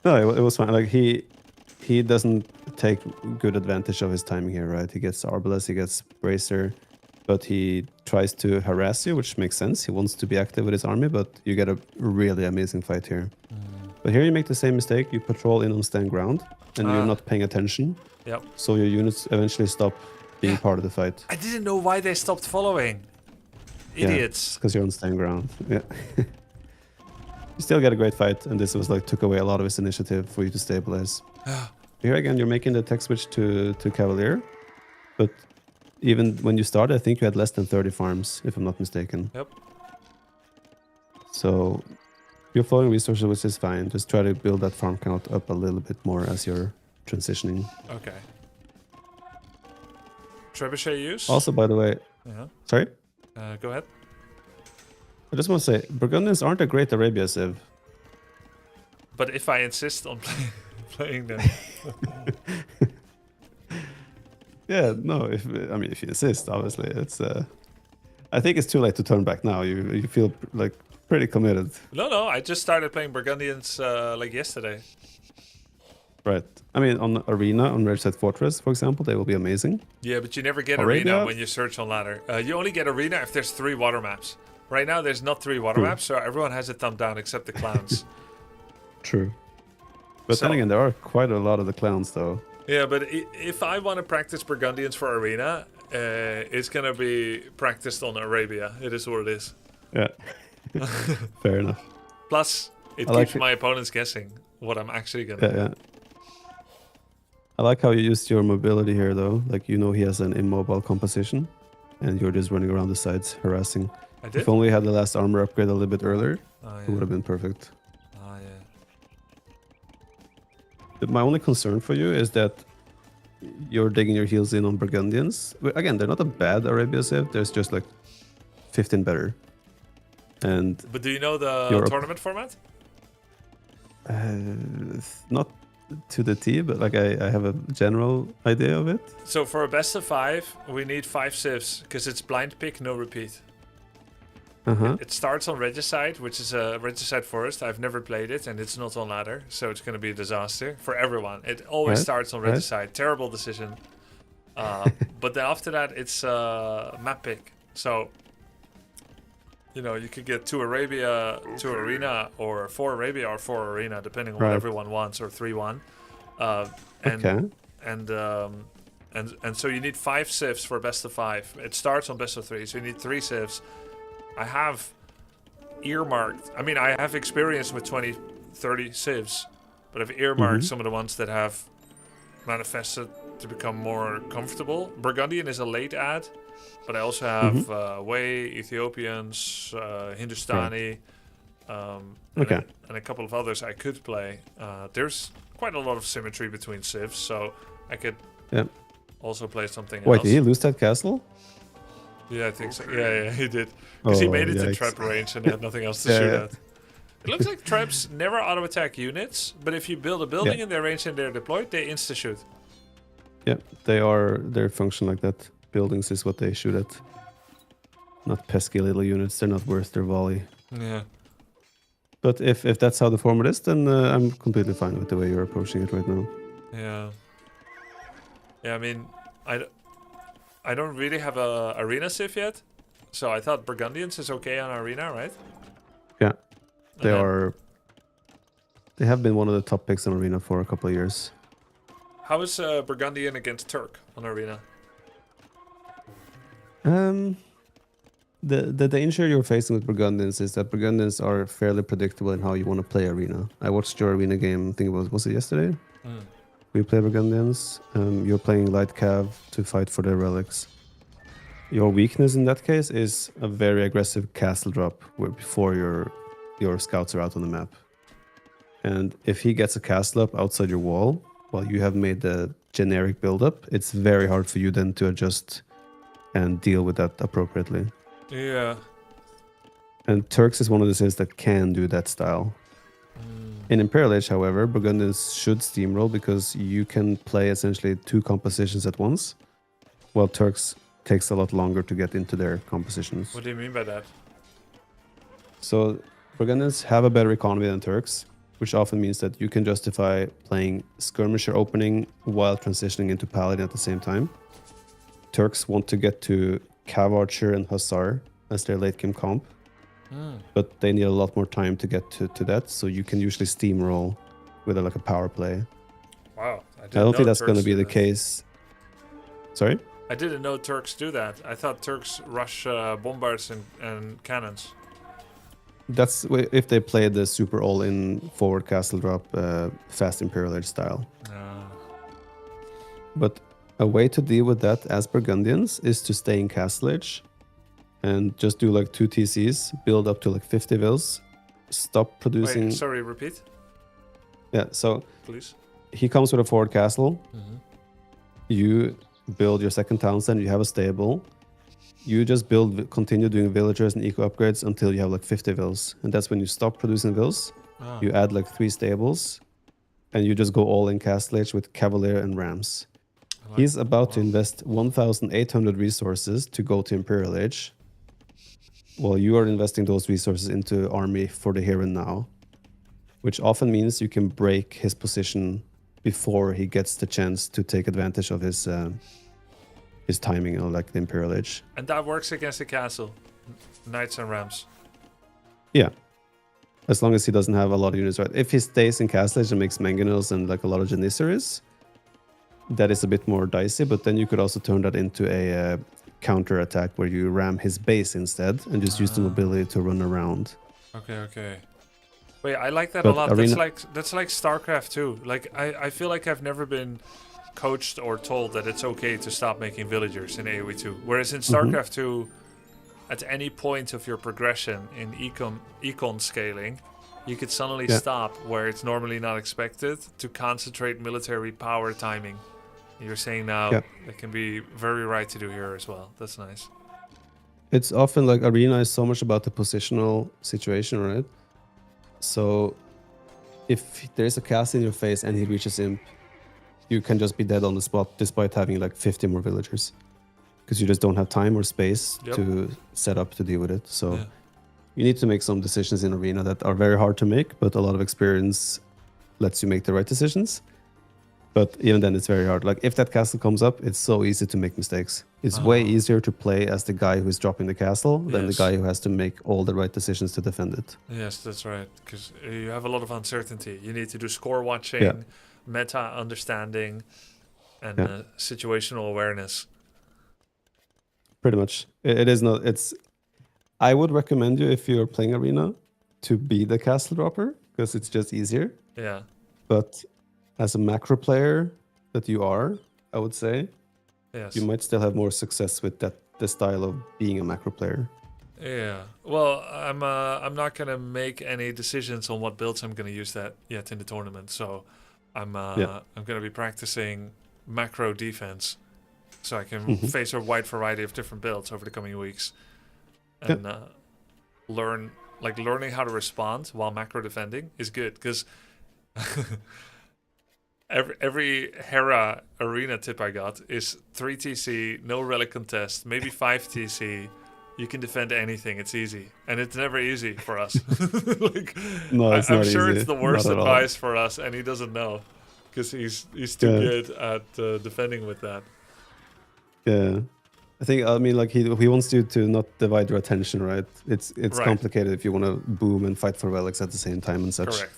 No, it was fine. Like he doesn't take good advantage of his timing here, right? He gets Arbalest, he gets Bracer, but he tries to harass you, which makes sense. He wants to be active with his army, but you get a really amazing fight here. But here you make the same mistake. You patrol in on stand ground, and you're not paying attention. Yep. So your units eventually stop being part of the fight. I didn't know why they stopped following. Idiots. Because you're on stand ground. Yeah. You still get a great fight, and this was like took away a lot of his initiative for you to stabilize. Here again, you're making the tech switch to Cavalier, but even when you started, I think you had less than 30 farms, if I'm not mistaken. Yep. So you're flowing resources, which is fine. Just try to build that farm count up a little bit more as you're transitioning. Okay. Trebuchet use? Also, by the way, sorry? Go ahead. I just want to say, Burgundians aren't a great Arabia civ. But if I insist on playing them... Yeah, no, if you insist, obviously, it's... I think it's too late to turn back now. You feel like pretty committed. No, I just started playing Burgundians like yesterday. Right. I mean, on Arena, on Red Set Fortress, for example, they will be amazing. Yeah, but you never get Arabia? Arena when you search on ladder. You only get Arena if there's 3 water maps. Right now, there's not 3 water maps, so everyone has a thumb down except the clowns. True. But then again, there are quite a lot of the clowns, though. Yeah, but if I want to practice Burgundians for Arena, it's going to be practiced on Arabia. It is what it is. Yeah. Fair enough. Plus, it keeps my opponents guessing what I'm actually going to do. Yeah. I like how you used your mobility here, though. Like, you know he has an immobile composition, and you're just running around the sides, harassing. I did? If only you had the last armor upgrade a little bit earlier, yeah. it would have been perfect. Oh, yeah. But my only concern for you is that you're digging your heels in on Burgundians. Again, they're not a bad Arabia civ. There's just like 15 better. But do you know the tournament format? Not to the T, but like I have a general idea of it. So for a best of 5, we need 5 civs because it's blind pick, no repeat. It starts on Regicide, which is a Regicide forest. I've never played it, and it's not on ladder, so it's going to be a disaster for everyone. It always starts on Regicide. Terrible decision. But then after that, it's map pick. So, you know, you could get 2 Arabia, 2 Arena, or 4 Arabia, or 4 Arena, depending on what everyone wants, or 3-1. And so you need 5 civs for best of 5. It starts on best of 3, so you need 3 civs. I have earmarked, I mean, I have experience with 20, 30 civs, but I've earmarked some of the ones that have manifested to become more comfortable. Burgundian is a late add, but I also have Wei, Ethiopians, Hindustani, and a couple of others I could play. There's quite a lot of symmetry between civs, so I could also play something else. Wait, did he lose that castle? Yeah, I think so. Yeah, he did. Because he made it to trap range and he had nothing else to shoot at. It looks like traps never auto-attack units, but if you build a building in their range and they're deployed, they insta-shoot. Yeah, they function like that. Buildings is what they shoot at. Not pesky little units. They're not worth their volley. Yeah. But if that's how the format is, then I'm completely fine with the way you're approaching it right now. Yeah. Yeah, I mean, I don't really have a arena civ yet, so I thought Burgundians is okay on arena, right? Yeah, they have been one of the top picks in arena for a couple of years. How is Burgundian against Turk on arena? The danger you're facing with Burgundians is that Burgundians are fairly predictable in how you want to play arena. I watched your arena game, I think was it yesterday? We play Burgundians. You're playing light cav to fight for their relics. Your weakness in that case is a very aggressive castle drop before your scouts are out on the map. And if he gets a castle up outside your wall, while you have made the generic build-up, it's very hard for you then to adjust and deal with that appropriately. Yeah. And Turks is one of the cities that can do that style. In Imperial Age, however, Burgundians should steamroll because you can play essentially 2 compositions at once, while Turks takes a lot longer to get into their compositions. What do you mean by that? So Burgundians have a better economy than Turks, which often means that you can justify playing skirmisher opening while transitioning into paladin at the same time. Turks want to get to cav archer and hussar as their late game comp, but they need a lot more time to get to that, so you can usually steamroll with like a power play. Wow. I don't think that's going to be the case. Sorry? I didn't know Turks do that. I thought Turks rush bombards and cannons. That's if they play the super all-in forward castle drop fast Imperial Age style. But a way to deal with that as Burgundians is to stay in Castle Age and just do like 2 TCs, build up to like 50 vills, stop producing... Wait, sorry, repeat? Yeah, so... Please. He comes with a forward castle. You build your second townsend, you have a stable. You just continue doing villagers and eco upgrades until you have like 50 vills. And that's when you stop producing vills. You add like 3 stables. And you just go all in Castle Age with Cavalier and Rams. He's about to invest 1,800 resources to go to Imperial Age, while you are investing those resources into army for the here and now, which often means you can break his position before he gets the chance to take advantage of his timing, like the Imperial Age. And that works against the castle, knights and rams. Yeah, as long as he doesn't have a lot of units, right? If he stays in Castle Age and makes mangonels and like a lot of janissaries, that is a bit more dicey, but then you could also turn that into a counter attack where you ram his base instead and just use the mobility to run around. Okay. Wait, I like that a lot. That's like StarCraft too. Like I feel like I've never been coached or told that it's okay to stop making villagers in AoE2. Whereas in StarCraft 2, at any point of your progression in econ scaling, you could suddenly stop where it's normally not expected to concentrate military power timing. You're saying now it can be very right to do here as well. That's nice. It's often like Arena is so much about the positional situation, right? So if there's a cast in your face and he reaches imp, you can just be dead on the spot despite having like 50 more villagers. Because you just don't have time or space to set up to deal with it. So you need to make some decisions in Arena that are very hard to make, but a lot of experience lets you make the right decisions. But even then, it's very hard. Like, if that castle comes up, it's so easy to make mistakes. It's way easier to play as the guy who's dropping the castle than the guy who has to make all the right decisions to defend it. Yes, that's right. Because you have a lot of uncertainty. You need to do score watching, meta understanding, and situational awareness. Pretty much. It is not... I would recommend you, if you're playing Arena, to be the castle dropper, because it's just easier. Yeah. But... as a macro player that you are, I would say, you might still have more success with the style of being a macro player. Yeah. Well, I'm not gonna make any decisions on what builds I'm gonna use that yet in the tournament. So I'm gonna be practicing macro defense, so I can face a wide variety of different builds over the coming weeks, and learning how to respond while macro defending is good because. Every Hera Arena tip I got is 3 TC, no relic contest, maybe 5 TC. You can defend anything. It's easy, and it's never easy for us. No, it's I'm not sure easy. it's the worst Not at all. advice for us, and he doesn't know because he's too good at defending with that. Yeah, I mean, like he wants you to not divide your attention, right? It's complicated if you want to boom and fight for relics at the same time and such. Correct.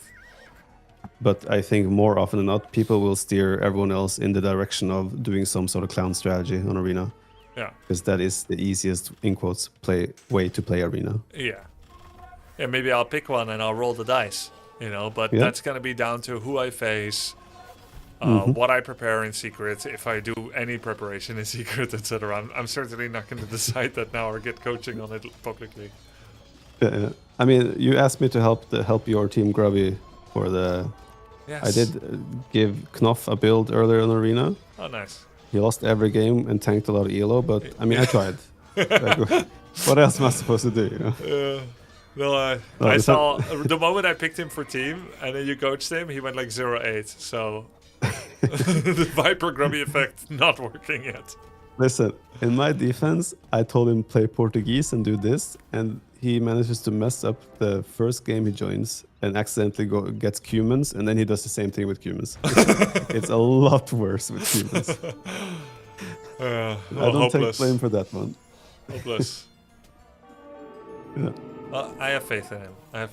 But I think more often than not, people will steer everyone else in the direction of doing some sort of clown strategy on Arena. Yeah. Because that is the easiest, in quotes, way to play Arena. Yeah. Yeah, maybe I'll pick one and I'll roll the dice, but that's going to be down to who I face, what I prepare in secret, if I do any preparation in secret, etc. I'm certainly not going to decide that now or get coaching on it publicly. I mean, you asked me to help your team Grubby for the. Yes. I did give Knopf a build earlier in Arena. Oh, nice. He lost every game and tanked a lot of elo, but I mean, I tried. Like, what else am I supposed to do? You know? Well, No, I this saw the moment I picked him for team, and then you coached him, he went like 0-8. So the Viper Grubby effect not working yet. Listen, in my defense, I told him play Portuguese and do this, and he manages to mess up the first game he joins and accidentally gets Cumans, and then he does the same thing with Cumans. It's a lot worse with Cumans. I don't take blame for that one. Hopeless. Yeah. Well, I have faith in him. I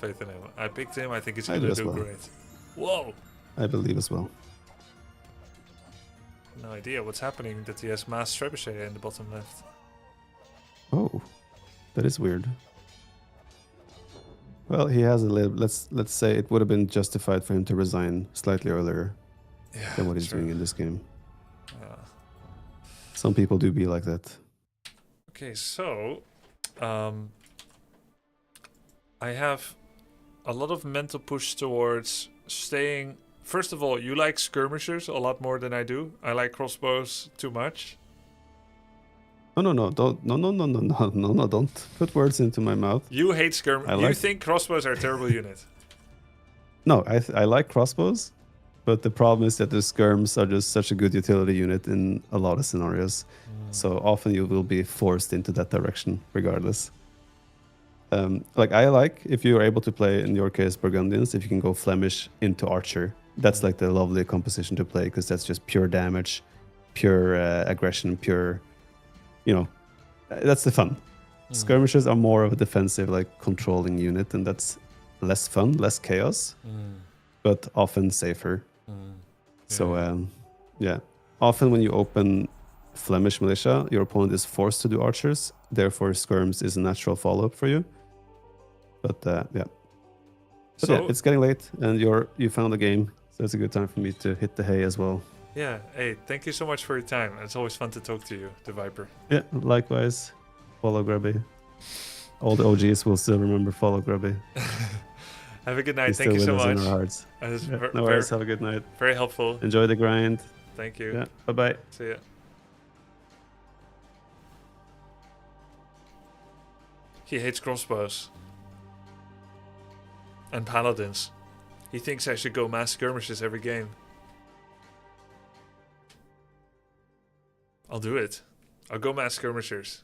picked him. I think he's going to do great. Whoa! I believe as well. No idea what's happening that he has mass trebuchet in the bottom left. Oh, that is weird. Well, he has a little. Let's say it would have been justified for him to resign slightly earlier than what he's doing in this game. Some people do be like that. Okay, so I have a lot of mental push towards staying. First of all, you like skirmishers a lot more than I do. I like crossbows too much. No, don't put words into my mouth. You hate skirmishers. You think crossbows are a terrible unit. No, I like crossbows, but the problem is that the skirms are just such a good utility unit in a lot of scenarios. So often you will be forced into that direction regardless. Like I like if you're able to play, in your case, Burgundians, if you can go Flemish into Archer. That's like the lovely composition to play because that's just pure damage, pure aggression, pure, you know, that's the fun. Skirmishers are more of a defensive, like controlling unit, and that's less fun, less chaos, but often safer. So, yeah, often when you open Flemish militia, your opponent is forced to do archers. Therefore, skirms is a natural follow-up for you. But yeah. But So yeah, it's getting late, and you found the game, so it's a good time for me to hit the hay as well. Yeah. Hey, thank you so much for your time. It's always fun to talk to you, the Viper. Yeah, likewise. Follow Grubby. All the OGs will still remember follow Grubby. Have a good night. He's Thank you still so with us much. in our hearts. Yeah, No worries. Have a good night. Very helpful. Enjoy the grind. Thank you. Yeah. Bye-bye. See ya. He hates crossbows. And paladins. He thinks I should go mass skirmishes every game. I'll do it. I'll go mass skirmishers.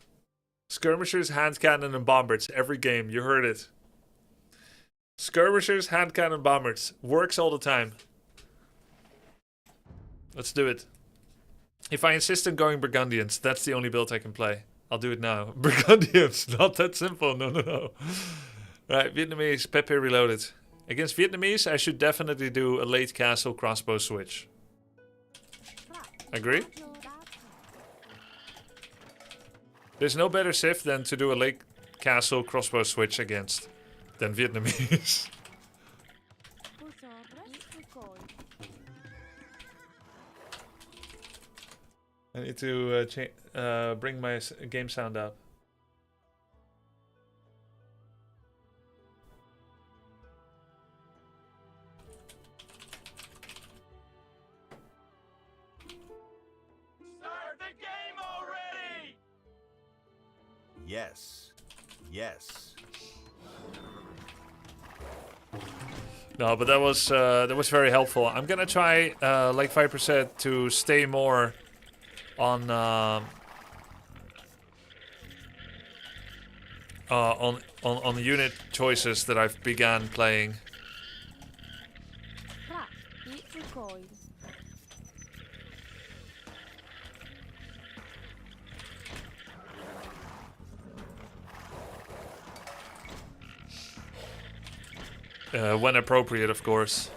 Skirmishers, hand cannon, and bombards every game. You heard it. Skirmishers, hand cannon, bombards. Works all the time. Let's do it. If I insist on going Burgundians, that's the only build I can play. I'll do it now. Burgundians, not that simple. No. Right, Vietnamese, Pepe Reloaded. Against Vietnamese, I should definitely do a late castle crossbow switch. Agree? There's no better Civ than to do a late castle crossbow switch against than Vietnamese. I need to bring my game sound up. Start the game already! Yes. No, but that was very helpful. I'm gonna try, like Viper said, to stay more on the unit choices that I've began playing. When appropriate, of course.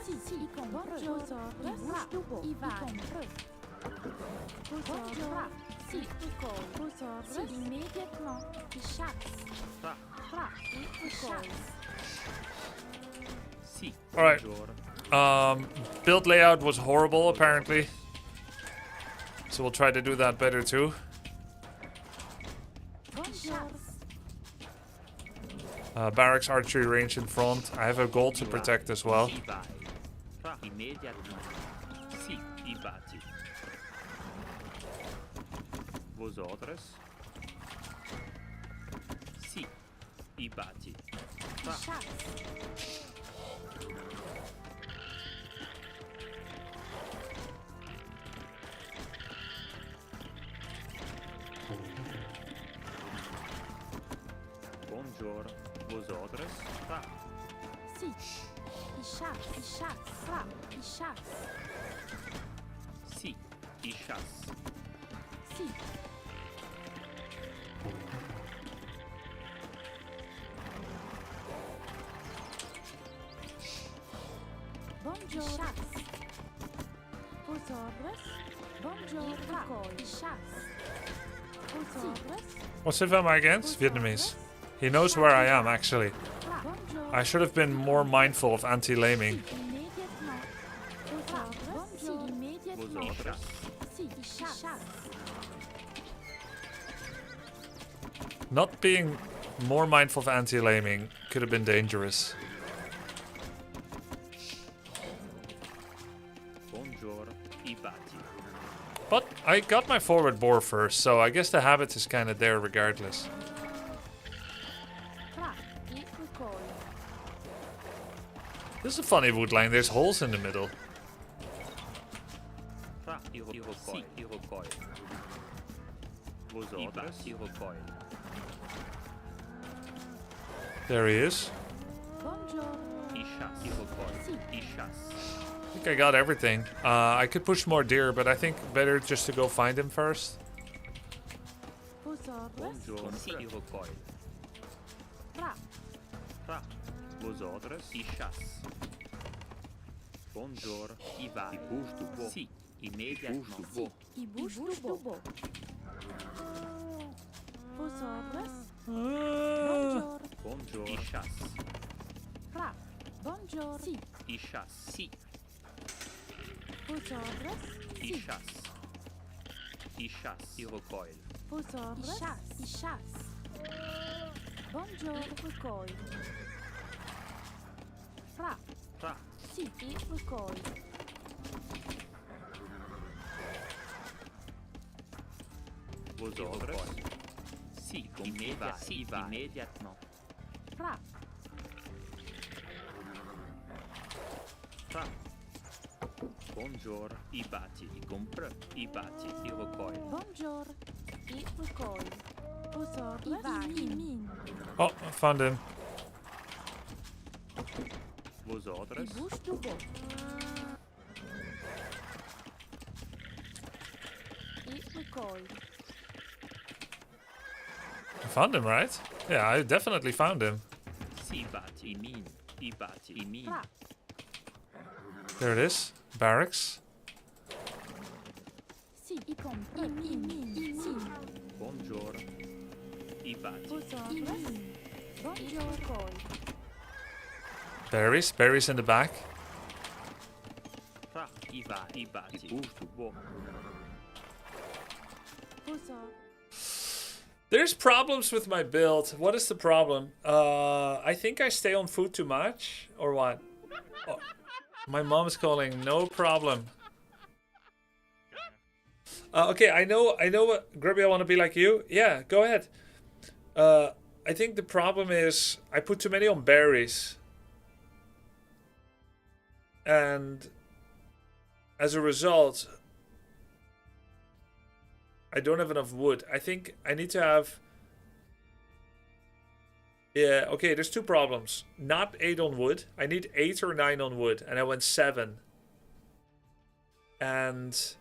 Si, si, i compreux. I bouge du beau. I compreux. Bonjour. Si, i col. Si, immédiatement. I chasse. Fra. I chasse. Si. All right. Bonjour. Build layout was horrible, apparently. So we'll try to do that better too. Bonjour. Barracks archery range in front. I have a goal to protect as well. Si vai. Fra. Immediatement. Si, i batti. Vos ordres? Si, i batti. Fra. Chasse. Bonjour. Vos ordres? Fra. Si. I chasse. I chasse. Fra. I chasse. Si, i chasse. Si. Bonjour. I chasse. Vos ordres? Bonjour. Fra. I chasse. Vos ordres? What civ am I against? Vietnamese. He knows where I am, actually. Fra. Bonjour. I should have been more mindful of anti-laming. Immédiatement. Vos ordres? Si, Vos immédiatement. ordres? Si, I chasse. Not being more mindful of anti-laming could have been dangerous. Bonjour. I batti. But I got my forward bore first, so I guess the habit is kind of there regardless. Fra. I recoil. This is a funny wood line. There's holes in the middle. Fra. I recoil. Si, i recoil. Vos ordres? I recoil. There he is. Bonjour. I chasse. I recoil. I chasse. I think I got everything. I could push more deer, but I think better just to go find him first. Vos ordres? Bonjour. Si, i recoil. Fra. Fra. Vos ordres? I chasse. Bonjour. I vai. I bouge du beau. Si, immédiatement. Si, I bouge du beau. Vos ordres? Bonjour. Bonjour. I chasse. Fra. Bonjour. Si. I chasse. Si. Vos ordres? I Si. chasse. I chasse. I recoil. Vos ordres? I chasse. Bonjour. Recoil. Fra. Fra. Si. I recoil. Vos ordres? Si, immédiatement. Fra. Fra. Bonjour. I batti. I compreux. I batti. I recoil. Bonjour. I recoil. Vos ordres? I vai. I mine. Oh, I found him. Vos I ordres? bouge du beau. I recoil. I found him, right? Yeah, I definitely found him. Si batti. I mine. I batti. I mine. Fra. There it is. Barracks. Si. I compreux. I mine. I mine. Bonjour. I batti. Vos ordres? Bonjour. Recoil. Berries. Berries in the back. Fra. I vai. I batti. I bouge du beau. Vos ordres? There's problems with my build. What is the problem? I think I stay on food too much, or what? Oh, my mom's calling. No problem. Okay, I know what, Grubby, I want to be like you. Yeah, go ahead. I think the problem is I put too many on berries. And as a result, I don't have enough wood. I think I need to have... Yeah, okay, there's two problems. Not 8 on wood. I need 8 or 9 on wood, and I went 7. And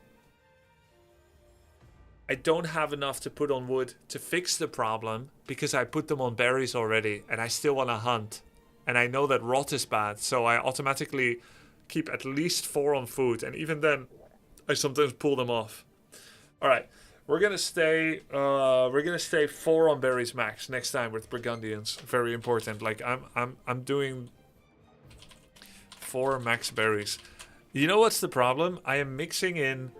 I don't have enough to put on wood to fix the problem because I put them on berries already, and I still want to hunt. and I know that rot is bad, so I automatically keep at least 4 on food, and even then, I sometimes pull them off. All right, we're gonna stay 4 on berries max next time with Burgundians. Very important. Like I'm doing 4 max berries. You know what's the problem? I am mixing in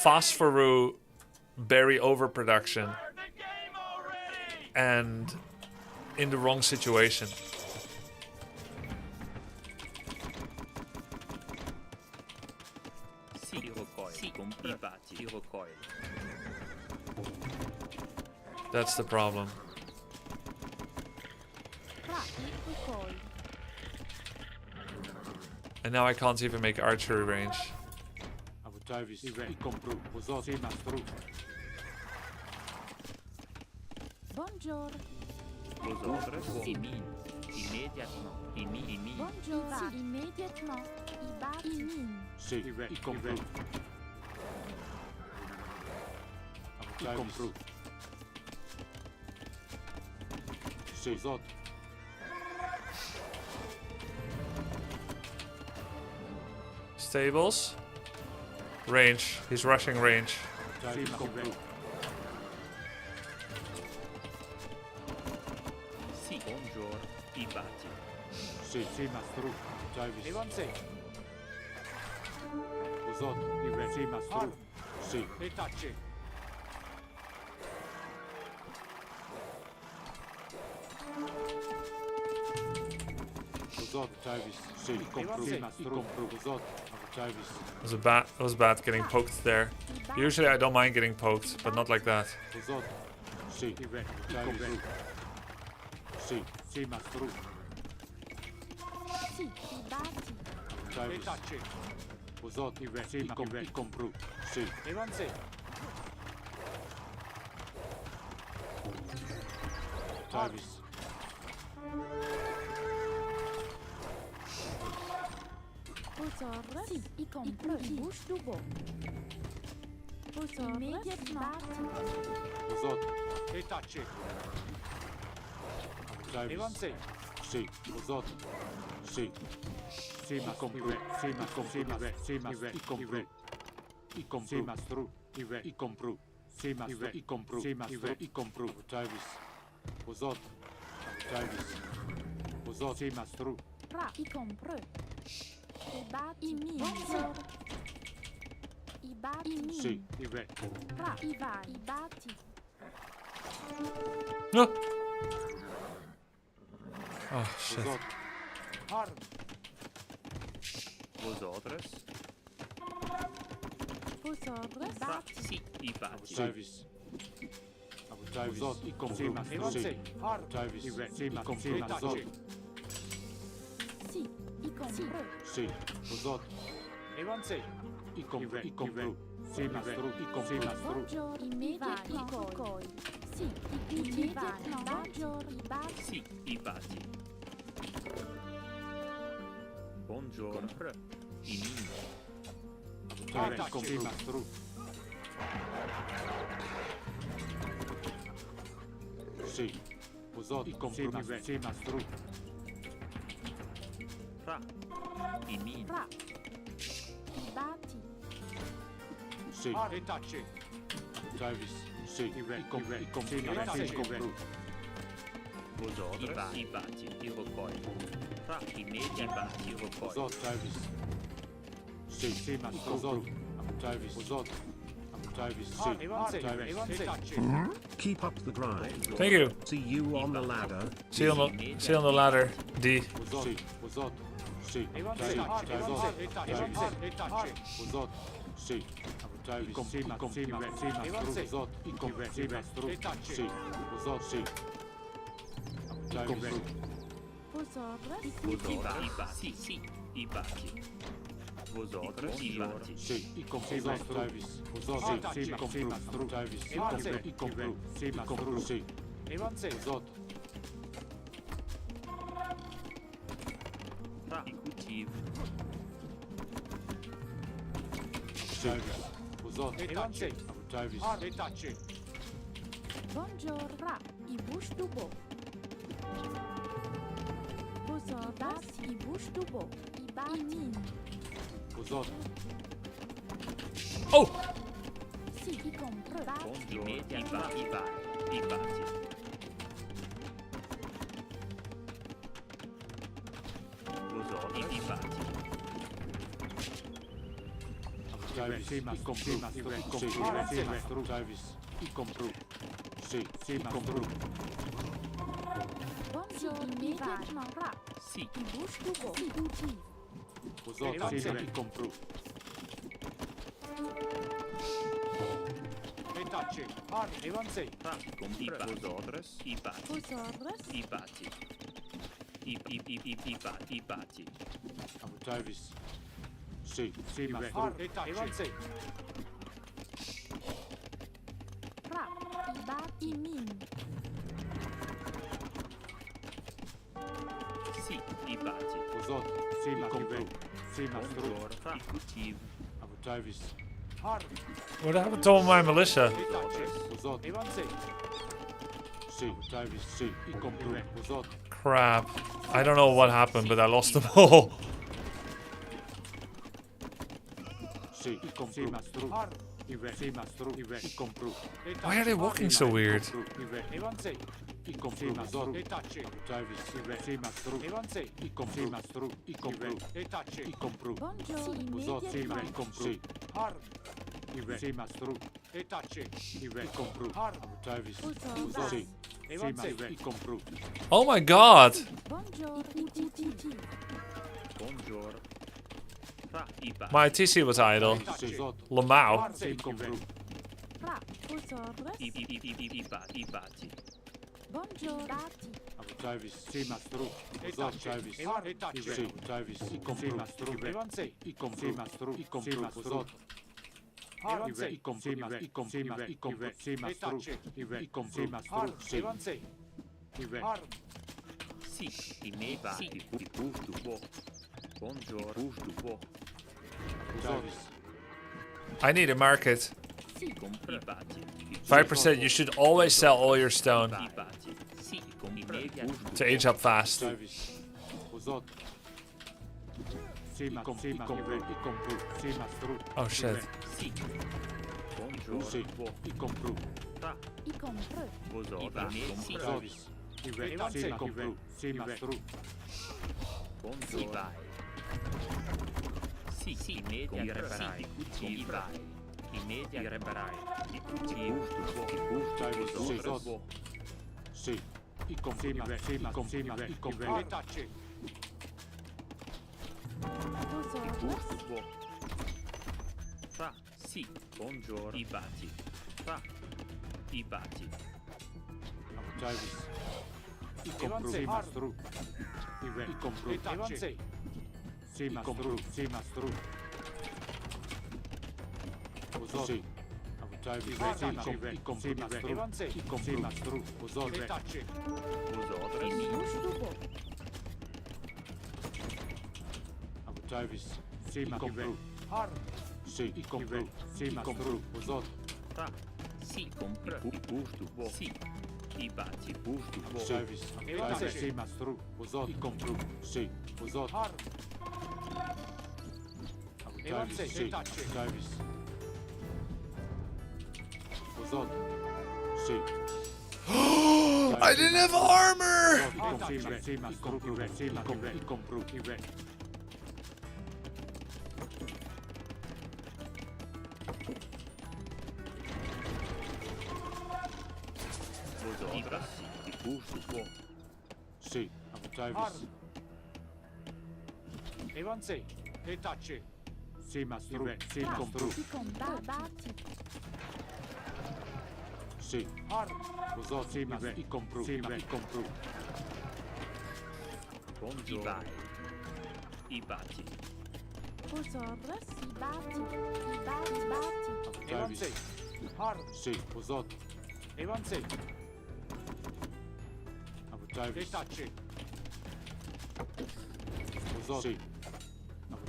phosphorus berry overproduction and in the wrong situation. That's the problem. And now I can't even make archery range. Bonjour. Bonjour. Immédiatement. Stables. Range. He's rushing range. It was bad getting poked there. Usually I don't mind getting poked, but not like that. No. Oh shit. Keep up the grind. Thank you. See you on the ladder. See you on the ladder, D. Bonjour. Bati, i bushtubo, i bati, Pozor. Oh! si, i compro, bati, Immediata. I bati. Vosotros. I bati. Travis, i compru, sì, Travis, i compru, sì, compru, buongiorno, immediatamente, ra, Sì. i bushtubo, si, ucciso, pozor, sì, i compru. Etacce, har, evansei, I vosotros. I bati. Vosotros, I bati. I bati. Travis, sì, har, evansei, ra, i bati, i min, Sì. I bati. pozor, sì, compru, sì, Buongiorno. I cultivo. Travis, har, What happened to all my militia? etacce, pozor, evansei, sì, Travis, sì, i compru, pozor, Crap. I don't know what happened, but I lost them all. sì, i compru, har, sì, i compru. Why are they walking so weird? Evansei, i compru, pozor, etacce, Travis, sì, evansei, i compru, etacce, i compru. buongiorno, Pozor, sì, immediatamente, i compru. Har, sì, etacce, i compru. Har, Travis, pozor, sì, evansei, i compru. Oh my god! buongiorno, i ucciso, Buongiorno. I bati. My TC was idle. Sì, Lamau. har, sì, i compru. ra, Vosotros, I bati. buongiorno, bati, Travis, sì, pozor, Travis, etacce, sì, Travis, i compru. Evansei, i compru, pozor. Evansei, i compru, etacce, i compru. Har, evansei, har, Sì. I bati. I busto. Buongiorno. Busto. Travis, I need a market. si, I bati. 5%, you should always sell all your stone I bati. Sì. Immediata. to age up fast. Travis, pozor. Sì, i compru, sì, Oh shit. Sì. sì, Buongiorno. i compru. i compro, Vosotros. Sì. Travis, etacce, i compru, sì, Buongiorno. Sì. Immediata. Sì. I vai. Immediata. Reparai. I cultivo. Travis, Vosotros. sì, i compru, i compru. Etacce, Vosotros, Sì. Buongiorno. I bati. I bati. Travis, i compru, i compru. Etacce, sì, pozor, sì. Travis, i compru, i compru. Pozor, etacce, Vosotros. bushtubo, Travis, sì, compru. Har, sì, i compru, pozor. Sì. I busto. Sì. I bati. Busto. Travis, sì, pozor, i compru, sì, pozor. Har, Travis, sì, Travis. Pozor, sì. I didn't have armor! I compru. Vosotros. I busto. Sì, Travis. Evansei, etacce. Sì, sì, compru. i combatti, Sì, har, pozor, sì, i compru. Buongiorno. I bati. Vosotros, i batti, Evansei, har, sì, pozor. Evansei. Travis. Etacce. Pozor. Sì.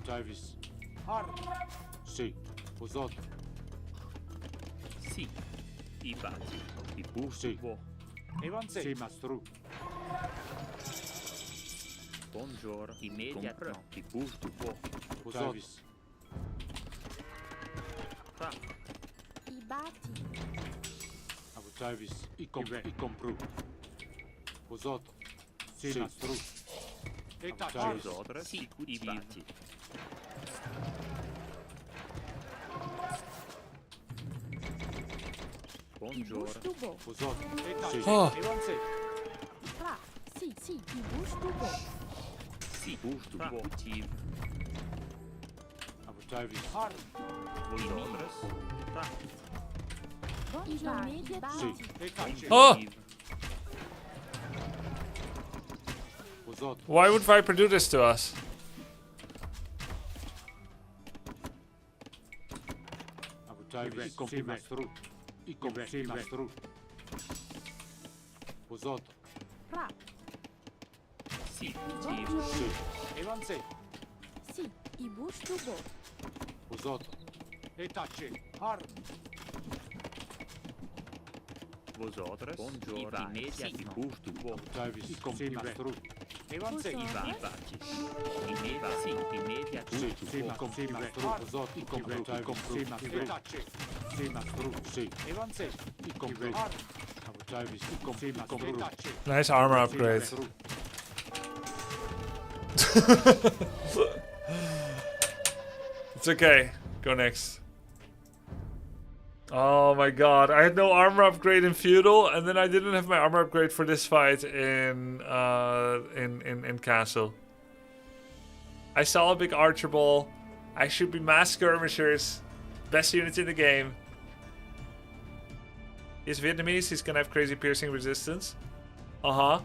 Travis. Har. Sì, pozor. Sì. I bati. I busto. Sì. Evansei. Sì, Buongiorno. Immediatement. Ti bouge du bois. Service. Fra. I bati. Service. I compru. Vosot. Si mastru. Vos autres. Si i bati. I bouge Buongiorno. du bois. Vosot. Oh. Fra. Si, i bouge du bois. Si bouge du bois. Tiv. Service. Vos autres. Fra. Immediate. Oh! Tiv. Vosot. Why would Viper do this to us? Service. I compru mastru. I compru mastru. Vosot. Fra. Si. Tiv. Buongiorno. Si, i bouge du bois. Vosot. Vos autres. Buongiorno. Immediatement. Bouge du bois. Service. I compru mastru. I bati. Immediate. Bouge du Si bois. compru mastru. Vosot. I compru mastru. Si mastru. Si. I compru. Service. I compru. Nice armor upgrade. It's okay. Go next. Oh my god. I had no armor upgrade in Feudal, and then I didn't have my armor upgrade for this fight in Castle. I saw a big archer ball. I should be mass skirmishers. Best unit in the game. He's Vietnamese, he's gonna have crazy piercing resistance. Uh-huh.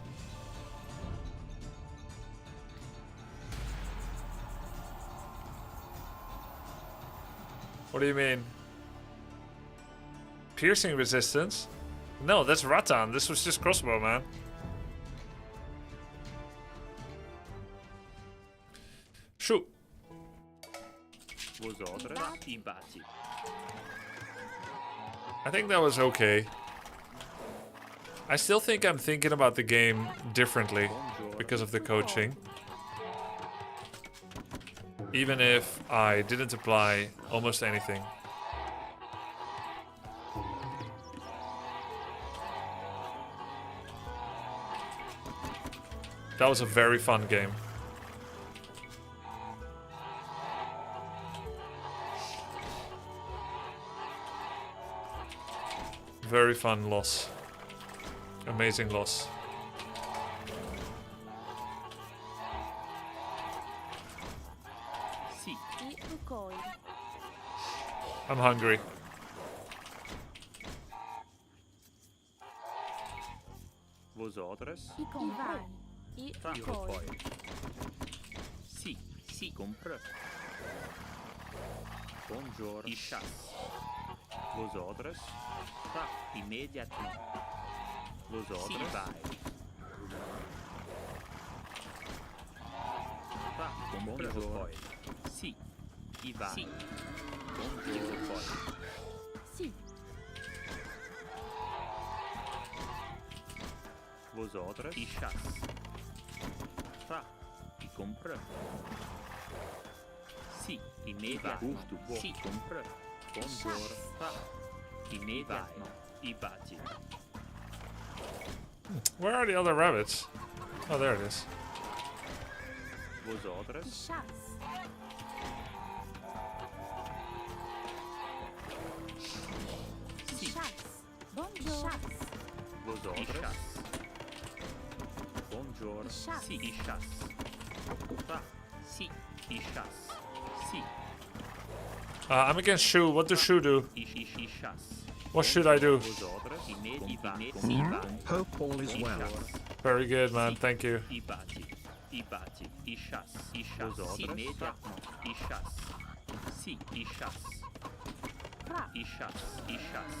What do you mean? Piercing resistance? No, that's Rattan. This was just crossbow, man. Shoot. Vos autres. I bati. I think that was okay. I still think I'm thinking about the game differently because of the coaching. Even if I didn't apply almost anything. That was a very fun game. Very fun loss. Amazing loss. Si. I recoil. I'm hungry. Vos autres. I comprai. I Fra. I recoil. recoil. Si. Si compre. Buongiorno. I chasse. Vos autres. Fra. Immédiatement. Vos autres. Si vai. Fra. Compre. Recoil. Si. I vai. Si. Buongiorno. Recoil. Si, Vos autres. I chasse. Fra. I compre. Si. Immédiatement. Si. Compre. Buongiorno. Fra. Immédiatement. I bati. Where are the other rabbits? Oh, there it is. Vos I autres. chasse. I Si. chasse. Buongiorno. Vos autres. Buongiorno. chasse. Si. I chasse. Fra. Si. I chasse. Si. I'm against Shu. What does Shu do? I chasse. What should I do? Vos autres. I bati. Hope all is well. Very good, man. Thank you. I bati. I bati. I chasse. I chasse. Vos autres. Immédiatement. I chasse. Si. I chasse. Fra. I chasse. I chasse.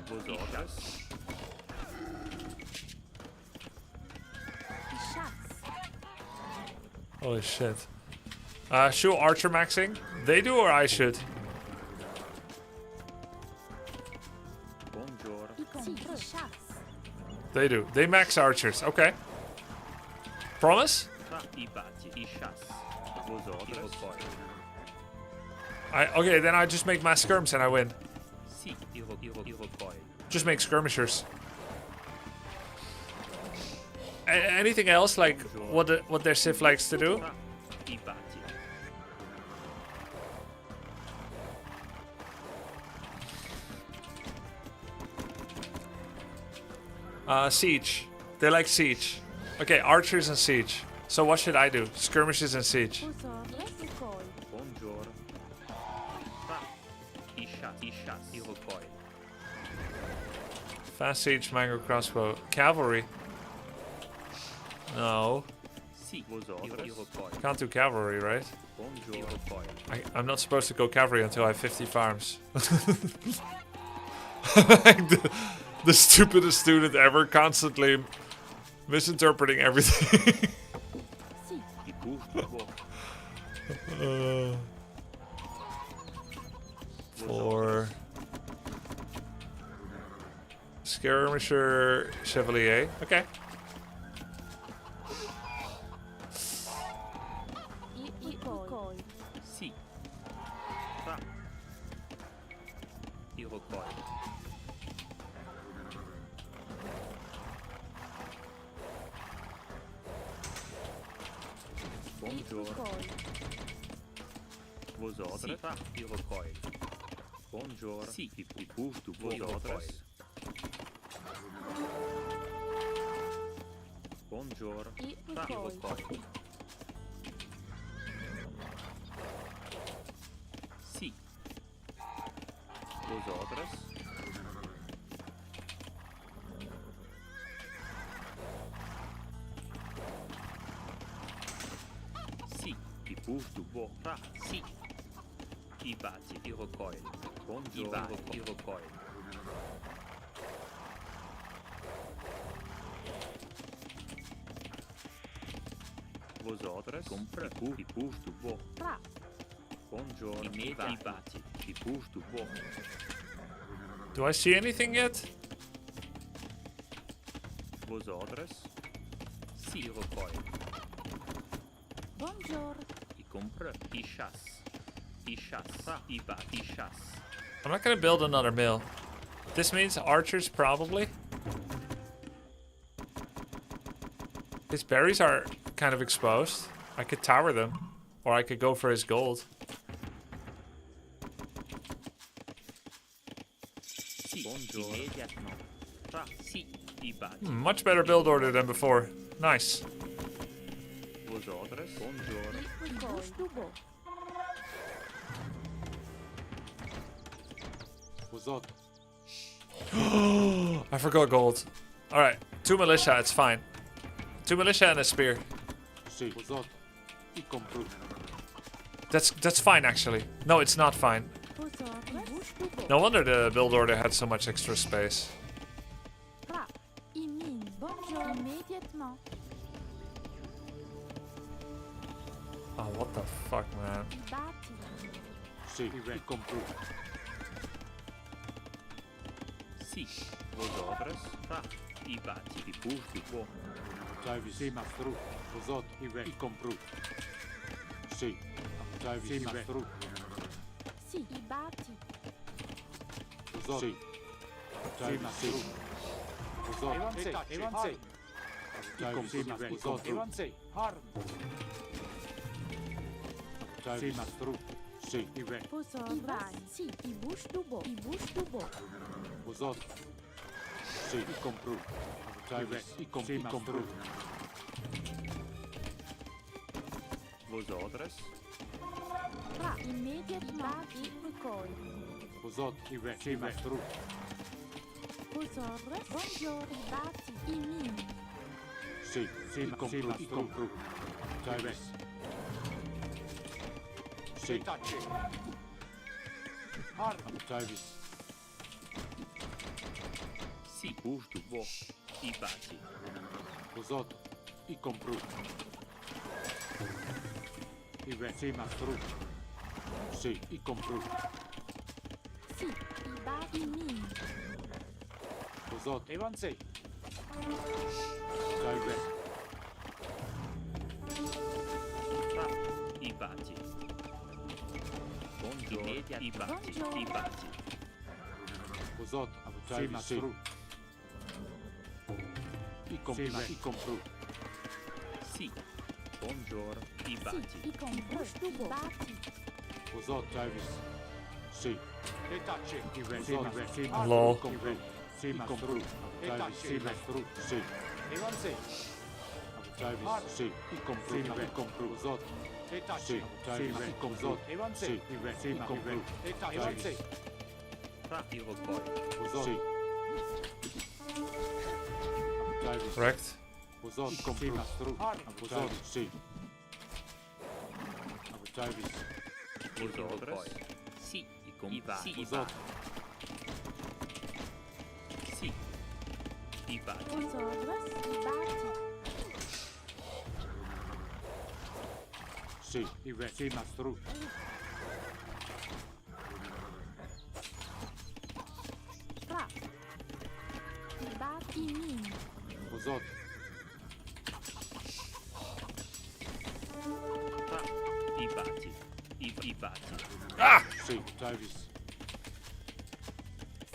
Vos autres. I chasse. Holy shit. Shu archer maxing? They do or I should? Buongiorno. I comprai. Chasse. They do. They max archers. Okay. Promise? Fra. I bate, I chasse. Vos ordres. Okay, then I just make mass skirms and I win. Si, I recoil. Just make skirmishers. Anything else like what their Civ likes to do? I bate. Siege. They like siege. Okay, archers and siege. So what should I do? Skirmishes and siege. Vos ordres recoil. Bonjour. I chasse, I recoil. Fast siege, mango crossbow. Cavalry. No. Si, vos ordres. I recoil. Can't do cavalry, right? Bonjour. I recoil. I'm not supposed to go cavalry until I have 50 farms. Like the stupidest student ever, constantly misinterpreting everything. Si. I bouge du bois. For skirmisher chevalier. Okay. I recoil. Si. I recoil. Bonjour. Recoil. Vos ordres. I recoil. Bonjour. Si, I bouge du vos ordres. Bonjour. I I recoil. recoil. Si. Vos ordres. Si, I bouge du bois. Si. I bate, I recoil. Bonjour. I recoil. Vos ordres. Compre. I bouge du bois. Tra. Bonjour. I bate. I bouge du bois. Do I see anything yet? Vos ordres. Si, I recoil. Bonjour. I compre. I chasse. I chasse. I bate. I chasse. I'm not gonna build another mill. This means archers probably. His berries are kind of exposed. I could tower them. Or I could go for his gold. Si. Bonjour. Immédiatement. Si. I bate. Much better build order than before. Nice. Vos ordres. Bonjour. I bouge du bois. Vos ordres. I forgot gold. Alright, 2 militia, it's fine. 2 militia and a spear. Si, vos ordres. I compru. That's fine actually. No, it's not fine. Vos ordres. I bouge du bois. No wonder the build order had so much extra space. Tra. I mine. Bonjour. Immédiatement. Oh, what the fuck, man. I bate. Si, I compru. Si. Vos ordres. I bate. I bouge du bois. Apputai si mastru. Vos ordres. I compru. Si. Apputai si mastru. Si. I bate. Vos ordres. Si. Apputai mastru. Vos ordres. Apputai si mastru. Apputai si mastru. Si. Vos ordres. Si. I bouge du bois. I bouge du bois. Vos ordres. Si, I compru. Apputai I compru. Vos ordres. Tra. Immédiatement. I recoil. Vos ordres. Si mastru. Vos ordres. Bonjour. I bate. I mine. Si, I compru. Apputai si. Apputai Si. Bouge du bois. I bate. Vos ordres. I compru. Si mastru. Si, I compru. Si. I bate. I mine. Vos ordres. Apputai batti. Immediat i batti. I batti. Uzot, avutai mastru. I compru. Sì. Buongiorno. I batti. I compru. Batti. Uzot, Travis. Sì. Etace. Lol. Sì, mastru. Travis, sì, mastru. Sì. Travis, sì. I compru. Uzot. Sì. Travis, i compru. Sì. I compru. Travis. Fra il poi. Uzot. Sì. Travis. Correct. Uzot, i compru. Uzot, sì. Travis. Vosotros. Sì. I compri. I Uzot. Sì. I batti. Vosotros. I batti. Sì. Sì, mastru. Fra. I batti. Min. Uzot. Fra i batti. I batti. Ah! Sì, Travis.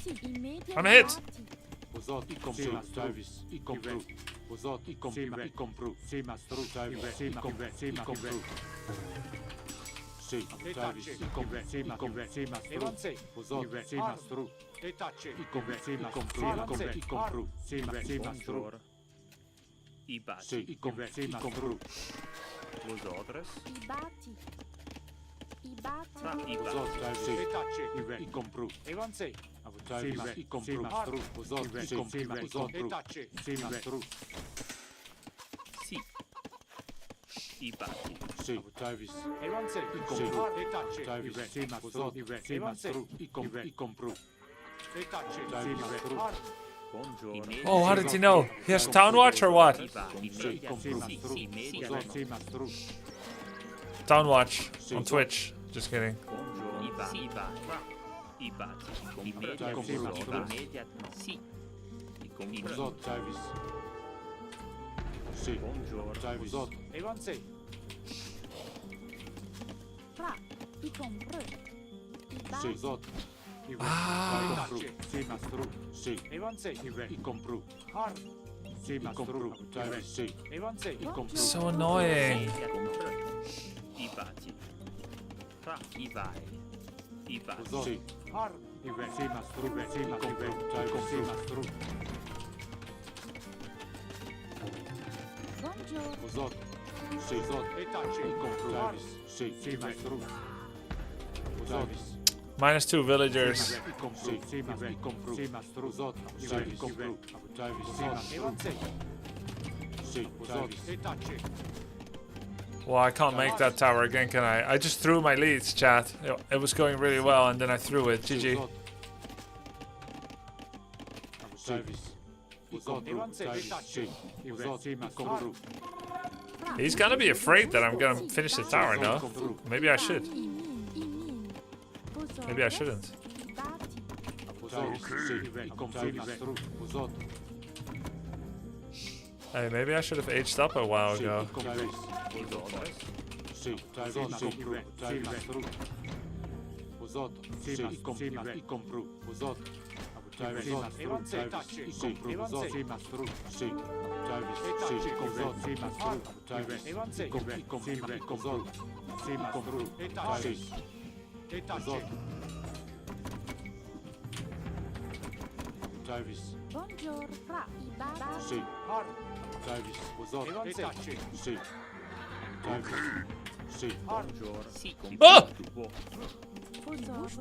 Sì. Immediat I'm hit. batti. Uzot, i compru. Travis. I compru. Uzot, i compru. Sì, mastru. Travis. I compru. Sì, Travis. I compru. Sì, mastru. Uzot, sì, mastru. I compru. I compru. Sì, mastru. Buongiorno. I batti. Sì, i compru. Vosotros. I batti. I batti. Fra i Uzot, batti. Travis. I compru. Travis. I compru. Mastru. Uzot, sì, compru. Sì, mastru. Sì. I batti. Sì, Travis. I compru. Travis. Sì, Uzot, sì, mastru. I compru. Travis, mastru. Buongiorno. Oh, how did he know? He has Town Watch or what? I batti. Sì, compru. Sì, Uzot, sì, mastru. Town Watch on Twitch. Just kidding. Buongiorno. I batti. I batti. I batti. Immediat. Immediat. Sì. I compri. Uzot, Travis. Sì, Buongiorno. Travis. Uzot. Fra. I compru. I Sì, batti. Uzot. Ah. Sì, mastru. Sì. I compru. Sì, mastru. Travis, sì. I compru. So annoying. Immediat compri. I batti. Fra i vai. I batti. Uzot. Sì. Sì, mastru. Sì, compru. Travis, sì, mastru. Buongiorno. Uzot. Sì, Uzot. I compru. Travis. Sì, mastru. Travis. -2 villagers. I compru. Sì, mastru. Uzot. Sì, i compru. Travis, sì, mastru. Sì, Travis. Well, I can't make that tower again, can I? I just threw my leads, chat. It was going really well, and then I threw it. GG. Uzot. Travis. Uzot. Travis. Sì. Uzot. I compru. He's gonna be afraid that I'm gonna finish the tower, no? Maybe I should. Maybe I shouldn't. I batti. Uzot. Sì, i compru. Mastru. Uzot. Hey, maybe I should have aged up a while Sì, ago. i compru. Sì, Travis. Sì, Travis. Mastru. Uzot. Sì, i compru. Uzot. Travis. Mastru. Travis. I compru. Uzot. Sì, mastru. Sì. Travis. Sì, i compru. Sì, mastru. Travis. I compru. I compru. Sì, mastru. Travis. Uzot. Travis. Buongiorno. Fra. I batti. Sì. Travis. Uzot. Sì. Travis. Sì. Buongiorno. Sì, Ah! Vosotros.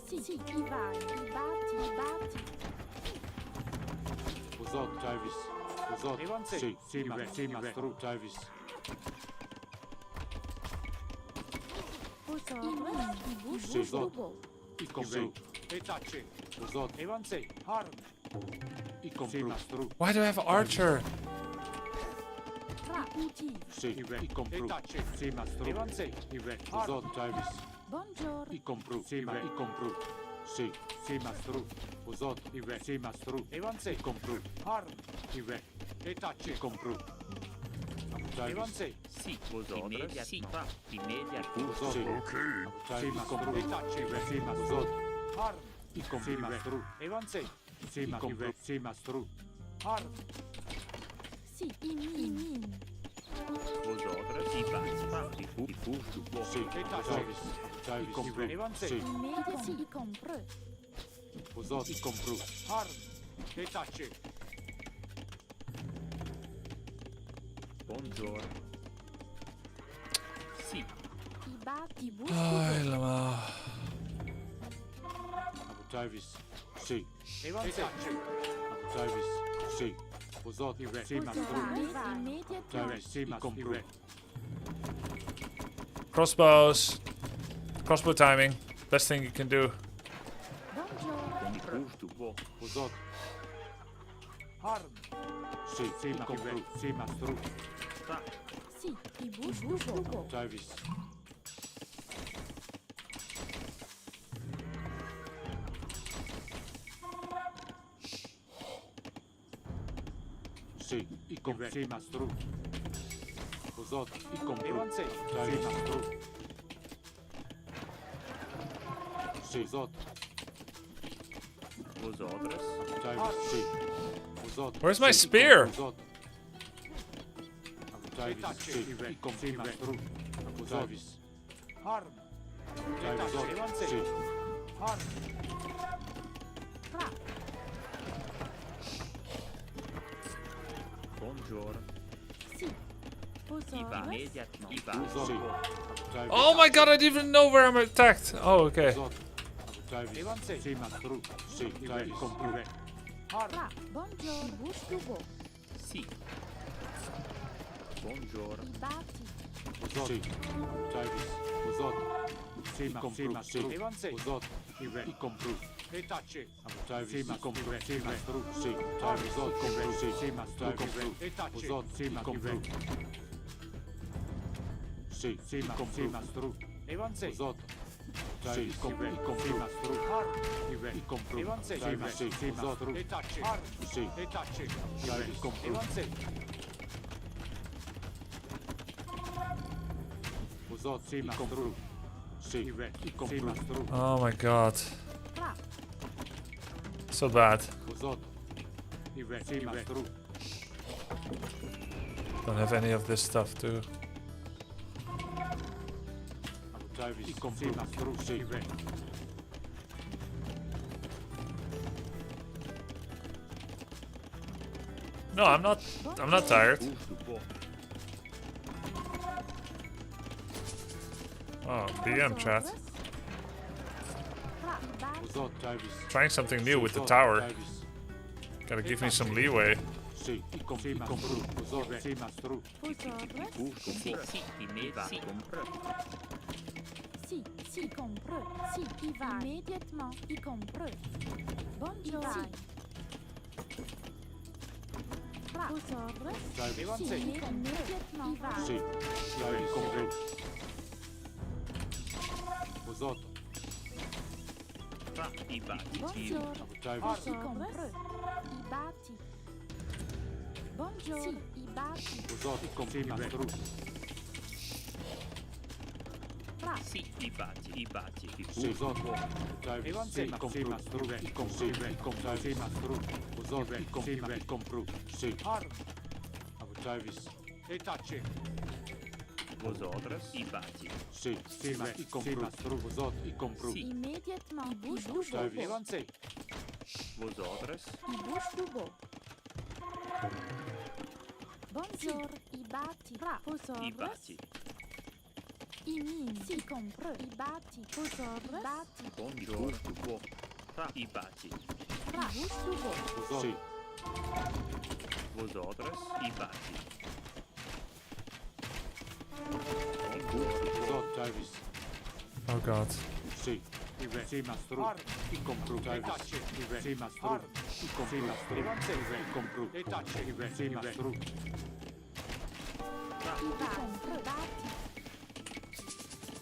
Sì. I vai. I batti. I batti. Uzot, Travis. Uzot. Sì, mastru. Travis. Vosotros. I Sì, Uzot. busto. I compru. Uzot. I compru. Mastru. Why do I have Archer? Fra. Uti. Sì, i compru. Sì, mastru. Uzot, Travis. Buongiorno. I compru. Sì, i compru. Sì, sì, mastru. Uzot. Sì, mastru. I compru. I compru. Avanti. Sì, immediatamente. Immediatamente. Sì. Sì, ma compru. Sì, ma stru. Harm. Sì, ma stru. Avanti. Sì, ma compru. Sì, ma stru. Harm. Sì, imin. Vosotros и бати. И пушу бог. Sì. Service. Service. Compru. Immediati Sì. i compru. Vosot. I compru. Harm. E tacci. Buongiorno. Sì. I bati bush Ai, lama. Service. Sì. Avanti. Service. Sì. Vosot. Sì, ma stru. immediatamente. Service. Sì, ma compru. Crossbows. Crossbow timing. Best thing you can do. Buongiorno. Di puştu bog. Vosot. Harm. Sì, sì, ma compru. Sì, ma stru. Sì, i bush bush. Service. Sì, i compru. Sì, ma stru. Vosot. I compru. Sì, ma stru. Sì, Vosot. Vosotros. Service. Sì. Vosot. Where's my spear? Vosot. Service. Sì, i compru. Sì, ma stru. Service. Harm. Vosot. Sì. Harm. Buongiorno. Sì. I Buongiorno. bati. I bati. Vosot. Service. Oh my god, I didn't even know where I'm attacked. Oh, okay. Vosot. Service. Sì, ma stru. Sì, i compru. Harm. Buongiorno. I bush bush. Sì. Buongiorno. I bati. Vosot. Sì. Service. Vosot. Sì, ma compru. Sì. Vosot. I compru. E tacci. Service. Sì, ma compru. Sì, ma stru. Sì. Service. Vosot. Compru. Sì, sì, ma stru. Compru. E tacci. Vosot. Sì, ma compru. Sì, sì, ma compru. Sì, ma stru. Vosot. Sì, compru. I compru. Sì, ma stru. I compru. Sì, ma sì, sì, ma stru. E tacci. Sì. E tacci. I compru. Vosot. Sì, ma compru. Sì, i compru. Sì, ma stru. Oh my god. So bad. Vosot. Sì, ma stru. Don't have any of this stuff too. I compru. Sì, ma stru. Sì. No, I'm not tired. Puştu bog. Oh, BM chat. Vosot. Service. Trying something new with the Vosot. tower. Service. Gotta give me some leeway. Sì, i compru. Vosot. Sì, ma stru. Buongiorno. Puştu bog. Sì, immediatamente. Sì, sì, compru. Sì, i vai. Immediatamente. I compru. Buongiorno. Buongiorno. Service. Sì, immediatamente. I vai. Sì. I compru. Vosot. I bati. Buongiorno. Service. I compru. I bati. Buongiorno. Sì, i bati. Vosot. I compru. Sì, ma stru. Sì, i bati. I bati. I Sì, puştu Vosot. bog. Service. Sì, ma compru. I compru. I compru. Sì, ma stru. Vosot. I compru. I compru. Sì. Harm. Service. E tacci. Vosotros. I bati. Sì, sì, ma i compru. Ma stru. Vosot. I compru. Sì. Immediatamente. I bush bush. Service. Vosotros. I bush bush. Buongiorno. I bati. I Buongiorno. bati. I min. Si compru. I bati. Buongiorno. I bati. Buongiorno. Puştu bog. I bati. I bush bush. Vosot. Sì. Vosotros. I bati. Vosot. Service. Oh god. Sì. Sì, ma stru. I compru. Service. Sì, ma stru. I compru. Sì, ma stru. I compru. E tacci. Sì, ma stru. I compru. Bati.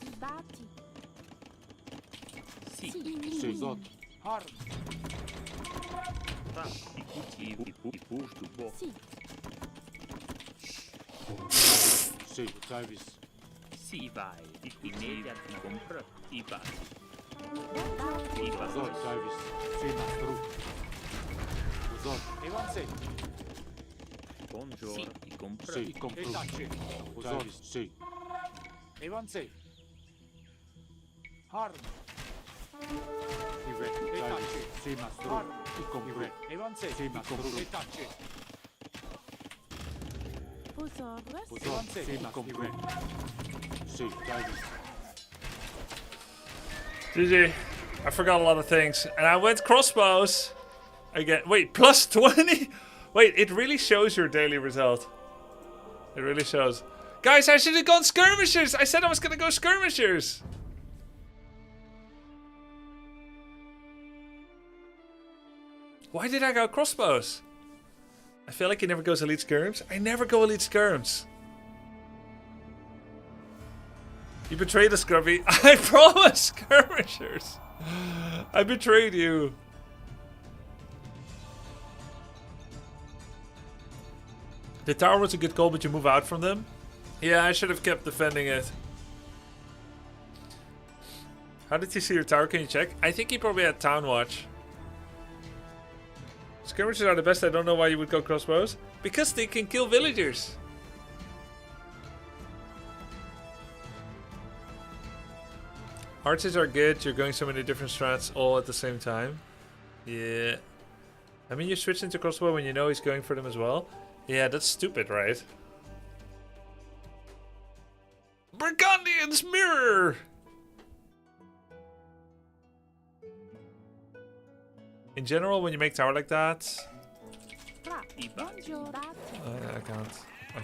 I bati. Sì. I min. Sì, Vosot. Harm. I puştu bog. Sì. Sì, Travis. Si vai. Immediat compra. I basi. Uzot, Travis. Sì, Mastro. Uzot. Evan se. Buongiorno. I compra. Sì, compro. Uzot, sì. Evan se. Harm. Ive, Travis. Sì, Mastro. I compro. Evan se. Sì, Mastro. Posorres. Uzot, sì, Mastro. Sì, Travis. GG. I forgot a lot of things. And I went crossbows. Again. Wait, plus 20? Wait, it really shows your daily result. It really shows. Guys, I should have gone skirmishers. I said I was going to go skirmishers. Why did I go crossbows? I feel like he never goes elite skirms. I never go elite skirms. You betrayed us, Grubby. I promised skirmishers. I betrayed you. The tower was a good call, but you move out from them? Yeah, I should have kept defending it. How did you see your tower? Can you check? I think he probably had town watch. Skirmishers are the best. I don't know why you would go crossbows. Because they can kill villagers. Archers are good. You're going so many different strats all at the same time. Yeah. I mean, you switch into crossbow when you know he's going for them as well. Yeah, that's stupid, right? Burgundian's mirror! In general, when you make tower like that... I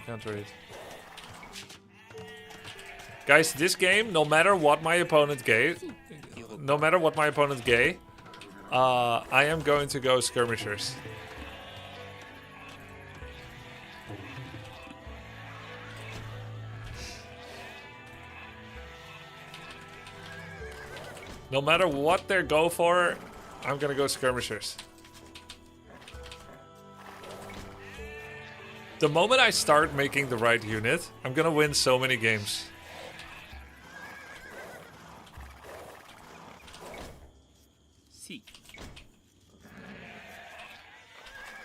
can't read. Guys, this game, no matter what my opponent gave, I am going to go skirmishers. No matter what they go for, I'm gonna go skirmishers. The moment I start making the right unit, I'm gonna win so many games. Si.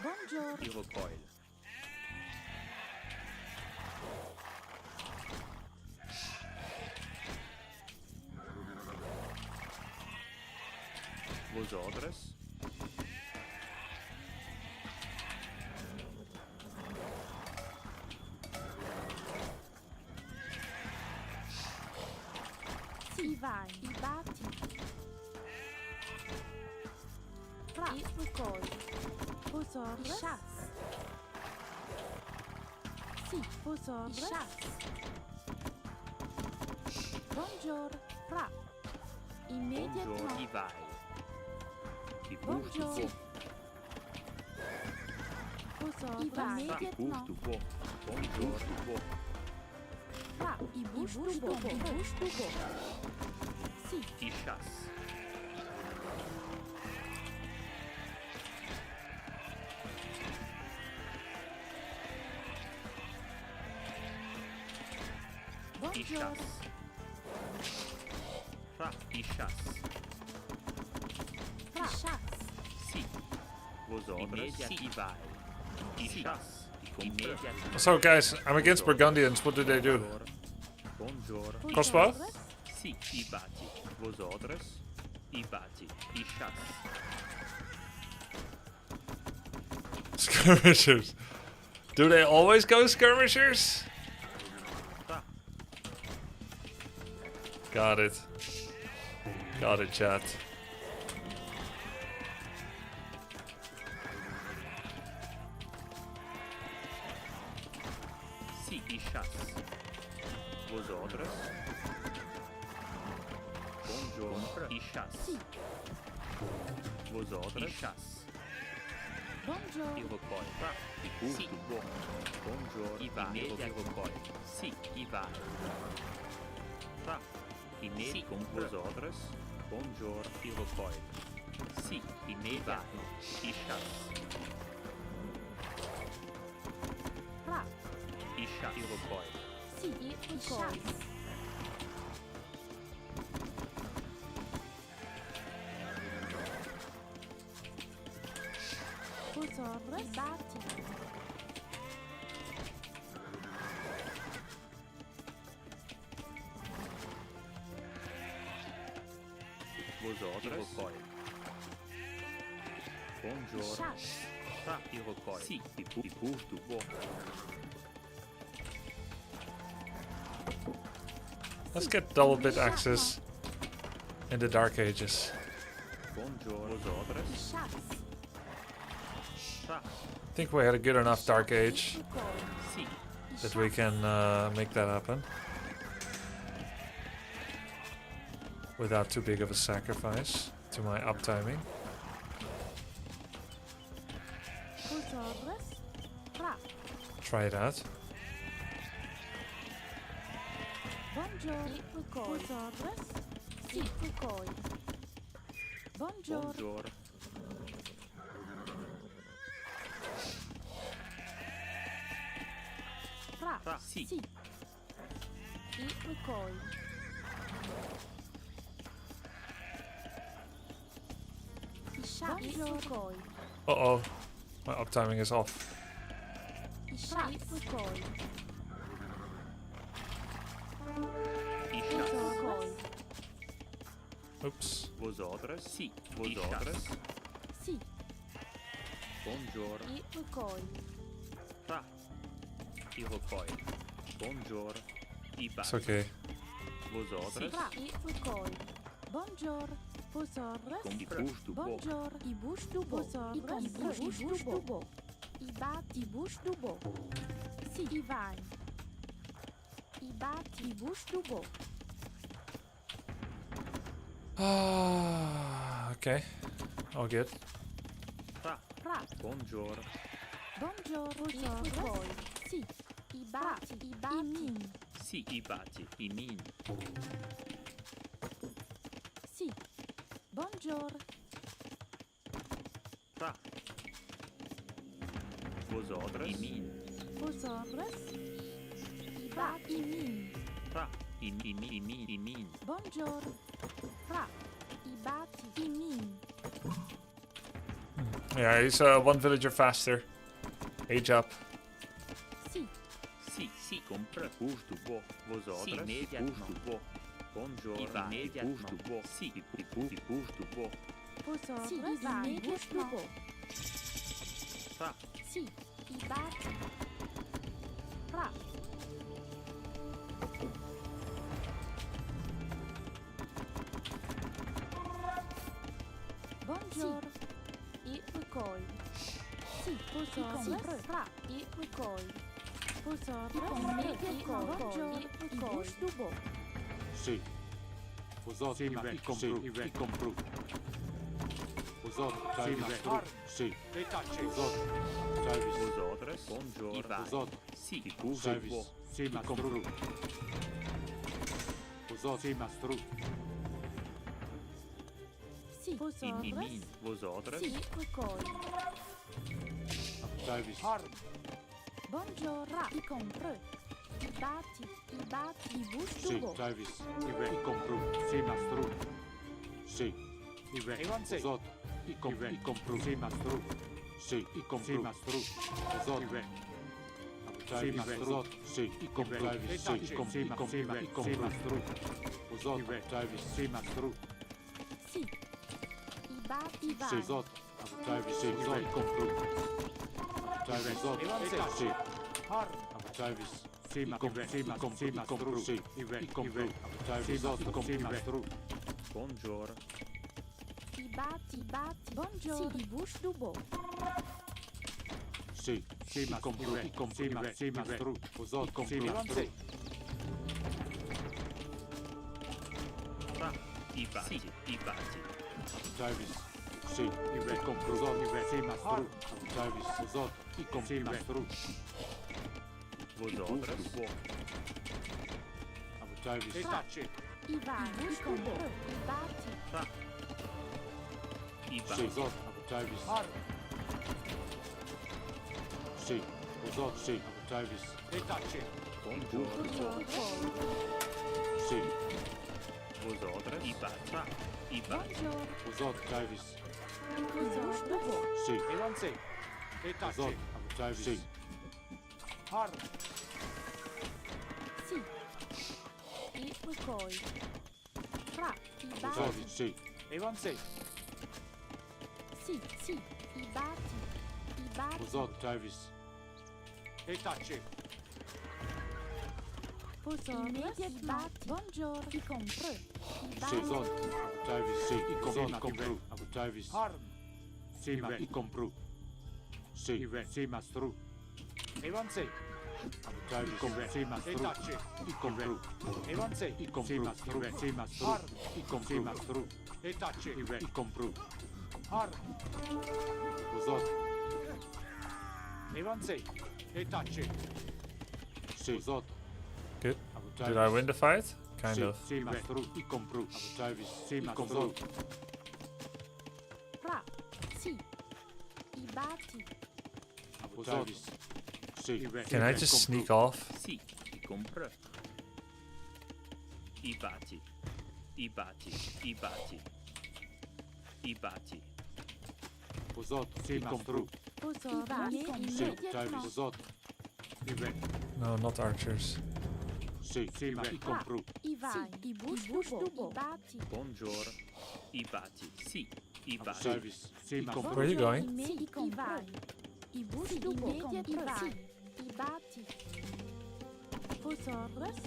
Buongiorno. I recoil. Vos ordres. Si vai. I batti. Fra. I recoil. Posorres. Chasse. Si. Posorres. Chasse. Buongiorno. Fra. Buongiorno. Immédiatement. I vai. I Buongiorno. Posorres. Immédiatement. Buongiorno. Fra. I bouge tout bon. I bouge tout bon. Si. I chasse. I Buongiorno. chasse. Fra. I chasse. Fra. Chasse. Si. Vos ordres. Si. I vai. I chasse. Immediatamente. So guys, I'm against Burgundians. What do they do? Buongiorno. Crossbow? Si. I bati. Vos ordres. I bati. I chasse. Skirmishers. Do they always go skirmishers? Fra. Got it. Got it, chat. Si. I chasse. Vos ordres. Buongiorno. I chasse. Vos ordres. I chasse. I Buongiorno. recoil. Fra. I punto buono. Buongiorno. I vai. I recoil. Si. I vai. Fra. I neri con vos ordres. Buongiorno. I recoil. Si. I ne vai. I chasse. Fra. I chasse. I recoil. Sì, i coi. Posorres. Batti. Vosotros. Buongiorno. Chasse. Tra Iroquois. Sì, i pusto bo. Let's get double bit access in the Dark Ages. Buongiorno. Vosotros. Chasse. Tra. I think we had a good enough Dark Age Sì. that we can make that happen. Without too big of a sacrifice to my uptiming. Posorres. Tra. Try that. Buongiorno. Posorres. Sì, i coi. Buongiorno. Buongiorno. Tra. Tra. Sì. Sì. I coi. I coi. Uh-oh. My uptiming is off. I coi. I Posorres. Oops. Vosotros. Sì. Vosotros. Sì. Buongiorno. I coi. Tra. Iroquois. Buongiorno. I It's okay. Vosotros. Tra. I coi. Buongiorno. Posorres. Con i pusto bo. Buongiorno. I bush du bo. I bush du bo. I bat i bush du bo. Sì, i vai. I bat i bush du bo. Okay. All good. Tra. Tra. Buongiorno. Buongiorno. I coi. Sì. I bat i min. Sì, i batti. I min. Sì. Buongiorno. Tra. Vosotros. I min. Posorres. I bat i min. Tra. I min. Buongiorno. Tra. I bat i min. Yeah, he's one villager faster. Age up. Sì. Sì, compra pusto bo. Vosotros. Sì, pusto bo. Buongiorno. Pusto bo. Sì, i pusto bo. Posorres. Sì, i vai. Bush du bo. Tra. Sì. I bat. Tra. Buongiorno. I coi. Sì, posorres. Tra. I coi. Posorres. I coi. I bush du bo. Sì. Vosotros. I compru. Vosotros. Sì. Sì. Vosotros. Vosotros. Buongiorno. I vai. Vosotros. Sì, i pusto bo. Sì, compru. Vosotros. Sì, mastru. Sì, I posorres. min. Vosotros. Sì, i coi. Travis. Buongiorno. I compru. I batti, i bush du Sì, bo. Travis. I compru. Sì, mastru. Sì. Vosotros. I compru. Sì, mastru. Sì, i compru. Sì, mastru. Vosotros. Sì, mastru. Sì, i compru. Travis. Sì, i compru. Mastru. Vosotros. Travis. Sì, mastru. Sì. I batti, i Sì, vai. vosotros. Travis. Sì, i compru. Travis. Vosotros. Sì. Travis. Sì, ma compru. Sì, i compru. Travis. Vosotros. Mastru. Buongiorno. I batti, buongiorno. Sì, i bush du bo. Sì, i compru. Sì, mastru. Vosotros. Compru. Mastru. Tra. I batti. I batti. Travis. Sì, i compru. Sì, mastru. Travis. Vosotros. I compru. Mastru. Vosotros. Travis. I vai. I compru. I batti. Tra. I Sì, batti. vosotros. Travis. Sì, vosotros. Sì, Travis. Sì. Vosotros i bati. I bati. Vosot Davis. Sì. Evanse. Etace. Vosot Davis. Sì. Har. Sì. I poi. Fra. I Vosot bati. sì. Evanse. Sì, sì. I bati. I bati. Vosot Davis. Etace. I bati. Buongiorno. I compro. I Sì. bati. Vosot Davis. Sì. I compru. Davis. Harm. Sì. Ma i compru. Sì. Sì, mastru. Evanse. Davis. Sì. Mastru. Etace. I compru. Evanse. I compru. Sì. Mastru. Harm. I compru. Mastru. Etace. I compru. Harm. Vosot. Evanse. Etace. Sì. Vosot. Good. Did I win the fight? Kind Sì. of. Sì. Mastru. I compru. Davis. Sì. Mastru. Fra. Sì. I bati. Davis. Sì. Can I just sneak off? Sì. I compro. I bati. I bati. I bati. I bati. Vosot. Sì. Compru. I bati. Sì. Davis. Vosot. No, not archers. Sì. Sì. Ma i compru. I vai. I bush tubo. I bati. Buongiorno. I bati. Sì. I bati. Davis. Sì. I compru. Where are you going? Sì, i vai. I bush tubo. I vai. I bati. Vosorus.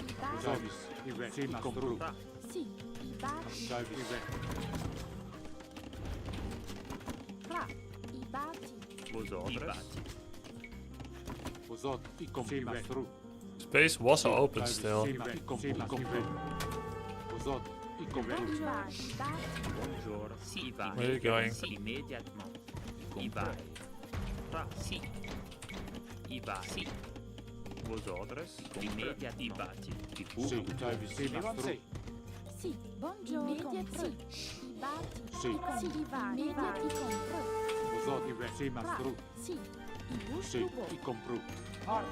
I bati. Davis. Sì. I compru. Sì. I bati. Davis. Fra. I bati. Vosotros. I bati. Vosot. I compru. Mastru. Space was open still. Sì. I compru. Vosot. I compru. I vai. I bati. Buongiorno. Sì. I vai. Where are you going? Sì. Immediatamente. I vai. Fra. Sì. I vai. Sì. Vosotros. Immediat. I bati. I Sì. Davis. Sì. Mastru. Sì. Buongiorno. Sì. I bati. Sì. I vai. I vai. I compro. Vosot. Sì. Mastru. Sì. I bush Sì. tubo. I compru. Harm.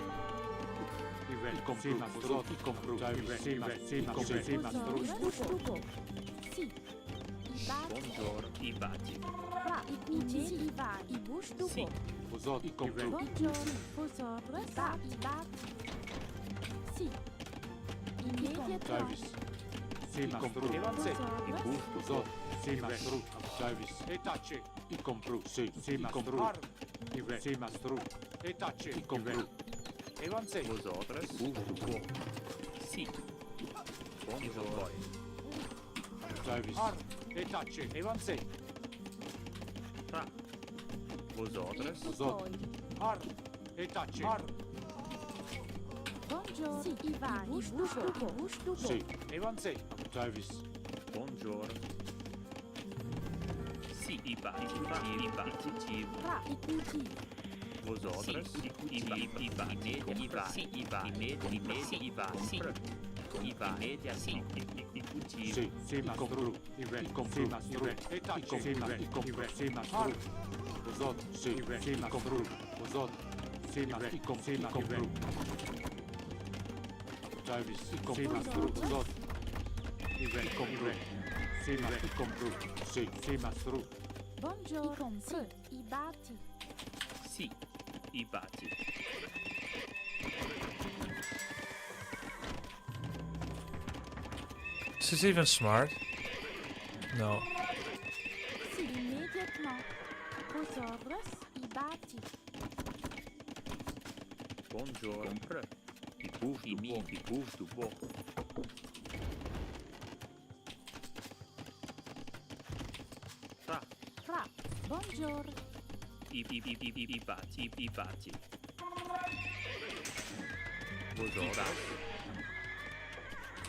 I compru. Vosot. I compru. Davis. Sì. Mastru. Sì. Mastru. I bush tubo. Sì. I bati. Buongiorno. I bati. Fra. I vai. I bush tubo. Sì. Vosot. I compru. Buongiorno. Vosorus. I bati. Sì. Immediatamente. Davis. Sì. Mastru. Evanse. I bus. Vosot. Sì. Mastru. Davis. Etace. I compru. Sì. Sì. Mastru. Harm. Sì. Mastru. Etace. I compru. Evanse. Vosotros. Sì. Buongiorno. Davis. Harm. Etace. Evanse. Fra. Vosotros. Vosot. Harm. Etace. Harm. Buongiorno. Sì. I vai. I bush tubo. Sì. Evanse. Davis. Buongiorno. Sì. I bati. I bati. Fra. I cuci. Vosotros. I bati. I bati. Sì. I bati. I bati. I va, media, sì, i cucini. Sì. Sì. Mastru. I compru. Mastru. Etace. Sì. I compru. Sì. Mastru. Vosot. Sì. Sì. Mastru. Vosot. Sì. I compru. Davis. I compru. Vosot. I compru. Sì. I compru. Sì. Sì. Mastru. Buongiorno. Sì. I bati. Sì, i bati. Is this even smart? No. Sì. Immediatamente. Vosorus. I bati. Buongiorno. Compre. I buf du bo. Fra. Fra. Buongiorno. I bati. Vosotros.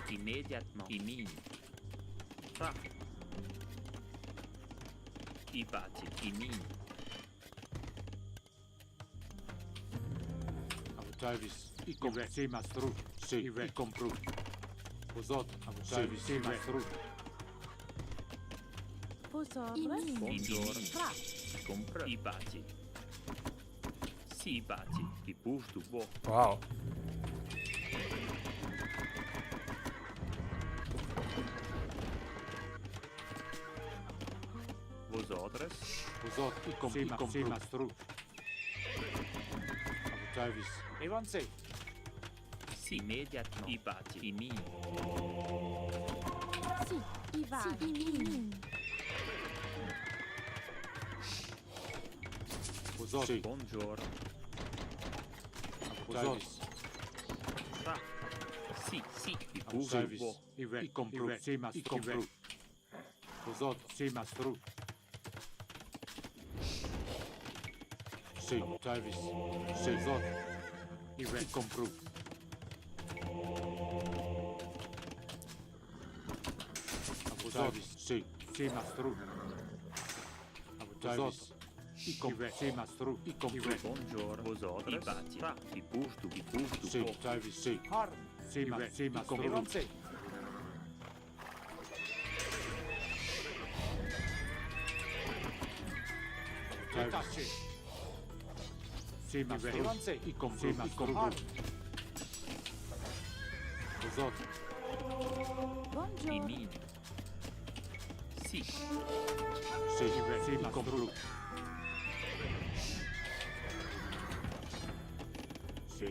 Immediatement. I mini. Fra. I bati. I mini. Davis. I compru. Sì. Mastru. Sì. I compru. Vosot. Davis. Sì. Mastru. Vosorus. Buongiorno. Fra. Compre. I bati. Sì, i bati. I buf du bo. Wow. Vosotros. Vosot, si mastru. Abutavis. Evanse. Si immédiatement. I bati. I min. Si, i va. Si, i min. Vosot, Buongiorno. Abutavis. Fra. Si, i buso. Abutavis. I compru. Si mastru. Vosot, si mastru. Si, Abutavis. Si, Vosot. I compru. Abutavis. Si mastru. Abutavis. I compru. Si mastru. I compru. Buongiorno. Vosotros. I bati. Fra. I busto. Si, Abutavis. Si. Harm. Si mastru. Evanse. Abutavis. Si mastru. I compru. I compru. Vosot. I Buongiorno. min. Si. Si mastru. Si.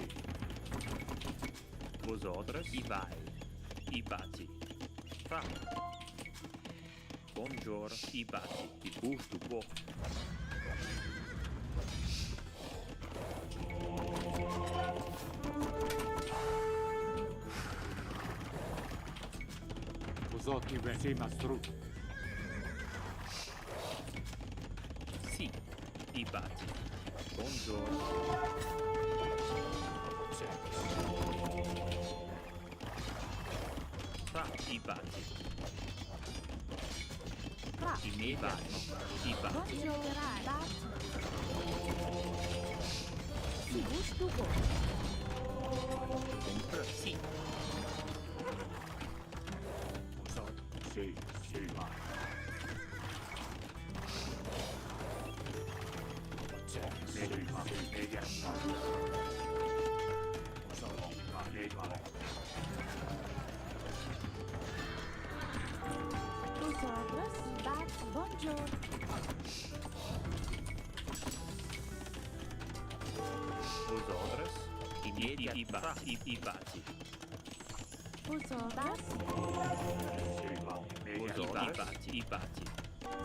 Vosotros. I vai. I bati. Fra. Buongiorno. I bati. I busto. Bo. Vosot. Si mastru. Si. I bati. Buongiorno. Fra. I bati. Fra. Immediatamente. I bati. Buongiorno. Bati. Si, busto go. Si. Vosot. Si ma. Vosotros. Bati. Buongiorno. Vosotros. I bati. I bati. Vosotros. Vosotros. I bati. I bati.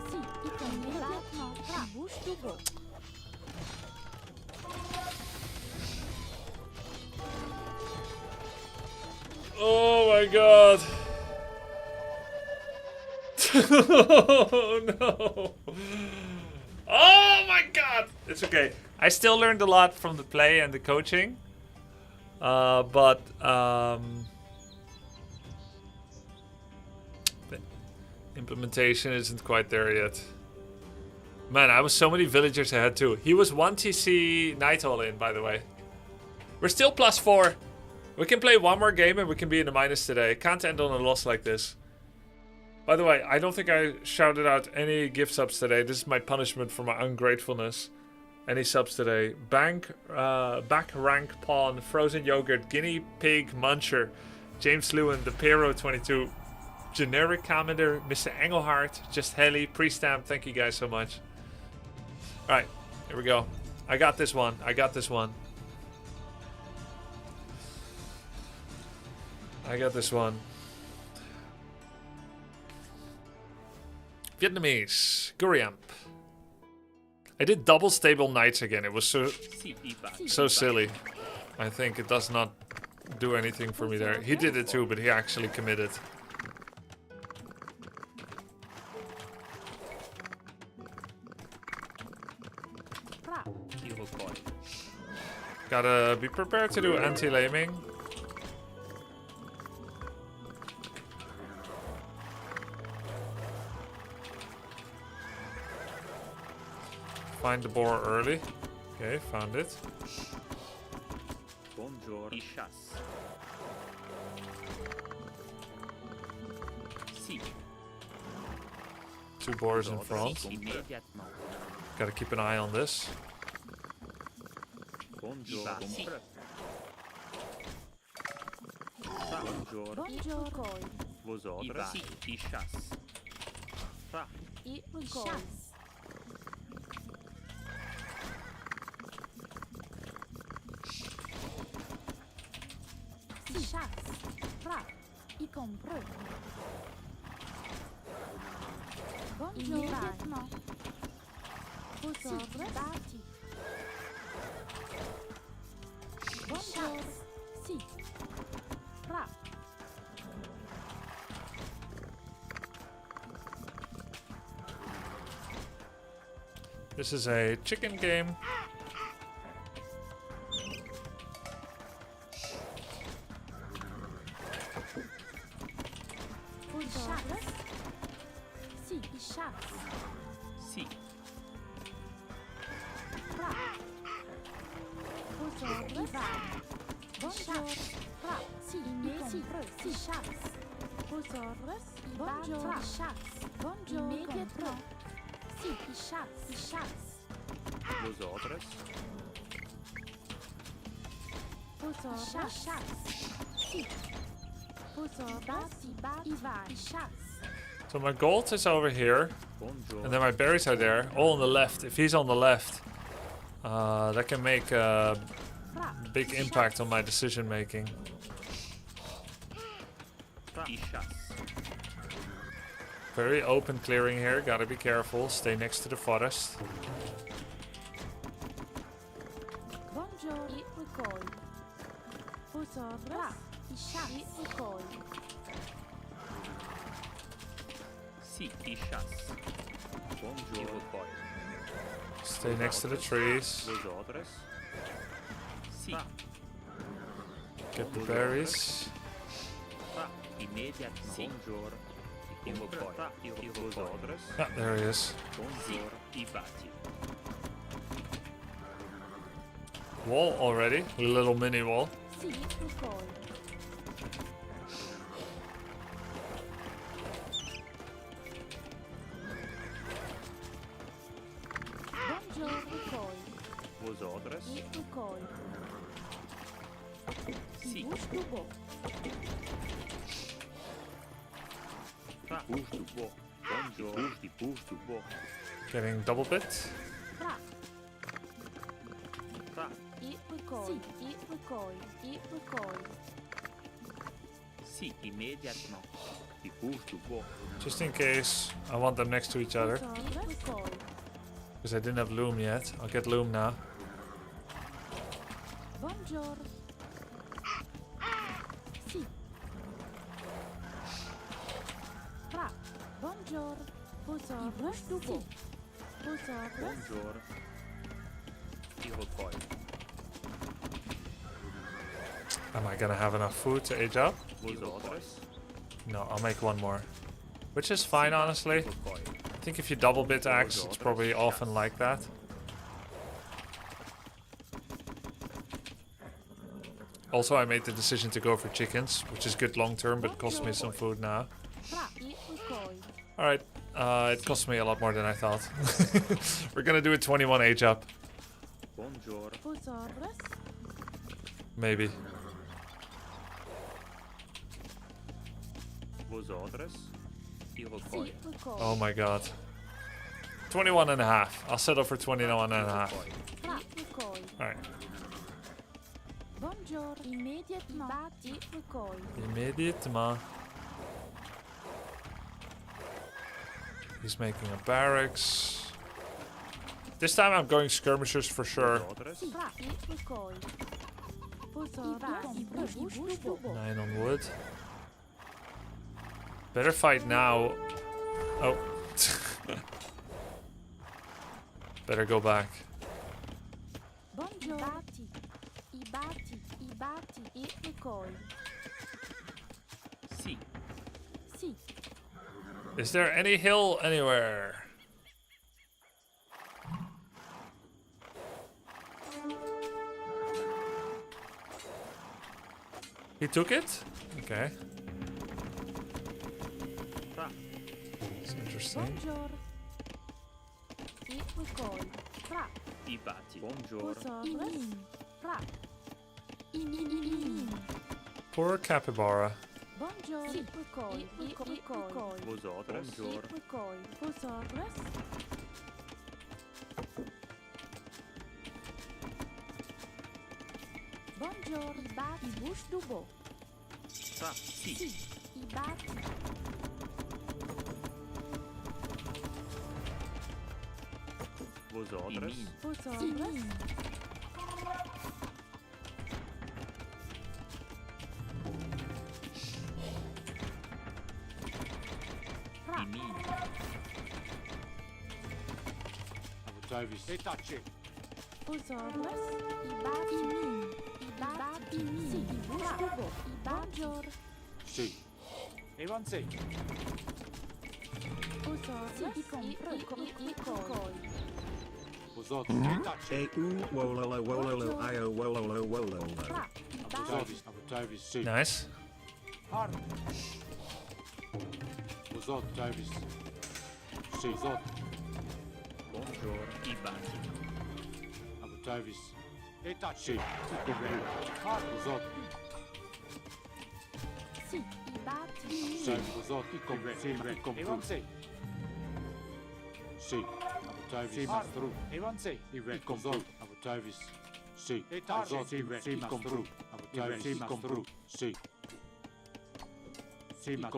Si, immédiatement. Fra. Busto go. Oh my god. Oh no. Oh my god. It's okay. I still learned a lot from the play and the coaching. But the implementation isn't quite there yet. Man, I was so many villagers ahead too. He was 1 TC night all in, by the way. We're still +4. We can play one more game and we can be in the minus today. Can't end on a loss like this. By the way, I don't think I shouted out any gift subs today. This is my punishment for my ungratefulness. Any subs today? Back rank pawn, frozen yogurt, guinea pig muncher, James Lewin, the Pero 22, generic commenter, Mr. Engelhardt, just Heli, pre-stamp. Thank you guys so much. All right, here we go. I got this one. I got this one. I got this one. Vietnamese, Guriamp. I did double stable knights again. It was so silly. I think it does not do anything for me there. He did it too, but he actually committed. Gotta be prepared to do anti-laming. Find the boar early. Okay, found it. Buongiorno. I chasse. Si. 2 boars in front. Immediatement. Gotta keep an eye on this. Buongiorno. Si. Buongiorno. Buongiorno. Vosotros. Si. I chasse. Fra. I chasse. Fra. I compreux. Bonjour. Immédiatement. Vos ordres. Bâti. Bonjour. Si. Fra. This is a chicken game. Vos ordres. Si. I chasse. Si. Fra. Vos ordres. Bonjour. Fra. Si. Immédiatement. Si chasse. Vos ordres. Bonjour. Fra. Chasse. Bonjour. Immédiatement. Si. I chasse. I chasse. Vos ordres. Vos ordres. Chasse. Si. Vos ordres. I va. I chasse. So my gold is over here, Bonjour. and then my berries are there, all on the left. If he's on the left, that can make a Fra. big impact on my decision making. I chasse. Very open clearing here, gotta be careful, stay next to the forest. Bonjour. I recueil. Vos ordres. I chasse. I recueil. Si. I chasse. Bonjour. I recueil. Stay next to the trees, Vos ordres. Si. get the berries. Fra. Immédiatement. Bonjour. I recueil. Vos ordres. Ah, there he is. Bonjour. I bâti. Wall already, a little mini wall. Si. I recueil. Bonjour. Recueil. Vos ordres. I recueil. Si. Bouche du beau. Fra. Bouge du bois. Bonjour. Bouge du bois. Getting double bit. Fra. Fra. I recueil. Si. I recueil. I recueil. Si. Immédiatement. I bouge du bois. Just in case I want them next to each other, Vos ordres. I recueil. because I didn't have loom yet. I'll get loom now. Bonjour. Si. Fra. Bonjour. Vos ordres. Du beau. Vos ordres. Bonjour. I recueil. Am I gonna have enough food to age up? Vos ordres. No, I'll make one more. Which is fine, honestly. Recueil. I think if you double bit axe, it's probably often like that. Also, I made the decision to go for chickens, which is good long term, but cost me some food now. Fra. I recueil. Alright, it cost me a lot more than I thought. We're gonna do a 21 age up, Bonjour. Vos ordres. maybe. Vos ordres. I Si. recueil. Recueil. Oh my god. 21 and a half. I'll settle for 21 and a half. Fra. Recueil. Alright. Bonjour. Immédiatement. I recueil. Immediatement. He's making a barracks. This time I'm going skirmishers for sure. Vos ordres. Fra. I recueil. Vos ordres. I bouge du beau. 9 on wood. Better fight now. Oh. Better go back. Bonjour. Bâti. I bâti. I bâti. I recueil. Si. Si. Is there any hill anywhere? He took it? Okay. Fra. That's interesting. Bonjour. I recueil. Fra. I bâti. Bonjour. Vos ordres. Fra. In. Poor capybara. Bonjour. Si. Recueil. I recueil. Vos ordres. I Bonjour. recueil. Vos ordres. Bonjour. I bâti. I bouge du beau. Fa, sì. Sì, i batti. Vosotros. Vosotros. I mi. Davis. E tacce. Vosotros. I batti. I batti. Sì, i vustubo. I baggior. Sì. Evan sei. Vosotros. I compro. I coi. Vosotros. E tacce. Wololo wololo io wololo wololo. Fra. I batti. Davis. Davis. Sì. Nice. Har. Vosotros. Davis. Sì. Vosotros. Buongiorno. I batti. Davis. E tacce. Har. Vosotros. Sì, i batti. Sei. Vosotros. I compro. Evan sei. Sì. Davis. Mastru. Evan sei. I compro. Davis. Sì. E tacce. I compro. Davis. I compro. Sì. Sì, ma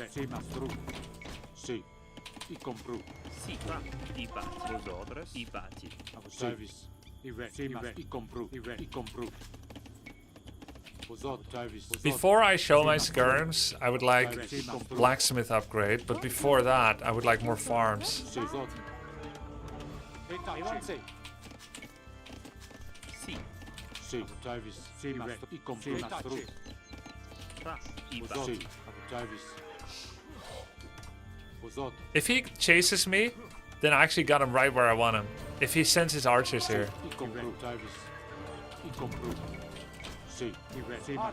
sì, mastru. Sì. I compro. Sì, fa. I batti. Vosotros. I batti. Davis. I compro. I compro. Vosotros. Davis. Before I show my skirms, I would like blacksmith upgrade, but before that, I would like more farms. Sì. E Evan sei. Sì. Sì. Davis. Sì, mastru. I compro. Mastru. Fa. I Sì. batti. Davis. Vosotros. If he chases me, then I actually got him right where I want him. If he sends his archers here. I compro. Davis. I compro. Sì.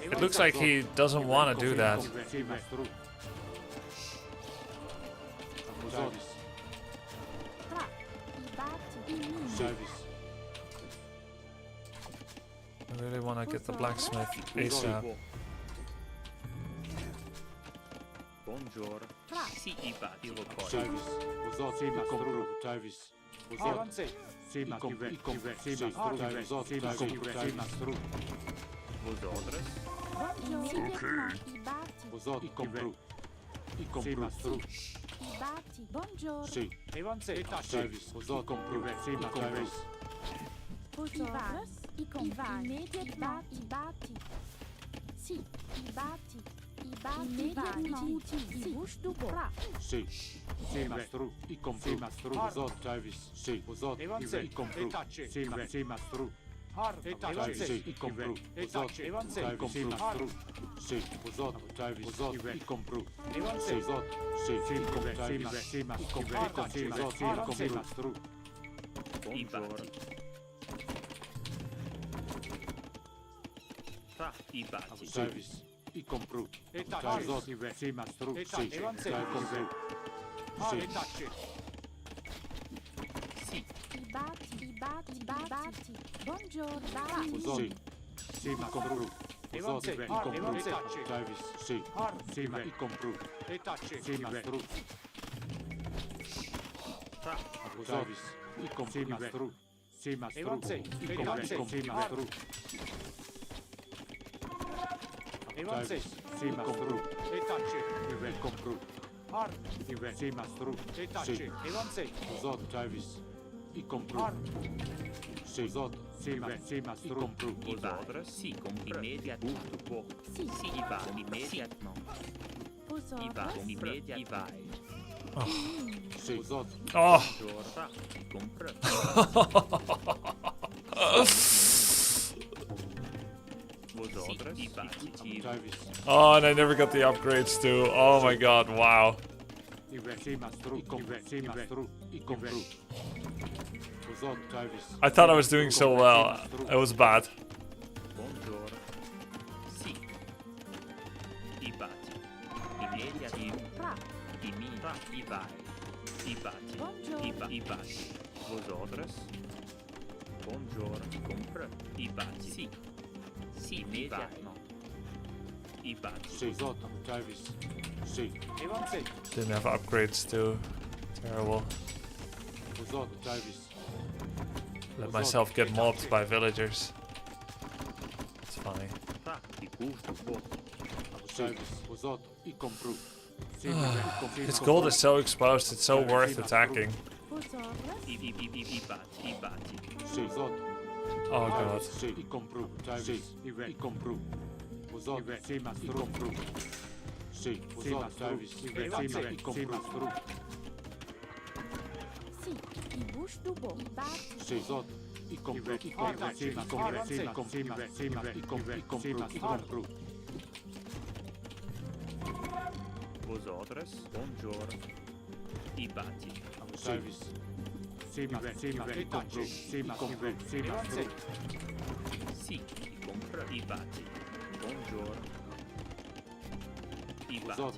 It looks like he doesn't want to do that. Sì, mastru. Davis. Fra. I batti. I mi. Davis. I really want to get the blacksmith ASAP. Buongiorno. Fra. Sì, i batti. Lo coi. Davis. Vosotros. Sì, mastru. Davis. Vosotros. Sì, mastru. I compro. Sì, mastru. Davis. Sì, mastru. Vosotros. Immediatamente. I batti. Vosotros. I compro. I compro. Mastru. I batti. Buongiorno. Sì. Evan sei. Davis. Vosotros. Compro. Sì, Davis. Vosotros. I compri. Immediatamente. I batti. Sì, i batti. I batti. Immediatamente. I vustubo. Fra. Sì. Sì, mastru. I compro. Sì, mastru. Vosotros. Davis. Sì. Vosotros. Evan sei. I compro. Sì, mastru. Evan sei. I compro. Vosotros. Evan sei. I compro. Mastru. Sì. Vosotros. Davis. Vosotros. I compro. Evan sei. Vosotros. Sì. Sì, compro. Davis. Sì, mastru. I compro. Vosotros. Sì, mastru. I batti. Fa. I batti. Davis. I compro. Vosotros. Sì, mastru. Sì. Evan sei. I compro. Sì. Sì. I batti. I batti. I batti. Buongiorno. Batti. Sì. Sì, ma compro. Vosotros. I compro. Davis. Sì. Sì, ma i compro. Sì, mastru. Fa. Davis. I compro. Mastru. Sì, mastru. I compro. Sì, mastru. Davis. Sì, mastru. I compro. Sì, mastru. Sì. Vosotros. Davis. I compro. Sì. Vosotros. Sì, mastru. I compro. I Vosotros. Sì, compri immediat. Busto. Sì. Sì, i batti. Immediat. No. I Vosotros. batti. Immediat. I vai. Sì. Vosotros. Oh, Buongiorno. Fa. I compro. Vosotros. I batti. Davis. oh, and I never got the upgrades too. Oh my god, wow. Sì, mastru. I compro. Sì, mastru. I compro. Vosotros. Davis. I thought I was doing so well. It was bad. Buongiorno. Sì. I batti. Immediati. Fra. I mi. Fa. I vai. I batti. Buongiorno. I batti. Vosotros. Buongiorno. I compro. I batti. Sì. Sì, immediat. No. I batti. Sì. Vosotros. Davis. Sì. Evan sei. Didn't have upgrades too. Terrible. Vosotros. Davis. Let myself get mobbed by villagers. It's funny. Fa. I gusto. His gold is so exposed, it's so worth attacking. Oh god. Vosotros, buongiorno. I bati. Sì, compra i bati. Buongiorno. I bati.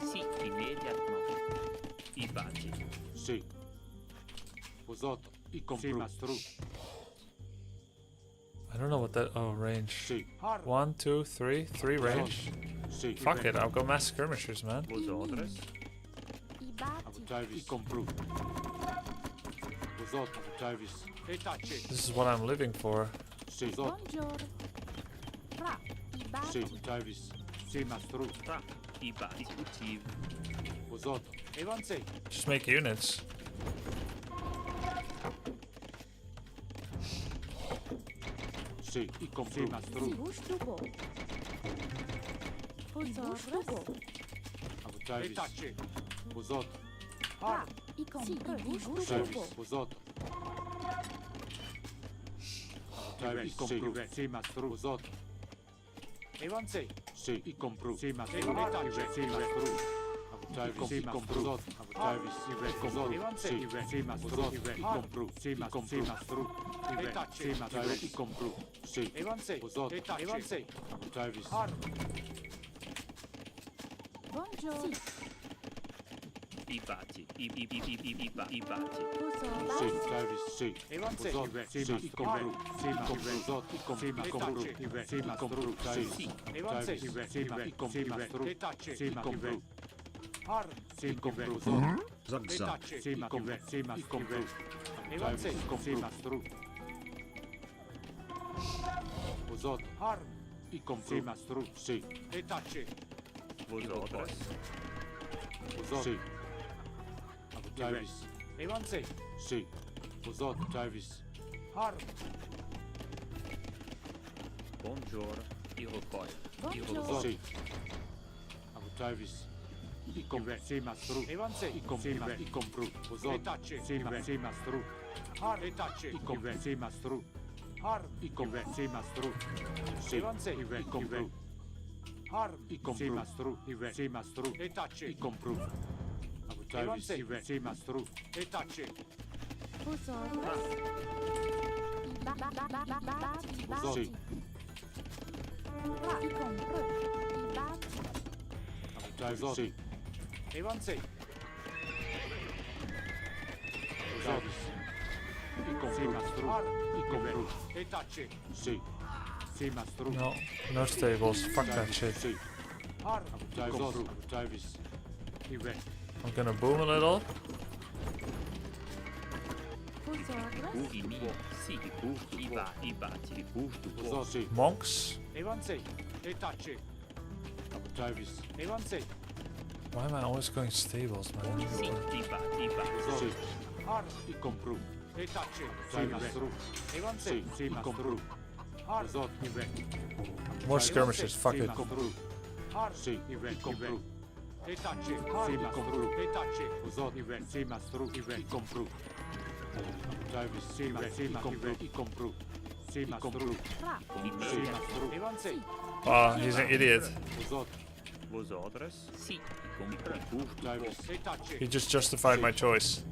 Sì, immediatamente. I bati. I don't know what that. Oh, range. 1, 2, 3. 3 range. Fuck it, I'll go mass skirmishers, man. Vosotros. This is what I'm living for. I bati. Just make units. I bati. I bati. Zug zug. Vosotros. Buongiorno. I rocoi. I rocoi. No, no stables. Fuck that shit. I'm gonna boom a little. Monks. Why am I always going stables, man? More skirmishes, fuck it. Oh, he's an idiot. He just justified my choice.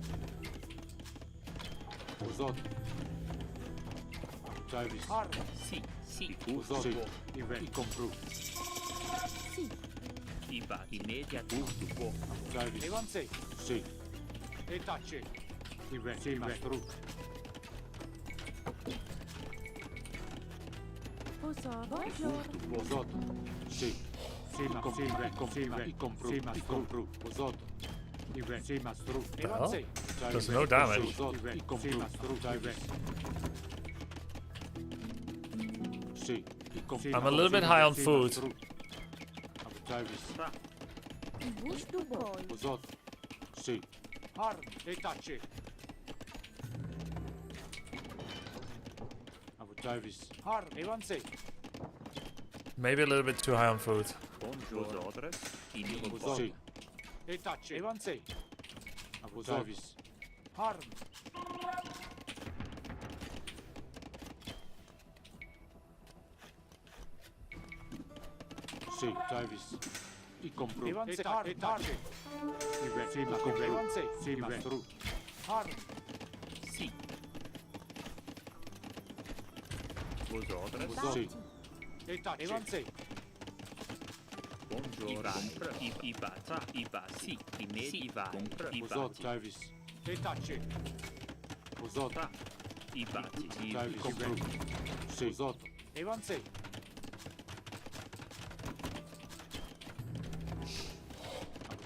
Travis. Sì, sì, Usoto. I compru. Sì. Iba, immediato. Travis. Evanse. Sì. E tace. Sì, mastru. Buongiorno. Usoto. Sì. Sì, ma i compru. I compru. Usoto. Sì, mastru. Evanse. Does no damage. Usoto. I compru. Travis. Sì. I compru. I'm a little bit high on food. Travis. Busto boy. Usoto. Sì. Harm. E tace. Travis. Harm. Evanse. Maybe a little bit too high on food. Buongiorno. Sì. E tace. Evanse. Travis. Harm. Sì, Travis. I compru. Evanse. Harm. E tace. Sì, ma compru. Evanse. Sì, mastru. Harm. Sì. Vosotros. Sì. E tace. Evanse. Buongiorno. Iba, sì, iba, Usoto, Travis. E tace. Usoto. Iba, Travis. Compru. Sì. Usoto. Evanse.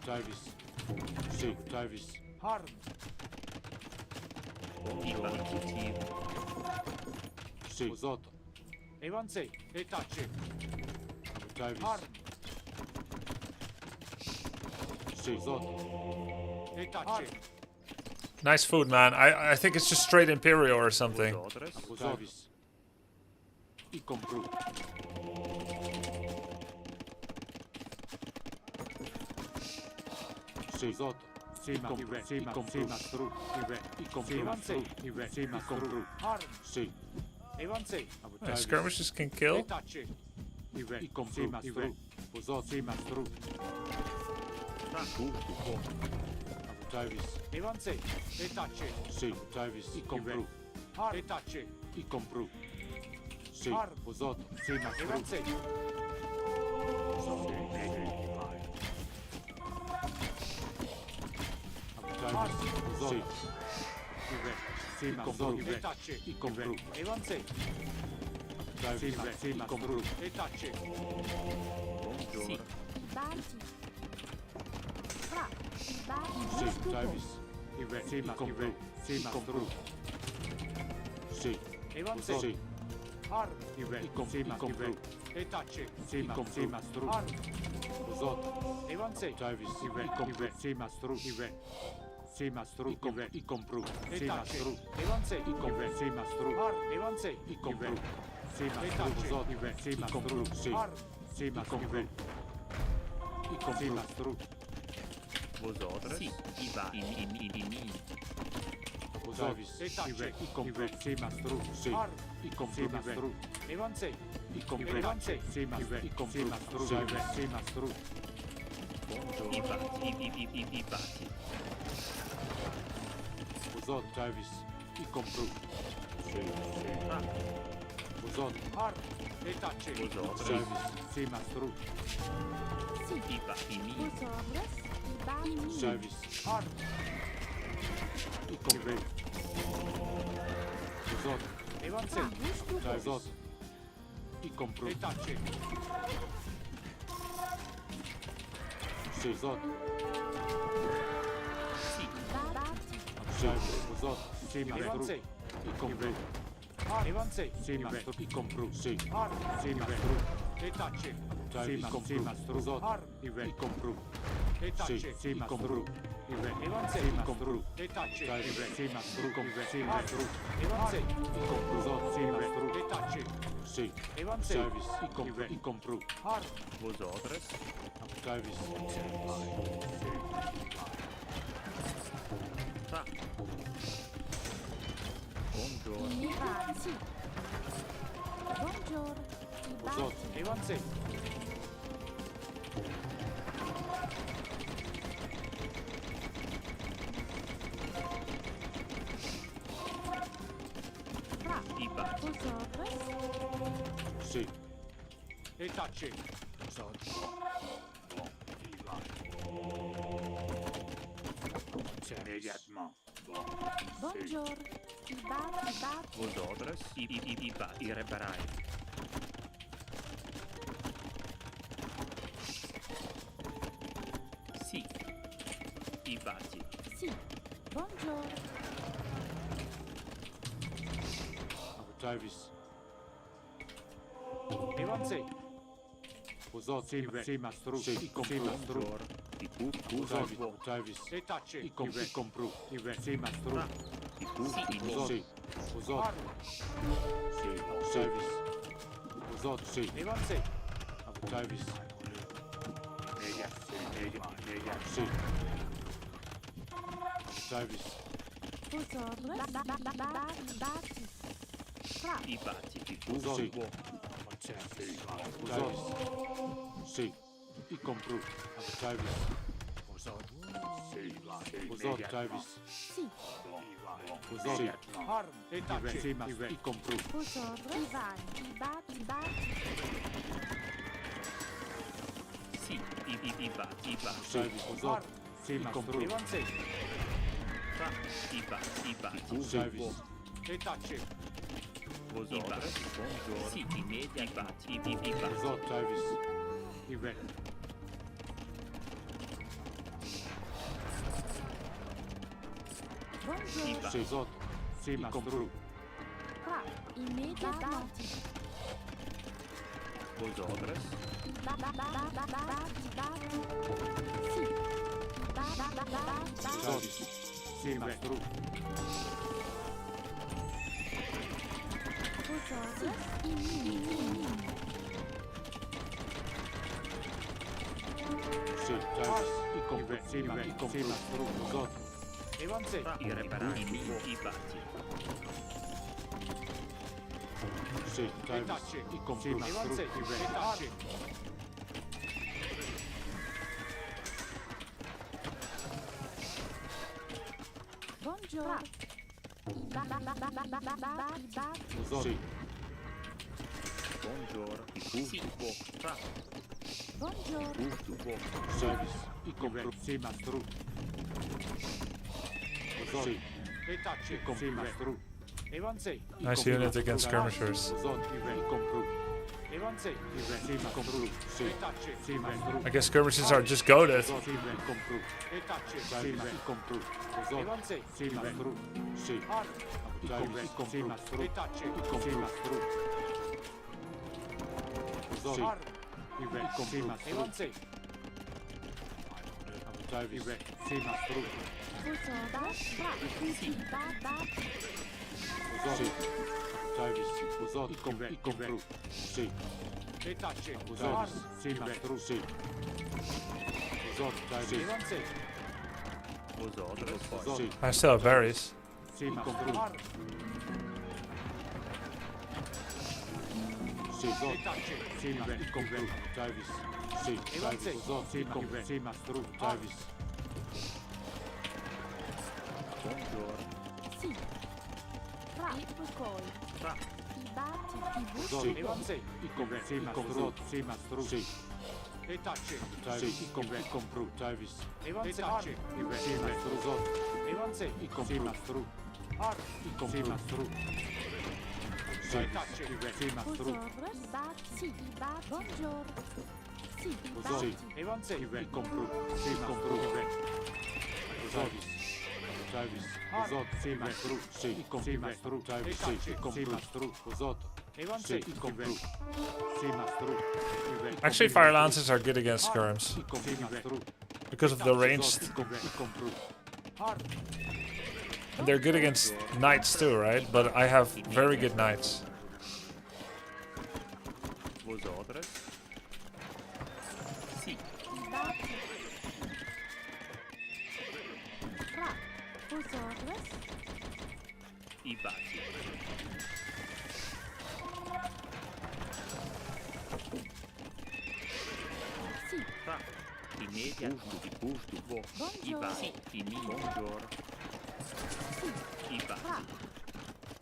Travis. Sì, Travis. Harm. Iba, Sì. Usoto. Evanse. E tace. Travis. Harm. Sì. Usoto. E tace. Nice food, man. I think it's just straight Imperial or something. Travis. I compru. Sì. Usoto. Sì, ma compru. Mastru. I compru. Evanse. Sì, ma compru. Harm. Sì. Evanse. Skirmishes can E kill. tace. I compru. Mastru. Usoto. Sì, mastru. Travis. Evanse. E tace. Sì, Travis. I compru. Harm. E tace. I compru. Sì. Harm. Usoto. Sì, mastru. Evanse. Travis. Usoto. Sì, ma compru. E tace. I compru. Evanse. Travis. Sì, ma compru. E tace. Sì. Bati. Fra. Bati. Sì, Busto boy. Travis. Sì, ma compru. Sì, ma compru. Sì. Evanse. Sì. Harm. I compru. E tace. Sì, ma compru. Sì, mastru. Harm. Usoto. Evanse. Travis. I compru. Sì, mastru. Sì, mastru. I compru. E Sì, tace. mastru. Evanse. I compru. Sì, mastru. Harm. Evanse. I compru. Sì, E mastru. tace. Usoto. Sì, mastru. Sì. Harm. Sì, ma compru. I compru. Sì, mastru. Vosotros. Sì, iba, Travis. E tace. I compru. Sì, mastru. Sì. Harm. I compru. Mastru. Evanse. I compru. Evanse. Sì, mastru. I compru. Mastru. Sì, mastru. Iba. Usoto. Travis. I compru. Sì. Usoto. Harm. E tace. Travis. Sì, mastru. Iba, Busorres. Bati. Travis. Harm. I compru. Usoto. Evanse. Busto boy. Travis. I compru. E tace. Sì. Usoto. Bati. Travis. Usoto. Sì, mastru. Evanse. I compru. Evanse. Sì, mastru. I compru. Sì. Harm. Sì, mastru. E tace. Travis. Sì, mastru. Usoto. Harm. I compru. E Sì, tace. sì, mastru. Evanse. Sì, mastru. E tace. Travis. Sì, mastru. Sì, Harm. mastru. Evanse. I compru. Usoto. Sì, mastru. E tace. Sì. Evanse. Travis. I compru. Harm. Vosotros. Travis. Buongiorno. Bati. Buongiorno. Usoto. Evanse. Fra. Iba, bati. Vosotros. Sì. E tacci. Immédiatement. Buongiorno. I bat. Vosotros. I bati. I reparai. Sì. I bati. Sì. Buongiorno. Davis. Evanze. Vosotros sì mastru. Sì mastru. I Davis. E tacci. I compru. Sì mastru. I bo. Sì. Vosotros. Sì. Davis. Vosotros sì. Evanze. Davis. Media. Sì. Davis. Vosotros. Bati. Fra. I bati. I Sì. bo. Davis. Sì. I compru. Davis. Vosotros Davis. Sì. Vosotros. E tacci. I compru. Vosotros. I vai. I bati. Sì. I bati. I bati. Davis. Vosotros. Sì mastru. Fra. I bati. Davis. E tacci. Vosotros. Sì. I media. I bati. I bati. Vosotros Davis. I red. Buongiorno. Sì. Vosotros. Sì mastru. Fra. I media bati. Vosotros. Bati. Sì. Bati. Davis. Sì mastru. Vosotros. I Sì. Davis. I compru. Sì mastru. Vosotros. Evanze. Fra. I reparai. I bati. Sì. Davis. I compru. Evanze. E tacci. Buongiorno. Vosotros. Sì. Buongiorno. Sì. Bo. Fra. Buongiorno. Bo. Davis. I compru. Sì mastru. Vosotros. E tacci. I compru. Mastru. Evanze. Nice unit against skirmishers. Vosotros. I compru. Evanze. Sì compru. Sì. E tacci. Sì mastru. I guess skirmishers are just goaded. Sì compru. E tacci. Sì compru. Evanze. Sì mastru. Sì. Davis. Sì mastru. E tacci. I compru. Mastru. Vosotros. I compru. Evanze. Davis. Sì mastru. Vosotros. Sì. Sì. Davis. Vosotros. I compru. Sì. E tacci. Vosotros. Sì mastru. Sì. Vosotros. Davis. Evanze. Vosotros. Sì. I still have berries. Sì mastru. Sì. E tacci. Sì i compru. Davis. Sì. Evanze. Vosotros. Sì mastru. Davis. Buongiorno. Sì. Fra. I bucoi. Fra. I batti. I Sì. Evanze. I compru. Sì mastru. Sì mastru. Sì. E tacci. Sì. I compru. Davis. Evanze. Tacci. Sì mastru. Evanze. I compru. Mastru. I compru. Mastru. Sì. Tacci. Sì mastru. Vosotros. I batti. Sì. I batti. Buongiorno. Sì. I Vosotros. batti. Evanze. I compru. Sì compru. Davis. Davis. Vosotros. Sì mastru. Sì. I compru. Mastru. Davis. Sì. I compru. Mastru. Vosotros. Evanze. I compru. Sì mastru. Actually, fire lances are good against skirms I compru. Mastru. because of the ranged. I compru. And they're good against knights too, right? But I have very good knights. Vosotros. Sì. I batti. Fra. Vosotros. I bati. Sì. Fra. I media. I busto. Bo. I Buongiorno. bati. I mi. Buongiorno. Sì. I bati. Fra.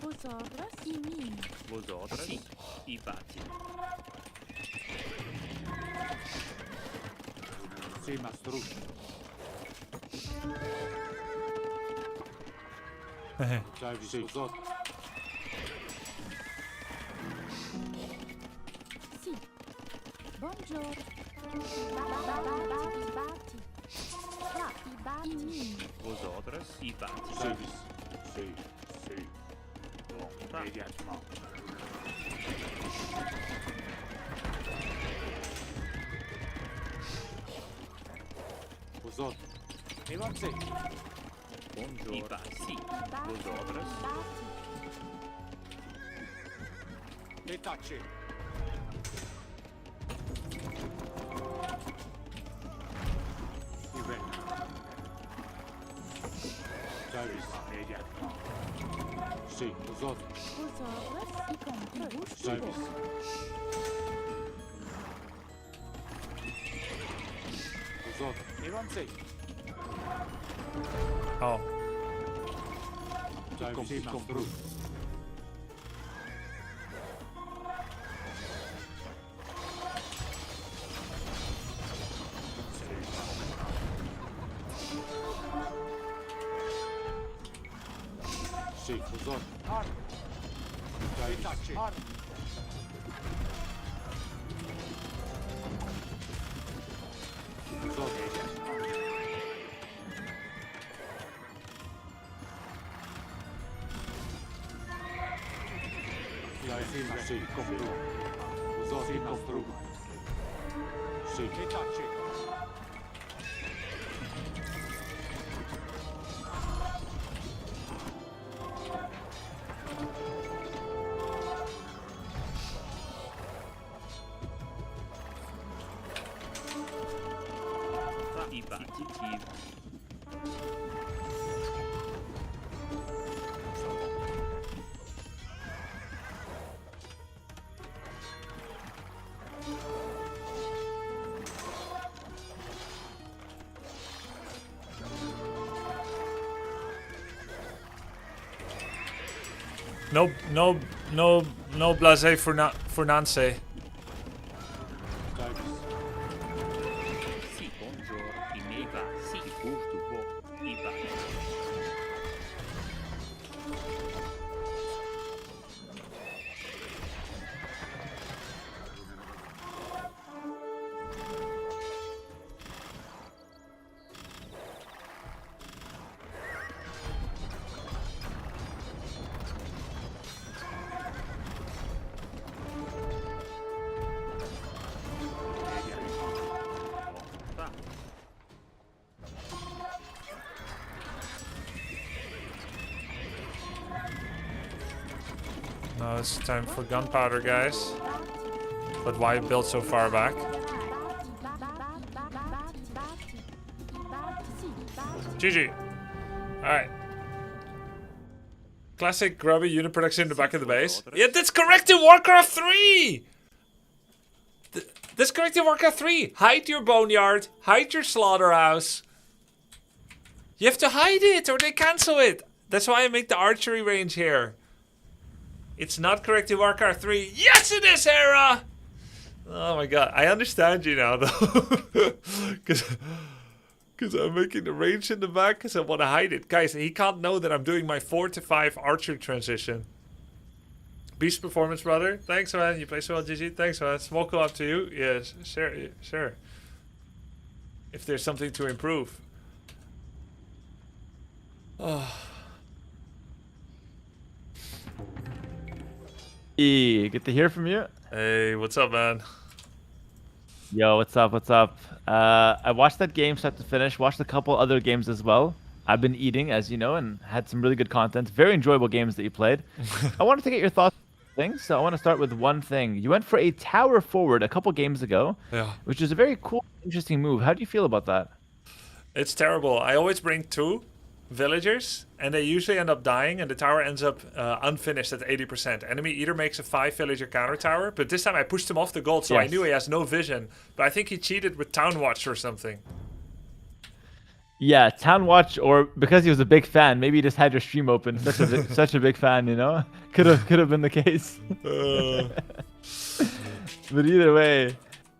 Vosotros. I min. Vos autres? Si, infatti. Sì, mastrus. Sì, vos Sì. Buongiorno. Batti. Batti. Vos autres? Infatti. Service. Sì, sì. Bon, immédiatement. Vos autres? Évancez. Buongiorno. Infatti. Sì. Vos autres? Détachez. Service. Immédiatement. Sì, vos autres? Vos ordres, y compris. Service. Vos autres? Évancez. Oh. Service, compris. Sì, vos autres? Détachez. Vos autres? Sì, compris. Vos autres? Compris. Sì. Détachez. Infatti. No blase for Nancy. Service. Sì, buongiorno. Infatti. Sì, gusto buon. Infatti. No, it's time for gunpowder, guys. But why build so far back? GG. Alright. Classic Grubby unit production in the back of the base. Yeah, that's correct in Warcraft 3! That's correct in Warcraft 3. Hide your boneyard. Hide your slaughterhouse. You have to hide it or they cancel it. That's why I make the archery range here. It's not correct in Warcraft 3. Yes, it is, Hera! Oh my god. I understand you now, though. Because I'm making the range in the back because I want to hide it. Guys, he can't know that I'm doing my 4 to 5 archer transition. Beast performance, brother. Thanks, man. You play so well, GG. Thanks, man. Small call up to you. Yes, sure. If there's something to improve. Oh. Hey, good to hear from you. Hey, what's up, man? Yo, what's up? I watched that game start to finish, watched a couple other games as well. I've been eating, as you know, and had some really good content. Very enjoyable games that you played. I wanted to get your thoughts on things, so I want to start with one thing. You went for a tower forward a couple games ago, which is a very cool, interesting move. How do you feel about that? It's terrible. I always bring 2 villagers, and they usually end up dying, and the tower ends up unfinished at 80%. Enemy either makes a 5 villager counter tower, but this time I pushed him off the gold, so I knew he has no vision. But I think he cheated with Town Watch or something. Yeah, Town Watch, or because he was a big fan, maybe he just had your stream open. Such a big fan, you know. Could have been the case. But either way,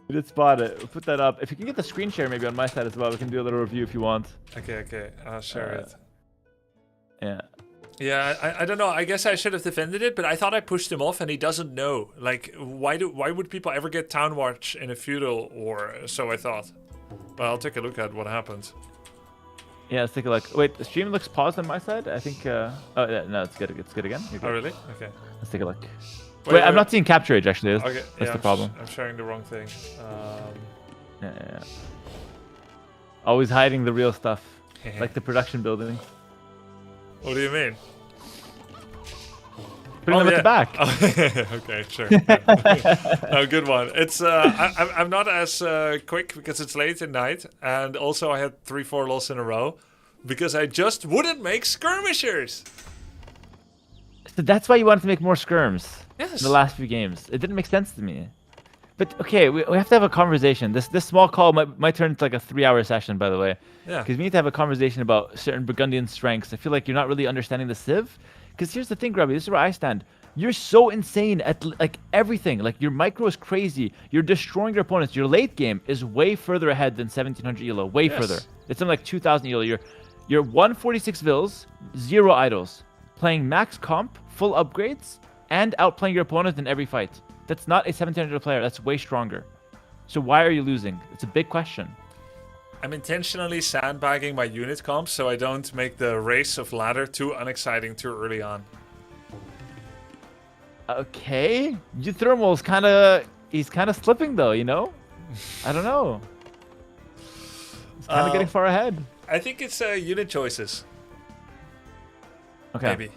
we did spot it. We'll put that up. If you can get the screen share maybe on my side as well, we can do a little review if you want. Okay. I'll share it. Yeah. Yeah, I don't know. I guess I should have defended it, but I thought I pushed him off, and he doesn't know. Like, why would people ever get Town Watch in a feudal war? So I thought. But I'll take a look at what happened. Yeah, let's take a look. Wait, the stream looks paused on my side. I think. Oh yeah, no, it's good. It's good again. You're good. Oh really? Okay. Let's take a look. Wait, I'm not seeing capture age actually. Okay, That's the problem. I'm sharing the wrong thing. Yeah. Always hiding the real stuff, like the production buildings. What do you mean? Putting them at the back. Oh, okay, sure. Yeah. No, good one. It's I'm not as quick because it's late at night, and also I had 3-4 losses in a row because I just wouldn't make skirmishers. So that's why you wanted to make more skirms. Yes. In the last few games, it didn't make sense to me. But okay, we have to have a conversation. This small call might turn into like a 3-hour session, by the way. Yeah. Because we need to have a conversation about certain Burgundian strengths. I feel like you're not really understanding the Civ. Because here's the thing, Grubby. This is where I stand. You're so insane at like everything. Like your micro is crazy. You're destroying your opponents. Your late game is way further ahead than 1700 elo. Way further. It's something like 2000 elo. You're 146 vills, 0 idols, playing max comp, full upgrades, and outplaying your opponent in every fight. That's not a 1700 player. That's way stronger. So why are you losing? It's a big question. I'm intentionally sandbagging my unit comp so I don't make the race of ladder too unexciting too early on. Okay. Thermal's he's kind of slipping though, you know? I don't know. He's kind of getting far ahead. I think it's unit choices. Okay. Maybe.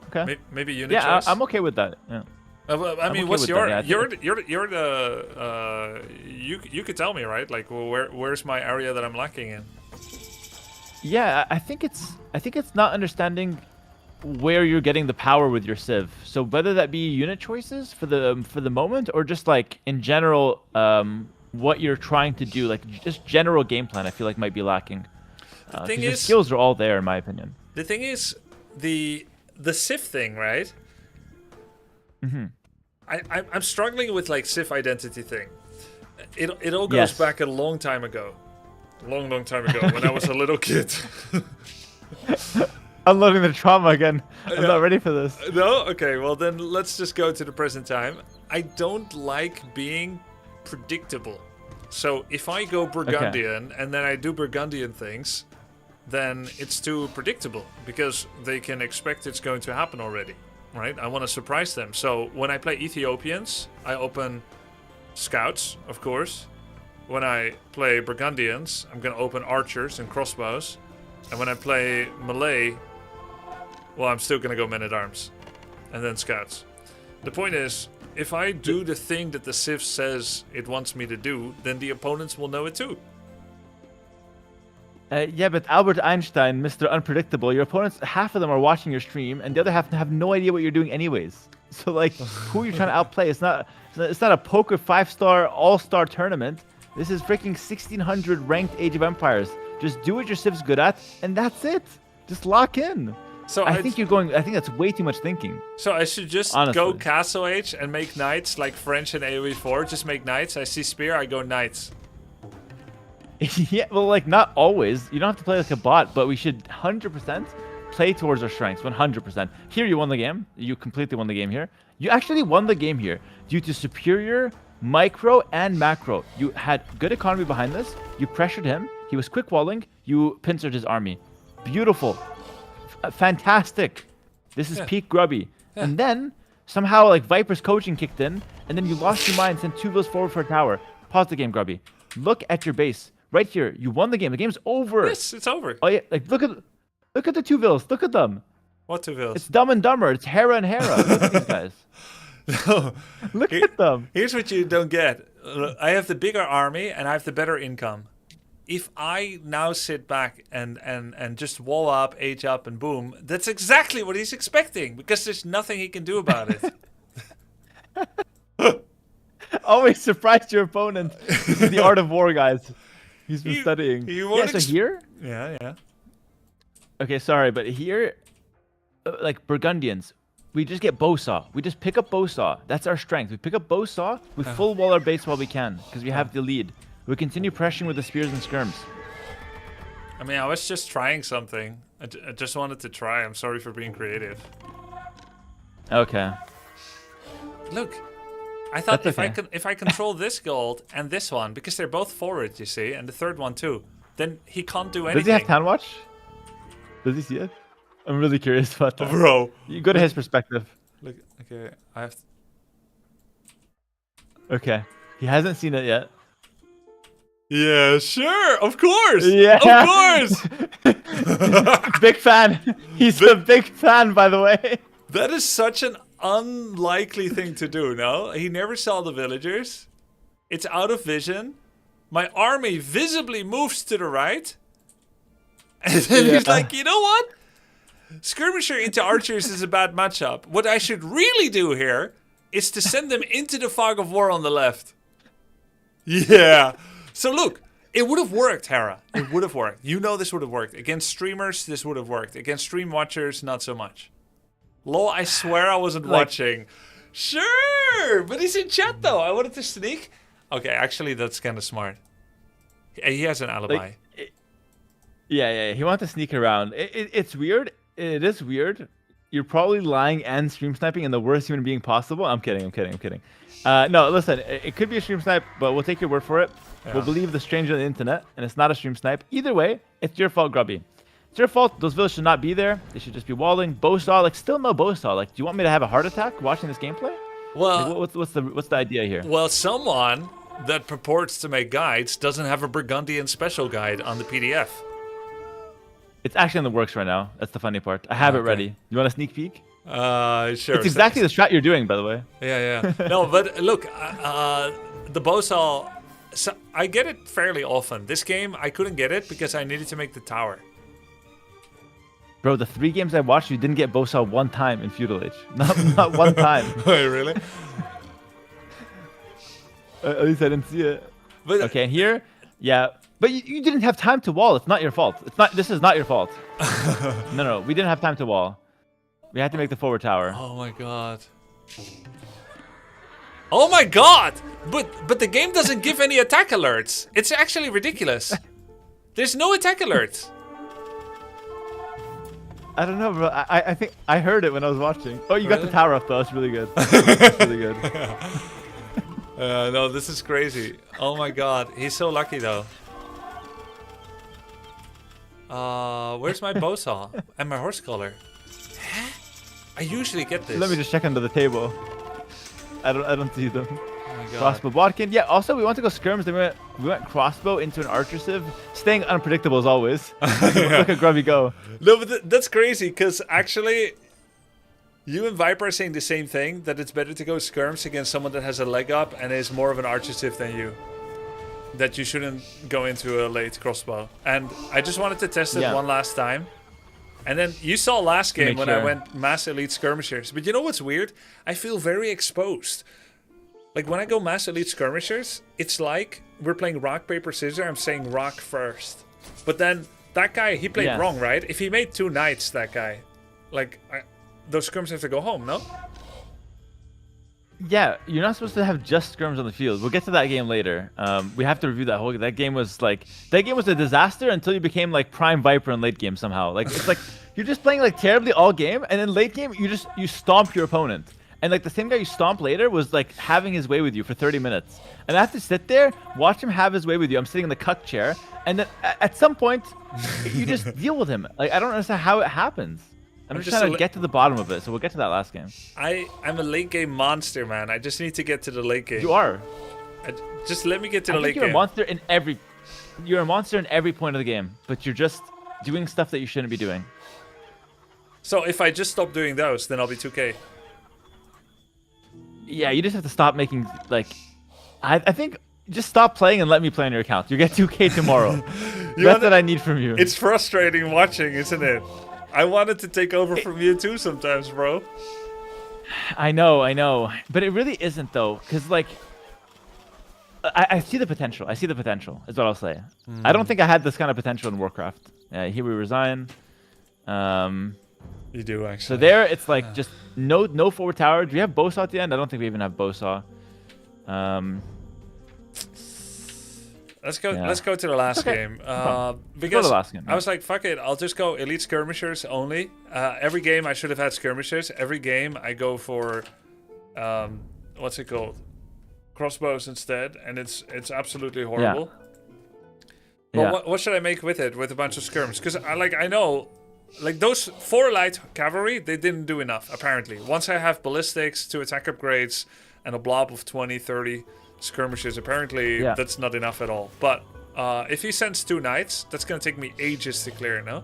Okay. Maybe unit yeah, choice. I'm okay with that. Yeah. I mean, okay what's with your that, yeah. you're the you could tell me, right? Like, well, where's my area that I'm lacking in? Yeah, I think it's not understanding where you're getting the power with your Civ. So whether that be unit choices for the moment, or just like in general, what you're trying to do, like just general game plan, I feel like might be lacking. The thing your is, skills are all there, in my opinion. The thing is, the Civ thing, right? Mm-hmm. I'm struggling with like Civ identity thing. It all goes back a long time ago. Long time ago when I was a little kid. Unloading the trauma again. I'm not ready for this. No? Okay, well then let's just go to the present time. I don't like being predictable. So if I go Burgundian and then I do Burgundian things, then it's too predictable because they can expect it's going to happen already. Right? I want to surprise them. So when I play Ethiopians, I open scouts, of course. When I play Burgundians, I'm going to open archers and crossbows. And when I play Malay, well, I'm still going to go men-at-arms. And then scouts. The point is, if I do the thing that the Civ says it wants me to do, then the opponents will know it too. Yeah, but Albert Einstein, Mr. Unpredictable, your opponents, half of them are watching your stream, and the other half have no idea what you're doing anyways. So, like, who are you trying to outplay? It's not a poker 5-star all-star tournament. This is freaking 1600 ranked Age of Empires. Just do what your Civ's good at, and that's it. Just lock in. So I think that's way too much thinking. So I should just honestly go Castle Age and make knights like French and AoE4. Just make knights. I see spear, I go knights. Yeah, well, like, not always. You don't have to play like a bot, but we should 100% play towards our strengths, 100%. Here, you won the game. You completely won the game here. You actually won the game here due to superior micro and macro. You had good economy behind this. You pressured him. He was quick walling. You pincered his army. Beautiful. Fantastic. This is peak Grubby. Yeah. And then, somehow, like, Viper's coaching kicked in, and then you lost your mind, sent 2 vills forward for a tower. Pause the game, Grubby. Look at your base. Right here, you won the game. The game's over. Yes, it's over. Oh yeah, like look at the 2 vills. Look at them. What 2 vills? It's Dumb and Dumber. It's Hera and Hera. Look at these guys. No. Look at them. Here's what you don't get. I have the bigger army and I have the better income. If I now sit back and just wall up, age up, and boom, that's exactly what he's expecting because there's nothing he can do about it. Always surprise your opponent. This is the art of war, guys. He's been studying. He Yeah, won't so here? Yeah. Okay, sorry, but here, like Burgundians, we just get bowsaw. We just pick up bowsaw. That's our strength. We pick up bowsaw. We full wall our base while we can because we have the lead. We continue pressuring with the spears and skirms. I mean, I was just trying something. I just wanted to try. I'm sorry for being creative. Okay. Look, I thought That's if I control this gold and this one, because they're both forward, you see, and the third one too, then he can't do anything. Does he have town watch? Does he see it? I'm really curious about that. Bro. You go to his perspective. Look, okay, I have. Okay. He hasn't seen it yet. Yeah, sure, of course. Yeah. Of course. Big fan. He's a big fan, by the way. That is such an unlikely thing to do, no? He never saw the villagers. It's out of vision. My army visibly moves to the right. And then he's like, you know what? Skirmisher into archers is a bad matchup. What I should really do here is to send them into the fog of war on the left. Yeah. So look, it would have worked, Hera. It would have worked. You know this would have worked. Against streamers, this would have worked. Against stream watchers, not so much. Lol, I swear I wasn't watching. Sure, but he's in chat though. I wanted to sneak. Okay, actually that's kind of smart. He has an alibi. Yeah. He wanted to sneak around. It's weird. It is weird. You're probably lying and stream sniping in the worst human being possible. I'm kidding. No, listen. It could be a stream snipe, but we'll take your word for it. Yeah. We'll believe the stranger on the internet, and it's not a stream snipe. Either way, it's your fault, Grubby. It's your fault. Those villagers should not be there. They should just be walling. Bowsaw, like still no bowsaw. Like, do you want me to have a heart attack watching this gameplay? Well, like, what's the idea here? Well, someone that purports to make guides doesn't have a Burgundian special guide on the PDF. It's actually in the works right now. That's the funny part. I have it ready. You want a sneak peek? Sure. It's exactly the strat you're doing, by the way. Yeah. No, but look, the bowsaw. So I get it fairly often. This game, I couldn't get it because I needed to make the tower. Bro, the 3 games I watched, you didn't get bowsaw one time in Feudal Age. Not one time. Wait, really? At least I didn't see it. But, okay, here, yeah. But you didn't have time to wall. It's not your fault. This is not your fault. No. We didn't have time to wall. We had to make the forward tower. Oh my god. Oh my god! But the game doesn't give any attack alerts. It's actually ridiculous. There's no attack alerts. I don't know, bro. I think I heard it when I was watching. Oh, you got the tower up though. That's really good. That's really good. No, this is crazy. Oh my god. He's so lucky though. Where's my bowsaw and my horse collar? Huh? I usually get this. Let me just check under the table. I don't see them. Oh my god. Crossbow Bodkin. Yeah, also we want to go skirms, then we went crossbow into an archer civ. Staying unpredictable as always. Look at Grubby go. No, but that's crazy, because actually you and Viper are saying the same thing, that it's better to go skirms against someone that has a leg up and is more of an archer civ than you. That you shouldn't go into a late crossbow. And I just wanted to test it one last time. And then you saw last game when I went mass elite skirmishers. But you know what's weird? I feel very exposed. Like when I go mass elite skirmishers, it's like we're playing rock, paper, scissors. I'm saying rock first. But then that guy, he played wrong, right? If he made 2 knights, that guy, like those skirmishers have to go home, no? Yeah, you're not supposed to have just skirms on the field. We'll get to that game later. We have to review that whole. That game was a disaster until you became like prime Viper in late game somehow. Like it's like you're just playing like terribly all game, and then late game you stomp your opponent. And like the same guy you stomp later was like having his way with you for 30 minutes. And I have to sit there, watch him have his way with you. I'm sitting in the cuck chair, and then at some point you just deal with him. Like I don't understand how it happens. I'm just trying to get to the bottom of it, so we'll get to that last game. I'm a late game monster, man. I just need to get to the late game. You are. Just let me get to the late game. You're a monster in every point of the game, but you're just doing stuff that you shouldn't be doing. So if I just stop doing those, then I'll be 2K. Yeah, you just have to stop making like. I think just stop playing and let me play on your account. You get 2K tomorrow. That's what I need from you. It's frustrating watching, isn't it? I wanted to take over from you too sometimes, bro. I know. But it really isn't, though. Because, like, I see the potential. I see the potential. Is what I'll say. I don't think I had this kind of potential in Warcraft. Here we resign. You do actually. So there, it's like just no forward tower. Do we have Bosa at the end? I don't think we even have Bosa. Let's go. Yeah. Let's go to the last game. Because the last game, I was like, fuck it. I'll just go elite skirmishers only. Every game I should have had skirmishers. Every game I go for, what's it called? Crossbows instead, and it's absolutely horrible. But what should I make with it? With a bunch of skirms? Because I know, like those 4 light cavalry, they didn't do enough apparently. Once I have ballistics, 2 attack upgrades, and a blob of 20, 30 skirmishes, apparently that's not enough at all. But if he sends 2 knights, that's gonna take me ages to clear, no?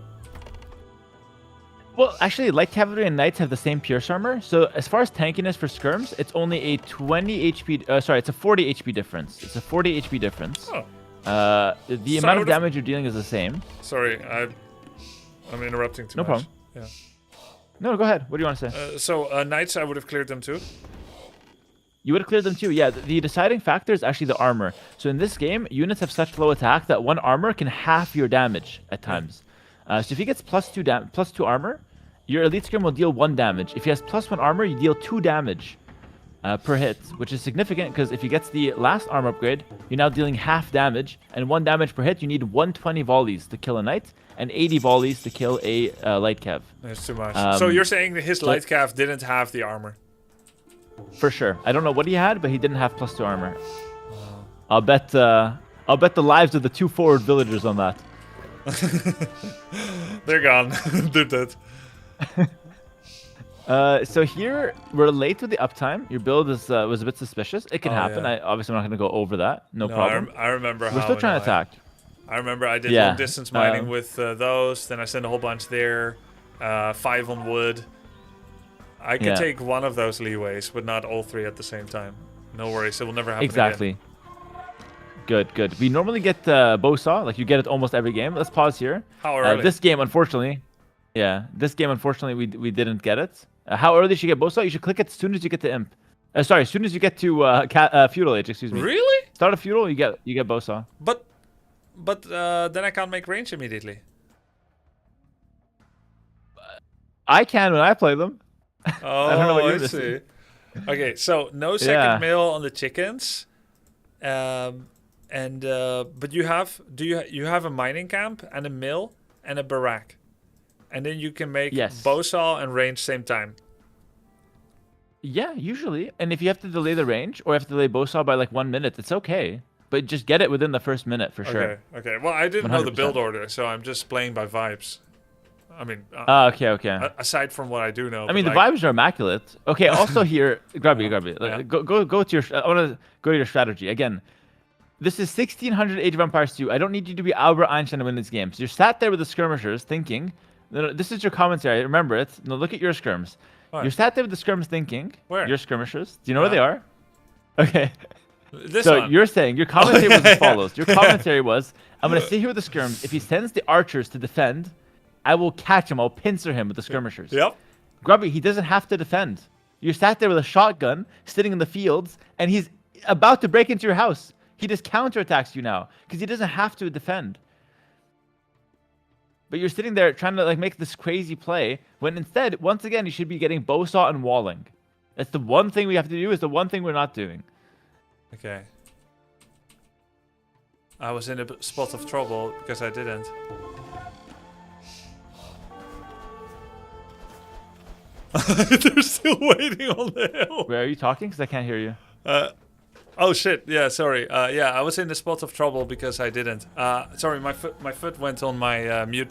Well, actually, light cavalry and knights have the same pierce armor. So as far as tankiness for skirms, it's only a 20 HP. Sorry, it's a 40 HP difference. It's a 40 HP difference. Oh. The amount of damage you're dealing is the same. Sorry, I'm interrupting too much. No problem. Yeah. No, go ahead. What do you want to say? So knights, I would have cleared them too. You would have cleared them too. Yeah, the deciding factor is actually the armor. So in this game, units have such low attack that 1 armor can half your damage at times. So if he gets +2 armor, your elite skirm will deal 1 damage. If he has +1 armor, you deal 2 damage per hit, which is significant because if he gets the last armor upgrade, you're now dealing half damage, and 1 damage per hit. You need 120 volleys to kill a knight and 80 volleys to kill a light cav. That's too much. So you're saying that his light cav didn't have the armor? For sure. I don't know what he had, but he didn't have +2 armor. I'll bet the lives of the 2 forward villagers on that. They're gone. They're dead. So here we're late with the uptime. Your build was a bit suspicious. It can happen. Yeah. Obviously I'm not going to go over that. No problem. I remember how we're still trying to attack. I remember I did long distance mining with those. Then I sent a whole bunch there. 5 on wood. I could take one of those leeways, but not all 3 at the same time. No worries. It will never happen Exactly. again. Good. We normally get Bosa. Like you get it almost every game. Let's pause here. How early? This game, unfortunately. Yeah. This game, unfortunately, we didn't get it. How early should you get Bosa? You should click it as soon as you get to Imp. Sorry, as soon as you get to Feudal Age, excuse me. Really? Start a Feudal, you get Bosa. But then I can't make range immediately. I can when I play them. Oh, I don't know what you're I missing. see. Okay, so no second mill on the chickens. But you have a mining camp and a mill and a barrack. And then you can make Bosa and range same time. Yeah, usually. And if you have to delay the range or have to delay Bosa by like 1 minute, it's okay. But just get it within the first minute for sure. Okay. Well, I didn't know the 100%. build order, so I'm just playing by vibes. I mean, okay. Aside from what I do know. I mean, the vibes are immaculate. Okay, also here, Grubby. Go to your. I want to go to your strategy again. This is 1600 Age of Empires 2. I don't need you to be Albert Einstein to win this game. So you're sat there with the skirmishers thinking. No, this is your commentary. Remember it. No, look at your skirms. What? You're sat there with the skirms thinking. Where? Your skirmishers. Do you know where they are? Okay. This so one. you're saying your commentary was as follows. Your commentary was, I'm going to sit here with the skirms. If he sends the archers to defend, I will catch him. I'll pincer him with the skirmishers. Yep. Grubby, he doesn't have to defend. You sat there with a shotgun, sitting in the fields, and he's about to break into your house. He just counterattacks you now because he doesn't have to defend. But you're sitting there trying to like make this crazy play when instead, once again, you should be getting Bosa and walling. That's the one thing we have to do. Is the one thing we're not doing. Okay. I was in a spot of trouble because I didn't. They're still waiting on the hill. Where are you talking? Because I can't hear you. Oh shit! Yeah, sorry. Yeah, I was in the spot of trouble because I didn't. Sorry, my foot went on my mute.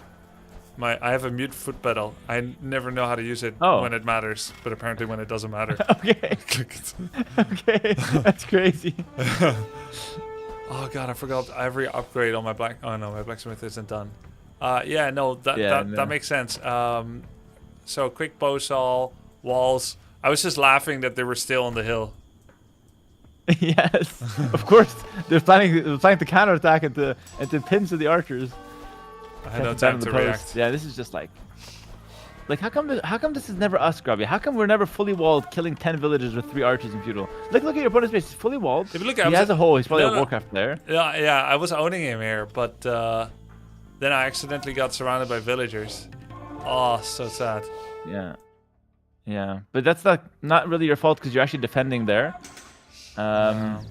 I have a mute foot pedal. I never know how to use it when it matters, but apparently when it doesn't matter. Okay. Okay, that's crazy. Oh god, I forgot every upgrade on my black. Oh no, my blacksmith isn't done. Yeah, no, that makes sense. So quick Bosa, walls. I was just laughing that they were still on the hill. Yes, of course. They're planning to counterattack and to pin to the archers. I had no time to react. Yeah, this is just like Like, how come this is never us, Grubby? How come we're never fully walled, killing 10 villagers with 3 archers in feudal? Look at your opponent's base. He's fully walled. If you look, He has a hole. He's probably a Warcraft player. Yeah, I was owning him here, but then I accidentally got surrounded by villagers. Oh, so sad. Yeah. But that's not really your fault because you're actually defending there. But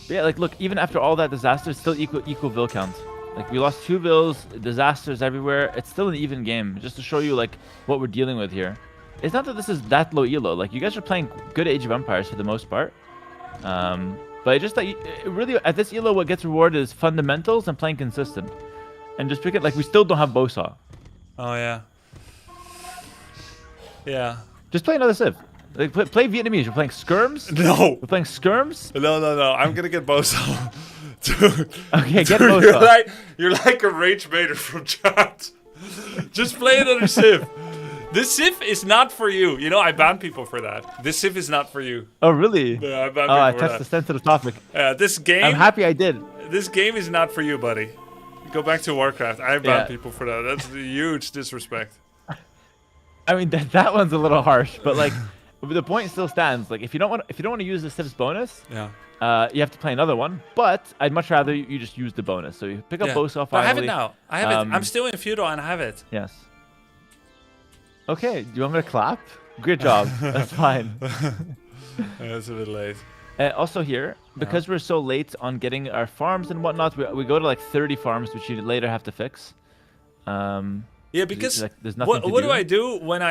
yeah, like, look, even after all that disaster, it's still equal vill count. Like, we lost 2 vills, disasters everywhere. It's still an even game, just to show you, like, what we're dealing with here. It's not that this is that low elo. Like, you guys are playing good Age of Empires for the most part. But it's just that really, at this elo, what gets rewarded is fundamentals and playing consistent. And just pick it, like, we still don't have Bosaw. Oh, yeah. Yeah. Just play another civ. Like, play Vietnamese. We're playing skirms. No. We're playing skirms. No. I'm gonna get Bosaw. Dude. Okay, get Bosaw. You're like a rage baiter from chat. Just play another civ. This civ is not for you. You know, I ban people for that. This civ is not for you. Oh, really? Yeah, I ban people I for touched that. the sensitive topic. This game... I'm happy I did. This game is not for you, buddy. Go back to Warcraft. I ban people for that. That's a huge disrespect. I mean, that one's a little harsh, but like, the point still stands. Like, if you don't want to use the civ's bonus, you have to play another one. But I'd much rather you just use the bonus. So you pick up Bosaw finally. I have it now. I have it. I'm still in feudal and I have it. Yes. Okay. Do you want me to clap? Good job. That's fine. That's a bit late. Also here, because we're so late on getting our farms and whatnot, we go to like 30 farms, which you later have to fix. Yeah, because like, there's nothing what do I do when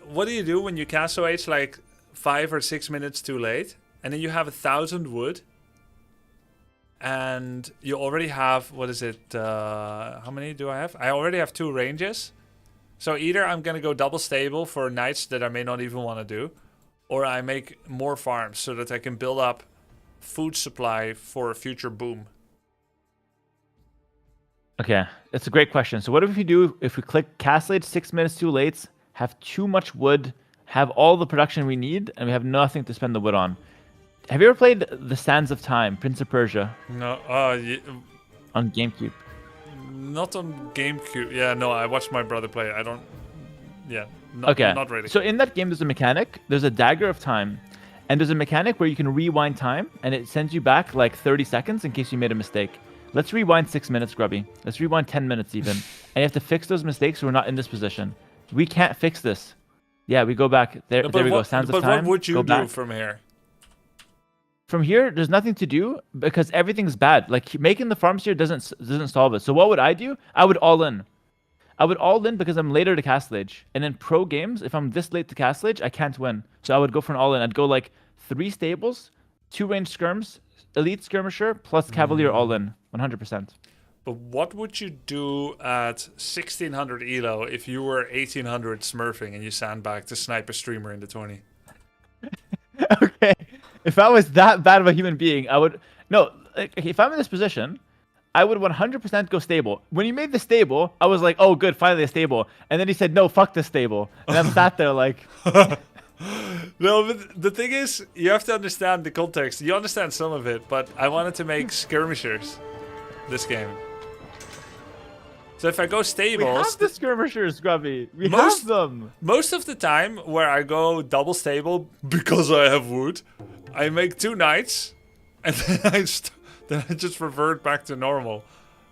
what do you do when you castle age like 5 or 6 minutes too late, and then you have 1,000 wood, and you already have, what is it? How many do I have? I already have 2 ranges. So either I'm gonna go double stable for nights that I may not even want to do, or I make more farms so that I can build up food supply for a future boom. Okay, that's a great question. So what if we click Castle Age 6 minutes too late, have too much wood, have all the production we need, and we have nothing to spend the wood on? Have you ever played The Sands of Time, Prince of Persia? No, on GameCube. Not on GameCube. Yeah, no, I watched my brother play it. I don't... Yeah, not really. So in that game, there's a mechanic. There's a Dagger of Time. And there's a mechanic where you can rewind time, and it sends you back like 30 seconds in case you made a mistake. Let's rewind 6 minutes, Grubby. Let's rewind 10 minutes even. And you have to fix those mistakes so we're not in this position. We can't fix this. Yeah, we go back. There we go. Sands of Time. But what would you do from here? From here, there's nothing to do because everything's bad. Like, making the farms here doesn't solve it. So what would I do? I would all in. I would all in because I'm later to Castle Age. And in pro games, if I'm this late to Castle Age, I can't win. So I would go for an all in. I'd go like 3 stables, 2 ranged skirms, elite skirmisher, plus cavalier all in. 100%. But what would you do at 1600 elo if you were 1800 smurfing and you sandbagged to snipe a streamer in the tourney? Okay. If I was that bad of a human being, I would... No, like, if I'm in this position, I would 100% go stable. When you made the stable, I was like, oh, good, finally a stable. And then he said, no, fuck this stable. And I'm sat there like... No, but the thing is, you have to understand the context. You understand some of it, but I wanted to make skirmishers this game. So if I go stables... We have the skirmishers, Grubby. We have them. Most of the time where I go double stable, because I have wood, I make 2 knights, and then I just revert back to normal.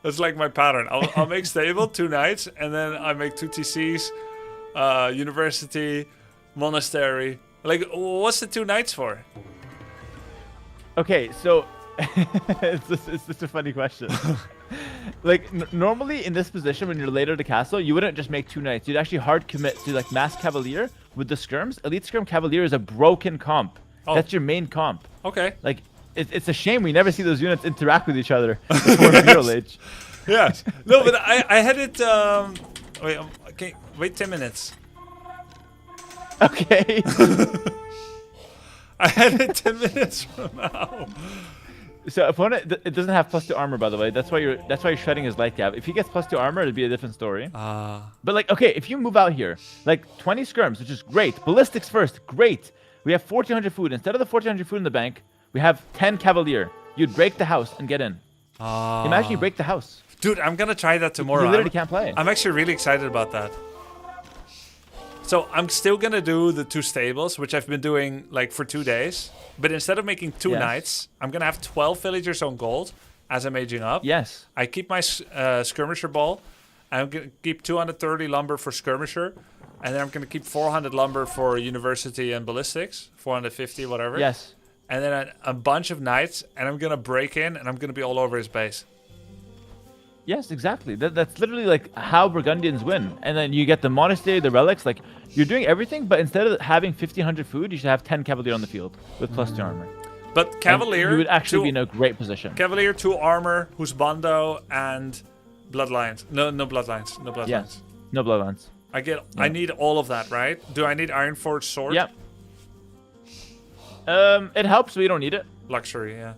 That's like my pattern. I'll make stable, 2 knights, and then I make 2 TCs, university, monastery. Like, what's the 2 knights for? Okay, so it's just a funny question. Like, normally in this position, when you're later to castle, you wouldn't just make 2 knights. You'd actually hard commit to like mass cavalier with the skirms. Elite skirm cavalier is a broken comp. Oh. That's your main comp. Okay. Like, it's a shame we never see those units interact with each other before Feudal Age. Yes. No, but I had it. Wait. Okay. Wait 10 minutes. Okay. I had it 10 minutes from now. So opponent, it doesn't have +2 armor, by the way. That's why you're shredding his light gap. If he gets +2 armor, it'd be a different story. But like, okay, if you move out here, like 20 skirms, which is great. Ballistics first, great. We have 1,400 food. Instead of the 1,400 food in the bank, we have 10 cavalier. You'd break the house and get in. Imagine you break the house. Dude, I'm gonna try that tomorrow. You literally can't play. I'm actually really excited about that. So I'm still gonna do the 2 stables, which I've been doing like for 2 days. But instead of making 2 nights, I'm gonna have 12 villagers on gold as I'm aging up. Yes. I keep my skirmisher ball. I'm gonna keep 230 lumber for skirmisher, and then I'm gonna keep 400 lumber for university and ballistics, 450 whatever. Yes. And then a bunch of knights, and I'm gonna break in, and I'm gonna be all over his base. Yes, exactly. That's literally like how Burgundians win. And then you get the monastery, the relics. Like you're doing everything, but instead of having 1,500 food, you should have 10 cavalier on the field with +2 armor. But Cavalier, and you would actually be in a great position. Cavalier, 2 armor, husbando, and bloodlines. No bloodlines. No bloodlines. Yes. No bloodlines. I need all of that, right? Do I need Ironforge sword? Yep. It helps, but you don't need it. Luxury, yeah.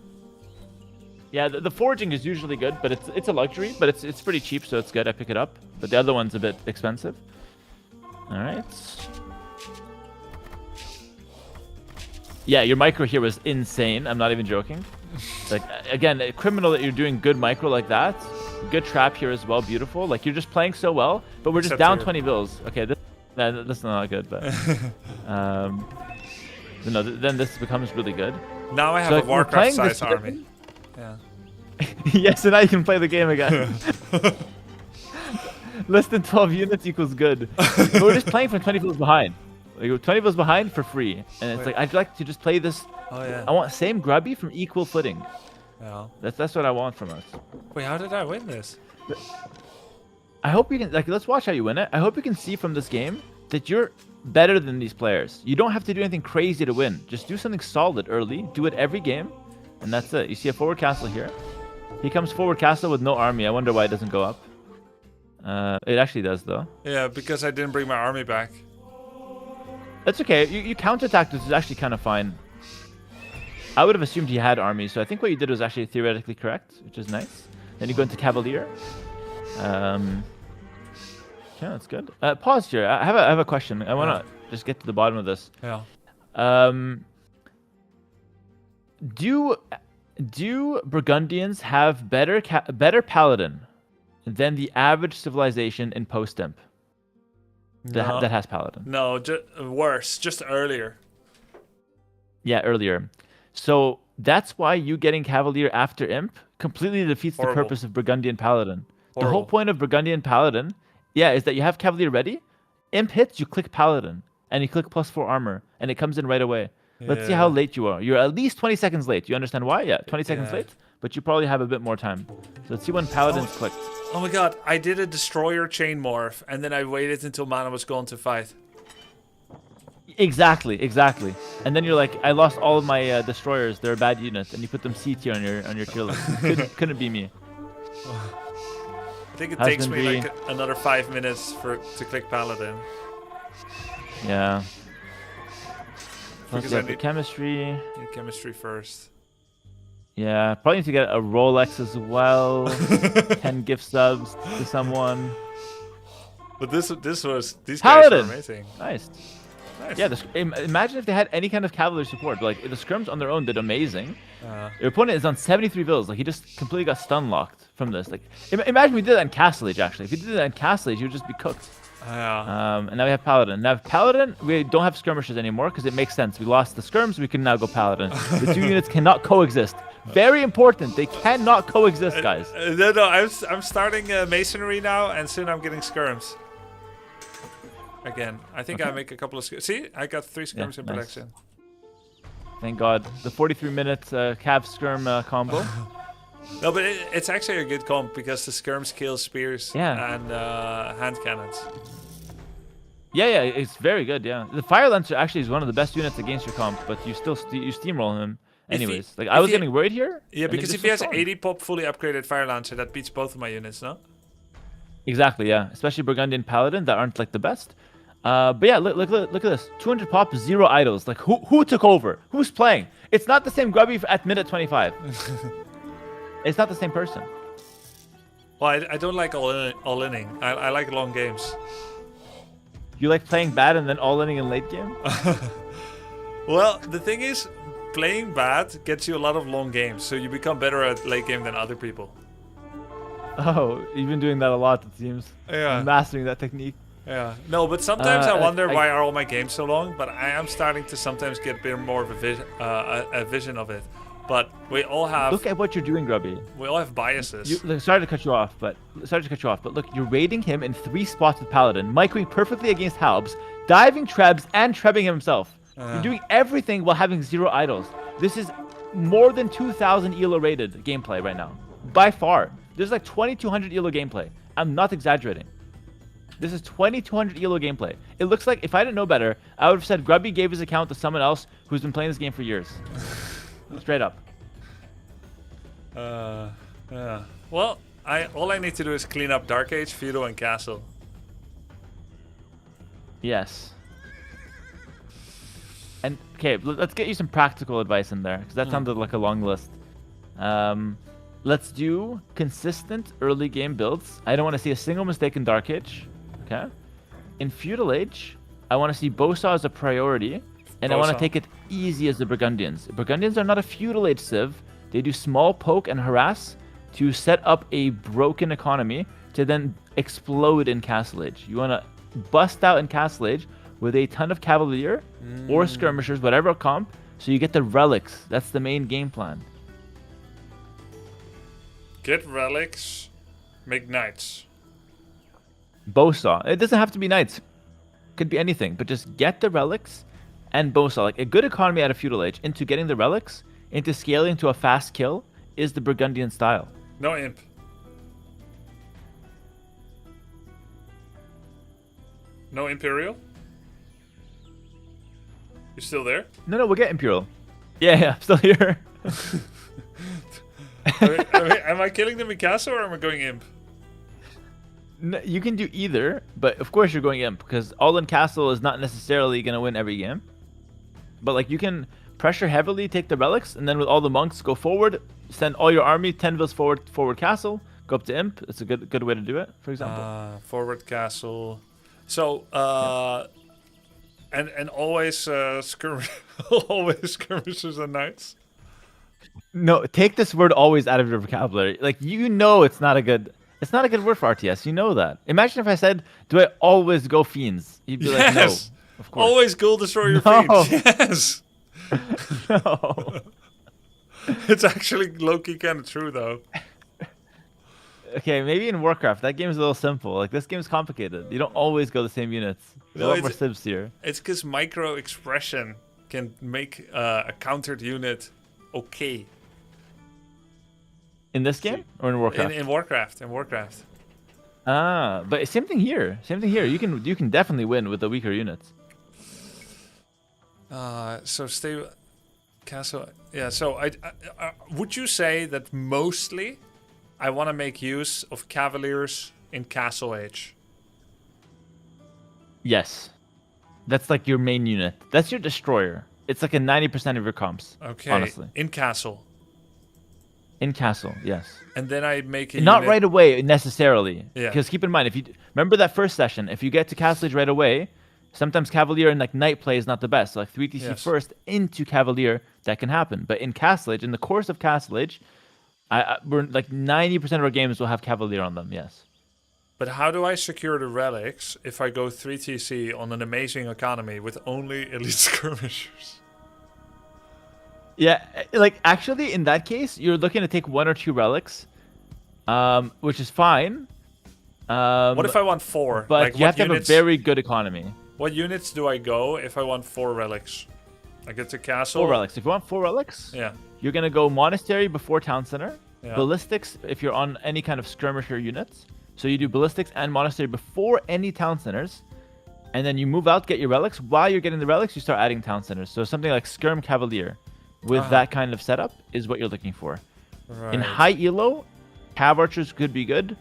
Yeah, the forging is usually good, but it's a luxury, but it's pretty cheap, so it's good. I pick it up, but the other one's a bit expensive. All right. Yeah, your micro here was insane. I'm not even joking. Like again, criminal that you're doing good micro like that. Good trap here as well, beautiful. Like you're just playing so well, but we're just down 20 bills. Okay, that's not good, but no, then this becomes really good. Now I have so, a Warcraft size army. Yeah. Yes, and now you can play the game again. Less than 12 units equals good. But we're just playing from 20 villas behind. Like we're 20 villas behind for free, and it's like I'd like to just play this. Oh yeah. I want same Grubby from equal footing. Yeah. That's what I want from us. Wait, how did I win this? I hope you can let's watch how you win it. I hope you can see from this game that you're better than these players. You don't have to do anything crazy to win. Just do something solid early. Do it every game, and that's it. You see a forward castle here. He comes forward castle with no army. I wonder why it doesn't go up. It actually does though. Yeah, because I didn't bring my army back. That's okay. You counterattacked, which is actually kind of fine. I would have assumed he had armies, so I think what you did was actually theoretically correct, which is nice. Then you go into Cavalier. Yeah, that's good. Pause here. I have a question. I want to just get to the bottom of this. Yeah. Do Burgundians have better paladin than the average civilization in post-imp that has paladin? No, worse. Just earlier. Yeah, earlier. So that's why you getting Cavalier after Imp completely defeats the purpose of Burgundian Paladin. The whole point of Burgundian Paladin, is that you have Cavalier ready. Imp hits, you click Paladin, and you click +4 armor, and it comes in right away. Let's see how late you are. You're at least 20 seconds late. You understand why? Yeah, 20 seconds late, but you probably have a bit more time. So let's see when Paladin's clicked. Oh my god, I did a Destroyer chain morph, and then I waited until mana was gone to fight. Exactly. And then you're like, I lost all of my destroyers. They're a bad unit, and you put them C tier on your tier list. Couldn't be me. I think it takes me like another 5 minutes to click Paladin. Yeah. Because I need chemistry. Need chemistry first. Yeah, probably need to get a Rolex as well. 10 gift subs to someone. But these guys Paladin! were amazing. Nice. Yeah, imagine if they had any kind of Cavalier support. Like, the scrims on their own did amazing. Your opponent is on 73 vills. Like, he just completely got stun locked from this. Like, imagine we did that in Castle Age, actually. If we did that in Castle Age, you would just be cooked. And now we have Paladin. Now, Paladin, we don't have skirmishers anymore because it makes sense. We lost the skirms, we can now go Paladin. The two units cannot coexist. Very important. They cannot coexist, guys. No, I'm starting masonry now, and soon I'm getting skirms. Again, I think I make a couple of skirms. See, I got 3 skirms in production. Thank God. The 43-minute Cav skirm combo. No, but it's actually a good comp because the skirms kill spears and hand cannons. Yeah, it's very good. Yeah, the Fire Lancer actually is one of the best units against your comp, but you still you steamroll him anyways. I was getting worried here. Yeah, because if he has 80 pop fully upgraded Fire Lancer, that beats both of my units, no? Exactly. Yeah, especially Burgundian Paladin that aren't like the best. But yeah, look at this. 200 pop, 0 idols. Like who took over? Who's playing? It's not the same Grubby at minute 25. It's not the same person. Well, I don't like all-inning. I like long games. You like playing bad and then all-inning in late game? Well, the thing is, playing bad gets you a lot of long games, so you become better at late game than other people. Oh, you've been doing that a lot, it seems. Yeah. Mastering that technique. Yeah. No, but sometimes I Uh, wonder I- why are all my games so long. But I am starting to sometimes get a bit more of a vision of it. But we all have Look at what you're doing, Grubby. biases. Look, sorry to cut you off, but look, you're raiding him in 3 spots with Paladin, microing perfectly against Halbs, diving Trebs, and trebbing himself. You're doing everything while having 0 idols. This is more than 2,000 ELO rated gameplay right now, by far. There's like 2,200 ELO gameplay. I'm not exaggerating. This is 2,200 ELO gameplay. It looks like if I didn't know better, I would have said Grubby gave his account to someone else who's been playing this game for years. Straight up. Yeah. Well, all I need to do is clean up Dark Age, Feudal, and Castle. Yes. And okay, let's get you some practical advice in there, because that sounded like a long list. Let's do consistent early game builds. I don't want to see a single mistake in Dark Age. Okay. In Feudal Age, I want to see Bosa as a priority, and I want to Bosa. take it easy as the Burgundians. Burgundians are not a Feudal Age civ. They do small poke and harass to set up a broken economy to then explode in Castle Age. You want to bust out in Castle Age with a ton of Cavalier or Skirmishers, whatever comp, so you get the relics. That's the main game plan. Get relics, make knights. Bosa. It doesn't have to be knights. Could be anything, but just get the relics and Bosa. Like a good economy out of Feudal Age into getting the relics, into scaling to a fast kill is the Burgundian style. No imp. No Imperial? You still there? No, we'll get Imperial. Yeah, I'm still here. Am I killing them in Castle or am I going imp? No, you can do either, but of course you're going imp because all in castle is not necessarily going to win every game. But like you can pressure heavily, take the relics, and then with all the monks go forward, send all your army 10 vills forward castle, go up to imp. It's a good way to do it, for example. Forward castle. So and always always skirmishers and knights. No, take this word always out of your vocabulary. Like you know it's not a good word for RTS. You know that. Imagine if I said, "Do I always go fiends?" You'd be like, "No, of course." Always Ghoul Destroyer your No. fiends. Yes. No. It's actually low-key kind of true though. Okay, maybe in Warcraft that game's a little simple. Like this game's complicated. You don't always go the same units. There's a lot more civs here. It's because micro expression can make a countered unit okay. In this game or in Warcraft? In Warcraft. Ah, but same thing here. You can definitely win with the weaker units. So stay castle. Yeah. So I would you say that mostly I want to make use of Cavaliers in Castle Age? Yes, that's like your main unit. That's your destroyer. It's like a 90% of your comps. Okay. Honestly, In Castle. in castle, yes. And then I make a Not unit- right away necessarily. Yeah. Because keep in mind, if you remember that first session, if you get to Castle Age right away, sometimes Cavalier and like Knight play is not the best. So like 3TC Yes. first into Cavalier, that can happen. But in Castle Age, in the course of Castle Age, we're like 90% of our games will have Cavalier on them. Yes. But how do I secure the relics if I go 3TC on an amazing economy with only elite skirmishers? Yeah, like actually in that case, you're looking to take 1 or 2 relics, which is fine. What if I want 4? But Like, you what have to have a units- very good economy. What units do I go if I want 4 relics? I get to castle. 4 relics. If you want 4 relics, Yeah. you're gonna go monastery before town center. Yeah. Ballistics if you're on any kind of skirmisher units. So you do ballistics and monastery before any town centers, and then you move out, get your relics. While you're getting the relics, you start adding town centers. So something like Skirm Cavalier, with that kind of setup, is what you're looking for. Right. In high elo, Cav Archers could be good,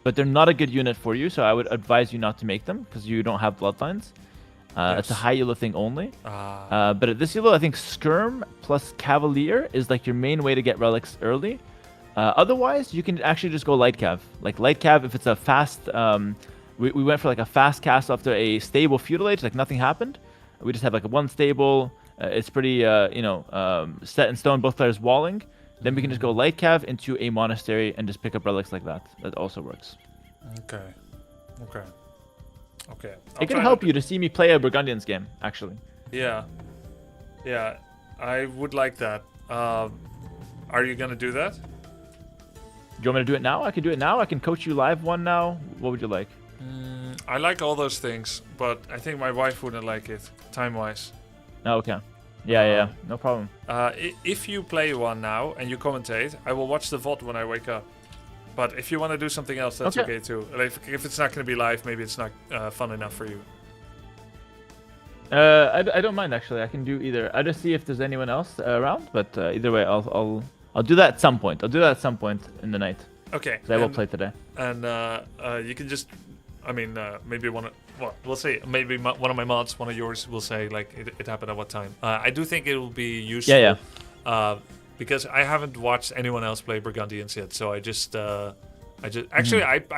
but they're not a good unit for you. So I would advise you not to make them because you don't have bloodlines. It's a high elo thing only. But at this elo, I think Skirm plus Cavalier is like your main way to get relics early. Otherwise, you can actually just go light cav. Like light cav, if it's a fast, we went for like a fast cast after a stable feudal age, like nothing happened. We just have like a 1 stable. It's pretty, set in stone. Both players walling. Then we can just go light cav into a monastery and just pick up relics like that. That also works. Okay. Okay. Okay. It can help you to see me play a Burgundians game, actually. Yeah. Yeah. I would like that. Are you gonna do that? Do you want me to do it now? I can do it now. I can coach you live one now. What would you like? I like all those things, but I think my wife wouldn't like it, time-wise. Oh, okay. Yeah, no problem. If you play one now and you commentate, I will watch the VOD when I wake up. But if you want to do something else, that's okay too. Like, if it's not going to be live, maybe it's not fun enough for you. I don't mind actually. I can do either. I'll just see if there's anyone else around. But either way, I'll do that at some point. I'll do that at some point in the night. Okay. I will play today. And you can just, I mean, maybe well, we'll see. Maybe one of my mods, one of yours, will say like it happened at what time. I do think it will be useful. Yeah. Because I haven't watched anyone else play Burgundians yet, so I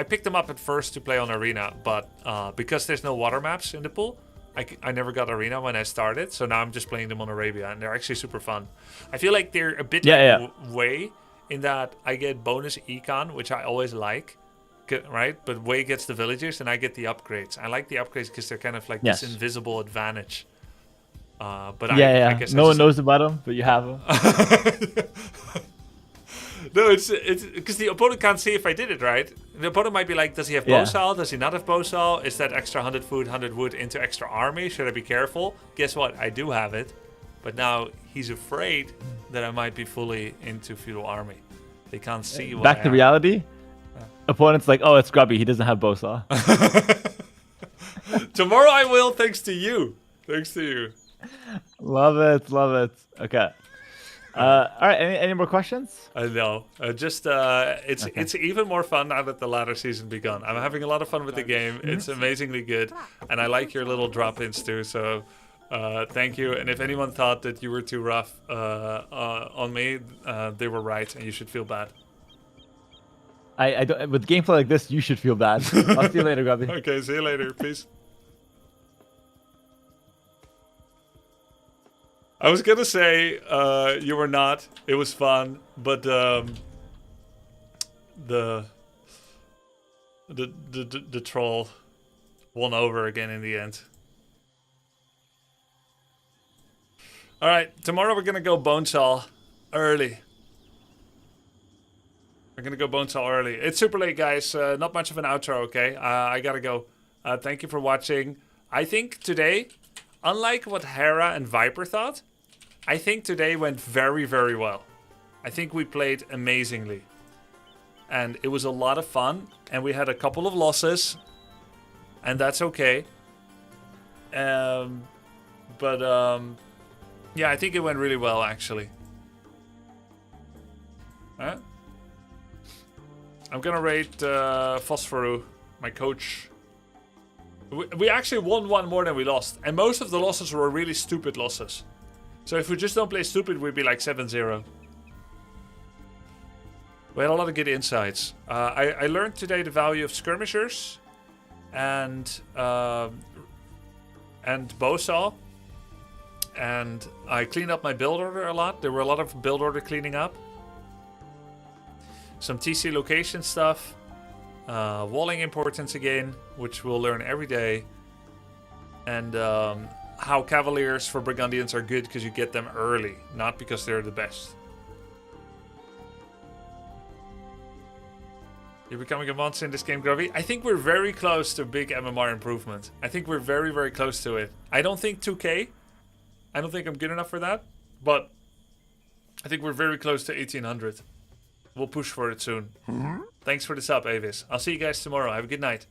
picked them up at first to play on Arena, but because there's no water maps in the pool, I never got Arena when I started, so now I'm just playing them on Arabia, and they're actually super fun. I feel like they're a bit Way in that I get bonus econ, which I always like, right? But Way gets the villagers, and I get the upgrades. I like the upgrades because they're kind of like this invisible advantage. But I guess no one knows about them, but you have them. No, it's because the opponent can't see if I did it right. The opponent might be like, does he have bowsaw? Does he not have bowsaw? Is that extra 100 food, 100 wood into extra army? Should I be careful? Guess what? I do have it. But now he's afraid that I might be fully into feudal army. They can't see what Back to reality. Opponent's like, oh, it's Grubby. He doesn't have bowsaw. Tomorrow I will, thanks to you. Thanks to you. Love it. Okay. All right. Any more questions? No. It's even more fun now that the latter season begun. I'm having a lot of fun with the game. It's amazingly good, and I like your little drop-ins too. So, thank you. And if anyone thought that you were too rough on me, they were right, and you should feel bad. I don't. With gameplay like this, you should feel bad. I'll see you later, Grubby. Okay. See you later. Peace. I was gonna say you were not. It was fun, but the troll won over again in the end. All right, tomorrow we're gonna go bonesaw early. It's super late, guys. Not much of an outro, okay? I gotta go. Thank you for watching. I think today, unlike what Hera and Viper thought, I think today went very, very well. I think we played amazingly. And it was a lot of fun. And we had a couple of losses. And that's okay. Yeah, I think it went really well, actually. Huh? I'm gonna rate Phosphoru, my coach. We actually won one more than we lost. And most of the losses were really stupid losses. So if we just don't play stupid, we'd be like 7-0. We had a lot of good insights. I learned today the value of skirmishers and bowsaw. And I cleaned up my build order a lot. There were a lot of build order cleaning up. Some TC location stuff. Walling importance again, which we'll learn every day. And how Cavaliers for Burgundians are good because you get them early, not because they're the best. You're becoming a monster in this game, Grubby. I think we're very close to big MMR improvement. I think we're very, very close to it. I don't think 2K. I don't think I'm good enough for that. But I think we're very close to 1800. We'll push for it soon. Thanks for the sub, Avis. I'll see you guys tomorrow. Have a good night.